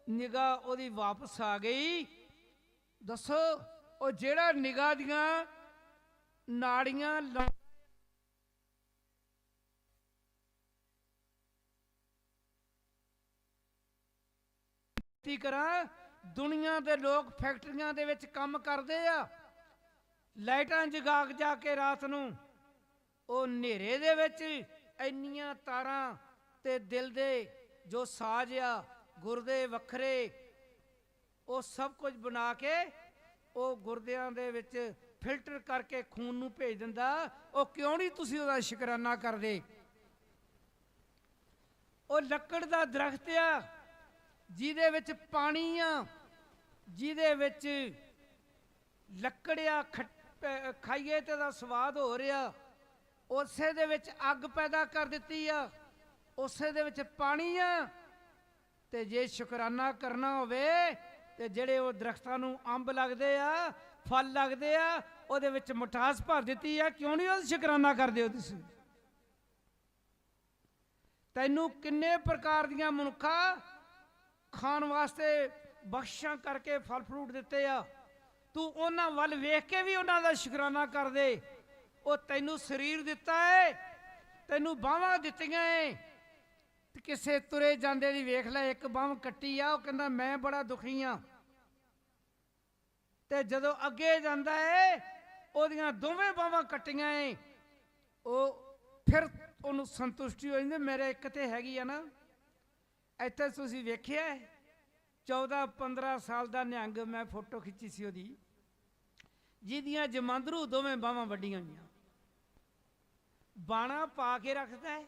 ਨਿਗਾਹ ਉਹਦੀ ਵਾਪਸ ਆ ਗਈ। ਦੱਸੋ, ਉਹ ਜਿਹੜਾ ਨਿਗਾਹ ਦੀਆਂ ਨਾੜੀਆਂ ਕਰਾਂ, ਦੁਨੀਆ ਦੇ ਲੋਕ ਫੈਕਟਰੀਆਂ ਦੇ ਵਿੱਚ ਕੰਮ ਕਰਦੇ ਆ, ਲਾਈਟਾਂ ਜਗਾ ਜਾ ਕੇ ਰਾਤ ਨੂੰ, ਉਹ ਹਨੇਰੇ ਦੇ ਵਿੱਚ ਇੰਨੀਆਂ ਤਾਰਾਂ ਤੇ ਦਿਲ ਦੇ ਜੋ ਸਾਜ਼ ਆ, ਗੁਰਦੇ ਵੱਖਰੇ, ਉਹ ਸਭ ਕੁਝ ਬਣਾ ਕੇ ਉਹ ਗੁਰਦਿਆਂ ਦੇ ਵਿੱਚ ਫਿਲਟਰ ਕਰਕੇ ਖੂਨ ਨੂੰ ਭੇਜ ਦਿੰਦਾ। ਉਹ ਕਿਉਂ ਨਹੀਂ ਤੁਸੀਂ ਉਹਦਾ ਸ਼ੁਕਰਾਨਾ ਕਰਦੇ? ਉਹ ਲੱਕੜ ਦਾ ਦਰਖਤ ਆ ਜਿਹਦੇ ਵਿੱਚ ਪਾਣੀ ਆ, ਜਿਹਦੇ ਵਿੱਚ ਲੱਕੜ ਆ, ਖਾਈਏ ਤੇ ਦਾ ਸਵਾਦ ਹੋ ਰਿਹਾ, ਉਸੇ ਦੇ ਵਿੱਚ ਅੱਗ ਪੈਦਾ ਕਰ ਦਿੱਤੀ ਆ, ਉਸੇ ਦੇ ਵਿੱਚ ਪਾਣੀ ਆ। ਤੇ ਜੇ ਸ਼ੁਕਰਾਨਾ ਕਰਨਾ ਹੋਵੇ ਤੇ ਜਿਹੜੇ ਉਹ ਦਰਖਤਾਂ ਨੂੰ ਅੰਬ ਲੱਗਦੇ ਆ, ਫਲ ਲੱਗਦੇ ਆ, ਉਹਦੇ ਵਿੱਚ ਮਿਠਾਸ ਭਰ ਦਿੱਤੀ ਆ, ਕਿਉਂ ਨਹੀਂ ਉਹ ਸ਼ੁਕਰਾਨਾ ਕਰਦੇ ਹੋ ਤੁਸੀਂ? ਤੈਨੂੰ ਕਿੰਨੇ ਪ੍ਰਕਾਰ ਦੀਆਂ ਮਨੁੱਖਾਂ ਖਾਣ ਵਾਸਤੇ ਬਖਸ਼ਾਂ ਕਰਕੇ ਫਲ ਫਰੂਟ ਦਿੱਤੇ ਆ, ਤੂੰ ਉਹਨਾਂ ਵੱਲ ਵੇਖ ਕੇ ਵੀ ਉਹਨਾਂ ਦਾ ਸ਼ੁਕਰਾਨਾ ਕਰ ਦੇ। ਉਹ ਤੈਨੂੰ ਸਰੀਰ ਦਿੱਤਾ ਹੈ, ਤੈਨੂੰ ਬਾਹਾਂ ਦਿੱਤੀਆਂ ਏ, ਤੇ ਕਿਸੇ ਤੁਰੇ ਜਾਂਦੇ ਦੀ ਵੇਖ ਲੈ, ਇੱਕ ਬਾਂਹ ਕੱਟੀ ਆ, ਉਹ ਕਹਿੰਦਾ ਮੈਂ ਬੜਾ ਦੁਖੀ ਆ, ਤੇ ਜਦੋਂ ਅੱਗੇ ਜਾਂਦਾ ਏ ਉਹਦੀਆਂ ਦੋਵੇਂ ਬਾਹਾਂ ਕੱਟੀਆਂ ਏ, ਉਹ ਫਿਰ ਉਹਨੂੰ ਸੰਤੁਸ਼ਟੀ ਹੋ ਜਾਂਦੀ। ਮੇਰੇ ਇੱਕ ਤੇ ਹੈਗੀ ਆ ਨਾ, ਇੱਥੇ ਤੁਸੀਂ ਵੇਖਿਆ 14-15 ਸਾਲ ਦਾ ਨਿਹੰਗ, ਮੈਂ ਫੋਟੋ ਖਿੱਚੀ ਸੀ ਉਹਦੀ, ਜਿਹਦੀਆਂ ਜਮਾਂਦਰੂ ਦੋਵੇਂ ਬਾਹਾਂ ਵੱਡੀਆਂ ਹੋਈਆਂ, ਬਾਣਾ ਪਾ ਕੇ ਰੱਖਦਾ ਹੈ।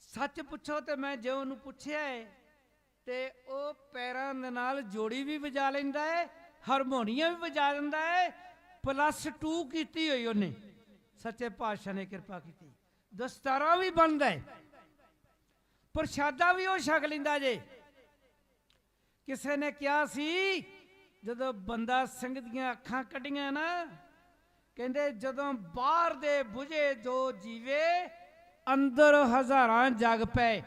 ਸੱਚ ਪੁੱਛੋ ਤੇ ਮੈਂ ਜੇ ਉਹਨੂੰ ਪੁੱਛਿਆ ਹੈ ਤੇ ਉਹ ਪੈਰਾਂ ਦੇ ਨਾਲ ਜੋੜੀ ਵੀ ਵਜਾ ਲੈਂਦਾ ਹੈ, ਹਾਰਮੋਨੀਅਮ ਵੀ ਵਜਾ ਦਿੰਦਾ ਹੈ, +2 ਕੀਤੀ ਹੋਈ ਉਹਨੇ, ਸੱਚੇ ਪਾਤਸ਼ਾਹ ਨੇ ਕਿਰਪਾ ਕੀਤੀ। ਦਸਤਾਰਾ ਵੀ ਬਣਦਾ ਹੈ, ਪ੍ਰਸ਼ਾਦਾ ਵੀ ਉਹ ਛਕ ਲੈਂਦਾ ਜੇ। ਕਿਸੇ ਨੇ ਕਿਹਾ ਸੀ ਜਦੋਂ ਬੰਦਾ ਸਿੰਘ ਦੀਆਂ ਅੱਖਾਂ ਕੱਢੀਆਂ ਨਾ, ਕਹਿੰਦੇ ਜਦੋਂ ਬਾਹਰ ਦੇ ਬੁਝੇ ਜੋ ਜੀਵੇ, ਅੰਦਰ ਹਜ਼ਾਰਾਂ ਜਗ ਪਏ।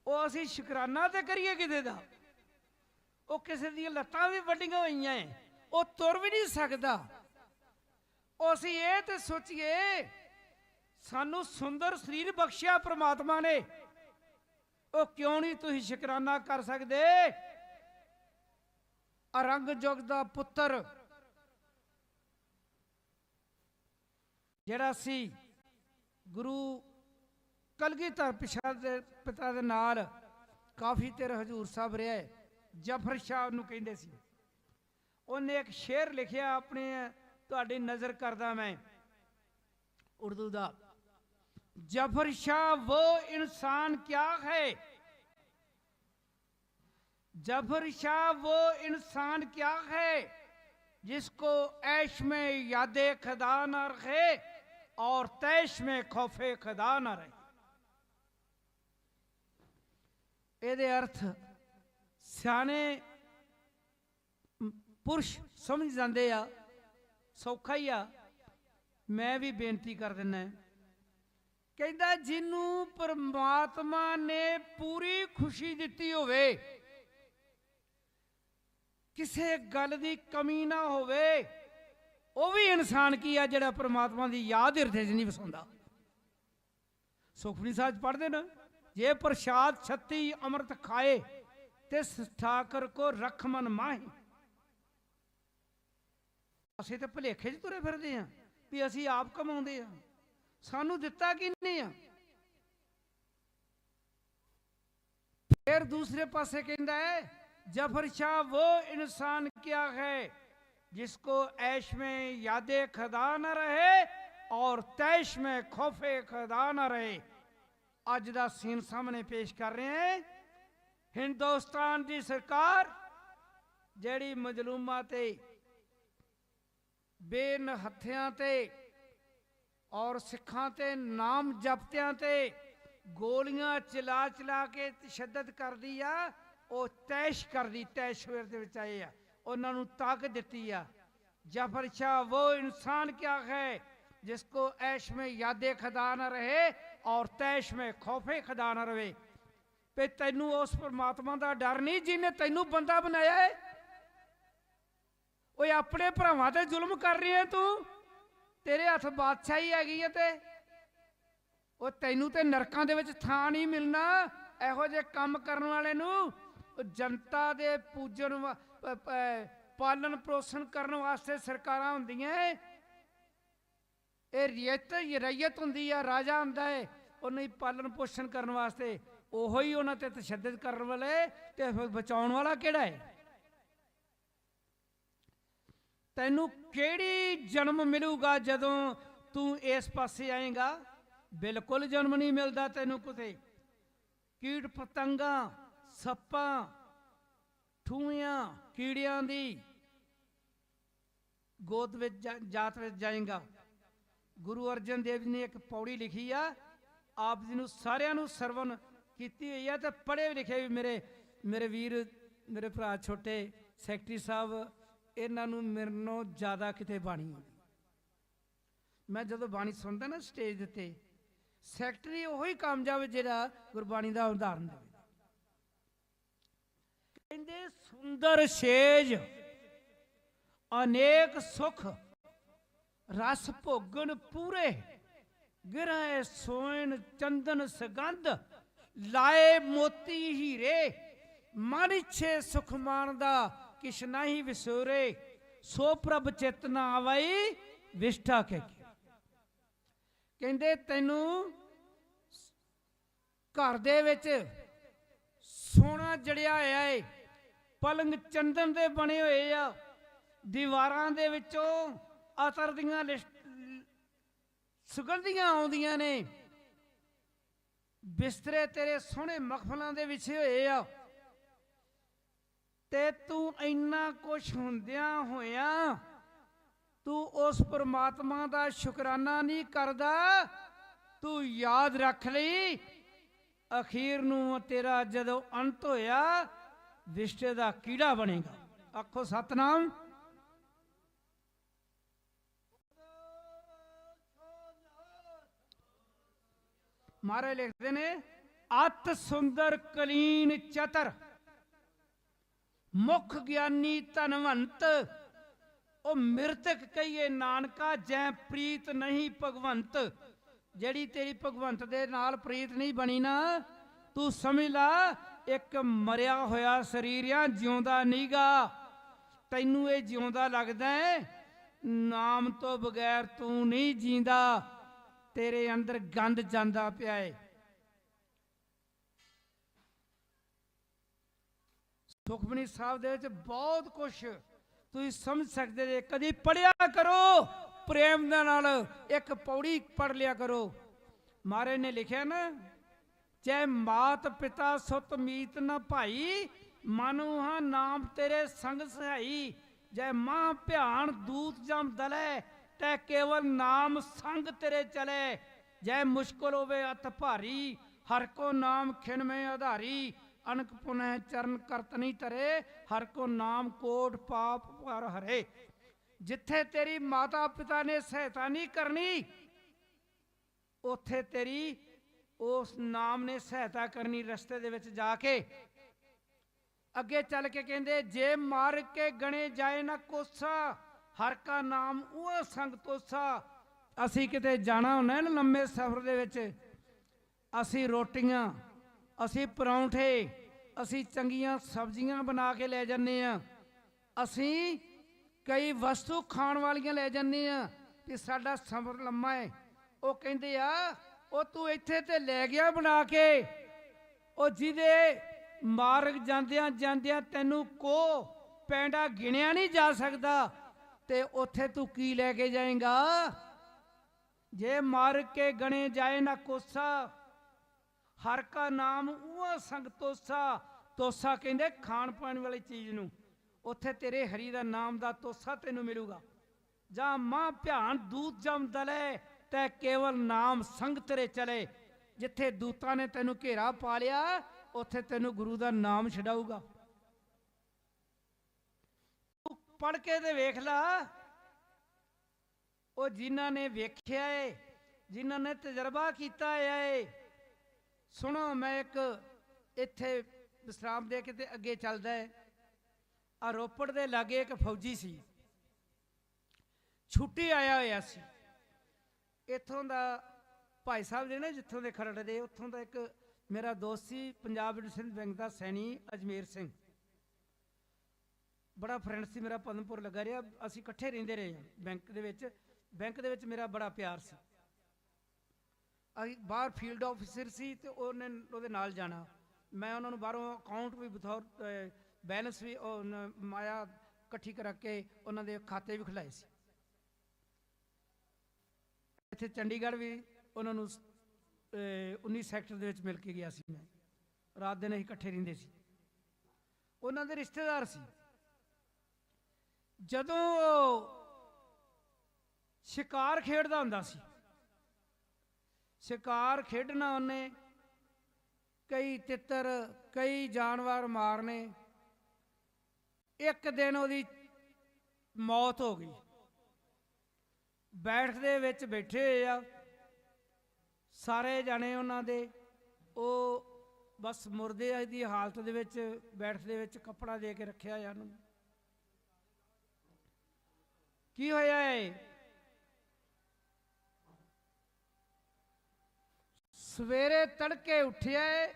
ਉਹ ਅਸੀਂ ਸ਼ੁਕਰਾਨਾ ਤੇ ਕਰੀਏ ਕਿਤੇ ਦਾ, ਉਹ ਕਿਸੇ ਦੀਆਂ ਲੱਤਾਂ ਵੀ ਵੱਡੀਆਂ ਹੋਈਆਂ, ਉਹ ਤੁਰ ਵੀ ਨਹੀਂ ਸਕਦਾ। ਉਹ ਅਸੀਂ ਇਹ ਤੇ ਸੋਚੀਏ ਸਾਨੂੰ ਸੁੰਦਰ ਸਰੀਰ ਬਖਸ਼ਿਆ ਪ੍ਰਮਾਤਮਾ ਨੇ, ਉਹ ਕਿਉਂ ਨਹੀਂ ਤੁਸੀਂ ਸ਼ੁਕਰਾਨਾ ਕਰ ਸਕਦੇ? ਔਰੰਗਜ਼ੇਬ ਦਾ ਪੁੱਤਰ ਜਿਹੜਾ ਸੀ ਗੁਰੂ ਕਲਗੀਧਰ ਪਿਤਾ ਦੇ ਨਾਲ ਕਾਫੀ ਚਿਰ ਹਜ਼ੂਰ ਸਾਹਿਬ ਰਿਹਾ, ਜਫਰ ਸ਼ਾਹ ਨੂੰ ਕਹਿੰਦੇ ਸੀ। ਉਹਨੇ ਇੱਕ ਸ਼ੇਰ ਲਿਖਿਆ, ਆਪਣੇ ਤੁਹਾਡੀ ਨਜ਼ਰ ਕਰਦਾ ਮੈਂ, ਉਰਦੂ ਦਾ। जफर शाह वो इंसान क्या है, जफर शाह वो इंसान क्या है जिसको ऐश में यादे खुदा न रखे और तैश में खौफे खुदा न रहे। ਇਹਦੇ ਅਰਥ ਸਿਆਣੇ ਪੁਰਸ਼ ਸਮਝ ਜਾਂਦੇ ਆ, ਸੌਖਾ ਹੀ ਆ, ਮੈਂ ਵੀ ਬੇਨਤੀ ਕਰ ਦਿੰਦਾ। ਕਹਿੰਦਾ ਜਿਹਨੂੰ ਪਰਮਾਤਮਾ ਨੇ ਪੂਰੀ ਖੁਸ਼ੀ ਦਿੱਤੀ ਹੋਵੇ, ਕਿਸੇ ਗੱਲ ਦੀ ਕਮੀ ਨਾ ਹੋਵੇ, ਉਹ ਵੀ ਇਨਸਾਨ ਕੀ ਆ ਜਿਹੜਾ ਪਰਮਾਤਮਾ ਦੀ ਯਾਦ ਹਿਰਦੇ 'ਚ ਨਹੀਂ ਵਸਾਉਂਦਾ। ਸੁਖਮਨੀ ਸਾਹਿਬ ਪੜ੍ਹਦੇ ਨਾ, ਜੇ ਪ੍ਰਸ਼ਾਦ ਛੱਤੀ ਅੰਮ੍ਰਿਤ ਖਾਏ ਤਿਸ ਠਾਕਰ ਕੋ ਰਖ ਮਨ ਮਾਹੀ। ਅਸੀਂ ਤਾਂ ਭੁਲੇਖੇ 'ਚ ਤੁਰੇ ਫਿਰਦੇ ਆ ਵੀ ਅਸੀਂ ਆਪ ਕਮਾਉਂਦੇ ਆ, ਸਾਨੂੰ ਦਿੱਤਾ ਕਿਹਨੇ ਆ? फिर दूसरे पासे कहता है जफर शाह वो इंसान क्या है जिसको ऐश में यादे खुदा न रहे और तैश में खौफे खुदा न रहे। अज दा सीन सामने पेश कर रहे हैं। हिंदुस्तान की सरकार जेड़ी मजलूमा ते बेनहथियां ते और सिखां ते नाम जपतियां ते गोलियां चला चला के तशद्दद कर दी आ, ਉਹ ਤੈਸ਼ ਕਰਦੀ, ਤੈਸ਼ਵਰ ਦੇ ਵਿੱਚ ਆਏ ਆ, ਉਹਨਾਂ ਨੂੰ ਤਾਕਤ ਦਿੱਤੀ ਆ। जफर शाह वो इंसान क्या है जिसको ऐश में यादे खुदा न रहे और तैश में खौफे खुदा न रहे। पे तैनू उस परमात्मा का डर नहीं जिन्हें तैनू बंदा बनाया है। वो अपने भरावां ते जुल्म कर रही है, तू तेरे हथ बादशाही हैगी है ते वो तैनू ते नरकां दे विच थां नहीं मिलना। ਇਹੋ ਜਿਹੇ ਕੰਮ ਕਰਨ ਵਾਲੇ ਨੂੰ ਜਨਤਾ ਦੇ ਪੂਜਣ ਪਾਲਣ ਪੋਸ਼ਣ ਕਰਨ ਵਾਸਤੇ ਸਰਕਾਰਾਂ ਹੁੰਦੀਆਂ। ਇਹ ਰਈਅਤ ਹੁੰਦੀ ਆ, ਰਾਜਾ ਹੁੰਦਾ ਹੈ, ਉਹਨੂੰ ਹੀ ਪਾਲਣ ਪੋਸ਼ਣ ਕਰਨ ਵਾਸਤੇ। ਉਹੋ ਹੀ ਉਹਨਾਂ ਤੇ ਤਸ਼ੱਦਦ ਕਰਨ ਵਾਲੇ, ਤੇ ਬਚਾਉਣ ਵਾਲਾ ਕਿਹੜਾ ਹੈ? ਤੈਨੂੰ ਕਿਹੜੀ ਜਨਮ ਮਿਲੂਗਾ ਜਦੋਂ ਤੂੰ ਇਸ ਪਾਸੇ ਆਏਗਾ? ਬਿਲਕੁਲ ਜਨਮ ਨਹੀਂ ਮਿਲਦਾ ਤੈਨੂੰ ਕਿਤੇ। ਕੀਟ ਪਤੰਗਾਂ, ਸੱਪਾਂ, ਠੂਇਆਂ, ਕੀੜਿਆਂ ਦੀ ਗੋਦ ਵਿੱਚ ਜਾਤ ਵਿੱਚ ਜਾਏਗਾ। ਗੁਰੂ ਅਰਜਨ ਦੇਵ ਜੀ ਨੇ ਇੱਕ ਪੌੜੀ ਲਿਖੀ ਆ, ਆਪ ਜੀ ਨੂੰ ਸਾਰਿਆਂ ਨੂੰ ਸਰਵਨ ਕੀਤੀ ਹੋਈ ਆ, ਤੇ ਪੜ੍ਹੇ ਲਿਖੇ ਵੀ ਮੇਰੇ ਵੀਰ, ਮੇਰੇ ਭਰਾ ਛੋਟੇ ਸੈਕਟਰੀ ਸਾਹਿਬ, ਇਹਨਾਂ ਨੂੰ ਮੇਰੇ ਨਾਲੋਂ ਜ਼ਿਆਦਾ ਕਿਤੇ ਬਾਣੀ ਆਉਂਦੀ। ਮੈਂ ਜਦੋਂ ਬਾਣੀ ਸੁਣਦਾ ਨਾ ਸਟੇਜ ਦੇ ਉੱਤੇ, ਸੈਕਟਰੀ ਉਹੀ ਕਾਮਯਾਬ ਜਿਹੜਾ ਗੁਰਬਾਣੀ ਦਾ ਉਦਾਹਰਨ ਦੇਵੇ। ਕਹਿੰਦੇ ਸੁੰਦਰ ਸੇਜ ਅਨੇਕ ਸੁਖ ਰਸ ਭੋਗਣ ਪੂਰੇ, ਗਿਰੇ ਸੋਇਣ ਚੰਦਨ ਸੁਗੰਧ ਲਾਏ ਮੋਤੀ ਹੀਰੇ। ਮਨ ਇੱਛੇ ਸੁਖ ਮਾਨਦਾ ਕਿਛ ਨਹੀਂ ਵਿਸੋਰੇ, ਸੋ ਪ੍ਰਭ ਚਿਤ ਨਾ ਆਵਈ ਵਿਸ਼ਟਾ ਕੇ। ਕਹਿੰਦੇ ਤੈਨੂੰ ਘਰ ਦੇ ਵਿੱਚ ਸੋਨਾ ਜੜਿਆ ਹੋਇਆ ਏ, ਪਲੰਗ ਚੰਦਨ ਦੇ ਬਣੇ ਹੋਏ ਆ, ਦੀਵਾਰਾਂ ਦੇ ਵਿੱਚੋਂ ਅਤਰ ਦੀਆਂ ਸੁਗੰਧੀਆਂ ਆਉਂਦੀਆਂ ਨੇ, ਬਿਸਤਰੇ ਤੇਰੇ ਸੋਹਣੇ ਮਖਮਲਾਂ ਦੇ ਵਿਛੇ ਹੋਏ ਆ, ਤੇ ਤੂੰ ਇੰਨਾ ਕੁਛ ਹੁੰਦਿਆਂ ਹੋਇਆਂ ਤੂੰ ਉਸ ਪਰਮਾਤਮਾ ਦਾ ਸ਼ੁਕਰਾਨਾ ਨਹੀਂ ਕਰਦਾ। ਤੂੰ ਯਾਦ ਰੱਖ ਲਈ, ਅਖੀਰ ਨੂੰ ਤੇਰਾ ਜਦੋਂ ਅੰਤ ਹੋਇਆ ਵਿਸ਼ਟੇ ਦਾ ਕੀੜਾ ਬਣੇਗਾ। ਆਖੋ ਸਤਨਾਮ। ਮਹਾਰਾਜ ਲਿਖਦੇ ਨੇ, ਅਤ ਸੁੰਦਰ ਕਲੀਨ ਚਤਰ ਮੁਖ ਗਿਆਨੀ ਧਨਵੰਤ, ਉਹ ਮਿਰਤਕ ਕਹੀਏ ਨਾਨਕਾ ਜੈ ਪ੍ਰੀਤ ਨਹੀਂ ਭਗਵੰਤ। ਜਿਹੜੀ ਤੇਰੀ ਭਗਵੰਤ ਦੇ ਨਾਲ ਪ੍ਰੀਤ ਨਹੀਂ ਬਣੀ ਨਾ, ਤੂੰ ਸਮਝ ਲਾ ਇੱਕ ਮਰਿਆ ਹੋਇਆ ਸਰੀਰ ਆ, ਜਿਉਂਦਾ ਨਹੀਂਗਾ। ਤੈਨੂੰ ਇਹ ਜਿਉਂਦਾ ਲੱਗਦਾ ਹੈ, ਨਾਮ ਤੋਂ ਬਗੈਰ ਤੂੰ ਨਹੀਂ ਜੀਂਦਾ, ਤੇਰੇ ਅੰਦਰ ਗੰਦ ਜਾਂਦਾ ਪਿਆ ਹੈ। ਸੁਖਮਨੀ ਸਾਹਿਬ ਦੇ ਵਿੱਚ ਬਹੁਤ ਕੁਛ ਤੁਸੀਂ ਸਮਝ ਸਕਦੇ ਜੇ। ਕਦੀ ਪੜਿਆ ਕਰੋ ਪ੍ਰੇਮ ਦੇ ਨਾਲ, ਇੱਕ ਪੌੜੀ ਪੜ ਲਿਆ ਕਰੋ। ਮਹਾਰਾਜ ਨੇ ਲਿਖਿਆ ਨਾ, ਚਾਹੇ ਮਾਤ ਪਿਤਾ ਸੁਤ ਮੀਤ ਨਾ ਭਾਈ, ਮਾਨੂ ਹਾਂ ਨਾਮ ਤੇਰੇ ਸੰਗ ਸਹਾਈ। ਜੈ ਮਾਂ ਭਿਆਨ ਦੂਤ ਜਮ ਦਲੇ, ਤੈ ਕੇਵਲ ਨਾਮ ਸੰਗ ਤੇਰੇ ਚਲੇ। ਜੈ ਮੁਸ਼ਕਲ ਹੋਵੇ ਅਤ ਭਾਰੀ, ਹਰ ਕੋ ਨਾਮ ਖਿਨ ਮੈਂ ਆਧਾਰੀ। ਅਨਕ ਪੁਨਹ ਚਰਨ ਕਰਤ ਨਹੀਂ ਤਰੇ, ਹਰ ਕੋ ਨਾਮ ਕੋਟ ਪਾਪ ਪਰ ਹਰੇ। ਜਿੱਥੇ ਤੇਰੀ ਮਾਤਾ ਪਿਤਾ ਨੇ ਸਹਾਇਤਾ ਨਹੀਂ ਕਰਨੀ, ਉੱਥੇ ਤੇਰੀ ਉਸ ਨਾਮ ਨੇ ਸਹਾਇਤਾ ਕਰਨੀ। ਰਸਤੇ ਦੇ ਵਿੱਚ ਜਾ ਕੇ ਅੱਗੇ ਚੱਲ ਕੇ ਕਹਿੰਦੇ, ਜੇ ਮਾਰ ਕੇ ਗਣੇ ਜਾਏ ਨਾ ਕੋਸਾ, ਹਰ ਕਾ ਨਾਮ ਉਹ ਸੰਗ ਤੋਸਾ। ਅਸੀਂ ਕਿਤੇ ਜਾਣਾ ਹੁੰਦਾ ਨਾ ਲੰਮੇ ਸਫ਼ਰ ਦੇ ਵਿੱਚ, ਅਸੀਂ ਰੋਟੀਆਂ, ਅਸੀਂ ਪਰੌਂਠੇ, ਅਸੀਂ ਚੰਗੀਆਂ ਸਬਜ਼ੀਆਂ ਬਣਾ ਕੇ ਲੈ ਜਾਂਦੇ ਹਾਂ, ਅਸੀਂ ਕਈ ਵਸਤੂ ਖਾਣ ਵਾਲੀਆਂ ਲੈ ਜਾਂਦੇ ਹਾਂ ਕਿ ਸਾਡਾ ਸਫ਼ਰ ਲੰਮਾ ਹੈ। ਉਹ ਕਹਿੰਦੇ ਆ, ਉਹ ਤੂੰ ਇੱਥੇ ਤੇ ਲੈ ਗਿਆ ਬਣਾ ਕੇ, ਉਹ ਜਿਹਦੇ ਮਾਰਗ ਜਾਂਦਿਆਂ ਜਾਂਦਿਆਂ ਤੈਨੂੰ ਕੋ ਪੈਂਡਾ ਗਿਣਿਆ ਨਹੀਂ ਜਾ ਸਕਦਾ, ਤੇ ਉੱਥੇ ਤੂੰ ਕੀ ਲੈ ਕੇ ਜਾਏਗਾ। ਜੇ ਮਾਰ ਕੇ ਗਣੇ ਜਾਏ ਨਾ ਕੋਸਾ, ਹਰ ਕਾ ਨਾਮ ਉਹ ਸੰਗ ਤੋਸਾ। ਤੋਸਾ ਕਹਿੰਦੇ ਖਾਣ ਪਾਣ ਵਾਲੀ ਚੀਜ਼ ਨੂੰ, ਉੱਥੇ ਤੇਰੇ ਹਰੀ ਦਾ ਨਾਮ ਦਾ ਤੋਸਾ ਤੈਨੂੰ ਮਿਲੂਗਾ। ਜਾਂ ਮਾਂ ਭਿਆਨ ਦੂਤ ਜਮ ਦਲੇ, ਤੈ ਕੇਵਲ ਨਾਮ ਸੰਗ ਤੇਰੇ ਚਲੇ। ਜਿੱਥੇ ਦੂਤਾਂ ਨੇ ਤੈਨੂੰ ਘੇਰਾ ਪਾ ਲਿਆ, ਉੱਥੇ ਤੈਨੂੰ ਗੁਰੂ ਦਾ ਨਾਮ ਛਡਾਊਗਾ। ਤੂੰ ਪੜ ਕੇ ਤੇ ਵੇਖ ਲਾ, ਉਹ ਜਿਨ੍ਹਾਂ ਨੇ ਵੇਖਿਆ ਏ, ਜਿਨ੍ਹਾਂ ਨੇ ਤਜਰਬਾ ਕੀਤਾ ਏ। ਸੁਣੋ, ਮੈਂ ਇੱਕ ਇੱਥੇ ਵਿਸਰਾਮ ਦੇ ਕੇ ਤੇ ਅੱਗੇ ਚੱਲਦਾ ਹੈ। ਆ ਰੋਪੜ ਦੇ ਲਾਗੇ ਇੱਕ ਫੌਜੀ ਸੀ, ਛੁੱਟੀ ਆਇਆ ਹੋਇਆ ਸੀ। ਇੱਥੋਂ ਦਾ ਭਾਈ ਸਾਹਿਬ ਦੇ ਨਾ, ਜਿੱਥੋਂ ਦੇ ਖਰੜ ਦੇ, ਉੱਥੋਂ ਦਾ ਇੱਕ ਮੇਰਾ ਦੋਸਤ ਸੀ, ਪੰਜਾਬ ਐਂਡ ਬੈਂਕ ਦਾ ਸੈਣੀ ਅਜਮੇਰ ਸਿੰਘ, ਬੜਾ ਫਰੈਂਡ ਸੀ ਮੇਰਾ, ਪਦਮਪੁਰ ਲੱਗਾ ਰਿਹਾ, ਅਸੀਂ ਇਕੱਠੇ ਰਹਿੰਦੇ ਰਹੇ ਬੈਂਕ ਦੇ ਵਿੱਚ। ਬੈਂਕ ਦੇ ਵਿੱਚ ਮੇਰਾ ਬੜਾ ਪਿਆਰ ਸੀ। ਅਸੀਂ ਬਾਹਰ ਫੀਲਡ ਆਫਿਸਰ ਸੀ, ਤੇ ਉਹਦੇ ਨਾਲ ਜਾਣਾ। ਮੈਂ ਉਹਨਾਂ ਨੂੰ ਬਾਹਰੋਂ ਅਕਾਊਂਟ ਵੀ ਬਤੌਰ ਬੈਲੈਂਸ ਵੀ ਮਾਇਆ ਇਕੱਠੀ ਕਰਾ ਕੇ ਉਹਨਾਂ ਦੇ ਖਾਤੇ ਵੀ ਖੁਲਾਏ ਸੀ। ਇੱਥੇ ਚੰਡੀਗੜ੍ਹ ਵੀ ਉਹਨਾਂ ਨੂੰ 19 ਸੈਕਟਰ ਦੇ ਵਿੱਚ ਮਿਲ ਕੇ ਗਿਆ ਸੀ ਮੈਂ। ਰਾਤ ਦਿਨ ਅਸੀਂ ਇਕੱਠੇ ਰਹਿੰਦੇ ਸੀ, ਉਹਨਾਂ ਦੇ ਰਿਸ਼ਤੇਦਾਰ ਸੀ। ਜਦੋਂ ਉਹ ਸ਼ਿਕਾਰ ਖੇਡਦਾ ਹੁੰਦਾ ਸੀ, ਸ਼ਿਕਾਰ ਖੇਡਣਾ ਉਹਨੇ, ਕਈ ਤਿੱਤਰ, ਕਈ ਜਾਨਵਰ ਮਾਰਨੇ। ਇੱਕ ਦਿਨ ਉਹਦੀ ਮੌਤ ਹੋ ਗਈ। ਬੈਠ ਦੇ ਵਿੱਚ ਬੈਠੇ ਹੋਏ ਆ ਸਾਰੇ ਜਾਣੇ ਉਹਨਾਂ ਦੇ, ਉਹ ਬਸ ਮੁਰਦੇ ਦੀ ਹਾਲਤ ਦੇ ਵਿੱਚ ਬੈਠ ਦੇ ਵਿੱਚ ਕੱਪੜਾ ਦੇ ਕੇ ਰੱਖਿਆ ਆ ਉਹਨੂੰ। ਕੀ ਹੋਇਆ ਏ? ਸਵੇਰੇ ਤੜਕੇ ਉੱਠਿਆ ਏ,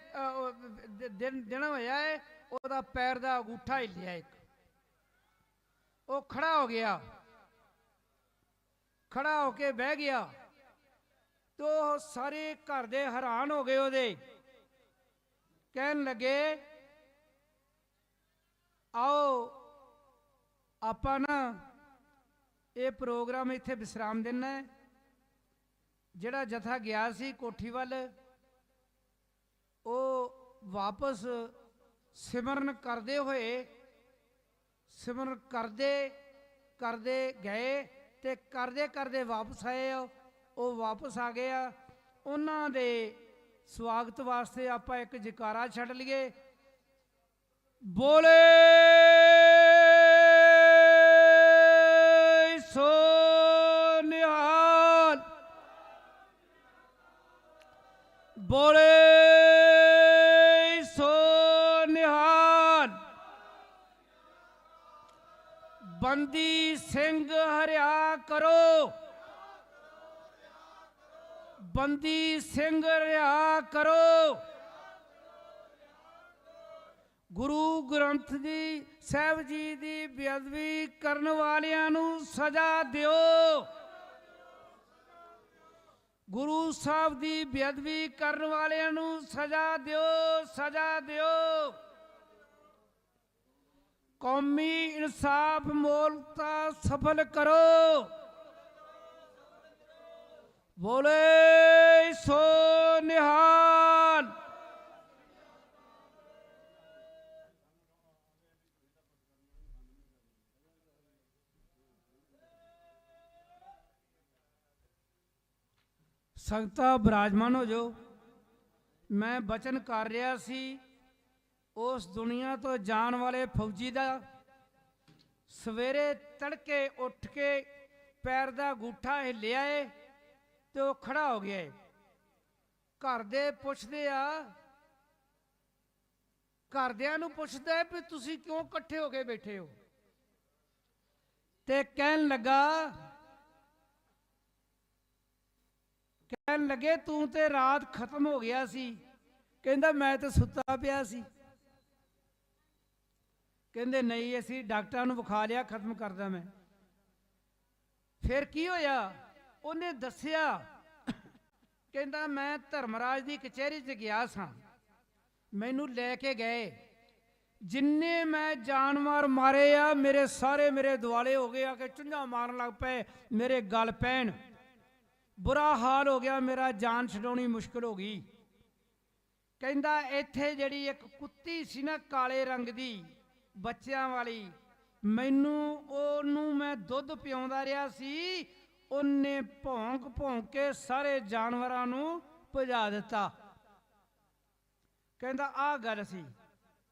ਦਿਨ ਹੋਇਆ ਏ, ਉਹਦਾ ਪੈਰ ਦਾ ਅੰਗੂਠਾ ਹਿੱਲਿਆ ਇੱਕ, ਉਹ ਖੜਾ ਹੋ ਗਿਆ, ਖੜਾ ਹੋ ਕੇ ਬਹਿ ਗਿਆ। ਤੋ ਸਾਰੇ ਘਰ ਦੇ ਹੈਰਾਨ ਹੋ ਗਏ ਉਹਦੇ। ਕਹਿਣ ਲੱਗੇ ਆਓ ਆਪਾਂ ਨਾ ਇਹ ਪ੍ਰੋਗਰਾਮ ਇੱਥੇ ਵਿਸਰਾਮ ਦੇਣਾ ਹੈ। ਜਿਹੜਾ ਜਥਾ ਗਿਆ ਸੀ ਕੋਠੀ ਵੱਲ ਉਹ ਵਾਪਸ ਸਿਮਰਨ ਕਰਦੇ ਹੋਏ ਸਿਮਰਨ ਕਰਦੇ ਕਰਦੇ ਗਏ ਤੇ ਕਰਦੇ ਕਰਦੇ ਵਾਪਸ ਆਏ। ਉਹ ਵਾਪਸ ਆ ਗਏ ਆ। ਉਹਨਾਂ ਦੇ ਸਵਾਗਤ ਵਾਸਤੇ ਆਪਾਂ ਇੱਕ ਜੈਕਾਰਾ ਛੱਡ ਲਈਏ। ਬੋਲੇ ਸੋ ਨਿਹਾਲ, ਬੋਲੇ ਸੋ ਨਿਹਾਲ। ਬੰਦੀ ਸਿੰਘ ਹਰਿਆ ਕਰੋ, ਬੰਦੀ ਸਿੰਘ ਰਿਹਾ ਕਰੋ। ਗੁਰੂ ਗ੍ਰੰਥ ਜੀ ਸਾਹਿਬ ਜੀ ਦੀ ਬੇਅਦਬੀ ਕਰਨ ਵਾਲਿਆਂ ਨੂੰ ਸਜ਼ਾ ਦਿਓ। ਗੁਰੂ ਸਾਹਿਬ ਦੀ ਬੇਅਦਬੀ ਕਰਨ ਵਾਲਿਆਂ ਨੂੰ ਸਜ਼ਾ ਦਿਓ, ਸਜ਼ਾ ਦਿਓ। ਕੌਮੀ ਇਨਸਾਫ ਮੋਲਤਾ ਸਫਲ ਕਰੋ। ਬੋਲੇ ਸੋ ਨਿਹਾਲ। ਸੰਗਤਾਂ ਬਿਰਾਜਮਾਨ ਹੋ ਜਾਓ। ਮੈਂ ਬਚਨ ਕਰ ਰਿਹਾ ਸੀ ਉਸ ਦੁਨੀਆ ਤੋਂ ਜਾਣ ਵਾਲੇ ਫੌਜੀ ਦਾ। ਸਵੇਰੇ ਤੜਕੇ ਉੱਠ ਕੇ ਪੈਰ ਦਾ ਗੂਠਾ ਹਿੱਲਿਆ ਏ ਤੇ ਉਹ ਖੜਾ ਹੋ ਗਿਆ ਏ। ਘਰ ਦੇ ਪੁੱਛਦੇ ਆ, ਘਰਦਿਆਂ ਨੂੰ ਪੁੱਛਦਾ ਹੈ ਵੀ ਤੁਸੀਂ ਕਿਉਂ ਇਕੱਠੇ ਹੋ ਕੇ ਬੈਠੇ ਹੋ? ਤੇ ਕਹਿਣ ਲੱਗੇ ਤੂੰ ਤੇ ਰਾਤ ਖਤਮ ਹੋ ਗਿਆ ਸੀ। ਕਹਿੰਦਾ ਮੈਂ ਤੇ ਸੁੱਤਾ ਪਿਆ ਸੀ। ਕਹਿੰਦੇ ਨਹੀਂ, ਅਸੀਂ ਡਾਕਟਰਾਂ ਨੂੰ ਵਿਖਾ ਲਿਆ, ਖਤਮ ਕਰਦਾ ਮੈਂ। ਫਿਰ ਕੀ ਹੋਇਆ? ਉਹਨੇ ਦੱਸਿਆ, ਕਹਿੰਦਾ ਮੈਂ ਧਰਮਰਾਜ ਦੀ ਕਚਹਿਰੀ 'ਚ ਗਿਆ ਸਾਂ, ਮੈਨੂੰ ਲੈ ਕੇ ਗਏ, ਜਿੰਨੇ ਮੈਂ ਜਾਨਵਰ ਮਾਰੇ ਆ ਮੇਰੇ ਸਾਰੇ ਮੇਰੇ ਦੁਆਲੇ ਹੋ ਗਏ, ਆ ਕੇ ਚੁੰਝਾਂ ਮਾਰਨ ਲੱਗ ਪਏ, ਮੇਰੇ ਗਲ ਪੈਣ, ਬੁਰਾ ਹਾਲ ਹੋ ਗਿਆ ਮੇਰਾ, ਜਾਨ ਛਡਾਉਣੀ ਮੁਸ਼ਕਲ ਹੋ ਗਈ। ਕਹਿੰਦਾ ਇੱਥੇ ਜਿਹੜੀ ਇੱਕ ਕੁੱਤੀ ਸੀ ਨਾ ਕਾਲੇ ਰੰਗ ਦੀ ਬੱਚਿਆਂ ਵਾਲੀ, ਉਹਨੂੰ ਮੈਂ ਦੁੱਧ ਪਿਆਉਂਦਾ ਰਿਹਾ ਸੀ, ਉਹਨੇ ਭੌਂਕ ਭੌਂਕ ਕੇ ਸਾਰੇ ਜਾਨਵਰਾਂ ਨੂੰ ਭਜਾ ਦਿੱਤਾ। ਕਹਿੰਦਾ ਆਹ ਗੱਲ ਸੀ,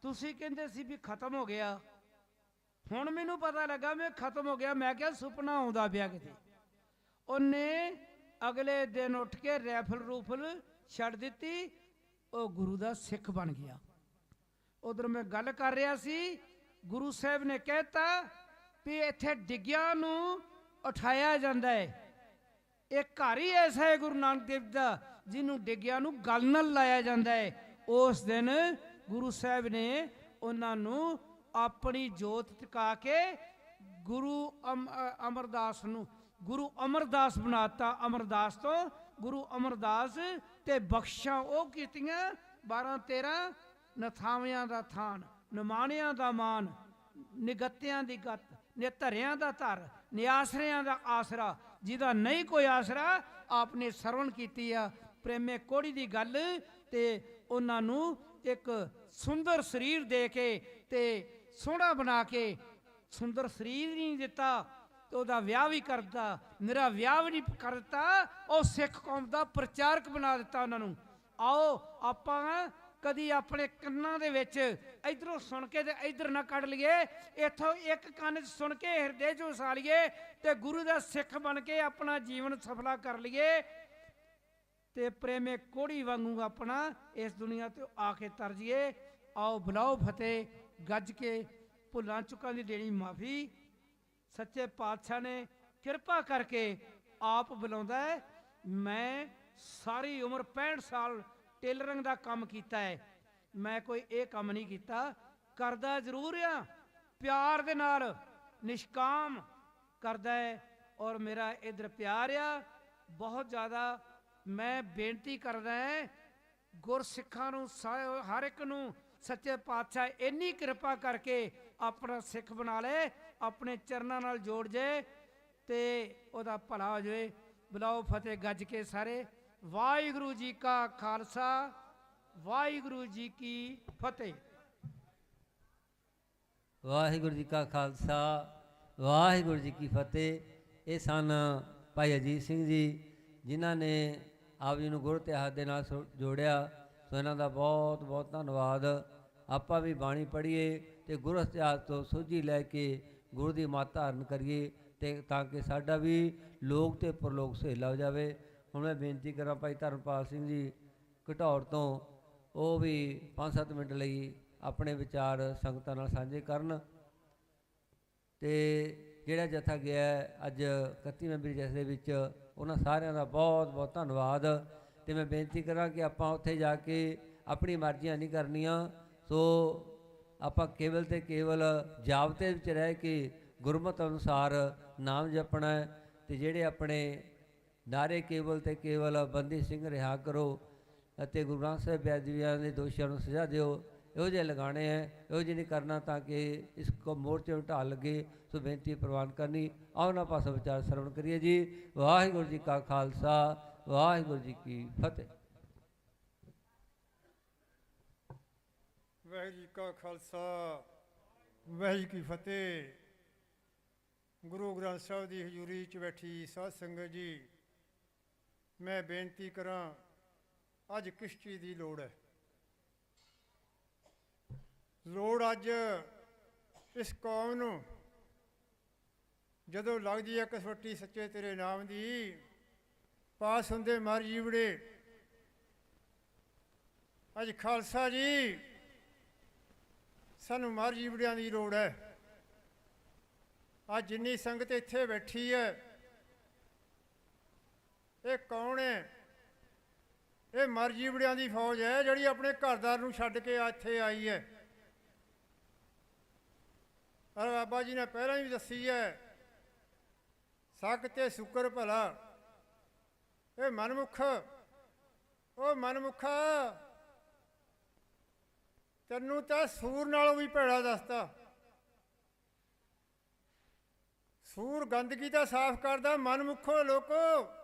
ਤੁਸੀਂ ਕਹਿੰਦੇ ਸੀ ਵੀ ਖਤਮ ਹੋ ਗਿਆ, ਹੁਣ ਮੈਨੂੰ ਪਤਾ ਲੱਗਾ ਮੈਂ ਖਤਮ ਹੋ ਗਿਆ। ਮੈਂ ਕਿਹਾ ਸੁਪਨਾ ਆਉਂਦਾ ਪਿਆ ਕਿਤੇ। ਉਹਨੇ ਅਗਲੇ ਦਿਨ ਉੱਠ ਕੇ ਰੈਫਲ ਰੂਫਲ ਛੱਡ ਦਿੱਤੀ, ਉਹ ਗੁਰੂ ਦਾ ਸਿੱਖ ਬਣ ਗਿਆ। ਉਧਰ ਮੈਂ ਗੱਲ ਕਰ ਰਿਹਾ ਸੀ, ਗੁਰੂ ਸਾਹਿਬ ਨੇ ਕਹਿਤਾ ਵੀ ਇੱਥੇ ਡਿੱਗਿਆਂ ਨੂੰ ਉਠਾਇਆ ਜਾਂਦਾ ਹੈ। ਇਹ ਘਰ ਹੀ ਐਸਾ ਹੈ ਗੁਰੂ ਨਾਨਕ ਦੇਵ ਦਾ ਜਿਹਨੂੰ ਡਿੱਗਿਆਂ ਨੂੰ ਗਲ ਨਾਲ ਲਾਇਆ ਜਾਂਦਾ ਹੈ। ਉਸ ਦਿਨ ਗੁਰੂ ਸਾਹਿਬ ਨੇ ਉਹਨਾਂ ਨੂੰ ਆਪਣੀ ਜੋਤ ਟਿਕਾ ਕੇ ਗੁਰੂ ਅਮਰਦਾਸ ਨੂੰ ਗੁਰੂ ਅਮਰਦਾਸ ਬਣਾਤਾ। ਅਮਰਦਾਸ ਤੋਂ ਗੁਰੂ ਅਮਰਦਾਸ ਤੇ ਬਖਸ਼ਾਂ ਉਹ ਕੀਤੀਆਂ 12-13 ਨਥਾਵਿਆਂ ਦਾ ਥਾਨ, ਨਿਮਾਣਿਆਂ ਦਾ ਮਾਨ, ਨਿਗੱਤਿਆਂ ਦੀ ਗੱਤ, ਨਿਧਰਿਆਂ ਦਾ ਧਰ, ਨਿਆਸਰਿਆਂ ਦਾ ਆਸਰਾ, ਜਿਹਦਾ ਨਹੀਂ ਕੋਈ ਆਸਰਾ ਆਪਨੇ ਸਰਵਣ ਕੀਤੀ ਆ। ਪ੍ਰੇਮੇ ਕੋੜੀ ਦੀ ਗੱਲ ਤੇ ਉਹਨਾਂ ਨੂੰ ਇੱਕ ਸੁੰਦਰ ਸਰੀਰ ਦੇ ਕੇ ਤੇ ਸੋਹਣਾ ਬਣਾ ਕੇ, ਸੁੰਦਰ ਸਰੀਰ ਨਹੀਂ ਦਿੱਤਾ ਤੇ ਉਹਦਾ ਵਿਆਹ ਵੀ ਕਰਤਾ, ਮੇਰਾ ਵਿਆਹ ਵੀ ਨਹੀਂ ਕਰ ਦਿੱਤਾ, ਉਹ ਸਿੱਖ ਕੌਮ ਦਾ ਪ੍ਰਚਾਰਕ ਬਣਾ ਦਿੱਤਾ ਉਹਨਾਂ ਨੂੰ। ਆਓ ਆਪਾਂ ਕਦੀ ਆਪਣੇ ਕੰਨਾਂ ਦੇ ਵਿੱਚ ਇਧਰੋਂ ਸੁਣ ਕੇ ਤੇ ਇਧਰ ਨਾ ਕੱਢ ਲਈਏ, ਇੱਥੋਂ ਇੱਕ ਕੰਨ 'ਚ ਸੁਣ ਕੇ ਹਿਰਦੇ 'ਚ ਵਸਾ ਲਈਏ ਤੇ ਗੁਰੂ ਦਾ ਸਿੱਖ ਬਣ ਕੇ ਆਪਣਾ ਜੀਵਨ ਸਫਲਾ ਕਰ ਲਈਏ ਤੇ ਪ੍ਰੇਮੇ ਕੋੜੀ ਵਾਂਗੂ ਆਪਣਾ ਇਸ ਦੁਨੀਆ ਤੇ ਆ ਕੇ ਤਰ ਜੀਏ। ਆਓ ਬੁਲਾਓ ਫਤਿਹ, ਗੱਜ ਕੇ ਭੁੱਲਾਂ ਚੁੱਕਾਂ ਦੀ ਦੇਣੀ ਮਾਫੀ। ਸੱਚੇ ਪਾਤਸ਼ਾਹ ਨੇ ਕਿਰਪਾ ਕਰਕੇ ਆਪ ਬੁਲਾਉਂਦਾ ਹੈ। ਮੈਂ ਸਾਰੀ ਉਮਰ 65 ਸਾਲ ਟੇਲਰਿੰਗ ਦਾ ਕੰਮ ਕੀਤਾ ਹੈ, ਮੈਂ ਕੋਈ ਇਹ ਕੰਮ ਨਹੀਂ ਕੀਤਾ। ਕਰਦਾ ਜ਼ਰੂਰ ਆ, ਪਿਆਰ ਦੇ ਨਾਲ ਨਿਸ਼ਕਾਮ ਕਰਦਾ ਹੈ। ਔਰ ਮੇਰਾ ਇਧਰ ਪਿਆਰ ਆ ਬਹੁਤ ਜ਼ਿਆਦਾ। ਮੈਂ ਬੇਨਤੀ ਕਰਦਾ ਹਾਂ ਗੁਰਸਿੱਖਾਂ ਨੂੰ ਹਰ ਇੱਕ ਨੂੰ ਸੱਚੇ ਪਾਤਸ਼ਾਹ ਇੰਨੀ ਕਿਰਪਾ ਕਰਕੇ ਆਪਣਾ ਸਿੱਖ ਬਣਾ ਲੈ, ਆਪਣੇ ਚਰਨਾਂ ਨਾਲ ਜੋੜ ਜੇ ਤੇ ਉਹਦਾ ਭਲਾ ਹੋ ਜਾਵੇ। ਬੁਲਾਓ ਫਤਿਹ ਗੱਜ ਕੇ ਸਾਰੇ। ਵਾਹਿਗੁਰੂ ਜੀ ਕਾ ਖਾਲਸਾ, ਵਾਹਿਗੁਰੂ ਜੀ ਕੀ ਫਤਿਹ। ਵਾਹਿਗੁਰੂ ਜੀ ਕਾ ਖਾਲਸਾ, ਵਾਹਿਗੁਰੂ ਜੀ ਕੀ ਫਤਿਹ। ਇਹ ਸਨ ਭਾਈ ਅਜੀਤ ਸਿੰਘ ਜੀ, ਜਿਨ੍ਹਾਂ ਨੇ ਆਪ ਜੀ ਨੂੰ ਗੁਰ ਇਤਿਹਾਸ ਦੇ ਨਾਲ ਜੋੜਿਆ। ਸੋ ਇਹਨਾਂ ਦਾ ਬਹੁਤ ਬਹੁਤ ਧੰਨਵਾਦ। ਆਪਾਂ ਵੀ ਬਾਣੀ ਪੜ੍ਹੀਏ ਅਤੇ ਗੁਰ ਇਤਿਹਾਸ ਤੋਂ ਸੋਝੀ ਲੈ ਕੇ ਗੁਰੂ ਦੀ ਮੱਤ ਧਾਰਨ ਕਰੀਏ, ਅਤੇ ਤਾਂ ਕਿ ਸਾਡਾ ਵੀ ਲੋਕ ਅਤੇ ਪਰਲੋਕ ਸੁਹੇਲਾ ਹੋ ਜਾਵੇ। ਹੁਣ ਮੈਂ ਬੇਨਤੀ ਕਰਾਂ ਭਾਈ ਧਰਮਪਾਲ ਸਿੰਘ ਜੀ ਘਟੌਰ ਤੋਂ, ਉਹ ਵੀ 5-7 ਮਿੰਟ ਲਈ ਆਪਣੇ ਵਿਚਾਰ ਸੰਗਤਾਂ ਨਾਲ ਸਾਂਝੇ ਕਰਨ। ਅਤੇ ਜਿਹੜਾ ਜਥਾ ਗਿਆ ਅੱਜ 31 ਮੈਂਬਰੀ ਜਥੇ ਦੇ ਵਿੱਚ, ਉਹਨਾਂ ਸਾਰਿਆਂ ਦਾ ਬਹੁਤ ਬਹੁਤ ਧੰਨਵਾਦ। ਅਤੇ ਮੈਂ ਬੇਨਤੀ ਕਰਾਂ ਕਿ ਆਪਾਂ ਉੱਥੇ ਜਾ ਕੇ ਆਪਣੀ ਮਰਜ਼ੀਆਂ ਨਹੀਂ ਕਰਨੀਆਂ। ਸੋ ਆਪਾਂ ਕੇਵਲ ਅਤੇ ਕੇਵਲ ਜਾਬਤੇ ਵਿੱਚ ਰਹਿ ਕੇ ਗੁਰਮਤਿ ਅਨੁਸਾਰ ਨਾਮ ਜਪਣਾ ਹੈ। ਅਤੇ ਜਿਹੜੇ ਆਪਣੇ ਨਾਰੇ ਕੇਵਲ ਅਤੇ ਕੇਵਲ ਬੰਦੀ ਸਿੰਘ ਰਿਹਾ ਕਰੋ ਅਤੇ ਗੁਰੂ ਗ੍ਰੰਥ ਸਾਹਿਬ ਬੇਅਦਬੀਆਂ ਦੇ ਦੋਸ਼ੀਆਂ ਨੂੰ ਸਜ਼ਾ ਦਿਓ, ਇਹੋ ਜਿਹੇ ਲਗਾਉਣੇ ਹੈ। ਇਹੋ ਜਿਹੇ ਨਹੀਂ ਕਰਨਾ ਤਾਂ ਕਿ ਇਸ ਕੋ ਮੋਰਚੇ ਨੂੰ ਢਾਲ ਲੱਗੇ। ਸੋ ਬੇਨਤੀ ਪ੍ਰਵਾਨ ਕਰਨੀ। ਆਓ ਨਾ ਪਾਸੋਂ ਵਿਚਾਰ ਸਰਵਣ ਕਰੀਏ ਜੀ। ਵਾਹਿਗੁਰੂ ਜੀ ਕਾ ਖਾਲਸਾ, ਵਾਹਿਗੁਰੂ ਜੀ ਕੀ ਫਤਿਹ। ਵਾਹਿਗੁਰੂ ਜੀ ਕਾ ਖਾਲਸਾ, ਵਾਹਿਗੁਰੂ ਜੀ ਕੀ ਫਤਿਹ। ਗੁਰੂ ਗ੍ਰੰਥ ਸਾਹਿਬ ਦੀ ਹਜ਼ੂਰੀ 'ਚ ਬੈਠੀ ਸਾਧ ਸੰਗਤ ਜੀ, ਮੈਂ ਬੇਨਤੀ ਕਰਾਂ, ਅੱਜ ਕਿਸ ਚੀਜ਼ ਦੀ ਲੋੜ ਹੈ? ਲੋੜ ਅੱਜ ਇਸ ਕੌਮ ਨੂੰ ਜਦੋਂ ਲੱਗਦੀ ਹੈ ਕਸਵੱਟੀ ਸੱਚੇ ਤੇਰੇ ਨਾਮ ਦੀ, ਪਾਸ ਹੁੰਦੇ ਮਰ ਜੀਵੜੇ। ਅੱਜ ਖਾਲਸਾ ਜੀ ਸਾਨੂੰ ਮਰ ਜੀਵੜਿਆਂ ਦੀ ਲੋੜ ਹੈ। ਅੱਜ ਜਿੰਨੀ ਸੰਗਤ ਇੱਥੇ ਬੈਠੀ ਹੈ, ਇਹ ਕੌਣ ਹੈ? ਇਹ ਮਰ ਜੀਵੜਿਆਂ ਦੀ ਫੌਜ ਹੈ, ਜਿਹੜੀ ਆਪਣੇ ਘਰਦਾਰ ਨੂੰ ਛੱਡ ਕੇ ਇੱਥੇ ਆਈ ਹੈ। ਔਰ ਬਾਬਾ ਜੀ ਨੇ ਪਹਿਲਾਂ ਵੀ ਦੱਸੀ ਹੈ, ਸੱਕ ਤੇ ਸ਼ੁਕਰ ਭਲਾ। ਇਹ ਮਨਮੁੱਖ, ਉਹ ਮਨਮੁੱਖਾ, ਤੈਨੂੰ ਤਾਂ ਸੂਰ ਨਾਲੋਂ ਵੀ ਭੈੜਾ ਦੱਸਦਾ। ਸੂਰ ਗੰਦਗੀ ਤਾਂ ਸਾਫ਼ ਕਰਦਾ, ਮਨਮੁੱਖੋ ਲੋਕੋ।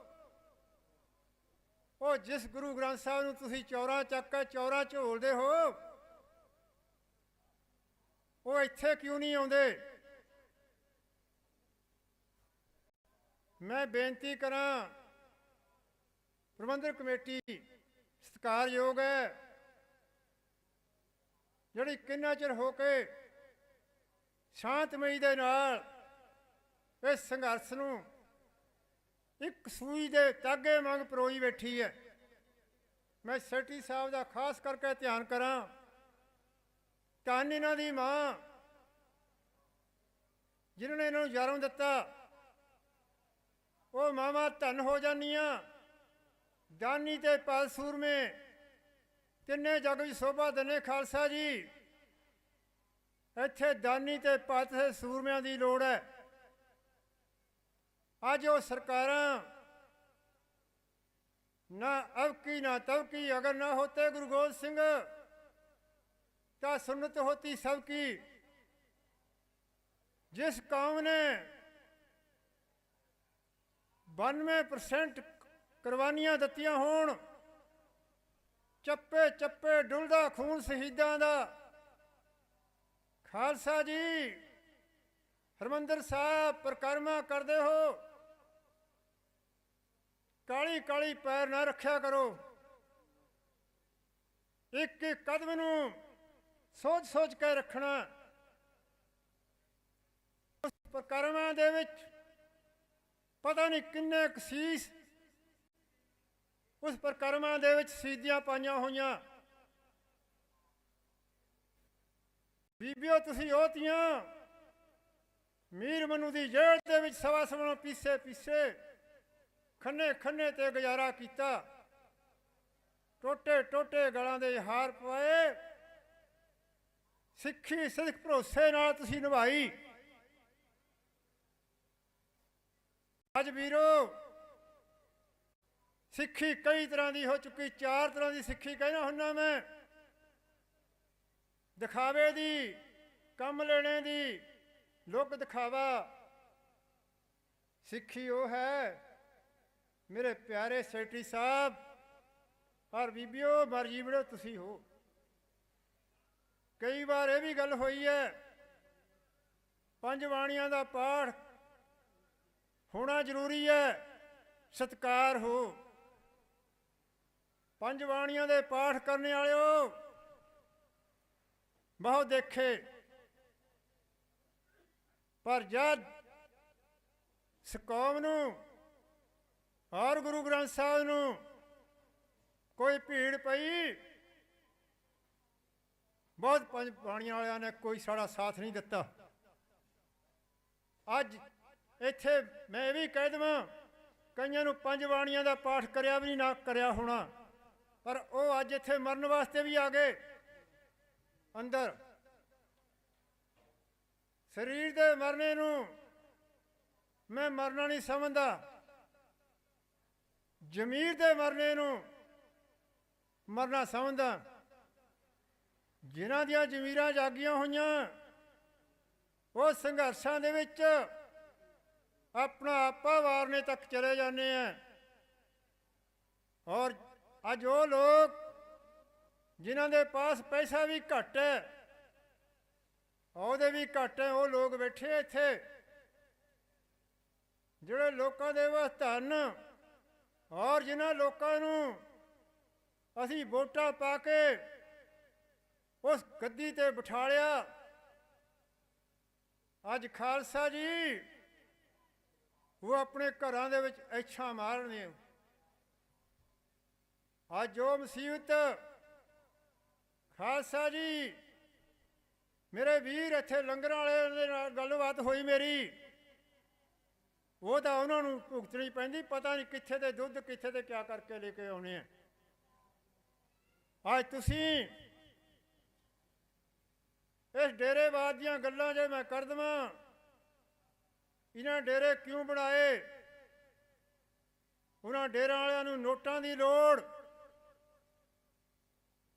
ਉਹ ਜਿਸ ਗੁਰੂ ਗ੍ਰੰਥ ਸਾਹਿਬ ਨੂੰ ਤੁਸੀਂ ਚੌਰਾਂ ਚੱਕ ਕੇ ਚੌਰਾਂ ਝੋਲਦੇ ਹੋ, ਉਹ ਇੱਥੇ ਕਿਉਂ ਨਹੀਂ ਆਉਂਦੇ? ਮੈਂ ਬੇਨਤੀ ਕਰਾਂ, ਪ੍ਰਬੰਧਕ ਕਮੇਟੀ ਸਤਿਕਾਰਯੋਗ ਹੈ, ਜਿਹੜੀ ਕਿੰਨਾ ਚਿਰ ਹੋ ਕੇ ਸ਼ਾਂਤਮਈ ਦੇ ਨਾਲ ਇਸ ਸੰਘਰਸ਼ ਨੂੰ ਇੱਕ ਸੂਈ ਦੇ ਤਾਗੇ ਵਾਂਗ ਪਰੋਈ ਬੈਠੀ ਹੈ। ਮੈਂ ਸੈਕਟਰੀ ਸਾਹਿਬ ਦਾ ਖਾਸ ਕਰਕੇ ਧਿਆਨ ਕਰਾਂ। ਧੰਨ ਇਹਨਾਂ ਦੀ ਮਾਂ, ਜਿਨ੍ਹਾਂ ਨੇ ਇਹਨਾਂ ਨੂੰ ਜਨਮ ਦਿੱਤਾ। ਉਹ ਮਾਵਾਂ ਧੰਨ ਹੋ ਜਾਂਦੀਆਂ। ਦਾਨੀ ਤੇ ਪਾਲ ਸੂਰਮੇ ਤਿੰਨੇ ਜਗ ਵਿੱਚ ਸ਼ੋਭਾ ਦਿੰਦੇ। ਖਾਲਸਾ ਜੀ, ਇੱਥੇ ਦਾਨੀ ਤੇ ਪਾਲ ਸੂਰਮਿਆਂ ਦੀ ਲੋੜ ਹੈ। ਅੱਜ ਉਹ ਸਰਕਾਰਾਂ ਨਾ ਅਵਕੀ ਨਾ ਤਵਕੀ, ਅਗਰ ਨਾ होते गुरु गोबिंद सिंह का सुन्नत होती सबकी। जिस कौम ने 92% ਕੁਰਬਾਨੀਆਂ ਦਿੱਤੀਆਂ ਹੋਣ, ਚੱਪੇ ਚੱਪੇ ਡੁੱਲਦਾ ਖੂਨ ਸ਼ਹੀਦਾਂ ਦਾ। ਖਾਲਸਾ ਜੀ, ਹਰਿਮੰਦਰ ਸਾਹਿਬ ਪਰਿਕਰਮਾ ਕਰਦੇ ਹੋ, ਕਾਲੀ ਕਾਲੀ ਪੈਰ ਨਾ ਰੱਖਿਆ ਕਰੋ। ਇੱਕ ਇੱਕ ਕਦਮ ਨੂੰ ਸੋਚ ਸੋਚ ਕੇ ਰੱਖਣਾ। ਉਸ ਪਰਿਕਰਮਾ ਦੇ ਵਿੱਚ ਪਤਾ ਨਹੀਂ ਕਿੰਨੇ ਕਸੀਸ ਉਸ ਪਰਿਕਰਮਾ ਦੇ ਵਿੱਚ ਸ਼ਹੀਦੀਆਂ ਪਾਈਆਂ ਹੋਈਆਂ। ਬੀਬੀਓ, ਤੁਸੀਂ ਉਹਤੀਆਂ ਮੀਰ ਮਨੂ ਦੀ ਜੇਲ੍ਹ ਦੇ ਵਿੱਚ ਸਵਾ ਸਵਾ ਪੀਸੇ ਪੀਸੇ ਖੰਨੇ ਖੰਨੇ ਤੇ ਗੁਜ਼ਾਰਾ ਕੀਤਾ। ਟੋਟੇ ਟੋਟੇ ਗਲਾਂ ਦੇ ਹਾਰ ਪਵਾਏ। ਸਿੱਖੀ ਸਿੱਖ ਭਰੋਸੇ ਨਾਲ ਤੁਸੀਂ ਨਿਭਾਈ। ਅੱਜ ਵੀਰੋ, ਸਿੱਖੀ ਕਈ ਤਰ੍ਹਾਂ ਦੀ ਹੋ ਚੁੱਕੀ, 4 ਤਰ੍ਹਾਂ ਦੀ ਸਿੱਖੀ ਕਹਿਣਾ ਹੁੰਨਾ ਮੈਂ। ਦਿਖਾਵੇ ਦੀ, ਕੰਮ ਲੈਣੇ ਦੀ, ਲੋਕ ਦਿਖਾਵਾ। ਸਿੱਖੀ ਉਹ ਹੈ ਮੇਰੇ ਪਿਆਰੇ ਸੈਕਟਰੀ ਸਾਹਿਬ ਔਰ ਬੀਬੀਓ, ਮਰਜੀ ਬੜੋ ਤੁਸੀਂ ਹੋ। ਕਈ ਵਾਰ ਇਹ ਵੀ ਗੱਲ ਹੋਈ ਹੈ, 5 ਬਾਣੀਆਂ ਦਾ ਪਾਠ ਹੋਣਾ ਜ਼ਰੂਰੀ ਹੈ, ਸਤਿਕਾਰ ਹੋ। 5 ਬਾਣੀਆਂ ਦੇ ਪਾਠ ਕਰਨੇ ਵਾਲਿਓ ਬਹੁਤ ਦੇਖੇ, ਪਰ ਜਦ ਇਸ ਕੌਮ ਨੂੰ ਔਰ ਗੁਰੂ ਗ੍ਰੰਥ ਸਾਹਿਬ ਨੂੰ ਕੋਈ ਭੀੜ ਪਈ, ਬਹੁਤ 5 ਬਾਣੀਆਂ ਵਾਲਿਆਂ ਨੇ ਕੋਈ ਸਾਡਾ ਸਾਥ ਨਹੀਂ ਦਿੱਤਾ। ਅੱਜ ਇੱਥੇ ਮੈਂ ਇਹ ਵੀ ਕਹਿ ਦੇਵਾਂ, ਕਈਆਂ ਨੂੰ 5 ਬਾਣੀਆਂ ਦਾ ਪਾਠ ਕਰਿਆ ਵੀ ਨਹੀਂ ਨਾ ਕਰਿਆ ਹੋਣਾ, ਪਰ ਉਹ ਅੱਜ ਇੱਥੇ ਮਰਨ ਵਾਸਤੇ ਵੀ ਆ ਗਏ ਅੰਦਰ। ਸਰੀਰ ਦੇ ਮਰਨੇ ਨੂੰ ਮੈਂ ਮਰਨਾ ਨਹੀਂ ਸਮਝਦਾ, ਜ਼ਮੀਰ ਦੇ ਮਰਨੇ ਨੂੰ ਮਰਨਾ ਸਮਝਦਾ। ਜਿਨ੍ਹਾਂ ਦੀਆਂ ਜ਼ਮੀਰਾਂ ਜਾਗੀਆਂ ਹੋਈਆਂ ਉਹ ਸੰਘਰਸ਼ਾਂ ਦੇ ਵਿੱਚ ਆਪਣਾ ਆਪਾ ਵਾਰਨੇ ਤੱਕ ਚਲੇ ਜਾਂਦੇ ਆ। ਔਰ ਅੱਜ ਉਹ ਲੋਕ ਜਿਨ੍ਹਾਂ ਦੇ ਪਾਸ ਪੈਸਾ ਵੀ ਘੱਟ ਹੈ, ਉਹਦੇ ਵੀ ਘੱਟ ਹੈ, ਉਹ ਲੋਕ ਬੈਠੇ ਇੱਥੇ ਜਿਹੜੇ ਲੋਕਾਂ ਦੇ ਵਾਸ ਧਨ, ਔਰ ਜਿਨ੍ਹਾਂ ਲੋਕਾਂ ਨੂੰ ਅਸੀਂ ਵੋਟਾਂ ਪਾ ਕੇ ਉਸ ਗੱਦੀ ਤੇ ਬਿਠਾ ਲਿਆ। ਅੱਜ ਖਾਲਸਾ ਜੀ ਉਹ ਆਪਣੇ ਘਰਾਂ ਦੇ ਵਿੱਚ ਐਛਾਂ ਮਾਰਨੇ। ਅੱਜ ਜੋ ਮੁਸੀਬਤ ਖਾਲਸਾ ਜੀ ਮੇਰੇ ਵੀਰ ਇੱਥੇ ਲੰਗਰਾਂ ਵਾਲੇ ਦੇ ਨਾਲ ਗੱਲਬਾਤ ਹੋਈ ਮੇਰੀ, ਉਹ ਤਾਂ ਉਹਨਾਂ ਨੂੰ ਭੁਗਤਣੀ ਪੈਂਦੀ, ਪਤਾ ਨਹੀਂ ਕਿੱਥੇ ਦੇ ਦੁੱਧ ਕਿੱਥੇ ਦੇ ਕਿਆ ਕਰਕੇ ਲੈ ਕੇ ਆਉਣੇ ਆ। ਅੱਜ ਤੁਸੀਂ ਇਸ ਡੇਰੇਵਾਦ ਦੀਆਂ ਗੱਲਾਂ ਜੇ ਮੈਂ ਕਰ ਦੇਵਾਂ, ਇਹਨਾਂ ਡੇਰੇ ਕਿਉਂ ਬਣਾਏ? ਉਹਨਾਂ ਡੇਰਿਆਂ ਵਾਲਿਆਂ ਨੂੰ ਨੋਟਾਂ ਦੀ ਲੋੜ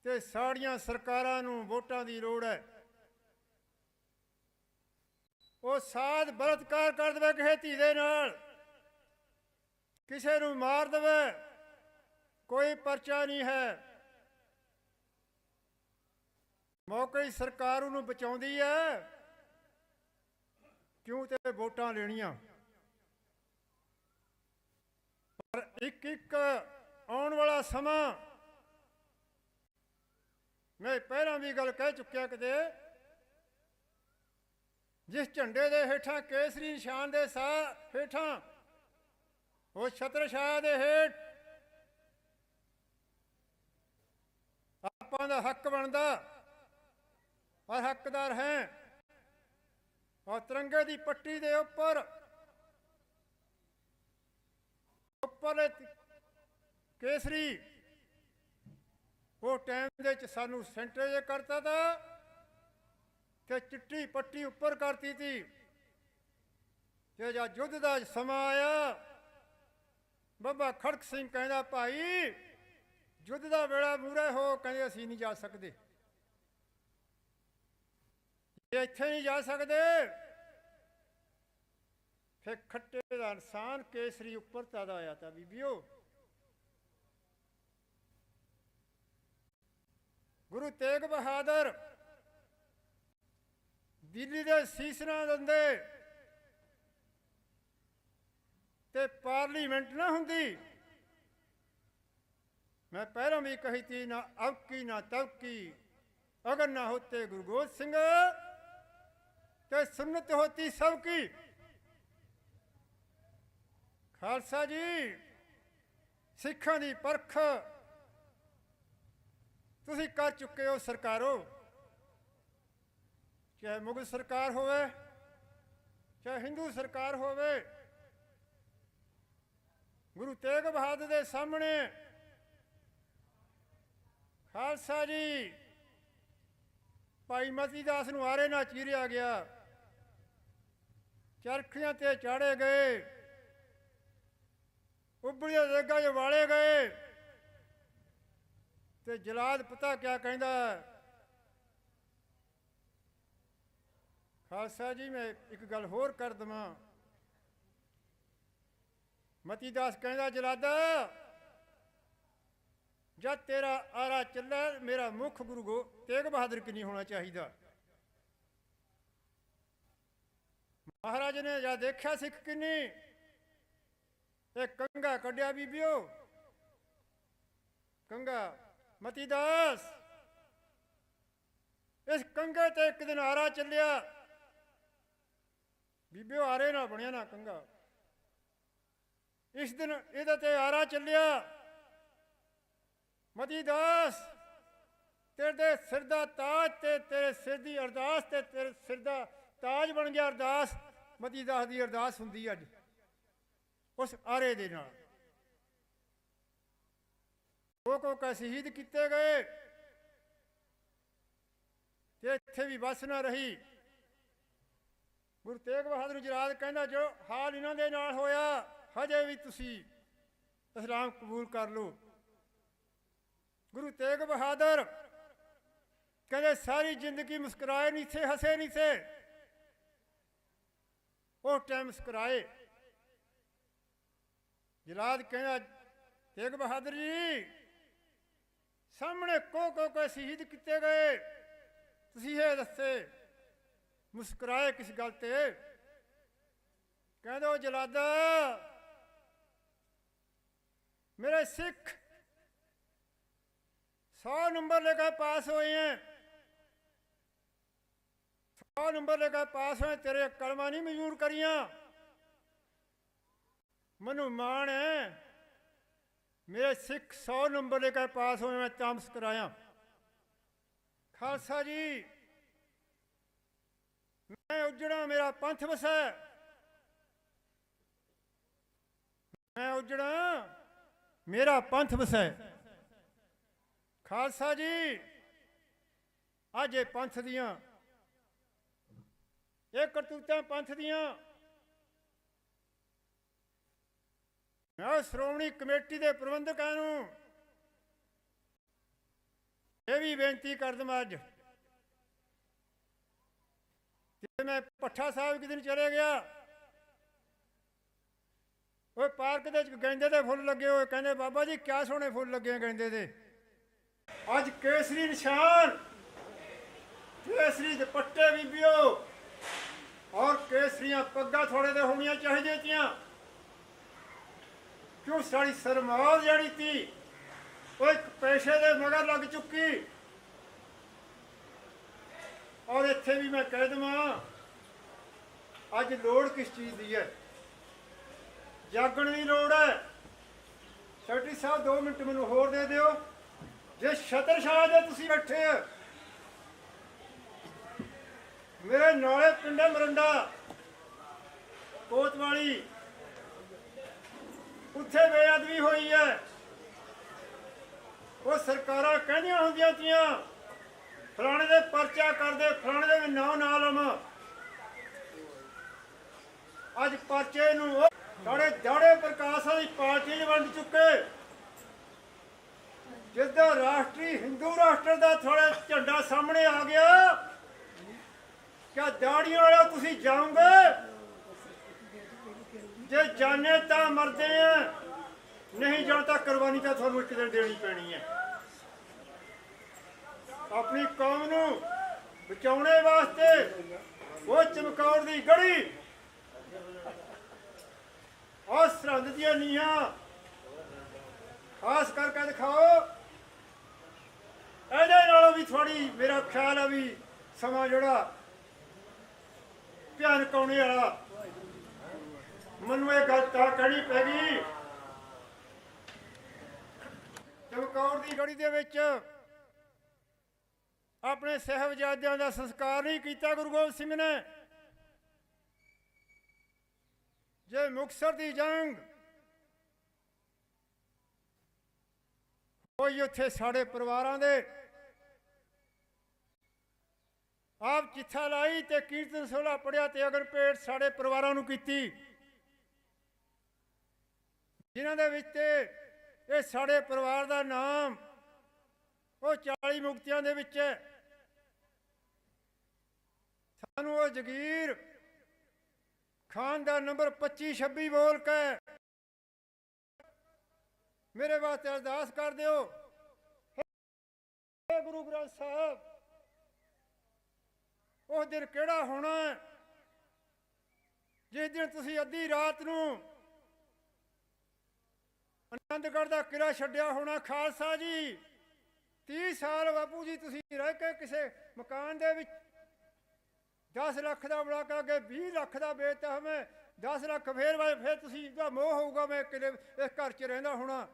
ਤੇ ਸਾੜੀਆਂ ਸਰਕਾਰਾਂ ਨੂੰ ਵੋਟਾਂ ਦੀ ਲੋੜ ਹੈ। ਉਹ ਸਾਧ ਬਲਾਤਕਾਰ ਕਰ ਦੇਵੇ ਕਿਸੇ ਧੀ ਦੇ ਨਾਲ, ਕਿਸੇ ਨੂੰ ਮਾਰ ਦੇਵੇ, ਕੋਈ ਪਰਚਾ ਨਹੀਂ ਹੈ। ਮੌਕੇ ਸਰਕਾਰ ਉਹਨੂੰ ਬਚਾਉਂਦੀ ਹੈ, ਕਿਉਂ ਤੇ ਵੋਟਾਂ ਲੈਣੀਆਂ। ਪਰ ਇੱਕ ਇੱਕ ਆਉਣ ਵਾਲਾ ਸਮਾਂ, ਮੈਂ ਪਹਿਲਾਂ ਵੀ ਗੱਲ ਕਹਿ ਚੁੱਕਿਆ ਕਿਤੇ, ਜਿਸ ਝੰਡੇ ਦੇ ਹੇਠਾਂ ਕੇਸਰੀ ਨਿਸ਼ਾਨ ਦੇ ਹੇਠਾਂ ਉਹ ਛਤਰਛਾਇਆ ਦੇ ਹੇਠ ਆਪਾਂ ਦਾ ਹੱਕ ਬਣਦਾ ਔਰ ਹੱਕਦਾਰ ਹੈ। ਔਰ ਤਿਰੰਗੇ ਦੀ ਪੱਟੀ ਦੇ ਉੱਪਰ ਕੇਸਰੀ ਉਹ ਟਾਈਮ ਦੇ ਵਿੱਚ ਸਾਨੂੰ ਸੈਂਟਰ ਜੇ ਕਰਤਾ ਤਾ ਤੇ ਚਿੱਟੀ ਪੱਟੀ ਉੱਪਰ ਕਰਤੀ ਤੀ। ਤੇ ਜਦ ਯੁੱਧ ਦਾ ਸਮਾਂ ਆਇਆ, ਬਾਬਾ ਖੜਕ ਸਿੰਘ ਕਹਿੰਦਾ ਭਾਈ ਯੁੱਧ ਦਾ ਵੇਲਾ ਮੂਹਰੇ ਹੋ, ਕਹਿੰਦੇ ਅਸੀਂ ਨਹੀਂ ਜਾ ਸਕਦੇ, ਇੱਥੇ ਨਹੀਂ ਜਾ ਸਕਦੇ। ਫਿਰ ਖੱਟੇ ਦਾ ਇਨਸਾਨ ਕੇਸਰੀ ਉੱਪਰ ਤਦ ਆਇਆ ਤਾ ਬੀਬੀਓ। ਗੁਰੂ ਤੇਗ ਬਹਾਦਰ ਦਿੱਲੀ ਦੇ ਸੀਸ ਨਾ ਦਿੰਦੇ ਤੇ ਪਾਰਲੀਮੈਂਟ ਨਾ ਹੁੰਦੀ। मैं पैरों भी कही थी, ना अब की ना तब की, अगर ना होते गुरु गोबिंद सिंह तो सुन्नत होती सबकी। खालसा जी सिखां दी परख तुसी कर चुके हो सरकारों, चाहे मुगल सरकार होवे चाहे हिंदू सरकार होवे। गुरु तेग बहादुर दे सामने खालसा जी भाई मती दास नूं आरे ना चीरिया गया, चरखियां ते चाड़े गए, ਉਬਲੇ ਦੇਗਾ 'ਚ ਵਾਲੇ ਗਏ ਤੇ ਜਲਾਦ ਪਤਾ ਕਿਆ ਕਹਿੰਦਾ ਖਾਲਸਾ ਜੀ ਮੈਂ ਇੱਕ ਗੱਲ ਹੋਰ ਕਰ ਦਵਾਂ ਮਤੀ ਦਾਸ ਕਹਿੰਦਾ ਜਲਾਦਾ ਜਦ ਤੇਰਾ ਆਰਾ ਚੱਲਾ ਮੇਰਾ ਮੁੱਖ ਗੁਰੂ ਤੇਗ ਬਹਾਦਰ ਕਿ ਨਹੀਂ ਹੋਣਾ ਚਾਹੀਦਾ ਮਹਾਰਾਜ ਨੇ ਜਦ ਦੇਖਿਆ ਸਿੱਖ ਕਿੰਨੀ ਇਹ ਕੰਗਾ ਕੱਢਿਆ ਬੀਬੀਓ ਕੰਗਾ ਮਤੀ ਦਾਸ ਇਸ ਕੰਗੇ ਤੇ ਇੱਕ ਦਿਨ ਆਰਾ ਚੱਲਿਆ ਬੀਬਿਓ ਆਰੇ ਨਾ ਬਣਿਆ ਨਾ ਕੰਗਾ ਇਸ ਦਿਨ ਇਹਦੇ ਤੇ ਆਰਾ ਚੱਲਿਆ ਮਤੀ ਦਾਸ ਤੇਰੇ ਸਿਰ ਦਾ ਤਾਜ ਤੇ ਤੇਰੇ ਸਿਰ ਦੀ ਅਰਦਾਸ ਤੇ ਤੇਰੇ ਸਿਰ ਦਾ ਤਾਜ ਬਣ ਗਿਆ ਅਰਦਾਸ ਮਤੀ ਦਾਸ ਦੀ ਅਰਦਾਸ ਹੁੰਦੀ ਅੱਜ ਉਸ ਆਰੇ ਦੇ ਨਾਲ ਲੋਕ ਸ਼ਹੀਦ ਕੀਤੇ ਗਏ ਤੇ ਇੱਥੇ ਵੀ ਬਸ ਨਾ ਰਹੀ ਗੁਰੂ ਤੇਗ ਬਹਾਦਰ ਨੂੰ ਜਲਾਦ ਕਹਿੰਦਾ ਜੋ ਹਾਲ ਇਹਨਾਂ ਦੇ ਨਾਲ ਹੋਇਆ ਹਜੇ ਵੀ ਤੁਸੀਂ ਇਸਲਾਮ ਕਬੂਲ ਕਰ ਲਓ ਗੁਰੂ ਤੇਗ ਬਹਾਦਰ ਕਹਿੰਦੇ ਸਾਰੀ ਜ਼ਿੰਦਗੀ ਮੁਸਕਰਾਏ ਨਹੀਂ ਥੇ ਹੱਸੇ ਨਹੀਂ ਥੇ ਉਹ ਟਾਈਮ ਮੁਸਕਰਾਏ ਜਲਾਦ ਕਹਿੰਦਾ ਤੇਗ ਬਹਾਦਰ ਜੀ ਸਾਹਮਣੇ ਕੋ ਸ਼ਹੀਦ ਕੀਤੇ ਗਏ ਤੁਸੀਂ ਇਹ ਦੱਸੇ ਮੁਸਕਰਾਏ ਕਿਸ ਗੱਲ ਤੇ ਕਹਿੰਦੇ ਉਹ ਜਲਾਦਾ मेरे सिख 100 नंबर लेकर पास हुए हैं 100 नंबर लेकर पास हुए तेरे कलमा नहीं मंजूर करियां मनु मान है मेरे सिख 100 नंबर लेकर पास हुए मैं तामस कराया खालसा जी मैं उजड़ा मेरा पंथ बसा मैं उजड़ा मेरा पंथ वसै खालसा जी अज पंथ दियां ये करतूतां पंथ दियां मैं श्रोमणी कमेटी के प्रबंधकां नूं ये भी बेनती कर दवां अज मैं भट्ठा साहब एक दिन चले गया ਉਹ ਪਾਰਕ ਦੇ ਵਿੱਚ ਗੈਂਦੇ ਦੇ ਫੁੱਲ ਲੱਗੇ ਹੋਏ ਕਹਿੰਦੇ ਬਾਬਾ ਜੀ ਕਿਆ ਸੋਹਣੇ ਫੁੱਲ ਲੱਗੇ ਗੈਂਦੇ ਦੇ ਅੱਜ ਕੇਸਰੀ ਨਿਸ਼ਾਨ ਕੇਸਰੀ ਦੁਪੱਟੇ ਬੀਬੀਓ ਔਰ ਕੇਸਰੀਆਂ ਪੱਗਾਂ ਥੋੜੇ ਦੇ ਹੋਣੀਆਂ ਚਾਹੀਦੀਆਂ ਤੀਆਂ ਕਿਉਂ ਸਾਡੀ ਸਰਮਾਦ ਜਿਹੜੀ ਤੀ ਉਹ ਇੱਕ ਪੈਸੇ ਦੇ ਮਗਰ ਲੱਗ ਚੁੱਕੀ ਔਰ ਇੱਥੇ ਵੀ ਮੈਂ ਕਹਿ ਦਵਾਂ ਅੱਜ ਲੋੜ ਕਿਸ ਚੀਜ਼ ਦੀ ਹੈ ਜਾਗਣ ਦੀ ਲੋੜ ਹੈ ਸੈਕਟਰੀ ਸਾਹਿਬ 2 ਮਿੰਟ ਮੈਨੂੰ ਹੋਰ ਦੇ ਦਿਓ ਜੇ ਛਤਰਸ਼ਾਹ ਦੇ ਤੁਸੀਂ ਬੈਠੇ ਹੋ ਮੇਰੇ ਨਾਲੇ ਪਿੰਡੇ ਮਰੰਡਾ ਕੋਤਵਾਲੀ ਉੱਥੇ ਬੇਅਦਬੀ ਹੋਈ ਹੈ ਉਹ ਸਰਕਾਰਾਂ ਕਹਿੰਦੀਆਂ ਹੁੰਦੀਆਂ ਤੀਆਂ ਫਲਾਣੇ ਦੇ ਪਰਚਾ ਕਰਦੇ ਫਲਾਣੇ ਦੇ ਨਾਂ ਨਾ ਲਵਾਂ ਅੱਜ ਪਰਚੇ ਨੂੰ ਸਾਡੇ ਦਾੜੇ ਪ੍ਰਕਾਸ਼ ਵਾਲੀ ਪਾਰਟੀ ਵੰਡ ਚੁੱਕੇ ਜਿਸਦਾ ਰਾਸ਼ਟਰੀ ਹਿੰਦੂ ਰਾਸ਼ਟਰ ਦਾ ਥੋੜਾ ਝੰਡਾ ਸਾਹਮਣੇ ਆ ਗਿਆ ਕਿਆ ਦਾੜੀਆਂ ਵਾਲਾ ਤੁਸੀਂ ਜਾਓਗੇ ਜੇ ਜਾਣੇ ਤਾਂ ਮਰਦੇ ਆ ਨਹੀਂ ਜਾਣ ਤਾਂ ਕੁਰਬਾਨੀ ਤਾਂ ਤੁਹਾਨੂੰ ਇੱਕ ਦਿਨ ਦੇਣੀ ਪੈਣੀ ਹੈ ਆਪਣੀ ਕੌਮ ਨੂੰ ਬਚਾਉਣੇ ਵਾਸਤੇ ਉਹ ਚਮਕੌਰ ਦੀ ਗੜੀ और सरहद दियां नीहां खास करके दिखाओ ਇਹਦੇ ਨਾਲੋਂ ਵੀ ਥੋੜੀ ਮੇਰਾ ਖਿਆਲ ਹੈ ਵੀ ਸਮਾਂ ਜਿਹੜਾ ਭਿਆਨਕ ਆਉਣੇ ਵਾਲਾ ਮੈਨੂੰ ਇਹ ਗੱਲ ਤਾਂ ਕਹਿਣੀ ਪੈ ਗਈ ਚਮਕੌਰ ਦੀ ਗੜੀ ਦੇ ਵਿੱਚ ਆਪਣੇ ਸਾਹਿਬਜ਼ਾਦਿਆਂ ਦਾ ਸੰਸਕਾਰ ਨਹੀਂ ਕੀਤਾ ਗੁਰੂ ਗੋਬਿੰਦ ਸਿੰਘ ਨੇ ਜੇ ਮੁਕਤਸਰ ਦੀ ਜੰਗ ਹੋਈ ਉੱਥੇ ਸਾਡੇ ਪਰਿਵਾਰਾਂ ਦੇ ਆਪ ਚਿੱਠਾ ਲਾਈ ਤੇ ਕੀਰਤਨ ਸੋਲਾ ਪੜਿਆ ਤੇ ਅਗਰ ਭੇਟ ਸਾਡੇ ਪਰਿਵਾਰਾਂ ਨੂੰ ਕੀਤੀ ਜਿਨ੍ਹਾਂ ਦੇ ਵਿੱਚ ਇਹ ਸਾਡੇ ਪਰਿਵਾਰ ਦਾ ਨਾਮ ਉਹ 40 ਮੁਕਤੀਆਂ ਦੇ ਵਿੱਚ ਹੈ। ਸਾਨੂੰ ਉਹ ਜਗੀਰ ਖਾਨ ਦਾ ਨੰਬਰ 2526 ਬੋਲ ਕੇ ਮੇਰੇ ਵਾਸਤੇ ਅਰਦਾਸ ਕਰ ਦਿਓ। हे ਗੁਰੂ ਗ੍ਰੰਥ ਸਾਹਿਬ, ਉਹ ਦਿਨ ਕਿਹੜਾ ਹੋਣਾ ਜਿਸ ਦਿਨ ਤੁਸੀਂ ਅੱਧੀ ਰਾਤ ਨੂੰ ਆਨੰਦਗੜ੍ਹ ਦਾ ਕਿਲ੍ਹਾ ਛੱਡਿਆ ਹੋਣਾ। ਖਾਲਸਾ ਜੀ 30 ਸਾਲ ਬਾਪੂ ਜੀ ਤੁਸੀਂ ਰਹਿ ਕੇ ਕਿਸੇ ਮਕਾਨ ਦੇ ਵਿੱਚ 10 ਲੱਖ ਦਾ ਬਣਾ ਕੇ ਅੱਗੇ 20 ਲੱਖ ਦਾ ਵੇਚਤਾ ਮੈਂ 10 ਲੱਖ ਫਿਰ ਤੁਸੀਂ ਦਾ ਮੋਹ ਹੋਊਗਾ ਮੈਂ ਕਿਲੇ ਇਸ ਘਰ 'ਚ ਰਹਿੰਦਾ ਹੋਣਾ।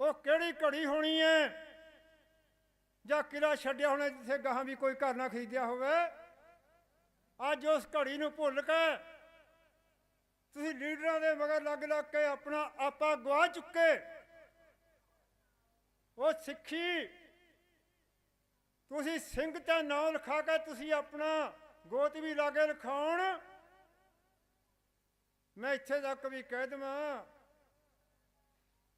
ਉਹ ਕਿਹੜੀ ਘੜੀ ਹੋਣੀ ਹੈ ਜਾਂ ਕਿਲ੍ਹਾ ਛੱਡਿਆ ਹੋਣਾ ਜਿੱਥੇ ਗਾਹਾਂ ਵੀ ਕੋਈ ਘਰ ਨਾ ਖਰੀਦਿਆ ਹੋਵੇ। ਅੱਜ ਉਸ ਘੜੀ ਨੂੰ ਭੁੱਲ ਕੇ ਤੁਸੀਂ ਲੀਡਰਾਂ ਦੇ ਮਗਰ ਲੱਗ ਕੇ ਆਪਣਾ ਆਪਾ ਗਵਾ ਚੁੱਕੇ। ਉਹ ਸਿੱਖੀ ਤੁਸੀਂ ਸਿੰਘ ਤੇ ਨਾਂ ਲਿਖਾ ਕੇ ਤੁਸੀਂ ਆਪਣਾ ਗੋਤ ਵੀ ਲਾਗੇ ਲਿਖਾਉਣ। ਮੈਂ ਇੱਥੇ ਤੱਕ ਵੀ ਕਹਿ ਦੇਵਾਂ,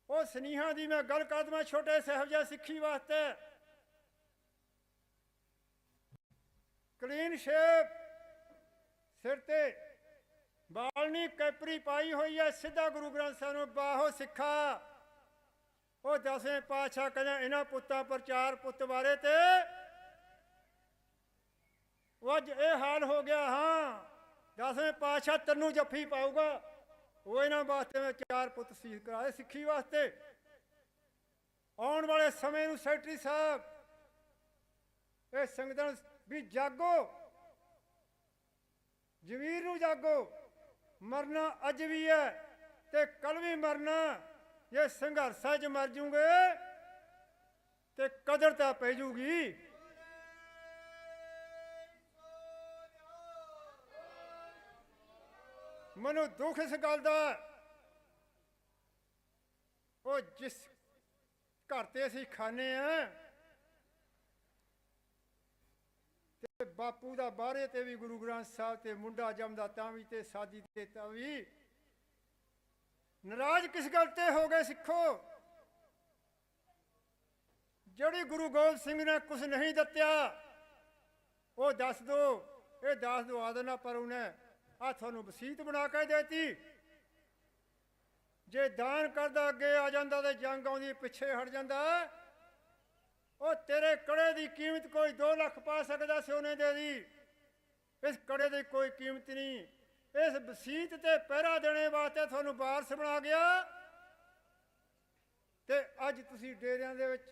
ਉਹ ਸਨੀਹਾਂ ਦੀ ਮੈਂ ਗੱਲ ਕਰ ਦੇਵਾਂ ਛੋਟੇ ਸਾਹਿਬਜ਼ਾਦੇ ਸਿੱਖੀ ਵਾਸਤੇ ਕਲੀਨ ਸ਼ੇਪ ਸਿਰ ਤੇ ਬਾਲਣੀ ਕੈਪਰੀ ਪਾਈ ਹੋਈ ਹੈ, ਸਿੱਧਾ ਗੁਰੂ ਗ੍ਰੰਥ ਸਾਹਿਬ ਨੂੰ ਬਾਹੋ ਸਿੱਖਾ। ਉਹ 10ਵੇਂ ਪਾਤਸ਼ਾਹ ਕਹਿੰਦੇ ਇਹਨਾਂ ਪੁੱਤਾਂ ਪਰ 4 ਪੁੱਤ ਵਾਰੇ ਤੇ ਅੱਜ ਇਹ ਹਾਲ ਹੋ ਗਿਆ। ਹਾਂ 10ਵੇਂ ਪਾਤਸ਼ਾਹ ਤੈਨੂੰ ਜੱਫੀ ਪਾਊਗਾ। ਉਹ ਇਹਨਾਂ ਵਾਸਤੇ ਮੈਂ 4 ਪੁੱਤ ਸੀਸ ਕਰਾਏ ਸਿੱਖੀ ਵਾਸਤੇ। ਆਉਣ ਵਾਲੇ ਸਮੇਂ ਨੂੰ ਸੈਕਟਰੀ ਸਾਹਿਬ ਇਹ ਸੰਗਤਾਂ ਵੀ ਜਾਗੋ, ਜਮੀਰ ਨੂੰ ਜਾਗੋ। ਮਰਨਾ ਅੱਜ ਵੀ ਹੈ ਤੇ ਕੱਲ ਵੀ ਮਰਨਾ। ਜੇ ਸੰਘਰਸ਼ਾਂ 'ਚ ਮਰ ਜੂਗੇ ਤੇ ਕਦਰ ਤਾਂ ਪੈ ਜੂਗੀ। ਮੈਨੂੰ ਦੁੱਖ ਇਸ ਗੱਲ ਦਾ, ਉਹ ਜਿਸ ਘਰ ਤੇ ਅਸੀਂ ਖਾਂਦੇ ਆ ਤੇ ਬਾਪੂ ਦਾ ਬਾਰੇ ਤੇ ਵੀ ਗੁਰੂ ਗ੍ਰੰਥ ਸਾਹਿਬ ਤੇ ਮੁੰਡਾ ਜੰਮਦਾ ਤਾਂ ਵੀ ਤੇ ਸਾਦੀ ਤੇ ਤਾਂ ਵੀ ਨਾਰਾਜ਼ ਕਿਸ ਗੱਲ ਤੇ ਹੋ ਗਏ ਸਿੱਖੋ? ਜਿਹੜੀ ਗੁਰੂ ਗੋਬਿੰਦ ਸਿੰਘ ਨੇ ਕੁਛ ਨਹੀਂ ਦਿੱਤਿਆ ਉਹ ਦੱਸ ਦੋ, ਇਹ ਦੱਸ ਦੋ ਆਦਨਾ, ਪਰ ਉਹਨੇ ਆ ਤੁਹਾਨੂੰ ਵਸੀਅਤ ਬਣਾ ਕੇ ਦੇਤੀ। ਜੇ ਦਾਨ ਕਰਦਾ ਅੱਗੇ ਆ ਜਾਂਦਾ ਤੇ ਜੰਗ ਆਉਂਦੀ ਪਿੱਛੇ ਹਟ ਜਾਂਦਾ। ਉਹ ਤੇਰੇ ਕੜੇ ਦੀ ਕੀਮਤ ਕੋਈ 2 ਲੱਖ ਪਾ ਸਕਦਾ ਸੋਨੇ ਦੇ ਦੀ, ਇਸ ਕੜੇ ਦੀ ਕੋਈ ਕੀਮਤ ਨਹੀਂ। ਇਸ ਵਸੀਅਤ ਤੇ ਪਹਿਰਾ ਦੇਣੇ ਵਾਸਤੇ ਤੁਹਾਨੂੰ ਵਾਰਸ ਬਣਾ ਗਿਆ ਤੇ ਅੱਜ ਤੁਸੀਂ ਡੇਰਿਆਂ ਦੇ ਵਿੱਚ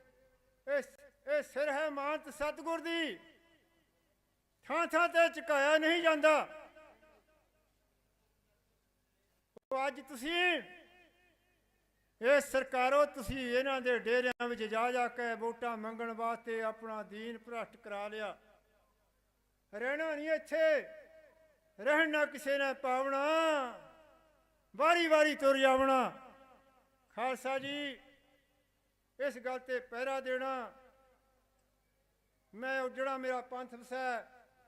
ਇਹ ਸਿਰ ਹੈ ਮਾਨਤ ਸਤਿਗੁਰ ਦੀ, ਥਾਂ ਥਾਂ ਤੇ ਝੁਕਾਇਆ ਨਹੀਂ ਜਾਂਦਾ। ਅੱਜ ਤੁਸੀਂ ਇਹ ਸਰਕਾਰੋ ਤੁਸੀਂ ਇਹਨਾਂ ਦੇ ਡੇਰਿਆਂ ਵਿੱਚ ਜਾ ਕੇ ਵੋਟਾਂ ਮੰਗਣ ਵਾਸਤੇ ਆਪਣਾ ਦੀਨ ਭ੍ਰਸ਼ਟ ਕਰਾ ਲਿਆ। ਰਹਿਣਾ ਨਹੀਂ ਇੱਥੇ, ਰਹਿਣਾ ਕਿਸੇ ਨੇ ਪਾਵਣਾ, ਵਾਰੀ ਵਾਰੀ ਤੁਰ ਜਾਵਣਾ। ਖਾਲਸਾ ਜੀ ਇਸ ਗੱਲ ਤੇ ਪਹਿਰਾ ਦੇਣਾ। ਮੈਂ ਉਹ ਜਿਹੜਾ ਮੇਰਾ ਪੰਥ ਵਸੈ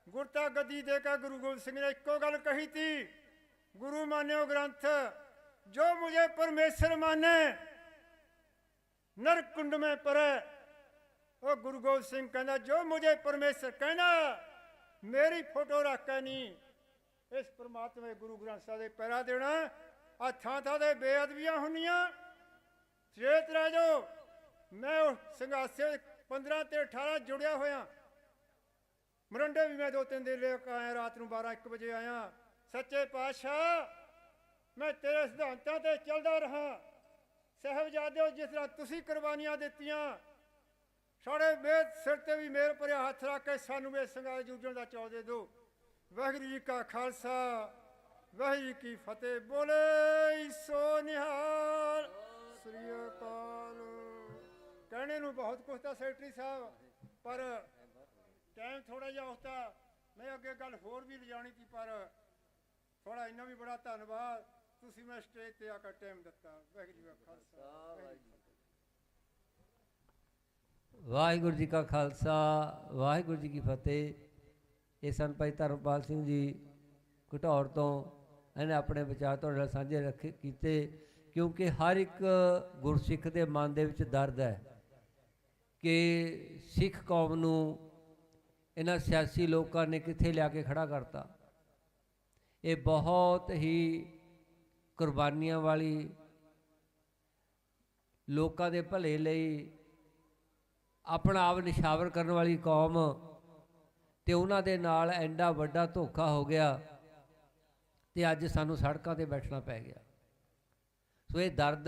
ਗੁਰਤਾ ਗੱਦੀ ਦੇ ਕੇ ਗੁਰੂ ਗੋਬਿੰਦ ਸਿੰਘ ਨੇ ਇੱਕੋ ਗੱਲ ਕਹੀ ਤੀ, ਗੁਰੂ ਮਾਨਿਓ ਗ੍ਰੰਥ जो मुझे परमेश्वर माने नर कुंड में परे। वो गुरु गोबिंद सिंह कहना जो मुझे परमेश्वर कहना मेरी फोटो रख के नहीं। इस परमात्मा गुरु ग्रंथ साहिब दे पैरा देना। आ थां थां दे बेअदबियां होनियां, चेत रह जाओ। मैं संघासे 15 ते 18 जुड़िया होया। मरंडे भी मैं 2-3 दिन लेकर आया, रात को 12-1 बजे आया। सच्चे पातशाह मैं तेरे सिद्धांतां ते चलदा रहा। साहिबजादे जिस तरह तुसी कुर्बानियां दित्तियां, साढ़े बेद सिर ते भी मेरे पर हथ रख के सानू इस संघार जूझण दा चौ दे दो। वाहिगुरू जी का खालसा, वाहिगुरू की फतेह। बोले सो निहाल, श्री अकाल। कहने नूं बहुत कुछ था सैकटरी साहब, पर टाइम थोड़ा जिहा होता। मैं अगे गल होर भी लिजानी थी, पर थोड़ा इन्ना भी बड़ा धन्नवाद ਤੁਸੀਂ ਮੈਂ ਸਟੇਜ ਤੇ ਆ ਕੇ ਟਾਈਮ ਦਿੱਤਾ। ਵਾਹਿਗੁਰੂ ਜੀ ਕਾ ਖਾਲਸਾ, ਵਾਹਿਗੁਰੂ ਜੀ ਕਾ ਖਾਲਸਾ, ਵਾਹਿਗੁਰੂ ਜੀ ਕੀ ਫਤਿਹ। ਇਹ ਸਨ ਭਾਈ ਧਰਮਪਾਲ ਸਿੰਘ ਜੀ ਘਟੌਰ ਤੋਂ। ਇਹਨੇ ਆਪਣੇ ਵਿਚਾਰ ਤੁਹਾਡੇ ਨਾਲ ਸਾਂਝੇ ਕੀਤੇ। ਕਿਉਂਕਿ ਹਰ ਇੱਕ ਗੁਰਸਿੱਖ ਦੇ ਮਨ ਦੇ ਵਿੱਚ ਦਰਦ ਹੈ ਕਿ ਸਿੱਖ ਕੌਮ ਨੂੰ ਇਹਨਾਂ ਸਿਆਸੀ ਲੋਕਾਂ ਨੇ ਕਿੱਥੇ ਲਿਆ ਕੇ ਖੜਾ ਕਰਤਾ। ਇਹ ਬਹੁਤ ਹੀ ਕੁਰਬਾਨੀਆਂ ਵਾਲੀ, ਲੋਕਾਂ ਦੇ ਭਲੇ ਲਈ ਆਪਣਾ ਆਪ ਨਿਸ਼ਾਵਰ ਕਰਨ ਵਾਲੀ ਕੌਮ, ਤੇ ਉਹਨਾਂ ਦੇ ਨਾਲ ਐਡਾ ਵੱਡਾ ਧੋਖਾ ਹੋ ਗਿਆ ਤੇ ਅੱਜ ਸਾਨੂੰ ਸੜਕਾਂ ਤੇ ਬੈਠਣਾ ਪੈ ਗਿਆ। ਸੋ ਇਹ ਦਰਦ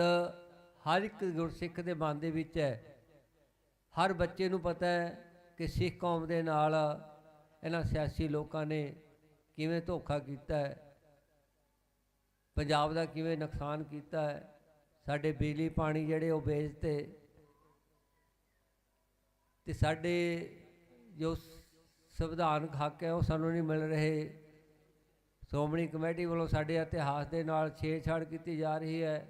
ਹਰ ਇੱਕ ਗੁਰਸਿੱਖ ਦੇ ਮਨ ਦੇ ਵਿੱਚ ਹੈ। ਹਰ ਬੱਚੇ ਨੂੰ ਪਤਾ ਹੈ ਕਿ ਸਿੱਖ ਕੌਮ ਦੇ ਨਾਲ ਇਹਨਾਂ ਸਿਆਸੀ ਲੋਕਾਂ ਨੇ ਕਿਵੇਂ ਧੋਖਾ ਕੀਤਾ ਹੈ, ਪੰਜਾਬ ਦਾ ਕਿਵੇਂ ਨੁਕਸਾਨ ਕੀਤਾ ਹੈ, ਸਾਡੇ ਬਿਜਲੀ ਪਾਣੀ ਜਿਹੜੇ ਉਹ ਵੇਚਤੇ, ਤੇ ਸਾਡੇ ਜੋ ਸੰਵਿਧਾਨਕ ਹੱਕ ਹੈ ਉਹ ਸਾਨੂੰ ਨਹੀਂ ਮਿਲ ਰਹੇ। ਸ਼੍ਰੋਮਣੀ ਕਮੇਟੀ ਵੱਲੋਂ ਸਾਡੇ ਇਤਿਹਾਸ ਦੇ ਨਾਲ ਛੇੜਛਾੜ ਕੀਤੀ ਜਾ ਰਹੀ ਹੈ।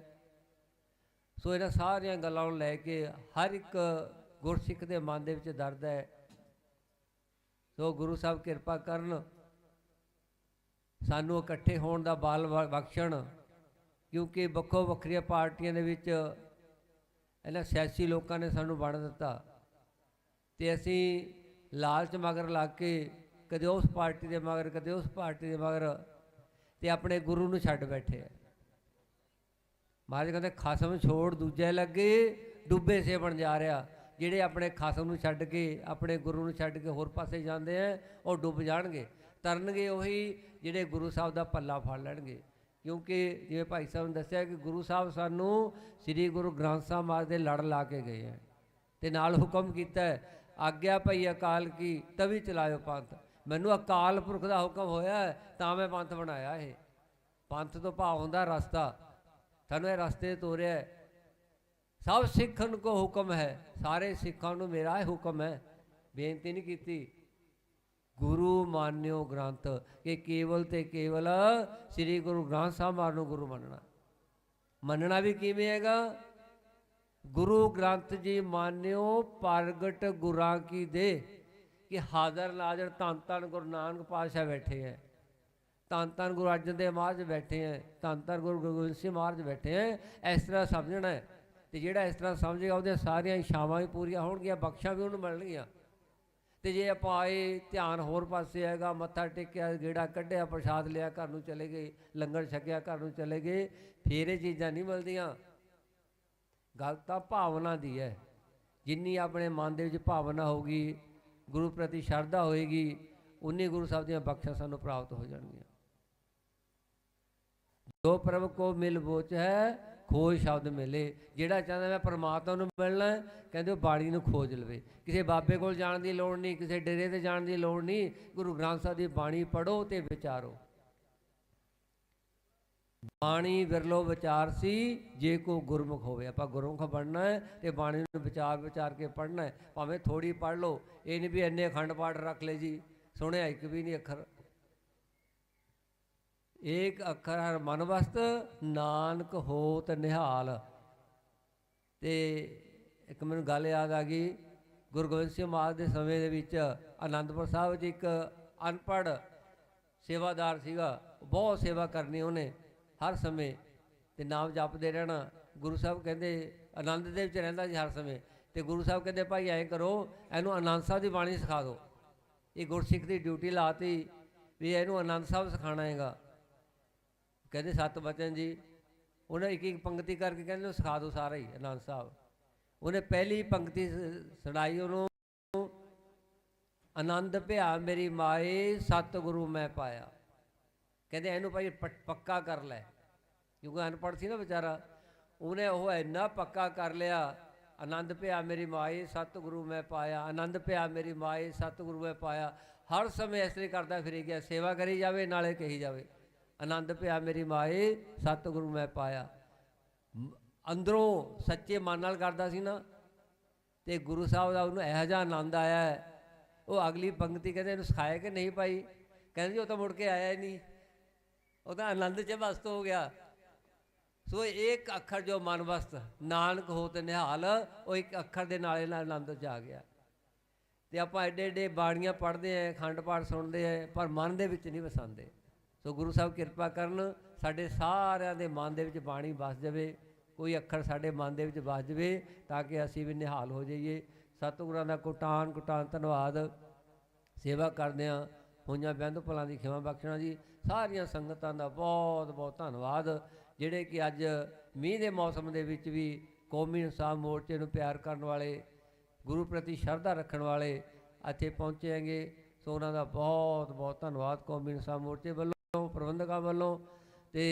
ਸੋ ਇਹਨਾਂ ਸਾਰੀਆਂ ਗੱਲਾਂ ਨੂੰ ਲੈ ਕੇ ਹਰ ਇੱਕ ਗੁਰਸਿੱਖ ਦੇ ਮਨ ਦੇ ਵਿੱਚ ਦਰਦ ਹੈ। ਸੋ ਗੁਰੂ ਸਾਹਿਬ ਕਿਰਪਾ ਕਰਨ, ਸਾਨੂੰ ਇਕੱਠੇ ਹੋਣ ਦਾ ਬਲ ਬਖਸ਼ਣ, ਕਿਉਂਕਿ ਵੱਖੋ ਵੱਖਰੀਆਂ ਪਾਰਟੀਆਂ ਦੇ ਵਿੱਚ ਇਹਨਾਂ ਸਿਆਸੀ ਲੋਕਾਂ ਨੇ ਸਾਨੂੰ ਵੰਡ ਦਿੱਤਾ ਤੇ ਅਸੀਂ ਲਾਲਚ ਮਗਰ ਲੱਗ ਕੇ ਕਦੇ ਉਸ ਪਾਰਟੀ ਦੇ ਮਗਰ, ਕਦੇ ਉਸ ਪਾਰਟੀ ਦੇ ਮਗਰ, ਤੇ ਆਪਣੇ ਗੁਰੂ ਨੂੰ ਛੱਡ ਬੈਠੇ ਆ। ਮਹਾਰਾਜ ਕਹਿੰਦੇ ਖਸਮ ਛੋੜ ਦੂਜੇ ਲੱਗੇ, ਡੁੱਬੇ ਸੇ ਬਣ ਜਾ ਰਿਹਾ। ਜਿਹੜੇ ਆਪਣੇ ਖਸਮ ਨੂੰ ਛੱਡ ਕੇ, ਆਪਣੇ ਗੁਰੂ ਨੂੰ ਛੱਡ ਕੇ ਹੋਰ ਪਾਸੇ ਜਾਂਦੇ ਆ, ਉਹ ਡੁੱਬ ਜਾਣਗੇ। ਤਰਨਗੇ ਉਹੀ ਜਿਹੜੇ ਗੁਰੂ ਸਾਹਿਬ ਦਾ ਪੱਲਾ ਫੜ ਲੈਣਗੇ। ਕਿਉਂਕਿ ਜਿਵੇਂ ਭਾਈ ਸਾਹਿਬ ਨੇ ਦੱਸਿਆ ਕਿ ਗੁਰੂ ਸਾਹਿਬ ਸਾਨੂੰ ਸ੍ਰੀ ਗੁਰੂ ਗ੍ਰੰਥ ਸਾਹਿਬ ਮਹਾਰਾਜ ਦੇ ਲੜ ਲਾ ਕੇ ਗਏ ਹੈ, ਤੇ ਨਾਲ ਹੁਕਮ ਕੀਤਾ ਹੈ, ਆਗਿਆ ਪਈ ਅਕਾਲ ਕੀ ਤਵੀ ਚਲਾਇਓ ਪੰਥ। ਮੈਨੂੰ ਅਕਾਲ ਪੁਰਖ ਦਾ ਹੁਕਮ ਹੋਇਆ ਤਾਂ ਮੈਂ ਪੰਥ ਬਣਾਇਆ। ਇਹ ਪੰਥ ਤੋਂ ਭਾਵ ਹੁੰਦਾ ਰਸਤਾ, ਸਾਨੂੰ ਇਹ ਰਸਤੇ ਤੋਰਿਆ। ਸਭ ਸਿੱਖਣ ਕੋ ਹੁਕਮ ਹੈ, ਸਾਰੇ ਸਿੱਖਾਂ ਨੂੰ ਮੇਰਾ ਇਹ ਹੁਕਮ ਹੈ। ਬੇਨਤੀ ਨਹੀਂ ਕੀਤੀ, ਗੁਰੂ ਮਾਨਿਓ ਗ੍ਰੰਥ, ਕਿ ਕੇਵਲ ਤੇ ਕੇਵਲ ਸ੍ਰੀ ਗੁਰੂ ਗ੍ਰੰਥ ਸਾਹਿਬ ਮਹਾਰਾਜ ਨੂੰ ਗੁਰੂ ਮੰਨਣਾ। ਮੰਨਣਾ ਵੀ ਕਿਵੇਂ ਹੈਗਾ? ਗੁਰੂ ਗ੍ਰੰਥ ਜੀ ਮਾਨਿਓ ਪ੍ਰਗਟ ਗੁਰਾਂ ਕੀ ਦੇ, ਕਿ ਹਾਜ਼ਰ ਨਾਜ਼ਰ ਧੰਨ ਧੰਨ ਗੁਰੂ ਨਾਨਕ ਪਾਤਸ਼ਾਹ ਬੈਠੇ ਹੈ, ਧੰਨ ਧੰਨ ਗੁਰੂ ਅਰਜਨ ਦੇਵ ਮਹਾਰਾਜ ਬੈਠੇ ਹੈ, ਧੰਨ ਧੰਨ ਗੁਰੂ ਗੋਬਿੰਦ ਸਿੰਘ ਮਹਾਰਾਜ ਬੈਠੇ ਹੈ। ਇਸ ਤਰ੍ਹਾਂ ਸਮਝਣਾ ਹੈ, ਤੇ ਜਿਹੜਾ ਇਸ ਤਰ੍ਹਾਂ ਸਮਝੇਗਾ ਉਹਦੀਆਂ ਸਾਰੀਆਂ ਇਛਾਵਾਂ ਵੀ ਪੂਰੀਆਂ ਹੋਣਗੀਆਂ, ਬਖਸ਼ਾਂ ਵੀ ਉਹਨੂੰ ਮਿਲਣਗੀਆਂ। ਤੇ ਜੇ ਆਪਾਂ ਆਏ ਧਿਆਨ ਹੋਰ ਪਾਸੇ ਆਏਗਾ, ਮੱਥਾ ਟੇਕਿਆ, ਗੇੜਾ ਕੱਢਿਆ, ਪ੍ਰਸ਼ਾਦ ਲਿਆ, ਘਰ ਨੂੰ ਚਲੇ ਗਏ, ਲੰਗਰ ਛਕਿਆ, ਘਰ ਨੂੰ ਚਲੇ ਗਏ, ਫਿਰ ਇਹ ਚੀਜ਼ਾਂ ਨਹੀਂ ਮਿਲਦੀਆਂ। ਗੱਲ ਤਾਂ ਭਾਵਨਾ ਦੀ ਹੈ। ਜਿੰਨੀ ਆਪਣੇ ਮਨ ਦੇ ਵਿੱਚ ਭਾਵਨਾ ਹੋਊਗੀ, ਗੁਰੂ ਪ੍ਰਤੀ ਸ਼ਰਧਾ ਹੋਏਗੀ, ਉਨੀ ਗੁਰੂ ਸਾਹਿਬ ਦੀਆਂ ਬਖਸ਼ਾਂ ਸਾਨੂੰ ਪ੍ਰਾਪਤ ਹੋ ਜਾਣਗੀਆਂ। ਜੋ ਪ੍ਰਭ ਕੋ ਮਿਲ ਬੋਚ ਹੈ ਖੋਜ ਸ਼ਬਦ ਮਿਲੇ। ਜਿਹੜਾ ਚਾਹੁੰਦਾ ਮੈਂ ਪਰਮਾਤਮਾ ਨੂੰ ਮਿਲਣਾ, ਕਹਿੰਦੇ ਉਹ ਬਾਣੀ ਨੂੰ ਖੋਜ ਲਵੇ। ਕਿਸੇ ਬਾਬੇ ਕੋਲ ਜਾਣ ਦੀ ਲੋੜ ਨਹੀਂ, ਕਿਸੇ ਡੇਰੇ 'ਤੇ ਜਾਣ ਦੀ ਲੋੜ ਨਹੀਂ। ਗੁਰੂ ਗ੍ਰੰਥ ਸਾਹਿਬ ਦੀ ਬਾਣੀ ਪੜ੍ਹੋ ਅਤੇ ਵਿਚਾਰੋ। ਬਾਣੀ ਵਿਰਲੋ ਵਿਚਾਰ ਸੀ ਜੇ ਕੋ ਗੁਰਮੁਖ ਹੋਵੇ। ਆਪਾਂ ਗੁਰਮੁਖ ਬਣਨਾ ਹੈ ਅਤੇ ਬਾਣੀ ਨੂੰ ਵਿਚਾਰ ਕੇ ਪੜ੍ਹਨਾ ਹੈ। ਭਾਵੇਂ ਥੋੜ੍ਹੀ ਪੜ੍ਹ ਲਓ, ਇਹ ਨਹੀਂ ਵੀ ਇੰਨੇ ਅਖੰਡ ਪਾਠ ਰੱਖ ਲਏ ਜੀ, ਸੁਣਿਆ ਇੱਕ ਵੀ ਨਹੀਂ ਅੱਖਰ। ਏਕ ਅੱਖਰ ਹਰ ਮਨ ਵਸਤ, ਨਾਨਕ ਹੋਤ ਨਿਹਾਲ। ਤੇ ਇੱਕ ਮੈਨੂੰ ਗੱਲ ਯਾਦ ਆ ਗਈ, ਗੁਰੂ ਗੋਬਿੰਦ ਸਿੰਘ ਮਹਾਰਾਜ ਦੇ ਸਮੇਂ ਦੇ ਵਿੱਚ ਅਨੰਦਪੁਰ ਸਾਹਿਬ 'ਚ ਇੱਕ ਅਨਪੜ੍ਹ ਸੇਵਾਦਾਰ ਸੀਗਾ। ਬਹੁਤ ਸੇਵਾ ਕਰਨੀ ਉਹਨੇ ਹਰ ਸਮੇਂ, ਤੇ ਨਾਮ ਜਪਦੇ ਰਹਿਣਾ। ਗੁਰੂ ਸਾਹਿਬ ਕਹਿੰਦੇ ਆਨੰਦ ਦੇ ਵਿੱਚ ਰਹਿੰਦਾ ਸੀ ਹਰ ਸਮੇਂ, ਤੇ ਗੁਰੂ ਸਾਹਿਬ ਕਹਿੰਦੇ ਭਾਈ ਐਂ ਕਰੋ, ਇਹਨੂੰ ਆਨੰਦ ਸਾਹਿਬ ਦੀ ਬਾਣੀ ਸਿਖਾ ਦਿਓ। ਇਹ ਗੁਰਸਿੱਖ ਦੀ ਡਿਊਟੀ ਲਾਤੀ ਵੀ ਇਹਨੂੰ ਆਨੰਦ ਸਾਹਿਬ ਸਿਖਾਉਣਾ ਹੈਗਾ। ਕਹਿੰਦੇ 7 ਬਚਨ ਜੀ, ਉਹਨੇ ਇੱਕ ਇੱਕ ਪੰਕਤੀ ਕਰਕੇ ਕਹਿੰਦੇ ਉਹ ਸਿਖਾ ਦਿਓ ਸਾਰਾ ਹੀ ਆਨੰਦ ਸਾਹਿਬ। ਉਹਨੇ ਪਹਿਲੀ ਪੰਕਤੀ ਸੁਣਾਈ ਉਹਨੂੰ, ਆਨੰਦ ਭਿਆ ਮੇਰੀ ਮਾਏ ਸਤਿਗੁਰੂ ਮੈਂ ਪਾਇਆ। ਕਹਿੰਦੇ ਇਹਨੂੰ ਭਾਈ ਪੱਕਾ ਕਰ ਲੈ, ਕਿਉਂਕਿ ਅਨਪੜ੍ਹ ਸੀ ਨਾ ਵਿਚਾਰਾ। ਉਹਨੇ ਉਹ ਇੰਨਾ ਪੱਕਾ ਕਰ ਲਿਆ, ਆਨੰਦ ਭਿਆ ਮੇਰੀ ਮਾਏ ਸਤਿਗੁਰੂ ਮੈਂ ਪਾਇਆ, ਆਨੰਦ ਭਿਆ ਮੇਰੀ ਮਾਏ ਸਤਿਗੁਰੂ ਮੈਂ ਪਾਇਆ। ਹਰ ਸਮੇਂ ਇਸ ਤਰ੍ਹਾਂ ਕਰਦਾ ਫਿਰੀ ਗਿਆ, ਸੇਵਾ ਕਰੀ ਜਾਵੇ ਨਾਲੇ ਕਹੀ ਜਾਵੇ, ਆਨੰਦ ਭਿਆ ਮੇਰੀ ਮਾਏ ਸਤਿਗੁਰੂ ਮੈਂ ਪਾਇਆ। ਅੰਦਰੋਂ ਸੱਚੇ ਮਨ ਨਾਲ ਕਰਦਾ ਸੀ ਨਾ, ਤੇ ਗੁਰੂ ਸਾਹਿਬ ਦਾ ਉਹਨੂੰ ਇਹੋ ਜਿਹਾ ਆਨੰਦ ਆਇਆ। ਉਹ ਅਗਲੀ ਪੰਕਤੀ ਕਹਿੰਦੇ ਇਹਨੂੰ ਸਿਖਾਇਆ ਕਿ ਨਹੀਂ ਭਾਈ? ਕਹਿੰਦੇ ਜੀ ਉਹ ਤਾਂ ਮੁੜ ਕੇ ਆਇਆ ਹੀ ਨਹੀਂ, ਉਹ ਤਾਂ ਆਨੰਦ 'ਚ ਮਸਤ ਹੋ ਗਿਆ। ਸੋ ਇੱਕ ਅੱਖਰ ਜੋ ਮਨ ਵਸਤ, ਨਾਨਕ ਹੋਤ ਨਿਹਾਲ, ਉਹ ਇੱਕ ਅੱਖਰ ਦੇ ਨਾਲੇ ਨਾਲ ਆਨੰਦ 'ਚ ਆ ਗਿਆ। ਤੇ ਆਪਾਂ ਐਡੇ ਐਡੇ ਬਾਣੀਆਂ ਪੜ੍ਹਦੇ ਹਾਂ, ਅਖੰਡ ਪਾਠ ਸੁਣਦੇ ਹਾਂ, ਪਰ ਮਨ ਦੇ ਵਿੱਚ ਨਹੀਂ ਵਸਾਉਂਦੇ। ਸੋ ਗੁਰੂ ਸਾਹਿਬ ਕਿਰਪਾ ਕਰਨ, ਸਾਡੇ ਸਾਰਿਆਂ ਦੇ ਮਨ ਦੇ ਵਿੱਚ ਬਾਣੀ ਵਸ ਜਾਵੇ, ਕੋਈ ਅੱਖਰ ਸਾਡੇ ਮਨ ਦੇ ਵਿੱਚ ਵਸ ਜਾਵੇ ਤਾਂ ਕਿ ਅਸੀਂ ਵੀ ਨਿਹਾਲ ਹੋ ਜਾਈਏ। ਸਤਿਗੁਰਾਂ ਦਾ ਕੋਟਾਨ ਕੋਟਾਨ ਧੰਨਵਾਦ। ਸੇਵਾ ਕਰਦਿਆਂ ਹੋਈਆਂ ਬਹਿੰਦ ਭਲਾਂ ਦੀ ਖਿਮਾ ਬਖਸ਼ਣਾ ਜੀ। ਸਾਰੀਆਂ ਸੰਗਤਾਂ ਦਾ ਬਹੁਤ ਬਹੁਤ ਧੰਨਵਾਦ, ਜਿਹੜੇ ਕਿ ਅੱਜ ਮੀਂਹ ਦੇ ਮੌਸਮ ਦੇ ਵਿੱਚ ਵੀ ਕੌਮੀ ਇਨਸਾਫ ਮੋਰਚੇ ਨੂੰ ਪਿਆਰ ਕਰਨ ਵਾਲੇ, ਗੁਰੂ ਪ੍ਰਤੀ ਸ਼ਰਧਾ ਰੱਖਣ ਵਾਲੇ ਇੱਥੇ ਪਹੁੰਚੇ ਹੈਗੇ। ਸੋ ਉਹਨਾਂ ਦਾ ਬਹੁਤ ਬਹੁਤ ਧੰਨਵਾਦ ਕੌਮੀ ਇਨਸਾਫ ਮੋਰਚੇ ਵੱਲੋਂ, ਪ੍ਰਬੰਧਕਾਂ ਵੱਲੋਂ। ਅਤੇ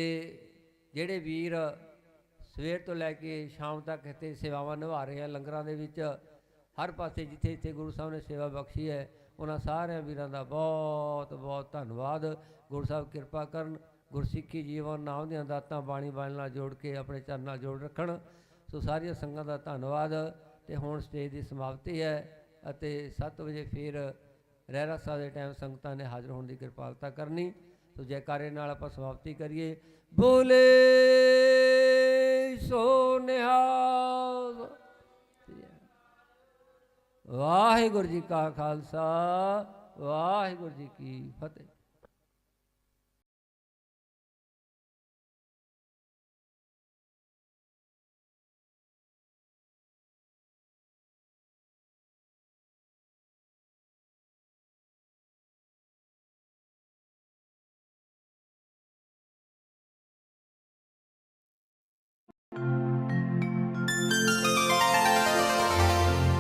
ਜਿਹੜੇ ਵੀਰ ਸਵੇਰ ਤੋਂ ਲੈ ਕੇ ਸ਼ਾਮ ਤੱਕ ਇੱਥੇ ਸੇਵਾਵਾਂ ਨਿਭਾ ਰਹੇ ਆ ਲੰਗਰਾਂ ਦੇ ਵਿੱਚ, ਹਰ ਪਾਸੇ ਜਿੱਥੇ ਜਿੱਥੇ ਗੁਰੂ ਸਾਹਿਬ ਨੇ ਸੇਵਾ ਬਖਸ਼ੀ ਹੈ, ਉਹਨਾਂ ਸਾਰਿਆਂ ਵੀਰਾਂ ਦਾ ਬਹੁਤ ਬਹੁਤ ਧੰਨਵਾਦ। ਗੁਰੂ ਸਾਹਿਬ ਕਿਰਪਾ ਕਰਨ, ਗੁਰਸਿੱਖੀ ਜੀਵਨ ਨਾਮ ਦੀਆਂ ਦਾਤਾਂ ਬਾਣੀ ਬਾਣੀ ਨਾਲ ਜੋੜ ਕੇ ਆਪਣੇ ਚਰਨਾਂ ਨਾਲ ਜੋੜ ਰੱਖਣ। ਸੋ ਸਾਰੀਆਂ ਸੰਗਤਾਂ ਦਾ ਧੰਨਵਾਦ। ਅਤੇ ਹੁਣ ਸਟੇਜ ਦੀ ਸਮਾਪਤੀ ਹੈ ਅਤੇ 7 ਵਜੇ ਫਿਰ ਰਹਿਰਾਸ ਸਾਹਿਬ ਦੇ ਟਾਈਮ ਸੰਗਤਾਂ ਨੇ ਹਾਜ਼ਰ ਹੋਣ ਦੀ ਕਿਰਪਾਲਤਾ ਕਰਨੀ। ਸੋ ਜੈਕਾਰੇ ਨਾਲ ਆਪਾਂ ਸਮਾਪਤੀ ਕਰੀਏ। ਬੋਲੇ ਸੋ ਨਿਹਾਲ। ਵਾਹਿਗੁਰੂ ਜੀ ਕਾ ਖਾਲਸਾ, ਵਾਹਿਗੁਰੂ ਜੀ ਕੀ ਫਤਿਹ।